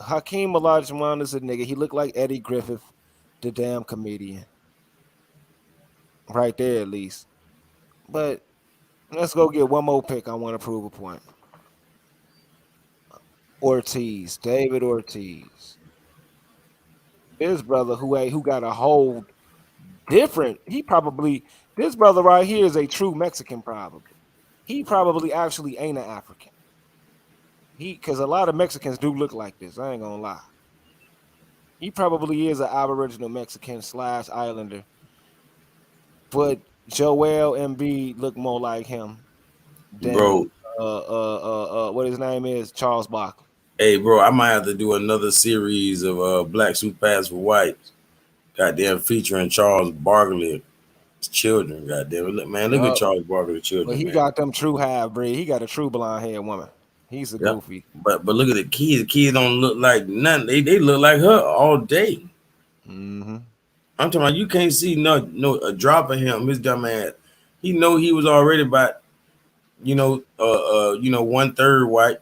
Hakeem Olajuwon is a nigga. He looked like Eddie Griffith, the damn comedian. Right there, at least. But let's go get one more pick. I want to prove a point. David Ortiz. This brother who got a whole different. This brother right here is a true Mexican, probably. He probably actually ain't an African. Because a lot of Mexicans do look like this. I ain't gonna lie. He probably is an Aboriginal Mexican / Islander. But Joel Embiid look more like him than bro. What his name is, Charles Barkley. Hey, bro, I might have to do another series of blacks who pass for whites. Goddamn, featuring Charles Barkley's children. Goddamn, look, man, look at Yup. Charles Barkley's But children, he man. got them true half-breed. He got a true blonde hair woman. He's a Yep. goofy. But look at the kids. The kids don't look like nothing. They look like her all day. Mm-hmm. I'm talking about you can't see no a drop of him. His dumb ass. He know he was already about 1/3 white,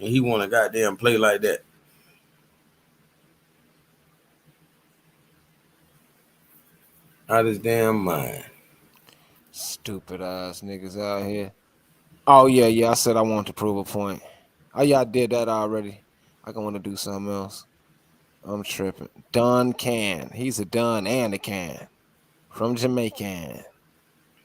and he want to goddamn play like that. Out his damn mind. Stupid ass niggas out here. Oh yeah. I said I wanted to prove a point. Oh yeah, I did that already. I can want to do something else. I'm tripping. Don Can. He's a Don and a Can from Jamaican.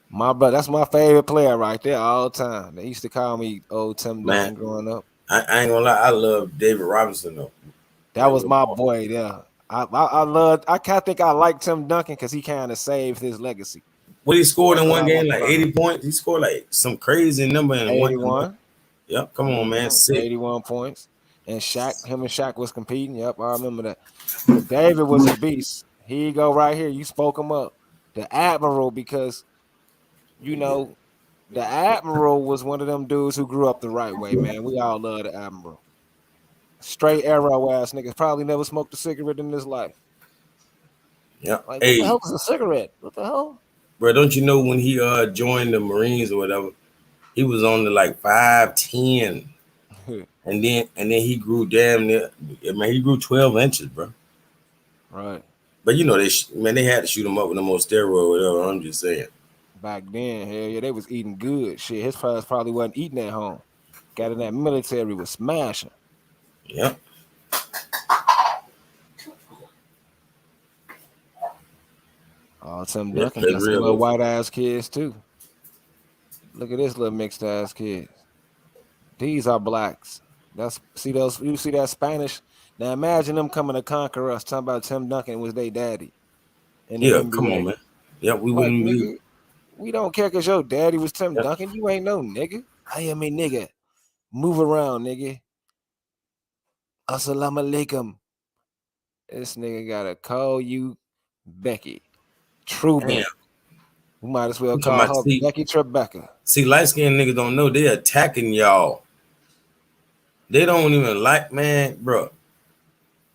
My brother, that's my favorite player right there all the time. They used to call me old Tim Duncan Man, growing up. I ain't gonna lie. I love David Robinson though. That was my boy there. I kind of think I like Tim Duncan because he kind of saved his legacy. What he scored That's in what one I game, like like about 80 him. points. He scored like some crazy number in one. 81. Yep, come on, man. Sick. 81 points. And him and Shaq was competing. Yep, I remember that. But David was a beast. Here you go, right here. You spoke him up. The Admiral, because the Admiral was one of them dudes who grew up the right way, man. We all love the Admiral. Straight arrow ass niggas probably never smoked a cigarette in his life. Yep. Like, what the Hey, hell is a cigarette? What the hell? bro, don't you know when he joined the Marines or whatever, he was only like 5'10", and then he grew damn near. Man, he grew 12 inches, bro. Right. But they had to shoot him up with no more steroid or whatever. I'm just saying. Back then, hell yeah, they was eating good. Shit, his parents probably wasn't eating at home. Got in that military, was smashing. Yep. Oh, Tim Yeah, Duncan that's got some real, little though. white ass kids too. Look at this little mixed ass kids. These are blacks. You see that Spanish? Now imagine them coming to conquer us, talking about Tim Duncan was their daddy in the Yeah, come on, NBA. man. Yep, we Like, wouldn't believe. nigga, we don't care because your daddy was Tim Yep. Duncan. You ain't no nigga. I am a nigga. Move around, nigga. Assalamu alaikum. This nigga gotta call you Becky. True Damn. Becky. We might as well I'm talking call about, her Becky Trebecca. See, light skinned niggas don't know they attacking y'all. They don't even like, man, bro.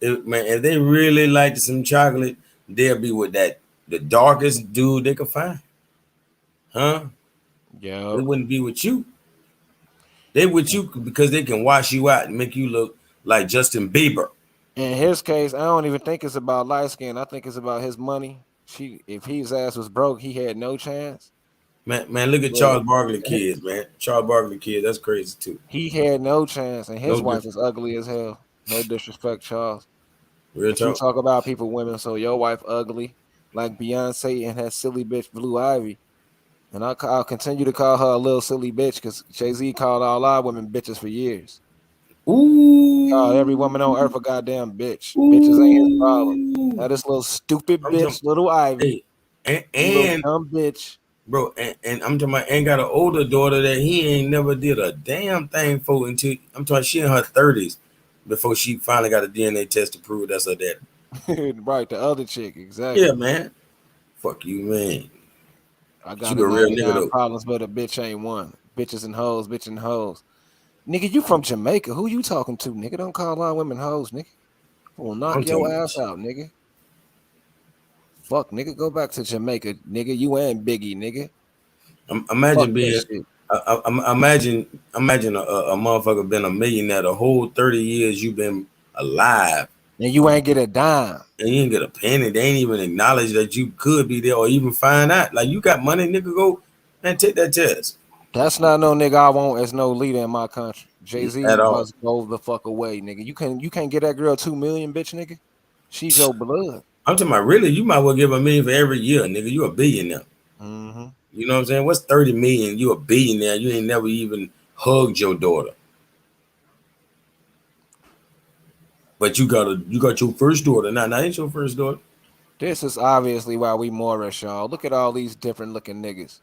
If they really like some chocolate, they'll be with the darkest dude they could find. Huh? Yeah. They wouldn't be with you. They with you because they can wash you out and make you look like Justin Bieber. In his case, I don't even think it's about light skin. I think it's about his money. If his ass was broke, he had no chance. Man, look at But Charles Barkley kids, man. Charles Barkley kids, that's crazy too. he had no chance, and his No wife is ugly as hell. No disrespect, Charles. Real But you talk. talk about people, women, so your wife ugly, like Beyonce and that silly bitch Blue Ivy. And I'll continue to call her a little silly bitch because Jay-Z called all our women bitches for years. Ooh. Called every woman on earth a goddamn bitch. Bitches ain't his problem. Now this little stupid bitch, little Ivy, and little dumb bitch. Bro, and I'm talking about, and got an older daughter that he ain't never did a damn thing for until I'm talking she in her 30s before she finally got a DNA test to prove that's her daddy. Right, the other chick, exactly. Yeah, man. Fuck you, man. I got You a a real nigga 99 though. problems, but a bitch ain't one. Bitches and hoes, bitch and hoes. Nigga, you from Jamaica. Who you talking to, nigga? Don't call all women hoes, nigga. We'll knock I'm your talking- ass out, nigga. Fuck, nigga, go back to Jamaica, nigga. You and Biggie, nigga. Imagine Fuck being, that shit. imagine a motherfucker been a millionaire the whole 30 years you've been alive. And you ain't get a dime. And you ain't get a penny. They ain't even acknowledge that you could be there or even find out. Like, you got money, nigga, go and take that test. That's not no nigga I want as no leader in my country. Jay-Z At all. must go the fuck away, nigga. You can't get that girl 2 million, bitch, nigga. She's your blood. I'm talking about, really, you might well give $1 million for every year, nigga. You a billionaire. Mm-hmm. You know what I'm saying? What's 30 million? You a billionaire. You ain't never even hugged your daughter. But you got your first daughter. Now ain't your first daughter. This is obviously why we Moorish, y'all. Look at all these different looking niggas.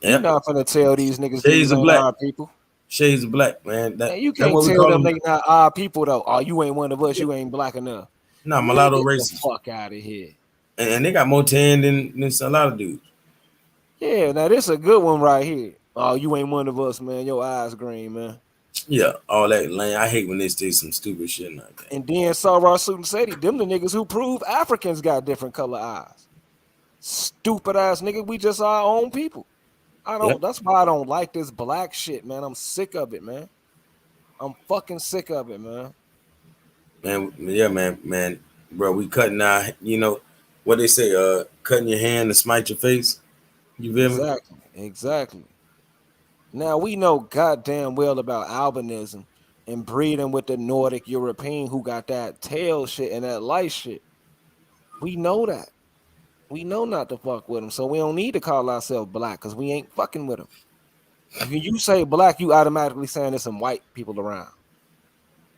Yep. You're not gonna tell these niggas Shades these of ain't black. our people. shades of black, man. Man, you That's can't what we tell call them them. they not our people though. Oh, you ain't one of us. You ain't black enough. Nah, Man, mulatto get the races, fuck out of here. and they got more tan than a lot of dudes. Yeah, now this a good one right here. Oh, you ain't one of us, man. Your eyes green, man. Yeah, all that lane. I hate when they say some stupid shit like that. And then Sarah Suit and Sadie, them the niggas who prove Africans got different color eyes. Stupid ass nigga, we just our own people. Yep. That's why I don't like this black shit, man. I'm sick of it, man. I'm fucking sick of it, man. Man, yeah, man, bro, we cutting our, what they say, cutting your hand to smite your face. You feel me? Exactly. Now we know goddamn well about albinism and breeding with the Nordic European who got that tail shit and that light shit. We know that. We know not to fuck with them, so we don't need to call ourselves black because we ain't fucking with them. If you say black, you automatically saying there's some white people around.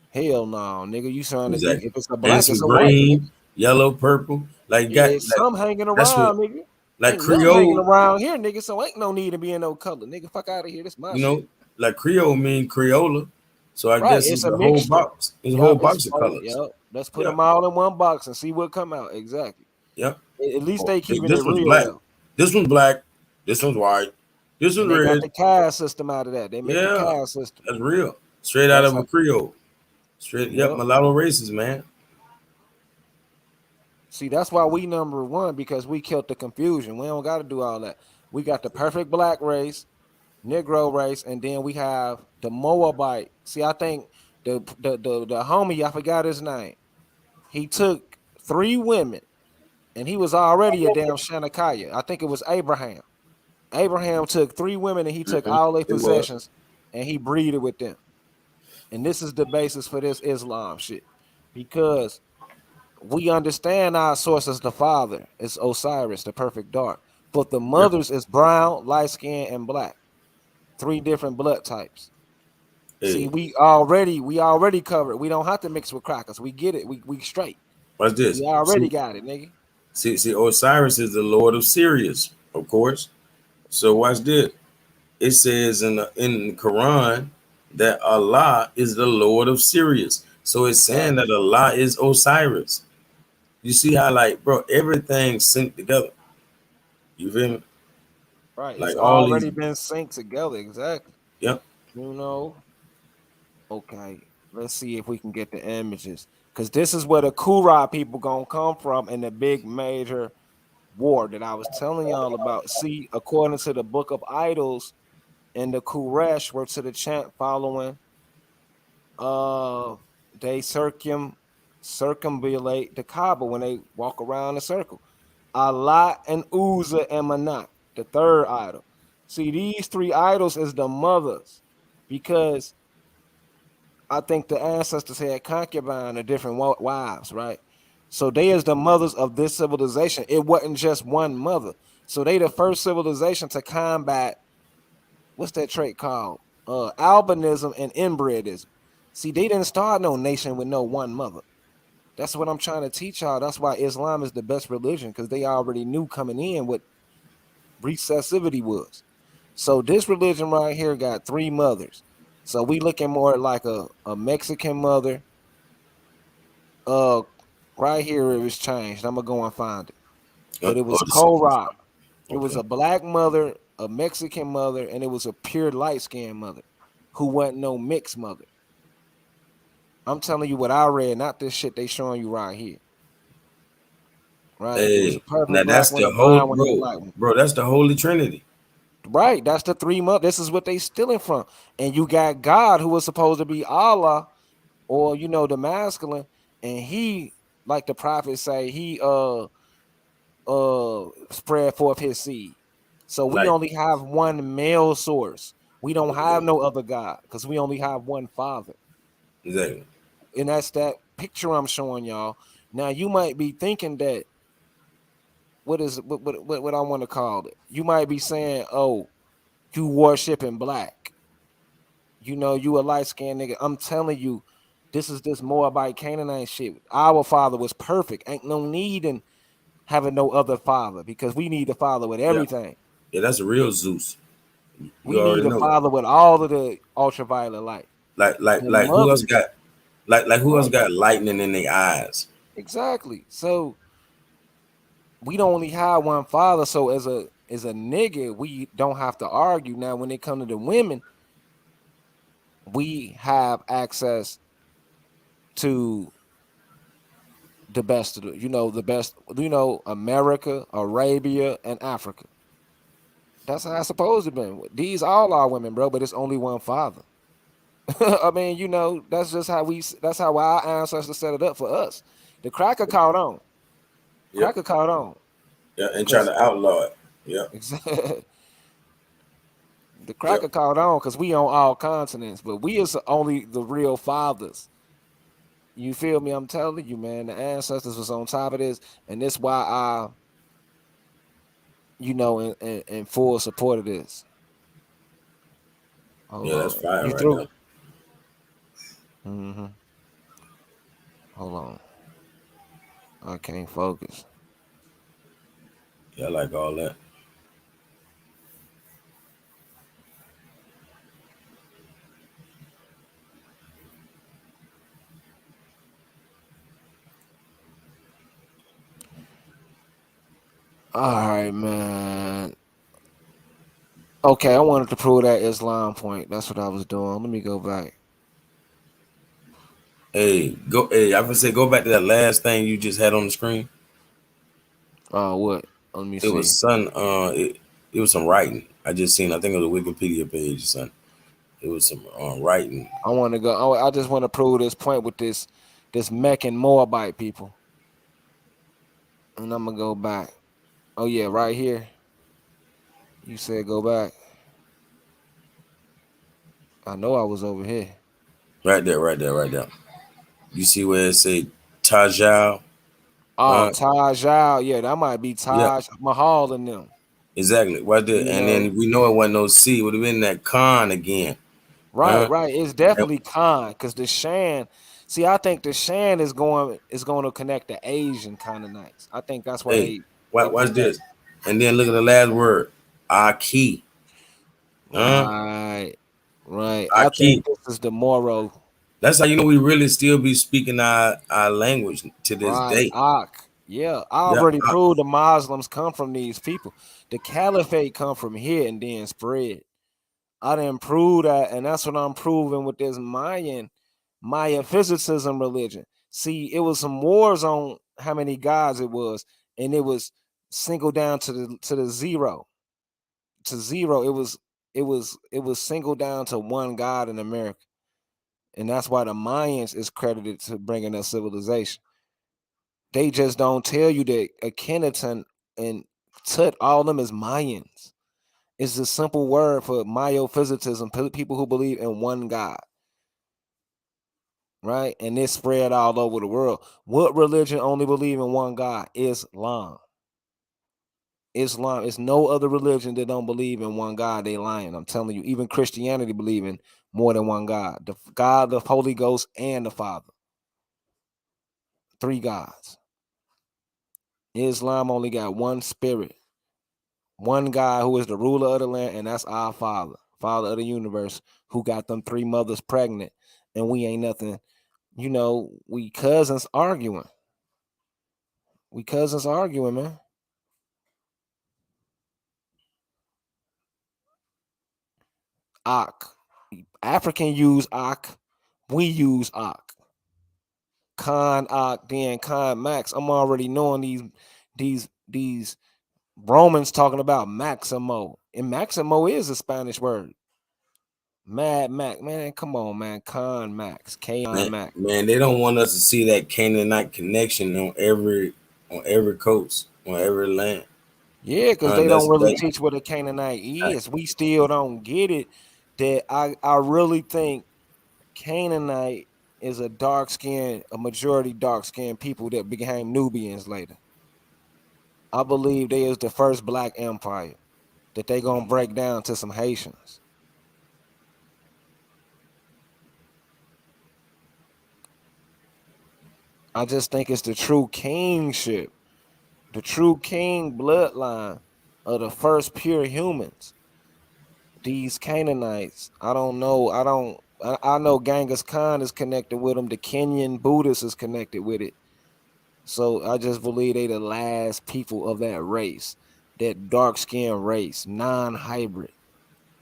Hell no, nigga. You trying to Exactly. if it's a And black, it's some a white. Nigga. green, yellow, purple, like Yeah, got it's like some hanging that's what around, nigga. like Ain't nothing hanging Creole, around here, nigga. So ain't no need to be in no color, nigga. Fuck out of here. This my shit. like Creole mean Creola. So I Right, guess it's it's a a whole mixture. box. It's a whole Yup, it's box of both. colors. Yup. Let's put Yeah. them all in one box and see what come out. Exactly. Yep. At least they keeping This it one's real black. though. This one's black. This one's white. This And one's they got red. the caste system out of that. They make the Yeah. caste system. That's real. Straight out That's of a how. Creole. Straight, yep, Yep. mulatto races, man. See, that's why we number one because we killed the confusion. We don't got to do all that. We got the perfect black race, Negro race, and then we have the Moabite. See, I think the homie, I forgot his name. He took 3 women, and he was already a damn Shanakaya. I think it was Abraham. Abraham took 3 women, and he took all their It was. possessions, and he breeded with them. And this is the basis for this Islam shit, because we understand our source is the father, it's Osiris, the perfect dark, but the mothers is brown, light skin, and black. 3 different blood types. See, Hey, we already covered. We don't have to mix with crackers. We get it. We straight. what's this? We already got it, nigga. See, Osiris is the Lord of Sirius, of course. So watch this. It says in the Quran that Allah is the Lord of Sirius. So it's saying that Allah is Osiris. You see how, like, bro, everything synced together. You feel me? Right. Like It's all these. already been synced together. Exactly. Yep. You know. Okay. Let's see if we can get the images. Because this is where the Kura people gonna come from in the big major war that I was telling y'all about. See, according to the Book of Idols, and the Quraysh were to the chant following. They circumambulate the Kaaba when they walk around the circle. Allah and Uzza and Manat, the 3rd idol. See, these 3 idols is the mothers, because I think the ancestors had concubine or different wives, right? So they is the mothers of this civilization. It wasn't just one mother. So they the first civilization to combat, what's that trait called? Albinism and inbredism. See, they didn't start no nation with no one mother. That's what I'm trying to teach y'all. That's why Islam is the best religion, because they already knew coming in what recessivity was. So this religion right here got 3 mothers. So we looking more like a Mexican mother. Right here it was changed. I'm gonna go and find it. But it was Korah. It was a black mother, a Mexican mother, and it was a pure light-skinned mother who wasn't no mixed mother. I'm telling you what I read, not this shit they showing you right here. Right? It was a Hey, perfect now black that's one, a the whole, brown one, and a black one. bro. That's the Holy Trinity. Right, that's the 3 mothers. This is what they stealing from. And you got God, who was supposed to be Allah, or the masculine, and he, like the prophets say, he spread forth his seed. So we Like, only have one male source. We don't have no other God, because we only have one Father. exactly. And that's that picture I'm showing y'all. Now you might be thinking that what I want to call it. You might be saying, "Oh, you worshiping black. You a light-skinned nigga." I'm telling you, this is this Moabite Canaanite shit. Our father was perfect. Ain't no need in having no other father, because we need the father with Yeah, everything. yeah, that's a real Zeus. We You need already a know. father with all of the ultraviolet light. The Like who else mothers, got like who else right? got lightning in their eyes? Exactly. So we don't only have one father. So as a nigga, we don't have to argue. Now, when it comes to the women, we have access to the best of the best, America, Arabia, and Africa. That's how it's supposed to be. These all are women, bro, but it's only one father. I mean, that's just how that's how our ancestors set it up for us. The cracker caught on. Yep. Cracker caught on. Yeah, and trying Cause to outlaw it. Yep. the Yep. cracker caught on because we on all continents, but we is only the real fathers. You feel me? I'm telling you, man. The ancestors was on top of this, and that's why I, in full support of this. Hold Yeah, that's on. fire You right through? there. Mm-hmm. Hold on. I can't focus. Yeah, I like all that. All right, man. Okay, I wanted to prove that Islam point. That's what I was doing. Let me go back. Hey, I would say go back to that last thing you just had on the screen. What? Let me It see. was it was some writing. I just seen, I think it was a Wikipedia page, son. It was some writing. I want to go. I just want to prove this point with this Meccan Moabite people. And I'm gonna go back. Oh yeah, right here. You said go back. I know I was over here. Right there, right there, right there. You see where it say Tajal? Oh, Taj Al. Yeah, that might be Yeah, Taj Mahal and them. exactly. Right there. You And know. then we know it wasn't no C. It would have been that Khan again. Right. It's definitely Khan because the Shan. See, I think the Shan is going to connect the Asian Canaanites. I think that's why Hey, they watch put that. this. And then look at the last word. Aki. Right. I think Aki. this is the Moro. That's how you know we really still be speaking our language to this Right. day. Ak. Yeah. I Yeah. already proved the Muslims come from these people. The caliphate come from here and then spread. I didn't prove that, and that's what I'm proving with this Maya physicism religion. See, it was some wars on how many gods it was, and it was singled down to the zero. To zero. It was singled down to one God in America. And that's why the Mayans is credited to bringing us civilization. They just don't tell you that Akhenaten and Tut, all of them is Mayans. It's a simple word for myophysitism, people who believe in one God, right? And it's spread all over the world. What religion only believe in one God? Islam. Islam. It's no other religion that don't believe in one God. They lying. I'm telling you. Even Christianity believe in more than one God. The God, the Holy Ghost, and the Father. 3 gods. Islam only got one spirit. One God who is the ruler of the land, and that's our Father, Father of the universe, who got them 3 mothers pregnant, and we ain't nothing. We cousins arguing. Man. Ak. African use Ak. We use Ak. Khan Ak, then Khan Max. I'm already knowing these Romans talking about Maximo. And Maximo is a Spanish word. Mad Mac, man, come on, man. Con Max, K-On Max. Man, they don't want us to see that Canaanite connection on every coast, on every land. Yeah, because they don't really teach what a Canaanite is. We still don't get it. That I really think Canaanite is a majority dark skinned people that became Nubians later. I believe they is the first black empire that they gonna break down to some Haitians. I just think it's the true kingship, the true king bloodline of the first pure humans. these Canaanites. I don't know. I know Genghis Khan is connected with them. The Kenyan Buddhists is connected with it. So I just believe they the last people of that race, that dark skinned race, non-hybrid.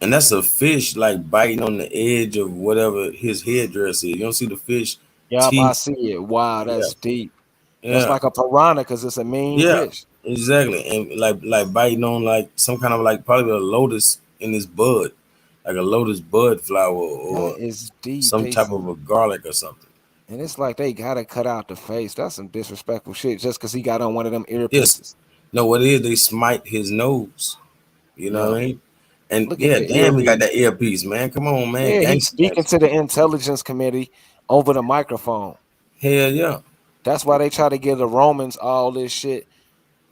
And that's a fish like biting on the edge of whatever his headdress is. You don't see the fish Yup, I teeth. see it. Wow, Yeah. that's deep. That's Yeah. like a piranha because it's a mean Yeah. fish. Exactly. And like biting on like some kind of like probably a lotus in his bud, like a lotus bud flower That or is deep. some type of a garlic or something. And it's like they gotta cut out the face. That's some disrespectful shit just because he got on one of them Yes. earpieces. No, what it is, they smite his nose. You know what I Yup. mean? And Look at yeah, the damn, he got earpiece. that earpiece, man. Come on, man. Yeah, he's Gangsta. speaking to the intelligence committee over the microphone. Hell yeah. That's why they try to give the Romans all this shit.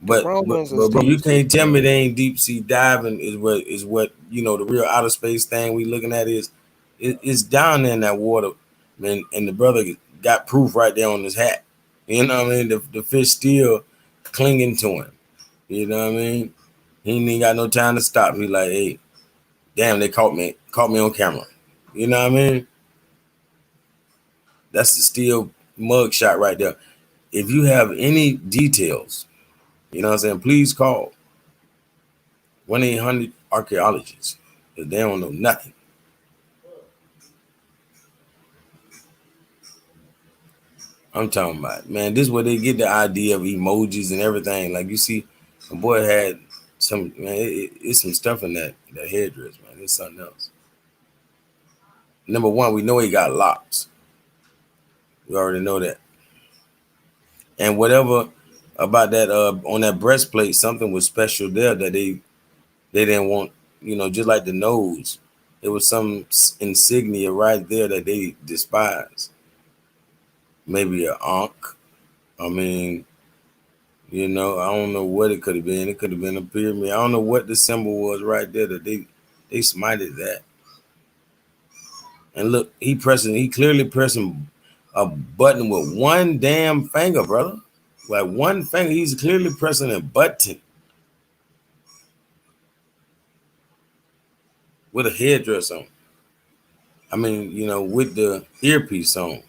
The Romans is But you deep sea, can't tell me man. they ain't deep sea diving is what you know the real outer space thing we looking at is it's down there in that water, man. And the brother got proof right there on his hat. You know what I mean? The fish still clinging to him. You know what I mean? He ain't even got no time to stop. He like, hey, damn, they caught me on camera. You know what I mean? That's the still mug shot right there. If you have any details, you know what I'm saying, please call 1-800 archaeologists. Because they don't know nothing. I'm talking about, man, this is where they get the idea of emojis and everything. Like you see, a boy had some, man, it's some stuff in that headdress, man. It's something else. Number one, we know he got locks. We already know that. And whatever about that on that breastplate, something was special there that they didn't want, you know, just like the nose. It was some insignia right there that they despise. Maybe an ankh. I mean, you know, I don't know what it could have been. It could have been a pyramid. I don't know what the symbol was right there that they smited that. And look, he clearly pressing a button with one damn finger, brother. Like one finger, he's clearly pressing a button with a headdress on. I mean, you know, with the earpiece on.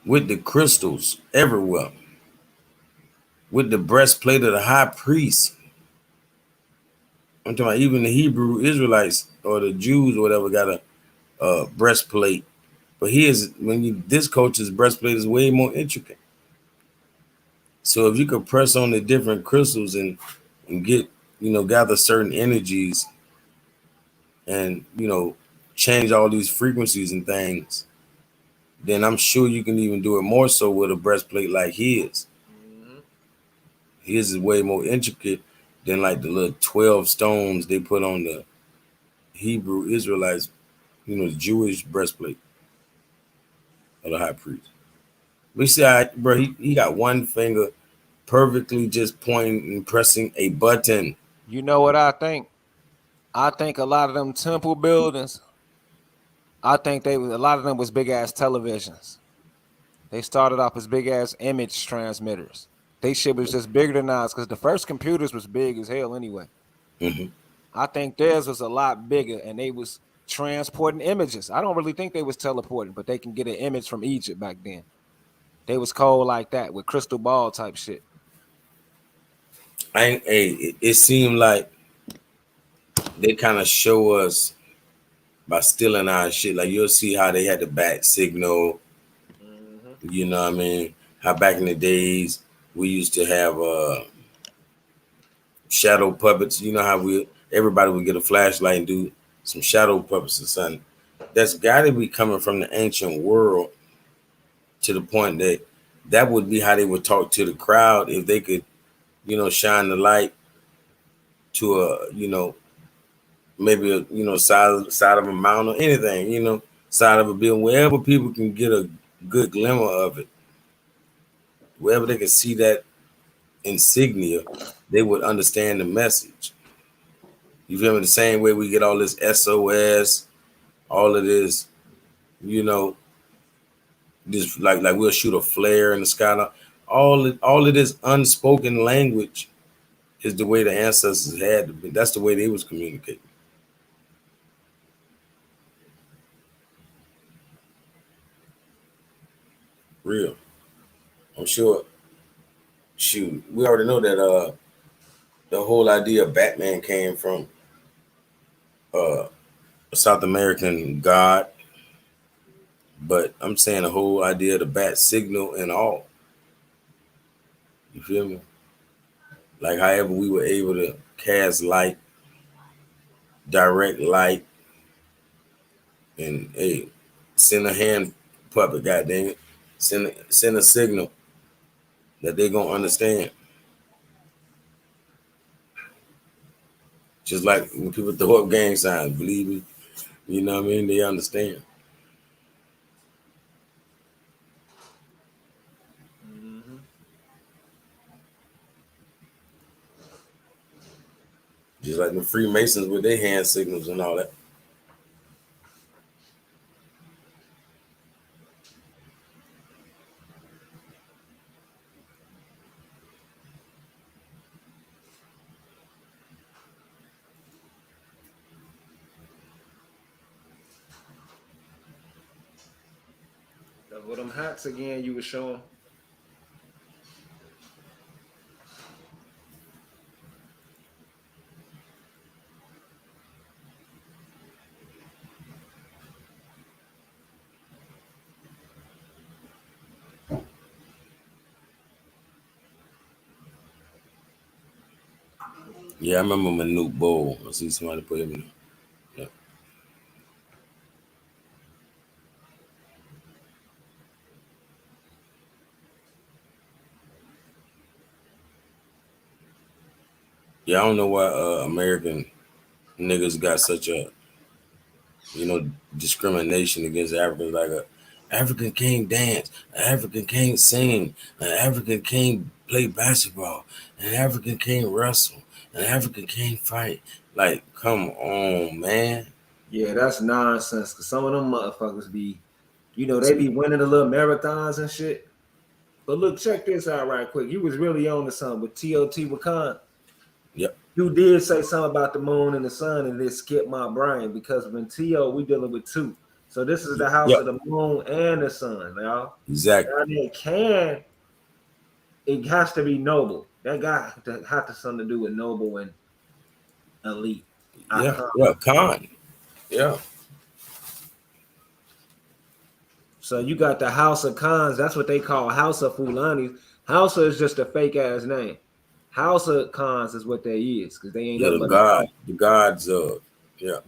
With the crystals everywhere. With the breastplate of the high priest. I'm talking about even the Hebrew Israelites or the Jews or whatever got a breastplate. But this culture's breastplate is way more intricate. So if you could press on the different crystals and get, you know, gather certain energies and, you know, change all these frequencies and things, then I'm sure you can even do it more so with a breastplate like his. His is way more intricate than like the little 12 stones they put on the Hebrew Israelites, you know, the Jewish breastplate of the high priest. We see, bro, he got one finger perfectly just pointing and pressing a button. You know what I think? I think a lot of them temple buildings, I think a lot of them was big ass televisions. They started off as big ass image transmitters. They shit was just bigger than ours because the first computers was big as hell anyway. Mm-hmm. I think theirs was a lot bigger and they was transporting images. I don't really think they was teleporting, but they can get an image from Egypt back then. They was cold like that with crystal ball type shit. It seemed like they kind of show us by stealing our shit. Like you'll see how they had the bat signal. You know what I mean? How back in the days we used to have shadow puppets. You know how everybody would get a flashlight and do some shadow puppets or something. That's got to be coming from the ancient world to the point that would be how they would talk to the crowd if they could, you know, shine the light to a, you know, maybe a, you know, side of a mountain or anything, you know, side of a building, wherever people can get a good glimmer of it, wherever they can see that insignia, they would understand the message. You feel me? The same way we get all this SOS, all of this, you know, this like we'll shoot a flare in the sky. All of this unspoken language is the way the ancestors had to be. That's the way they was communicating. Real. I'm sure. Shoot, we already know that the whole idea of Batman came from a South American god, but I'm saying the whole idea of the bat signal and all. You feel me? Like however we were able to cast light, direct light, and hey, send a hand puppet, goddamn it, send a signal that they gonna understand. Just like when people throw up gang signs, believe me, you know what I mean? They understand. Just like the Freemasons with their hand signals and all that. With them hats again, you were showing. Yeah, I remember Manute Bowl. I see somebody put him in. Yeah. Yeah, I don't know why American niggas got such a, discrimination against Africans. Like a African can't dance, an African can't sing, an African can't play basketball, an African can't wrestle, an African can't fight. Like, come on, man. Yeah, that's nonsense. Cause some of them motherfuckers be, they be winning the little marathons and shit. But look, check this out right quick. You was really on to something with T.O.T. Wakan. Yep. You did say something about the moon and the sun, and it skipped my brain because when T.O. we dealing with two. So this is the house of the moon and the sun, y'all. Exactly. Now it has to be noble. That guy have to something to do with noble and elite. Khan. Yeah. So you got the House of Khans. That's what they call House of Fulani. House is just a fake ass name. House of Khans is what they is because they ain't nothing but the gods of yeah.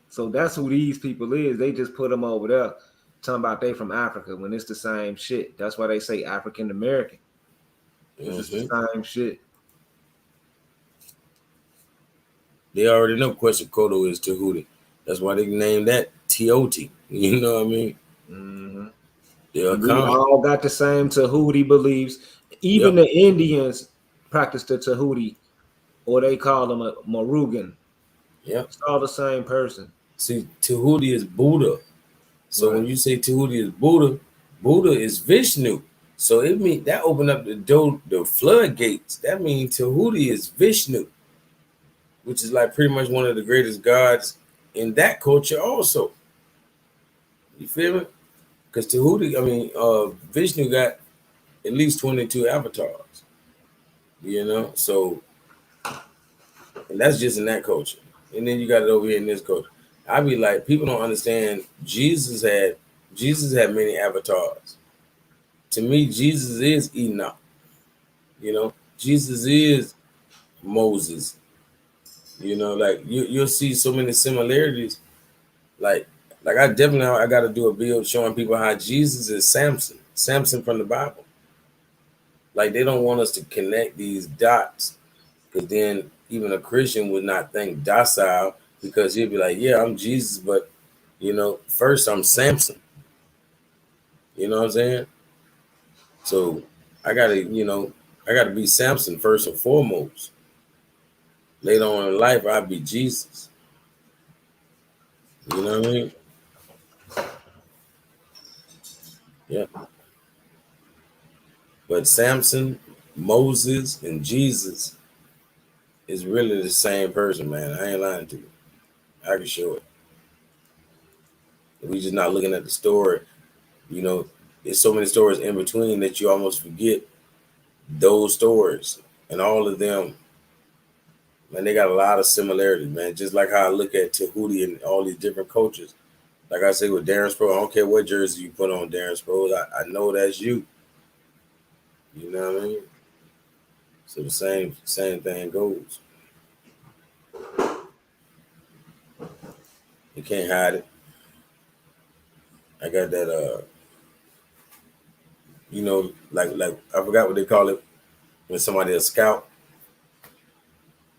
So that's who these people is. They just put them over there talking about they from Africa when it's the same shit. That's why they say African American. It's the same shit. They already know Quetzalcoatl is Tahuti. That's why they named that T.O.T. You know what I mean? Mm-hmm. We all got the same Tahuti beliefs. Even the Indians practice the Tahuti, or they call them a Morugan. Yeah, it's all the same person. See, Tahuti is Buddha. So when you say Tahuti is Buddha, Buddha is Vishnu. So it means that opened up the floodgates. That means Tahuti is Vishnu, which is like pretty much one of the greatest gods in that culture also. You feel me? Because Tahuti, Vishnu got at least 22 avatars. So, and that's just in that culture. And then you got it over here in this culture. I be like, people don't understand Jesus had many avatars. To me, Jesus is Enoch. Jesus is Moses. Like you'll see so many similarities. Like I got to do a build showing people how Jesus is Samson from the Bible. Like they don't want us to connect these dots, because then even a Christian would not think docile, because he'd be like, yeah, I'm Jesus, but first I'm Samson. You know what I'm saying? So I gotta be Samson first and foremost. Later on in life, I'll be Jesus. You know what I mean? Yeah. But Samson, Moses and Jesus is really the same person, man. I ain't lying to you. I can show it. We just not looking at the story. You know, there's so many stories in between that you almost forget those stories, and all of them, man, they got a lot of similarities, man. Just like how I look at Tahuti and all these different cultures. Like I say with Darren Sproles, I don't care what jersey you put on, Darren Sproles. I know that's you. You know what I mean? So the same thing goes. You can't hide it. I got that you know, like I forgot what they call it when somebody a scout.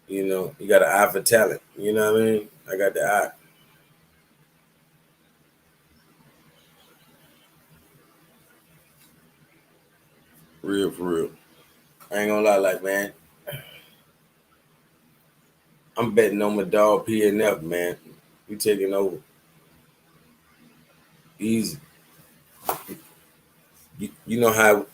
You know, you got an eye for talent. You know what I mean? I got the eye. Real for real. I ain't gonna lie, like, man, I'm betting on my dog PNF, man. We taking over. Easy. You know how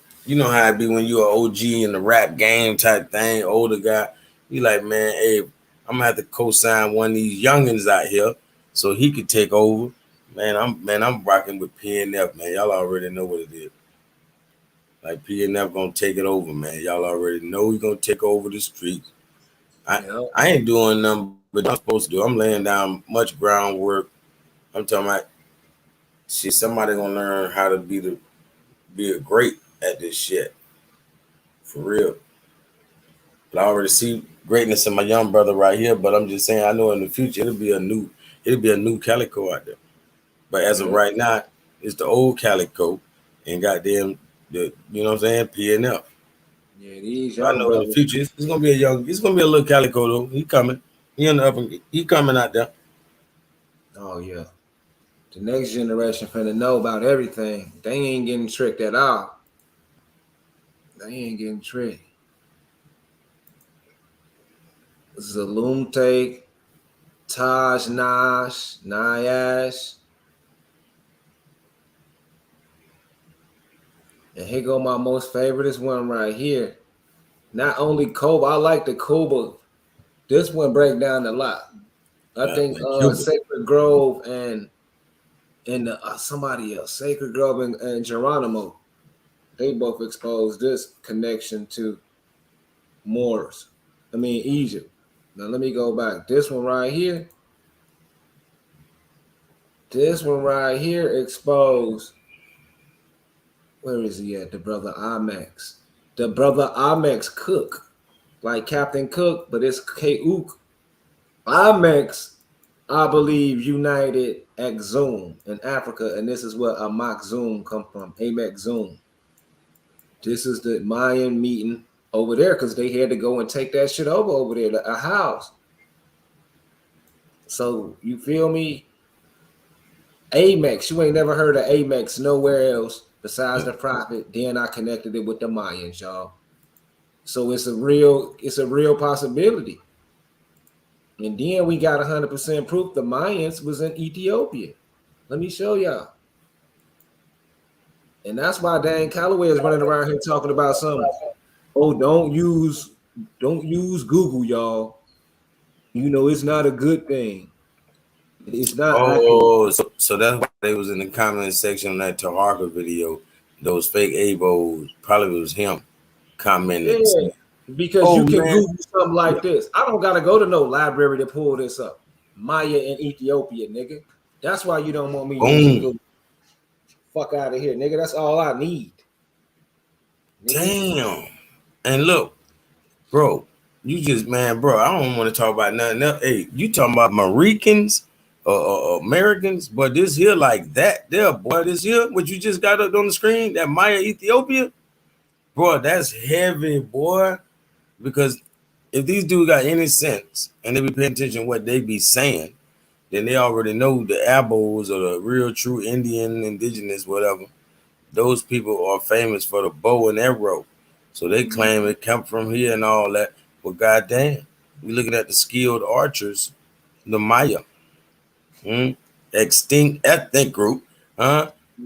it be when you an OG in the rap game type thing, older guy. You like, man, hey, I'm gonna have to co-sign one of these youngins out here so he could take over. I'm rocking with PNF, man. Y'all already know what it is. Like PNF gonna take it over, man. Y'all already know he's gonna take over the streets. I ain't doing nothing but I'm supposed to do. I'm laying down much groundwork. I'm talking about shit. Somebody gonna learn how to be a great at this shit. For real. But I already see greatness in my young brother right here. But I'm just saying, I know in the future it'll be a new Calico out there. But as of right now, it's the old Calico and goddamn the you know what I'm saying, PNF. Yeah, these I young know in the brothers. future it's gonna be a little Calico though. He coming. He in the up and he coming out there. Oh yeah. The next generation finna know about everything. They ain't getting tricked at all. They ain't getting tricked. Zalumte, Taj Nash, Nayash. And here go my most favorite one right here. Not only Koba, I like the Koba. This one break down a lot. I think Sacred Grove and somebody else, Sacred Grove and Geronimo, they both exposed this connection to Moors. Egypt. Now let me go back. This one right here. This one right here exposed. Where is he at? The brother Amex. The brother Amex Cook. Like Captain Cook, but it's K-Ook. Amex, I believe, united Exum in Africa, and this is where Amak Zoom come from. Amek Zoom. This is the Mayan meeting over there because they had to go and take that shit over there to a house. So you feel me? Amex, you ain't never heard of Amex nowhere else besides the prophet. Then I connected it with the Mayans, y'all. So it's a real possibility. And then we got 100% proof the Mayans was in Ethiopia. Let me show y'all. And that's why Dan Calloway is running around here talking about something. Oh, don't use Google, y'all. You know, it's not a good thing. It's not accurate. So that's why they was in the comment section on that Taharka video. Those fake Abos probably was him commenting. Yeah, because you can Google something like this. I don't gotta go to no library to pull this up. Maya in Ethiopia, nigga. That's why you don't want me using Google. Fuck out of here, nigga. That's all I need. Nigga. Damn. And look, bro, you just bro, I don't want to talk about nothing else. Hey, you talking about Americans or Americans, but this here like that there, boy, this here, what you just got up on the screen, that Maya Ethiopia, bro, that's heavy, boy. Because if these dudes got any sense and they be paying attention to what they be saying, then they already know the Abos or the real true Indian, indigenous, whatever. Those people are famous for the bow and arrow. So they claim it come from here and all that. But goddamn, we looking at the skilled archers, the Maya. Extinct ethnic group.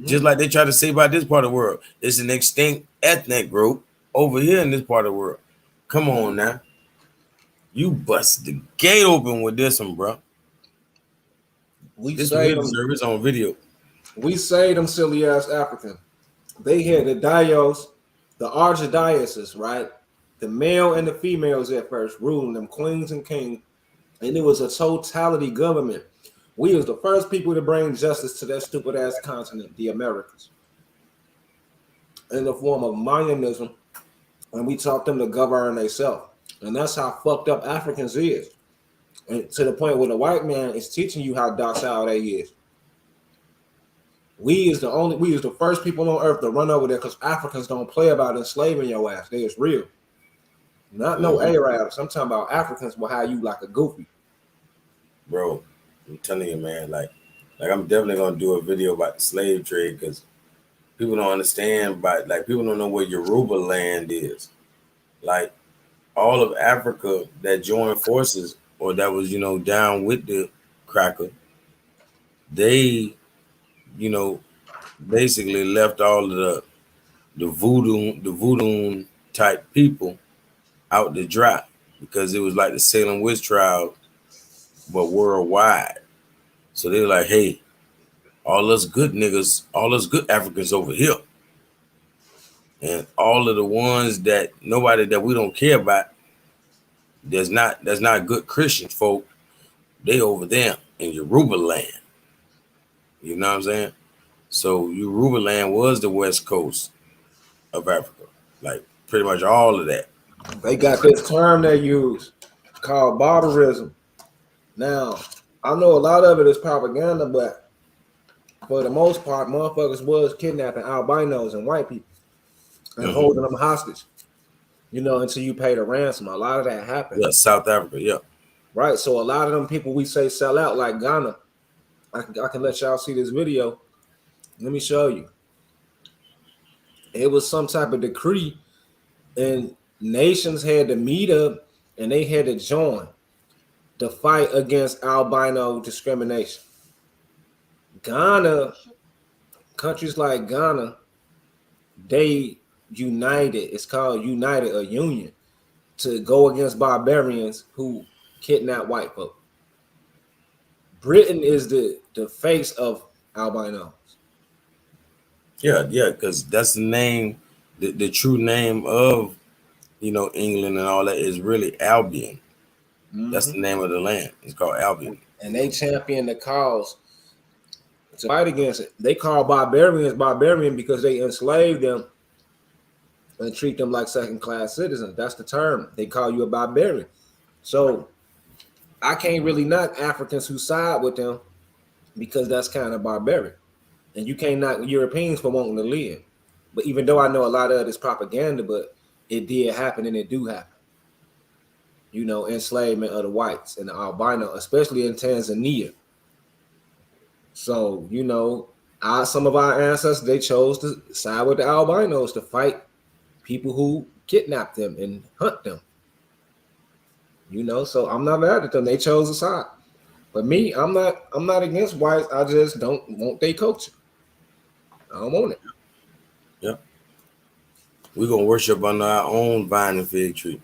Just like they try to say about this part of the world. It's an extinct ethnic group over here in this part of the world. Come on now. You bust the gate open with this one, bro. This say really them. deserves on video. We say them silly ass Africans. They had the dios, the archdiocese, right? The male and the females at first ruling them queens and kings, and it was a totality government. We was the first people to bring justice to that stupid ass continent, the Americas, in the form of Mayanism, and we taught them to govern themselves. And that's how fucked up Africans is. And to the point where the white man is teaching you how docile they is. We is the first people on earth to run over there because Africans don't play about enslaving your ass. They is real. Not no Arabs. I'm talking about Africans will have you like a goofy. Bro, I'm telling you, man, like I'm definitely gonna do a video about the slave trade because people don't understand, but like people don't know where Yoruba land is. Like all of Africa that joined forces or that was, down with the cracker, they, basically left all of the voodoo type people out to dry because it was like the Salem witch trial, but worldwide. So they were like, hey, all us good niggas, all us good Africans over here. And all of the ones that nobody that we don't care about, that's not good Christian folk, they over there in Yoruba land. You know what I'm saying? So Yoruba land was the west coast of Africa. Like pretty much all of that. They got this term they use called barbarism. Now, I know a lot of it is propaganda, but for the most part, motherfuckers was kidnapping albinos and white people and holding them hostage, until you pay the ransom. A lot of that happened. Yeah, South Africa, yeah. Right. So a lot of them people we say sell out, like Ghana. I can let y'all see this video. Let me show you. It was some type of decree, and nations had to meet up and they had to join the fight against albino discrimination. Ghana, countries like Ghana, they united. It's called United, a union, to go against barbarians who kidnap white folk. Britain is the face of albinos. Yeah, because that's the name, the true name of, England and all that is really Albion. That's the name of the land. It's called Albion. And they champion the cause to fight against it. They call barbarians barbarian because they enslave them and treat them like second-class citizens. That's the term. They call you a barbarian. So I can't really knock Africans who side with them because that's kind of barbaric. And you can't knock Europeans for wanting to live. But even though I know a lot of it is propaganda, but it did happen and it do happen. Enslavement of the whites and the albino, especially in Tanzania. So, some of our ancestors, they chose to side with the albinos to fight people who kidnap them and hunt them. So I'm not mad at them. They chose a side. But me, I'm not against whites. I just don't want their culture. I don't want it. Yeah. We're gonna worship under our own vine and fig tree.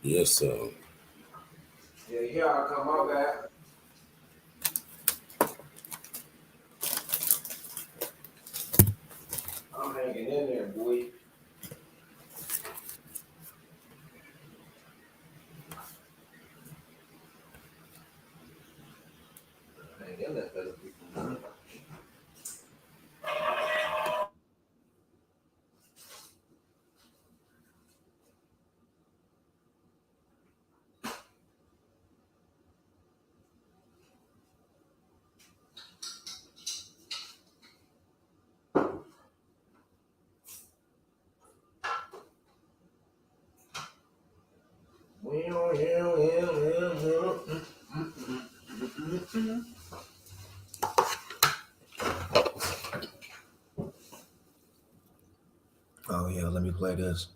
Yes, sir. Yeah, here I come, my bad. I'm hanging in there, boy. Hang in there, people. Oh yeah, let me play this.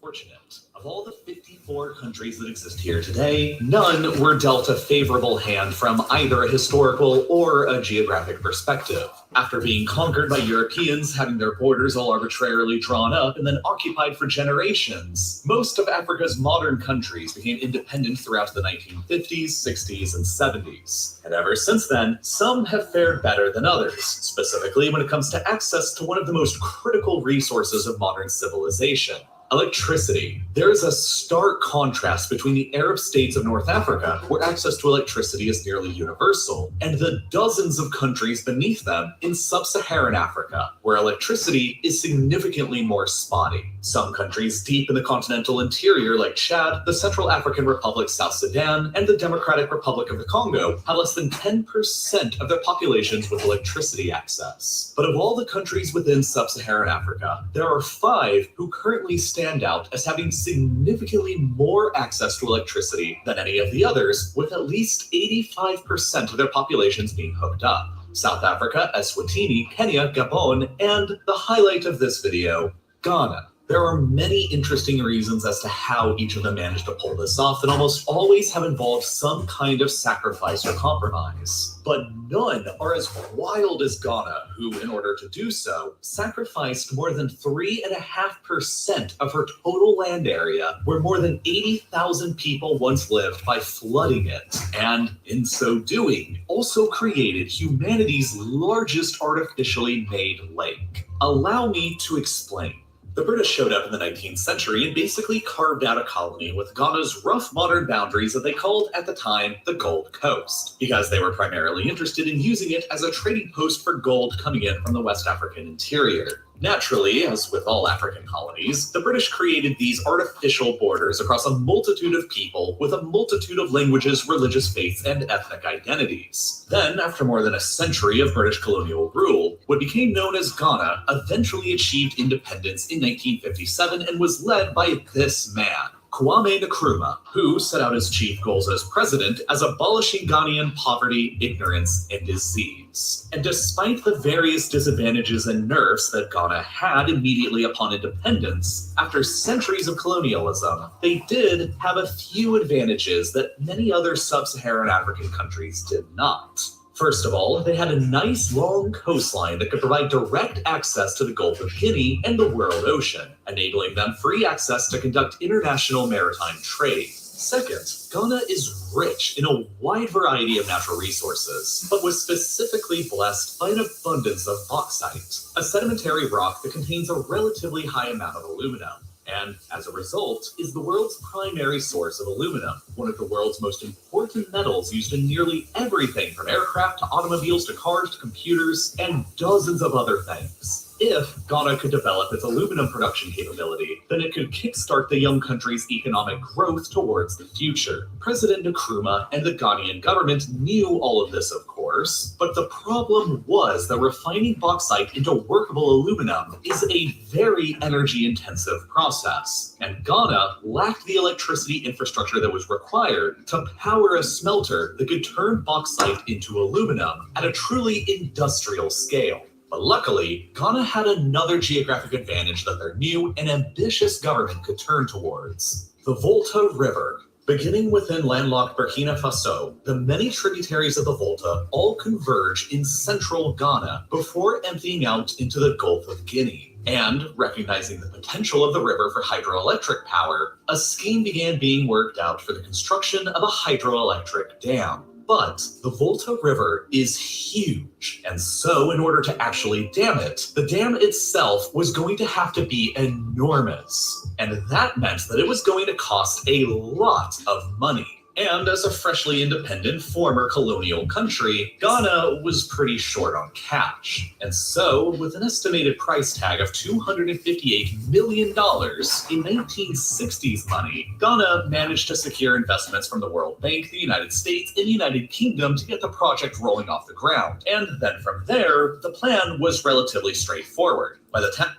Fortunate. Of all the 54 countries that exist here today, none were dealt a favorable hand from either a historical or a geographic perspective. After being conquered by Europeans, having their borders all arbitrarily drawn up and then occupied for generations, most of Africa's modern countries became independent throughout the 1950s, 60s, and 70s. And ever since then, some have fared better than others, specifically when it comes to access to one of the most critical resources of modern civilization: electricity. There is a stark contrast between the Arab states of North Africa, where access to electricity is nearly universal, and the dozens of countries beneath them in sub-Saharan Africa, where electricity is significantly more spotty. Some countries deep in the continental interior, like Chad, the Central African Republic, South Sudan, and the Democratic Republic of the Congo, have less than 10% of their populations with electricity access. But of all the countries within sub-Saharan Africa, there are 5 who currently stand out as having significantly more access to electricity than any of the others, with at least 85% of their populations being hooked up: South Africa, Eswatini, Kenya, Gabon, and the highlight of this video, Ghana. There are many interesting reasons as to how each of them managed to pull this off that almost always have involved some kind of sacrifice or compromise. But none are as wild as Ghana, who, in order to do so, sacrificed more than 3.5% of her total land area, where more than 80,000 people once lived, by flooding it, and, in so doing, also created humanity's largest artificially made lake. Allow me to explain. The British showed up in the 19th century and basically carved out a colony with Ghana's rough modern boundaries that they called at the time the Gold Coast, because they were primarily interested in using it as a trading post for gold coming in from the West African interior. Naturally, as with all African colonies, the British created these artificial borders across a multitude of people with a multitude of languages, religious faiths, and ethnic identities. Then, after more than a century of British colonial rule, what became known as Ghana eventually achieved independence in 1957 and was led by this man, Kwame Nkrumah, who set out his chief goals as president as abolishing Ghanaian poverty, ignorance, and disease. And despite the various disadvantages and nerfs that Ghana had immediately upon independence, after centuries of colonialism, they did have a few advantages that many other sub-Saharan African countries did not. First of all, they had a nice long coastline that could provide direct access to the Gulf of Guinea and the World Ocean, enabling them free access to conduct international maritime trade. Second, Ghana is rich in a wide variety of natural resources, but was specifically blessed by an abundance of bauxite, a sedimentary rock that contains a relatively high amount of aluminum, and, as a result, is the world's primary source of aluminum, one of the world's most important metals used in nearly everything from aircraft to automobiles to cars to computers and dozens of other things. If Ghana could develop its aluminum production capability, then it could kickstart the young country's economic growth towards the future. President Nkrumah and the Ghanaian government knew all of this, of course, but the problem was that refining bauxite into workable aluminum is a very energy-intensive process, and Ghana lacked the electricity infrastructure that was required to power a smelter that could turn bauxite into aluminum at a truly industrial scale. But luckily, Ghana had another geographic advantage that their new and ambitious government could turn towards: the Volta River. Beginning within landlocked Burkina Faso, the many tributaries of the Volta all converge in central Ghana before emptying out into the Gulf of Guinea. And, recognizing the potential of the river for hydroelectric power, a scheme began being worked out for the construction of a hydroelectric dam. But the Volta River is huge, and so in order to actually dam it, the dam itself was going to have to be enormous. And that meant that it was going to cost a lot of money. And as a freshly independent former colonial country, Ghana was pretty short on cash. And so, with an estimated price tag of $258 million in 1960s money, Ghana managed to secure investments from the World Bank, the United States, and the United Kingdom to get the project rolling off the ground. And then from there, the plan was relatively straightforward. By the time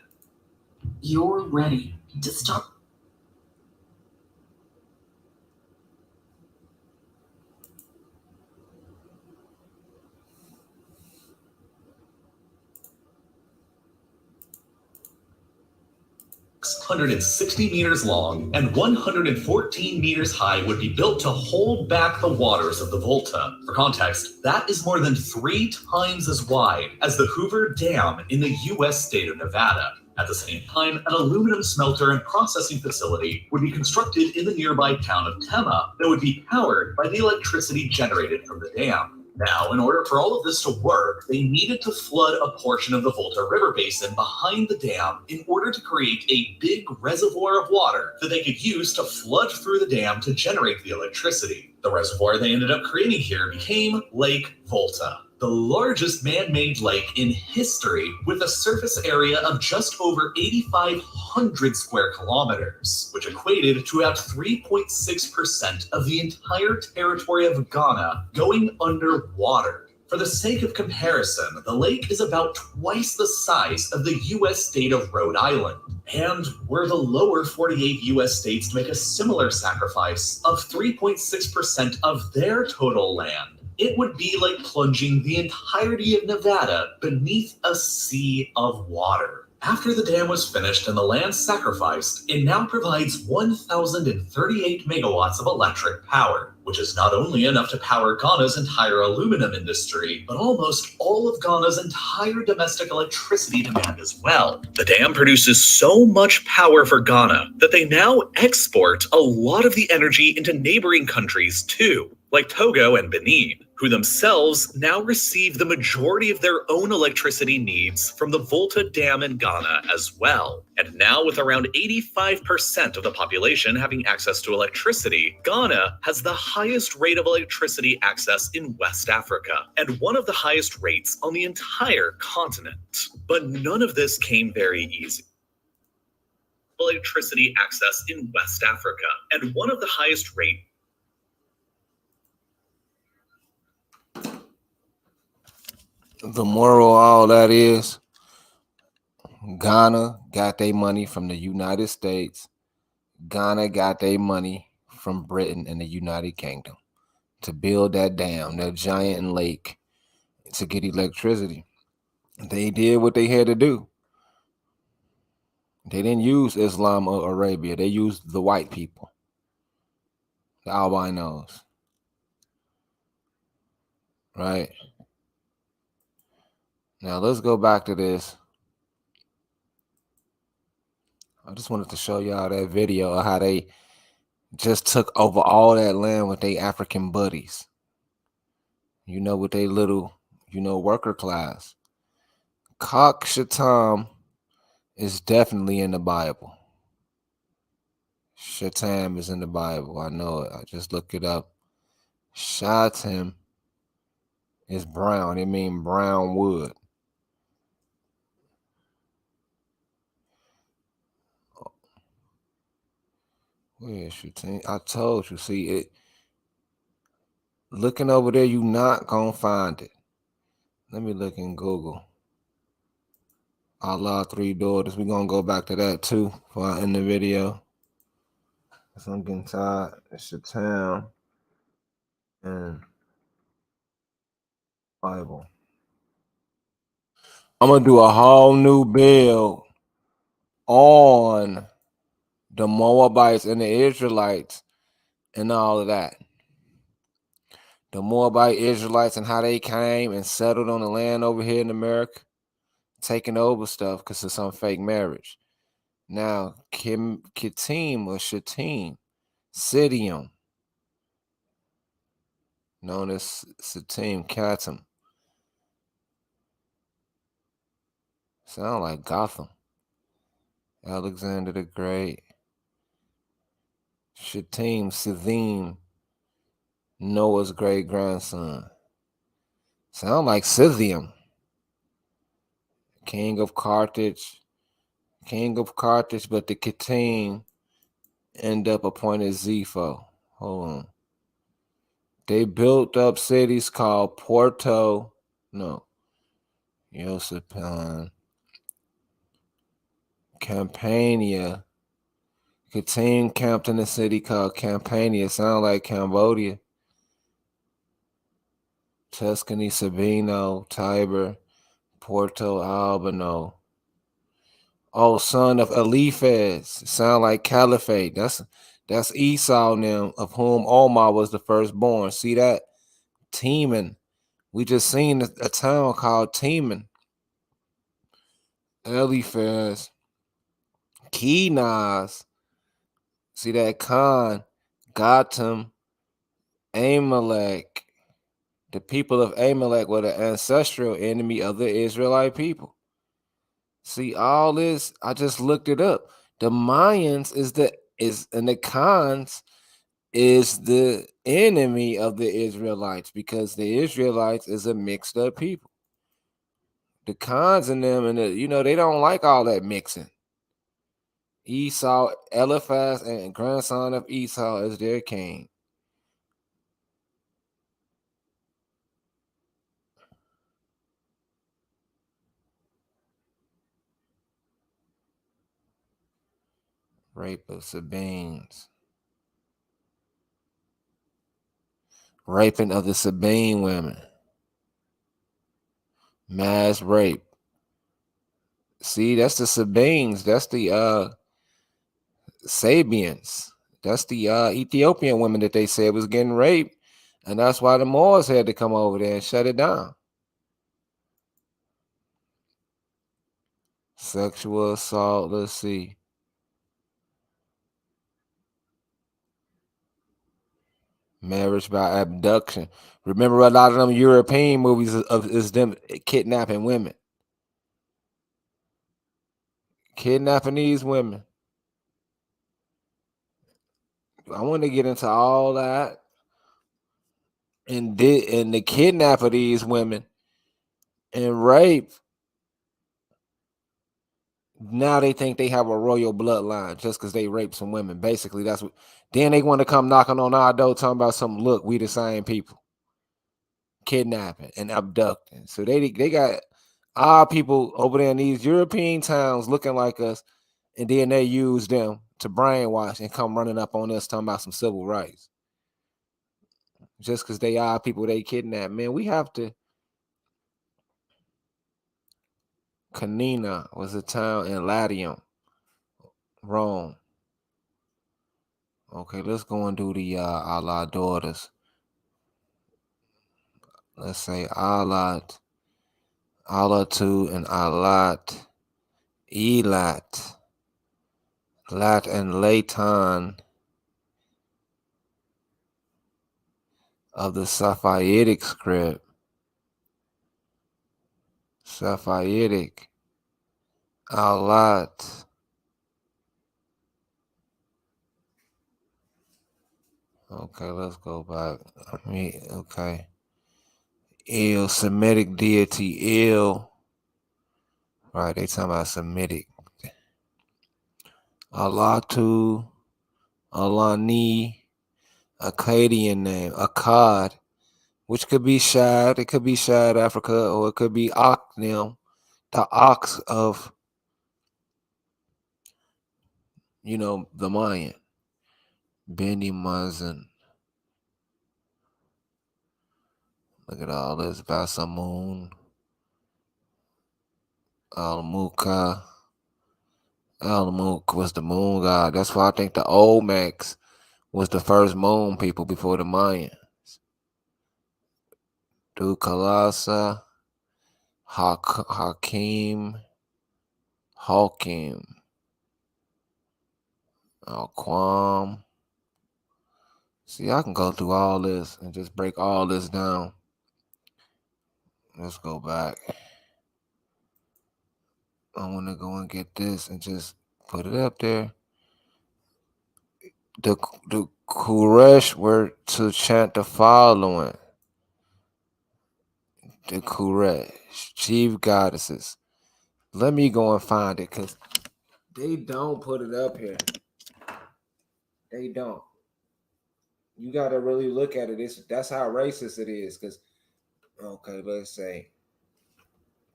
You're ready to start. 660 meters long and 114 meters high would be built to hold back the waters of the Volta. For context, that is more than 3 times as wide as the Hoover Dam in the U.S. state of Nevada. At the same time, an aluminum smelter and processing facility would be constructed in the nearby town of Tema that would be powered by the electricity generated from the dam. Now, in order for all of this to work, they needed to flood a portion of the Volta River basin behind the dam in order to create a big reservoir of water that they could use to flood through the dam to generate the electricity. The reservoir they ended up creating here became Lake Volta, the largest man-made lake in history, with a surface area of just over 8,500 square kilometers, which equated to about 3.6% of the entire territory of Ghana going underwater. For the sake of comparison, the lake is about twice the size of the U.S. state of Rhode Island. And were the lower 48 U.S. states to make a similar sacrifice of 3.6% of their total land, it would be like plunging the entirety of Nevada beneath a sea of water. After the dam was finished and the land sacrificed, it now provides 1,038 megawatts of electric power, which is not only enough to power Ghana's entire aluminum industry, but almost all of Ghana's entire domestic electricity demand as well. The dam produces so much power for Ghana that they now export a lot of the energy into neighboring countries too, like Togo and Benin, who themselves now receive the majority of their own electricity needs from the Volta Dam in Ghana as well. And now, with around 85% of the population having access to electricity, Ghana has the highest rate of electricity access in West Africa, and one of the highest rates on the entire continent. But none of this came very easy. Electricity access in West Africa, and one of the highest rate. The moral of all that is, Ghana got their money from the United States. Ghana got their money from Britain and the United Kingdom to build that dam, that giant lake, to get electricity. They did what they had to do. They didn't use Islam or Arabia. They used the white people, the albinos. Right? Now let's go back to this. I just wanted to show y'all that video of how they just took over all that land with their African buddies. You know, with their little, worker class. Kak Shatam is definitely in the Bible. Shatam is in the Bible. I know it. I just looked it up. Shatam is brown. It means brown wood. Where is Shatam? I told you. See it. Looking over there, you not gonna find it. Let me look in Google. Allah Three Daughters. We're gonna go back to that too before I end the video. Cause I'm getting tired. It's your town and Bible. I'm gonna do a whole new build on the Moabites and the Israelites and all of that. The Moabite Israelites and how they came and settled on the land over here in America, taking over stuff because of some fake marriage. Now, Kittim or Shatim, Sidium, known as Shatim, Katim. Sound like Gotham. Alexander the Great. Shatim, Sithim, Noah's great grandson. Sound like Scythium. King of Carthage, but the Kittim end up appointed Zepho. Hold on. They built up cities called Yosepan, Campania. Kittim camped in a city called Campania. Sound like Cambodia. Tuscany, Sabino, Tiber, Porto Albano. Oh, son of Eliphaz. Sound like caliphate. That's Esau now, of whom Omar was the firstborn. See that? Teman. We just seen a town called Teman. Eliphaz. Kenaz. See that? Khan. Gotham. Amalek. The people of Amalek were the ancestral enemy of the Israelite people. See, all this, I just looked it up. The Mayans and the Khans is the enemy of the Israelites because the Israelites is a mixed up people. The Khans and them, and they don't like all that mixing. Esau, Eliphaz, and grandson of Esau is their king. Rape of Sabines. Raping of the Sabine women. Mass rape. See, that's the Sabines. That's the Sabians. That's the Ethiopian women that they said was getting raped. And that's why the Moors had to come over there and shut it down. Sexual assault, let's see. Marriage by abduction. Remember, a lot of them European movies is them kidnapping women. Kidnapping these women. I want to get into all that. And the kidnap of these women and rape. Now they think they have a royal bloodline just because they raped some women. Basically, that's what. Then they want to come knocking on our door talking about something. Look, we the same people. Kidnapping and abducting. So they got our people over there in these European towns looking like us, and then they use them to brainwash and come running up on us talking about some civil rights. Just because they are people they kidnap. Man, we have to. Canina was a town in Latium, Rome. Okay, let's go and do the Allah daughters. Let's say Alat, Alatu, and Alat, Elat, Lat, and Latan of the Sapphitic script. Sapphitic, Alat. Okay, let's go back. Okay. Il, Semitic deity, Il. Right, they talking about Semitic. Alatu, Alani, Akkadian name, Akkad, which could be Shad. It could be Shad Africa, or it could be Aknim, the ox of, the Mayan. Beni Mazen. Look at all this. Basamun, Al-Muka. Al-Muk was the moon god. That's why I think the Olmecs was the first moon people before the Mayans. Dukalasa, Hakim, Alquam. See, I can go through all this and just break all this down. Let's go back. I want to go and get this and just put it up there. The Quraysh were to chant the following. The Quraysh, chief goddesses. Let me go and find it because they don't put it up here. They don't. You got to really look at it. That's how racist it is. Because, okay, let's say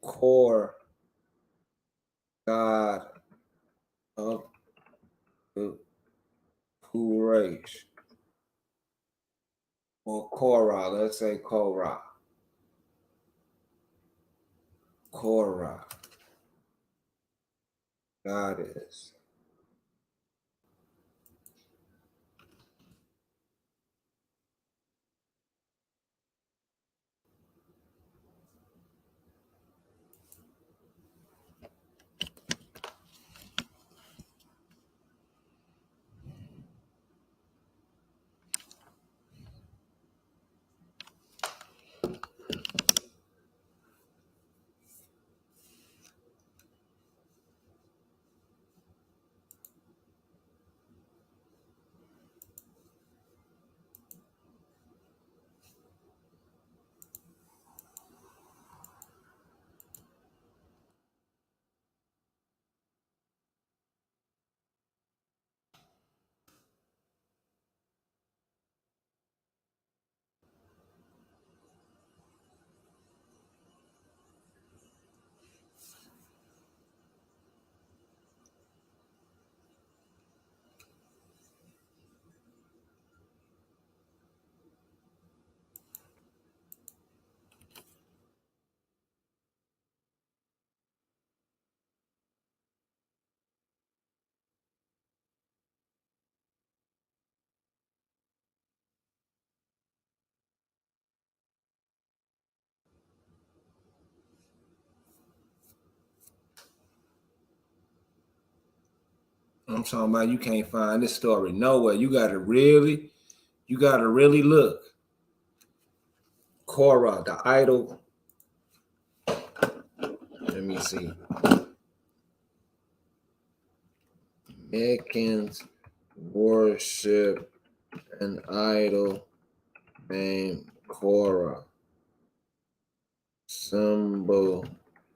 core god of the Quraysh. Or Korah. Let's say Korah. Korah. Goddess. I'm talking about you can't find this story nowhere. You gotta really look. Korra, the idol. Let me see. Meccans worship an idol named Korra, symbol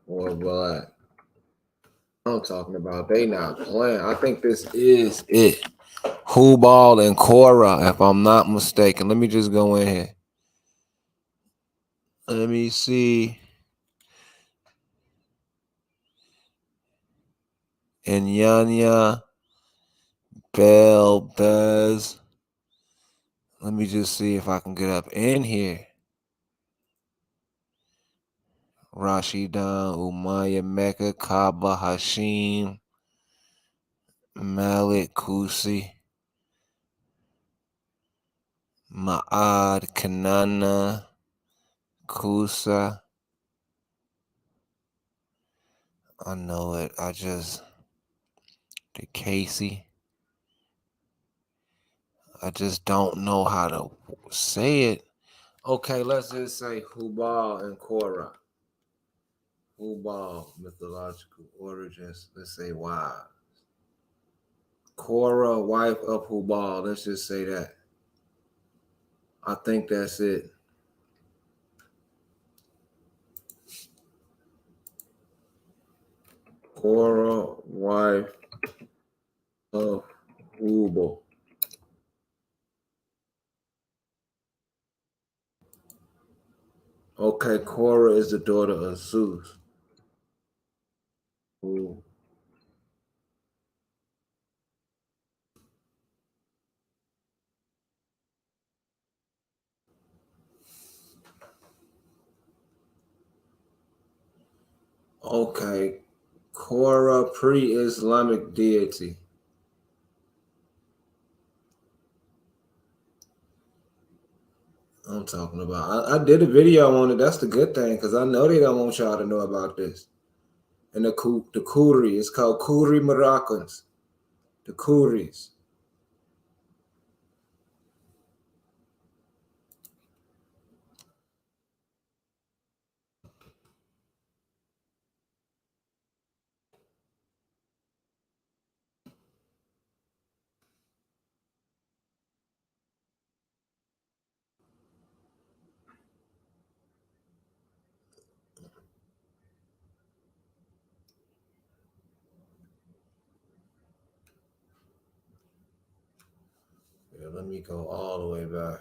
for black. I'm talking about they not playing. I think this is it. Hubal and Korra, if I'm not mistaken. Let me just go in here. Let me see. And Yanya, Bell, Bez. Let me just see if I can get up in here. Rashidan, Umayya, Mecca, Kaaba, Hashim, Malik, Kusi, Ma'ad, Kanana, Kusa. I know it. The Casey. I just don't know how to say it. Okay, let's just say Hubal and Korra. Hubal, mythological origins. Let's say why. Korra, wife of Hubal. Let's just say that. I think that's it. Korra, wife of Hubal. Okay, Korra is the daughter of Zeus. Ooh. Okay, Korra, pre-Islamic deity. I'm talking about. I did a video on it. That's the good thing, because I know they don't want y'all to know about this. And the Kuri, it's called Kuri Moroccans. The Kuris. Yeah, let me go all the way back.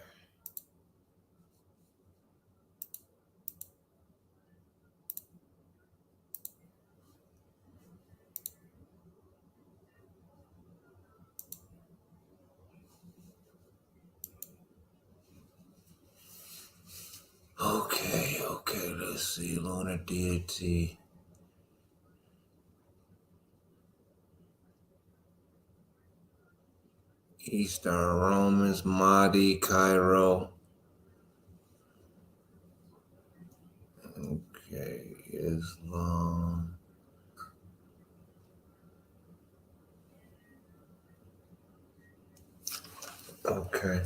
Okay, let's see. Lunar deity. Eastern Romans, Mahdi, Cairo. Okay, Islam. Okay.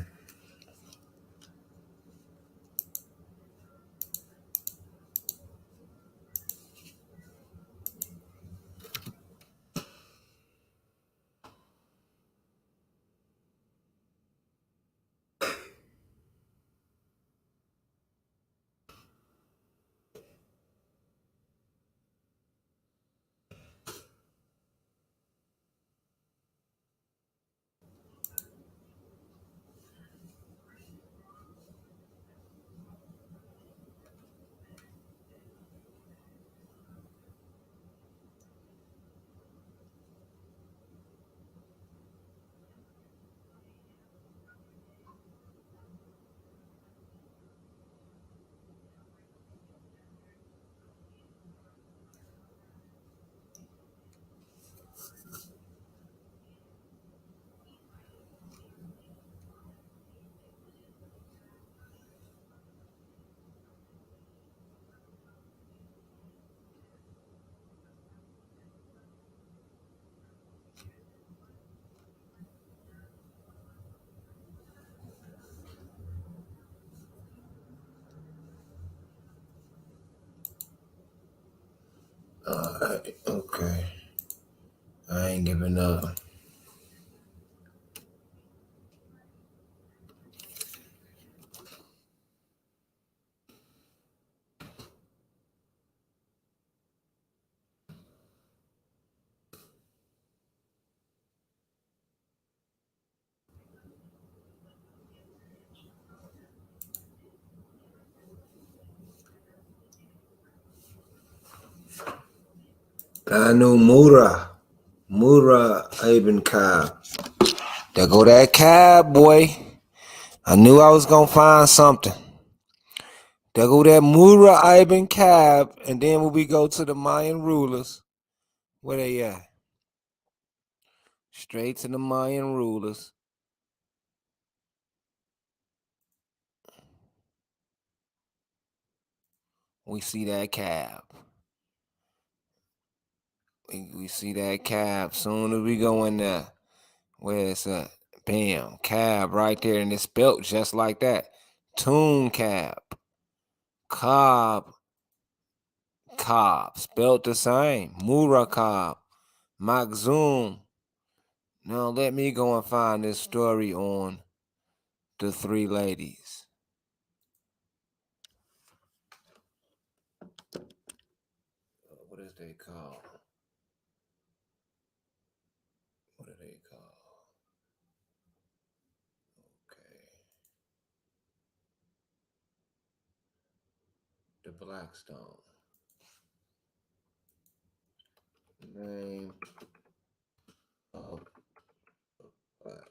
Okay. I ain't giving up. I knew Mura Ibn Kab. There go that cab, boy. I knew I was gonna find something. There go that Mura Ibn Kab, and then when we go to the Mayan rulers, where they at? Straight to the Mayan rulers. We see that cab. We see that cab. Soon as we go in there, where it's at? Bam, cab right there, and it's spelt just like that. Toon cab. Cobb. Spelt the same. Murakab. Makhzum. Now let me go and find this story on the three ladies. What is they called? What are they called? Okay. The Blackstone. Name of Blackstone.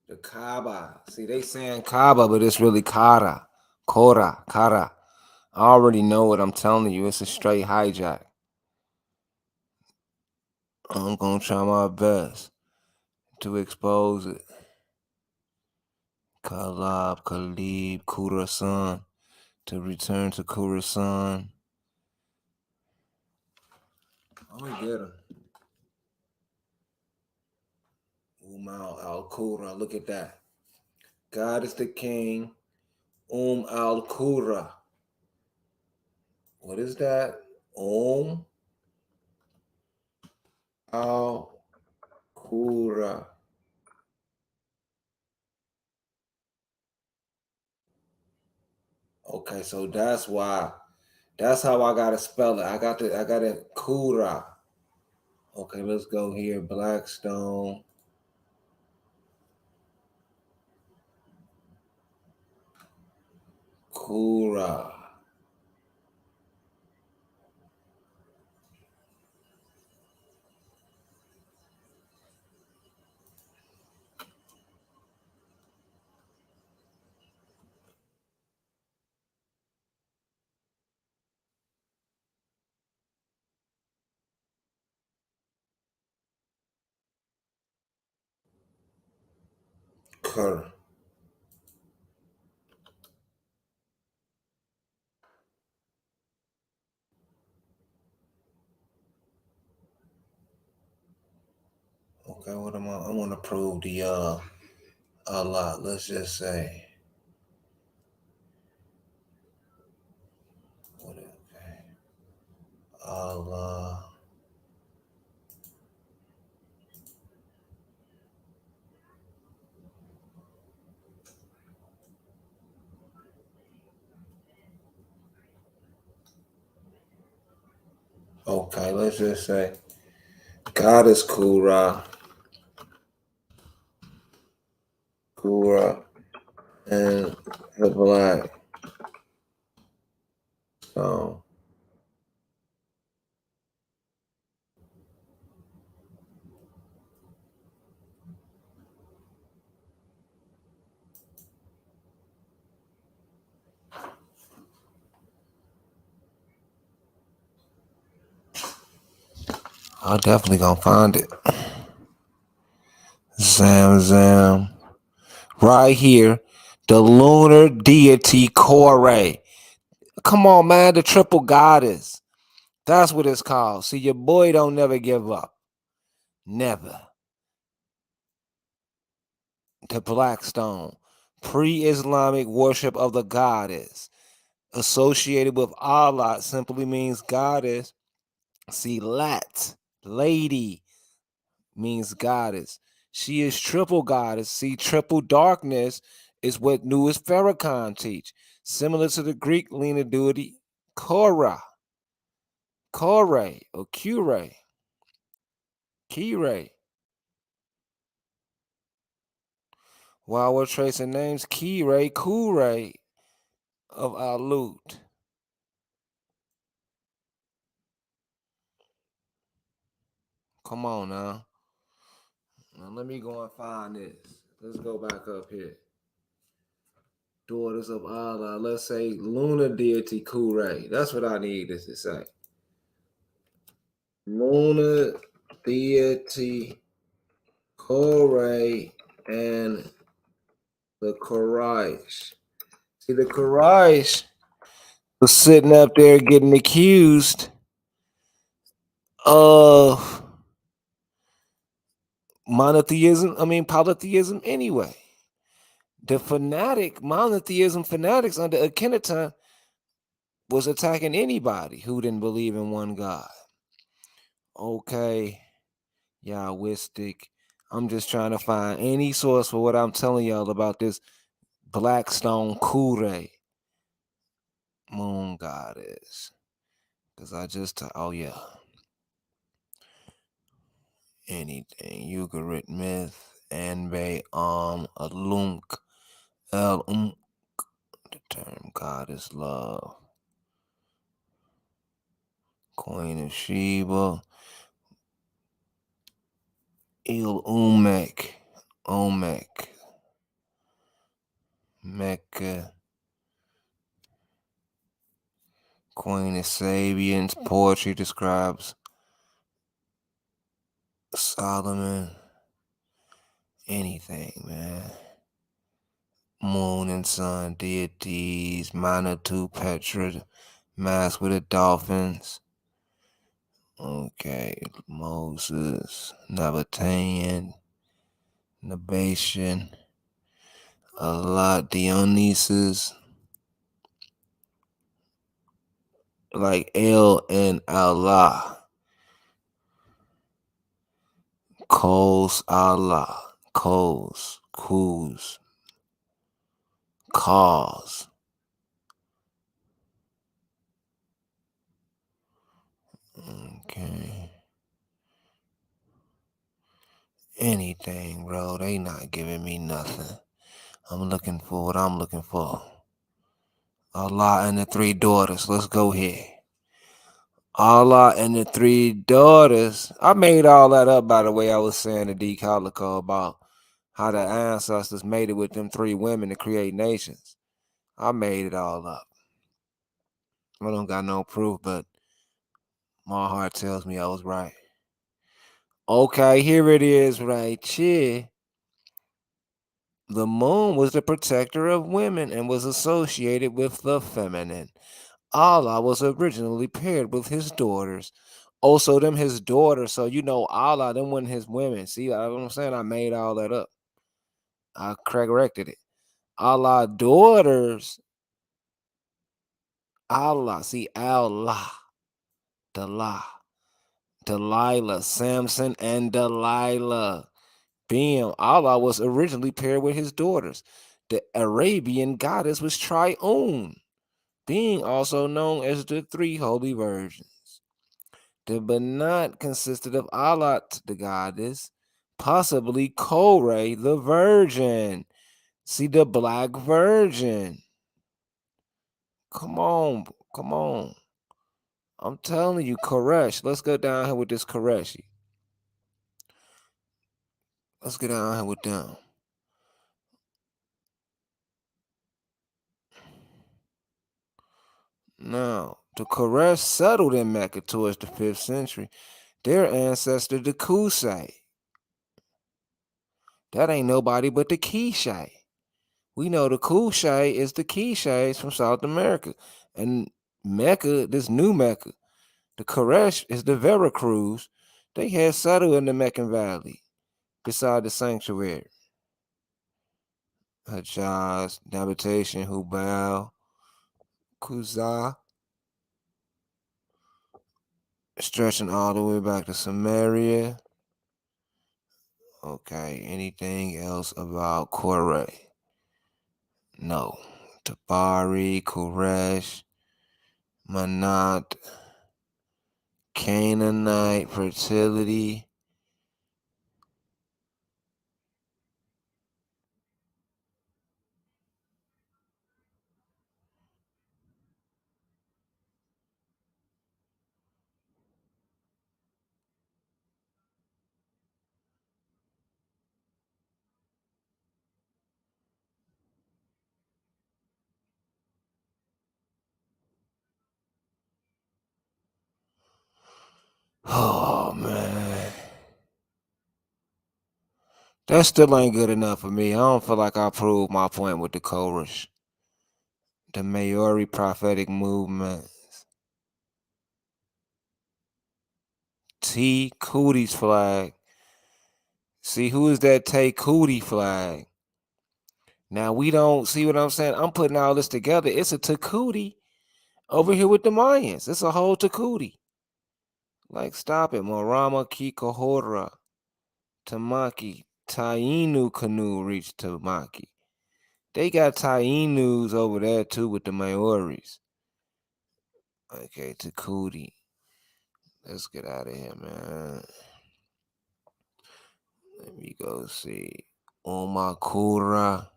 The Kaaba. See, they saying Kaaba, but it's really Kara. Kara. I already know what I'm telling you. It's a straight hijack. I'm gonna try my best to expose it. Khalib, Khurasan. To return to Khurasan. I'm gonna get him. Umal al-Qura. Look at that. God is the king. Al-Qura. What is that? Al-Qura. Okay, so that's why. That's how I gotta spell it. I got it Kura. Okay, let's go here. Blackstone. Kura. Occur. Okay, what am I want to prove the a lot. Let's just say. Okay. Allah. Okay, let's just say God is Kura. Kura and the black stone. I'm definitely gonna find it. Zam Zam. Right here. The lunar deity Kore. Come on, man. The triple goddess. That's what it's called. See, your boy don't never give up. Never. The black stone. Pre-Islamic worship of the goddess. Associated with Allah simply means goddess. See, Lat, lady, means goddess. She is triple goddess. See, triple darkness is what newest Farrakhan teach. Similar to the Greek lunar deity Kora, Kore, or Kure, Kire. While we're tracing names, Kire, Kure of Alut. Come on now. Now let me go and find this. Let's go back up here. Daughters of Allah. Let's say lunar deity Kure. That's what I need this to say. Lunar deity Kore and the Quraysh. See, the Quraysh was sitting up there getting accused of polytheism anyway. The monotheism fanatics under Akhenaten was attacking anybody who didn't believe in one God. Okay, Yahwistic. I'm just trying to find any source for what I'm telling y'all about this Blackstone Kure moon goddess. Because I just, anything. Ugarit myth, Anbe, Alunk, El the term God is love. Queen of Sheba, Il Omek, Mecca, Queen of Sabians. Poetry describes Solomon. Anything, man. Moon and sun deities, Manitou, Petra, mask with the dolphins. Okay, Moses, Nabatean, Nabation, Allah, Dionysus, like El and Allah, Kos Allah, Kos, Kuz, Cause. Okay. Anything, bro. They not giving me nothing. I'm looking for what I'm looking for. Allah and the three daughters. Let's go here. Allah and the three daughters. I made all that up, by the way. I was saying to D. Calico about how the ancestors made it with them three women to create nations. I made it all up. I don't got no proof, but my heart tells me I was right. Okay, here it is right here. The moon was the protector of women and was associated with the feminine. Allah was originally paired with his daughters. Also, them his daughters. So Allah, them wasn't his women. See, what I'm saying? I made all that up. I corrected it. Allah daughters. Allah. See, Allah. Delilah. Samson and Delilah. Allah was originally paired with his daughters. The Arabian goddess was Triune, being also known as the three holy virgins. The Banat consisted of Alat, the goddess, possibly Korah, the virgin. See, the black virgin. Come on. I'm telling you, Koresh. Let's go down here with this Koreshi. Let's get down here with them. Now, the Koresh settled in Mecca towards the 5th century. Their ancestor, the Kusai. That ain't nobody but the Kishai. We know the Kushai is the Kishais from South America. And Mecca, this new Mecca, the Koresh is the Veracruz. They had settled in the Meccan Valley beside the sanctuary. Hajjaz, habitation, Hubal, Kuzah, stretching all the way back to Samaria. Okay, anything else about Korah? No. Tabari, Koresh, Manat, Canaanite, fertility. Oh, man. That still ain't good enough for me. I don't feel like I proved my point with the Koresh. The Maori prophetic movement. T. Cootie's flag. See, who is that Tay Cootie flag? Now, we don't see what I'm saying. I'm putting all this together. It's a Takuti over here with the Mayans. It's a whole Takuti. Like, stop it. Morama Kikohora. Tamaki. Tainu canoe reached Tamaki. They got Tainus over there, too, with the Maoris. Okay, Takuti. Let's get out of here, man. Let me go see. Omakura.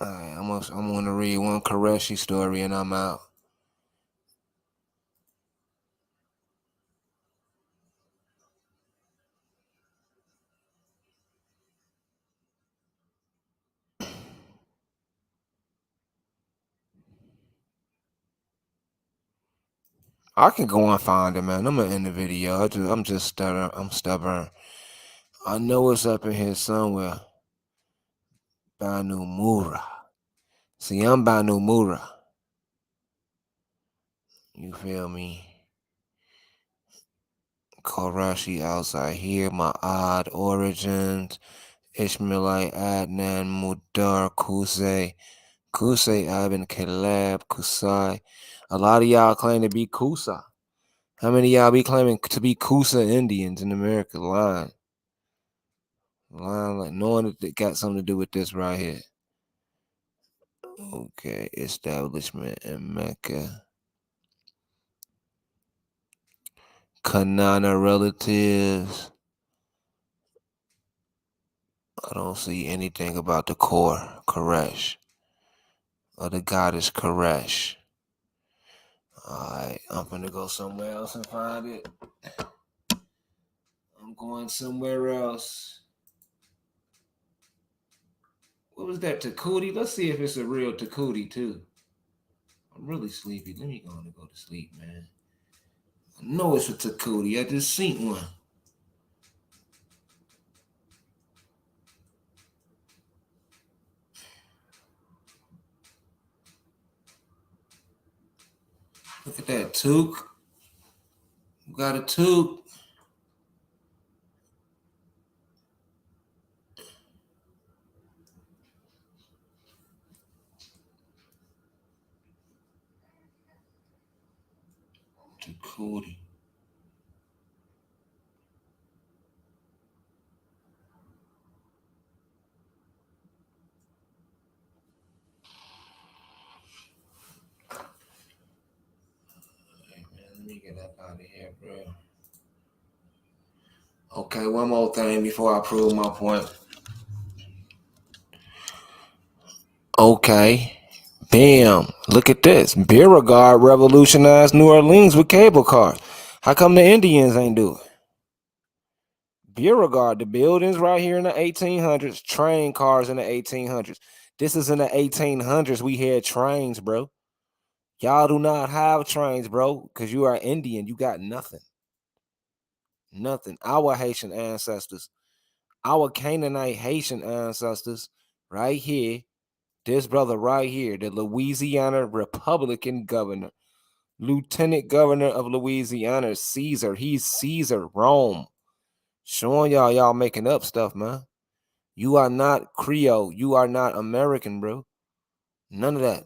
All right, I'm gonna read one Koreshi story and I'm out. I can go and find it, man. I'm gonna end the video. I'm just stubborn. I'm stubborn. I know it's up in here somewhere. Banu Mura. See, I'm Banu Mura. You feel me? Korashi outside here. My odd origins. Ishmaelite Adnan Mudar Kusei. Kusei Ibn Kalab Kusai. A lot of y'all claim to be Kusa. How many of y'all be claiming to be Kusa Indians in America? Lying, like knowing that it got something to do with this right here. Okay, establishment in Mecca. Kanana relatives. I don't see anything about the core, Koresh. Or the goddess Koresh. Alright, I'm gonna go somewhere else and find it. I'm going somewhere else. What was that, Takuti? Let's see if it's a real Takuti, too. I'm really sleepy. Let me go to sleep, man. I know it's a Takuti. I just seen one. Look at that toque. We got a toque. Takuti. Hey, man, let me get up out of here, bro. Okay, one more thing before I prove my point. Okay. Bam. Look at this. Beauregard revolutionized New Orleans with cable cars. How come the Indians ain't do it? Beauregard, the buildings right here in the 1800s, train cars in the 1800s. This is in the 1800s. We had trains, bro. Y'all do not have trains, bro, because you are Indian. You got nothing. Nothing. Our Haitian ancestors, our Canaanite Haitian ancestors, right here. This brother right here, the Louisiana Republican governor, Lieutenant Governor of Louisiana, Caesar. He's Caesar, Rome. Showing y'all making up stuff, man. You are not Creole. You are not American, bro. None of that.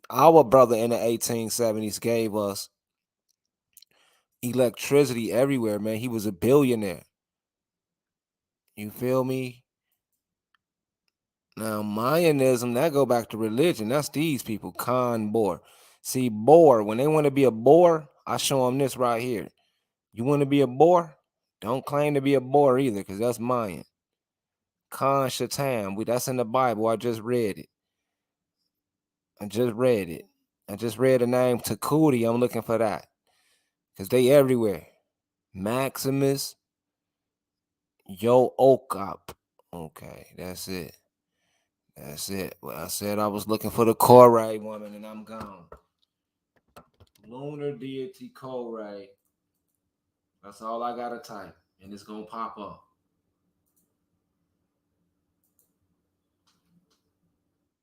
Our brother in the 1870s gave us electricity everywhere, man. He was a billionaire. You feel me? Now, Mayanism, that go back to religion. That's these people, Khan Boer. See, Boer, when they want to be a Boer, I show them this right here. You want to be a Boer? Don't claim to be a Boer either, because that's Mayan. Khan Shatan, that's in the Bible. I just read it. I just read the name Takuti. I'm looking for that. Because they everywhere. Maximus Yo Okap. Okay, that's it. That's it. Well, I said I was looking for the Koray woman, and I'm gone. Lunar deity Koray. That's all I gotta type, and it's gonna pop up.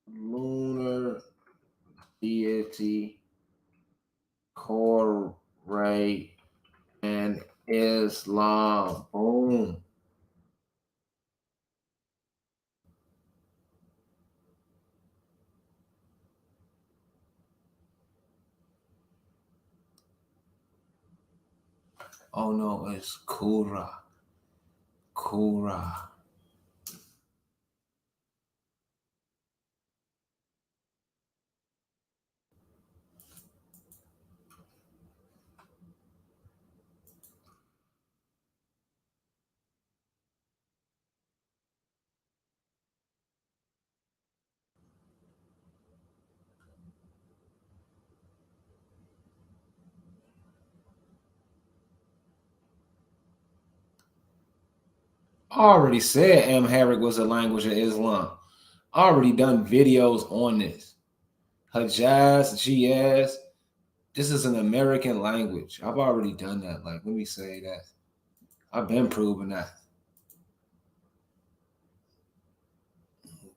Lunar deity Koray and Islam. Boom. Oh no, it's Kura. Kura. I already said Amharic was a language of Islam. I already done videos on this. Hijaz, GS. This is an American language. I've already done that. Like, let me say that. I've been proving that.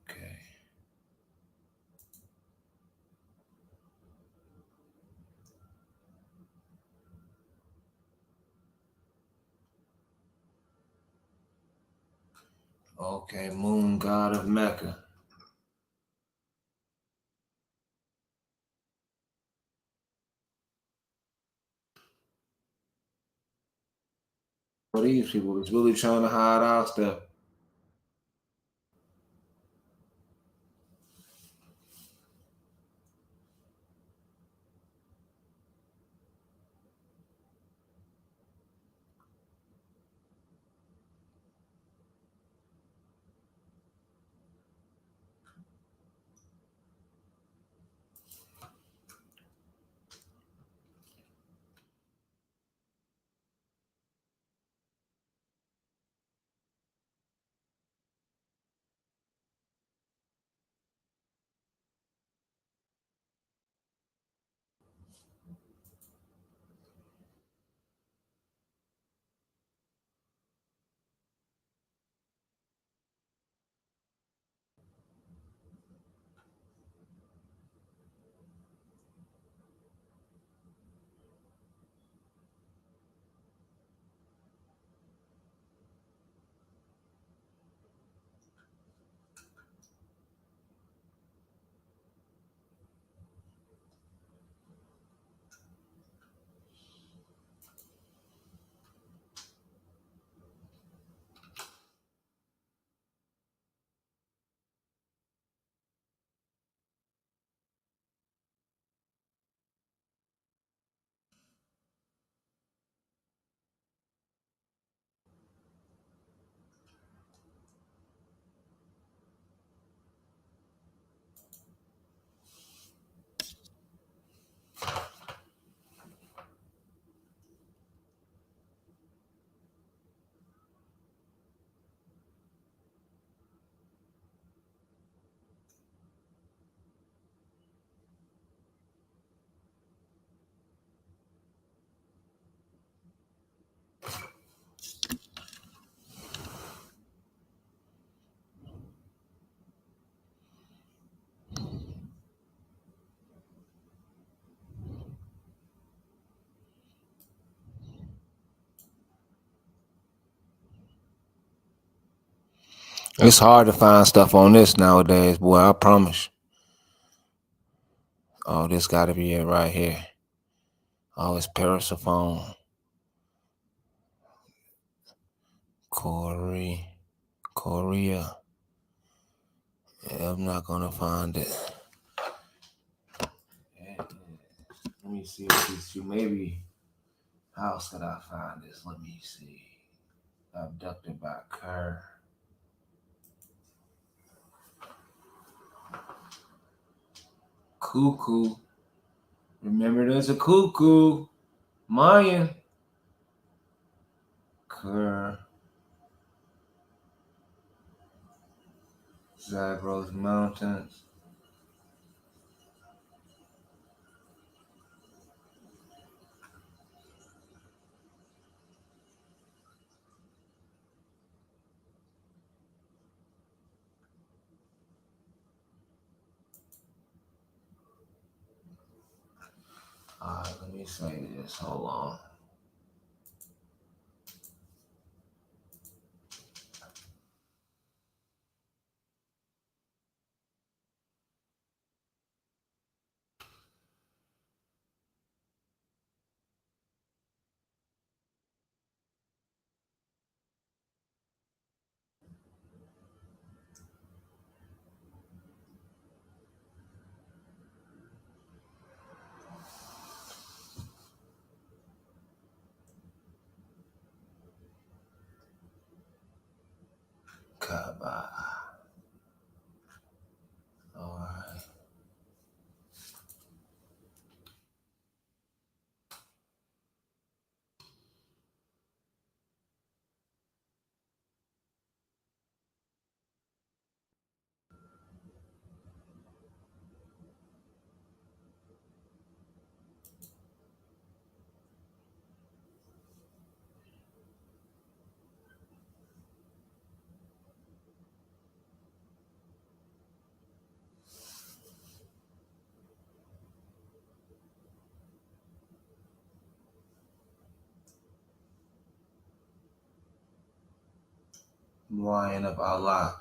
Okay. Okay, moon god of Mecca. For these people, it's really trying to hide our stuff. It's hard to find stuff on this nowadays, boy. I promise. Oh, this got to be it right here. Oh, it's Persephone. Korea. Yeah, I'm not gonna find it. Let me see what these two. Maybe. How else could I find this? Let me see. Abducted by Kerr. Cuckoo. Remember, there's a cuckoo. Mayan. Kerr. Zagros Mountains. Alright, let me say this. Hold on. Kaba. Alright. Lion of Allah.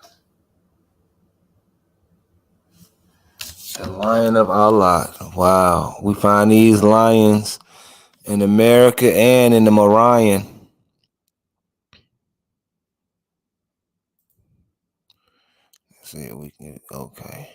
The Lion of Allah. Wow. We find these lions in America and in the Moravian. Let's see if we can. Okay.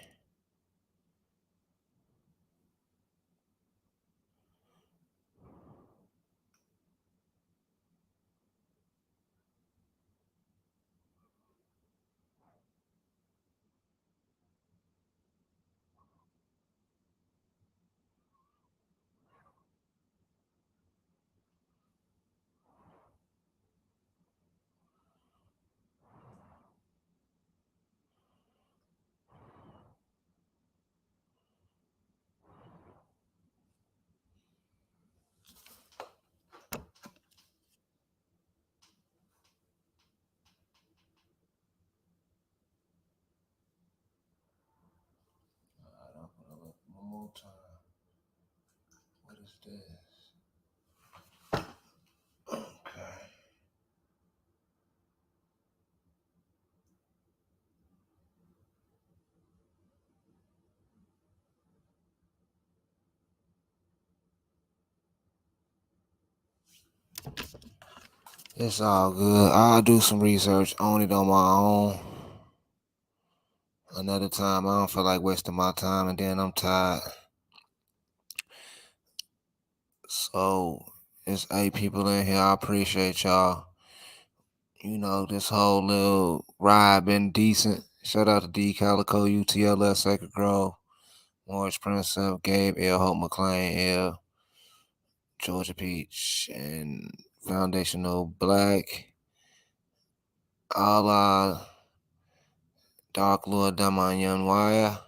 One more time. What is this? Okay. It's all good. I'll do some research on it on my own. Another time. I don't feel like wasting my time, and then I'm tired. So, it's 8 people in here. I appreciate y'all. You know, this whole little ride been decent. Shout out to D Calico, UTLS, Sacred Grove, Morris Prince, Gabe, L. Hope McLean, L. Georgia Peach, and Foundational Black. All Dark Lord Dama Young Wire.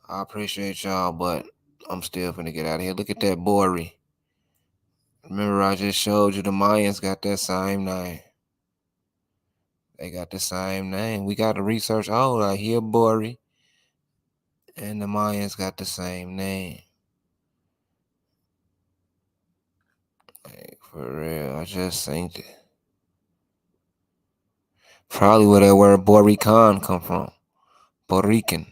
I appreciate y'all, but I'm still finna get out of here. Look at that Bori. Remember, I just showed you the Mayans got that same name. They got the same name. We got to research all that here, Bori. And the Mayans got the same name. Like, for real, I just synced it. Probably where that word Borican come from. Borican.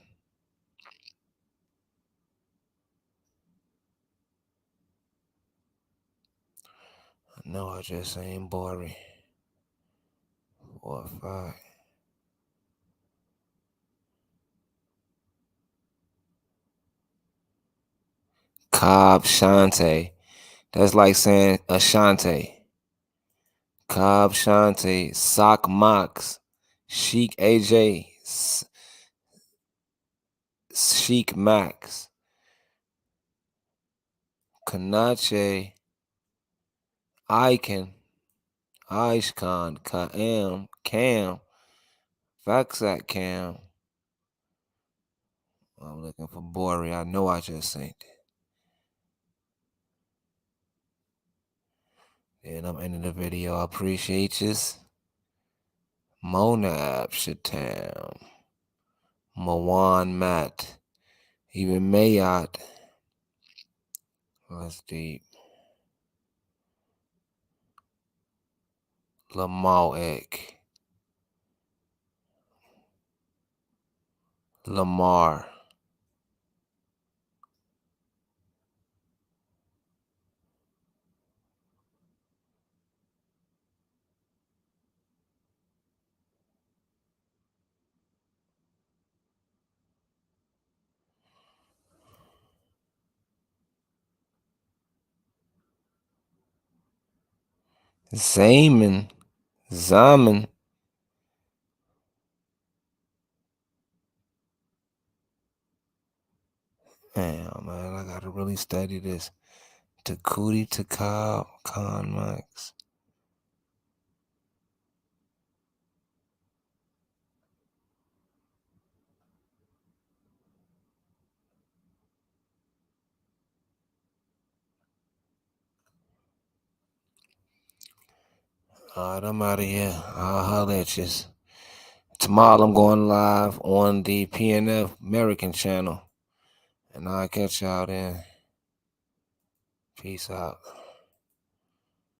No, I just ain't Bori. 4 or 5. Cobb Shante. That's like saying Ashante. Cobb Shante. Sock Mox. Chic AJ. Chic Max. Kanache. Icon. Ishcon. Cam. Vaxat Cam. I'm looking for Bori. I know I just seen it. And I'm ending the video. I appreciate you. Monab Shatam. Mawan Matt. Even Mayat. That's deep. Lamar Ek. Lamar. Zaman. Zaman. Damn, man, I gotta really study this. Takuti Takab Khan Max. All right, I'm out of here. I'll holler at you. Tomorrow I'm going live on the PNF American channel. And I'll catch y'all then. Peace out.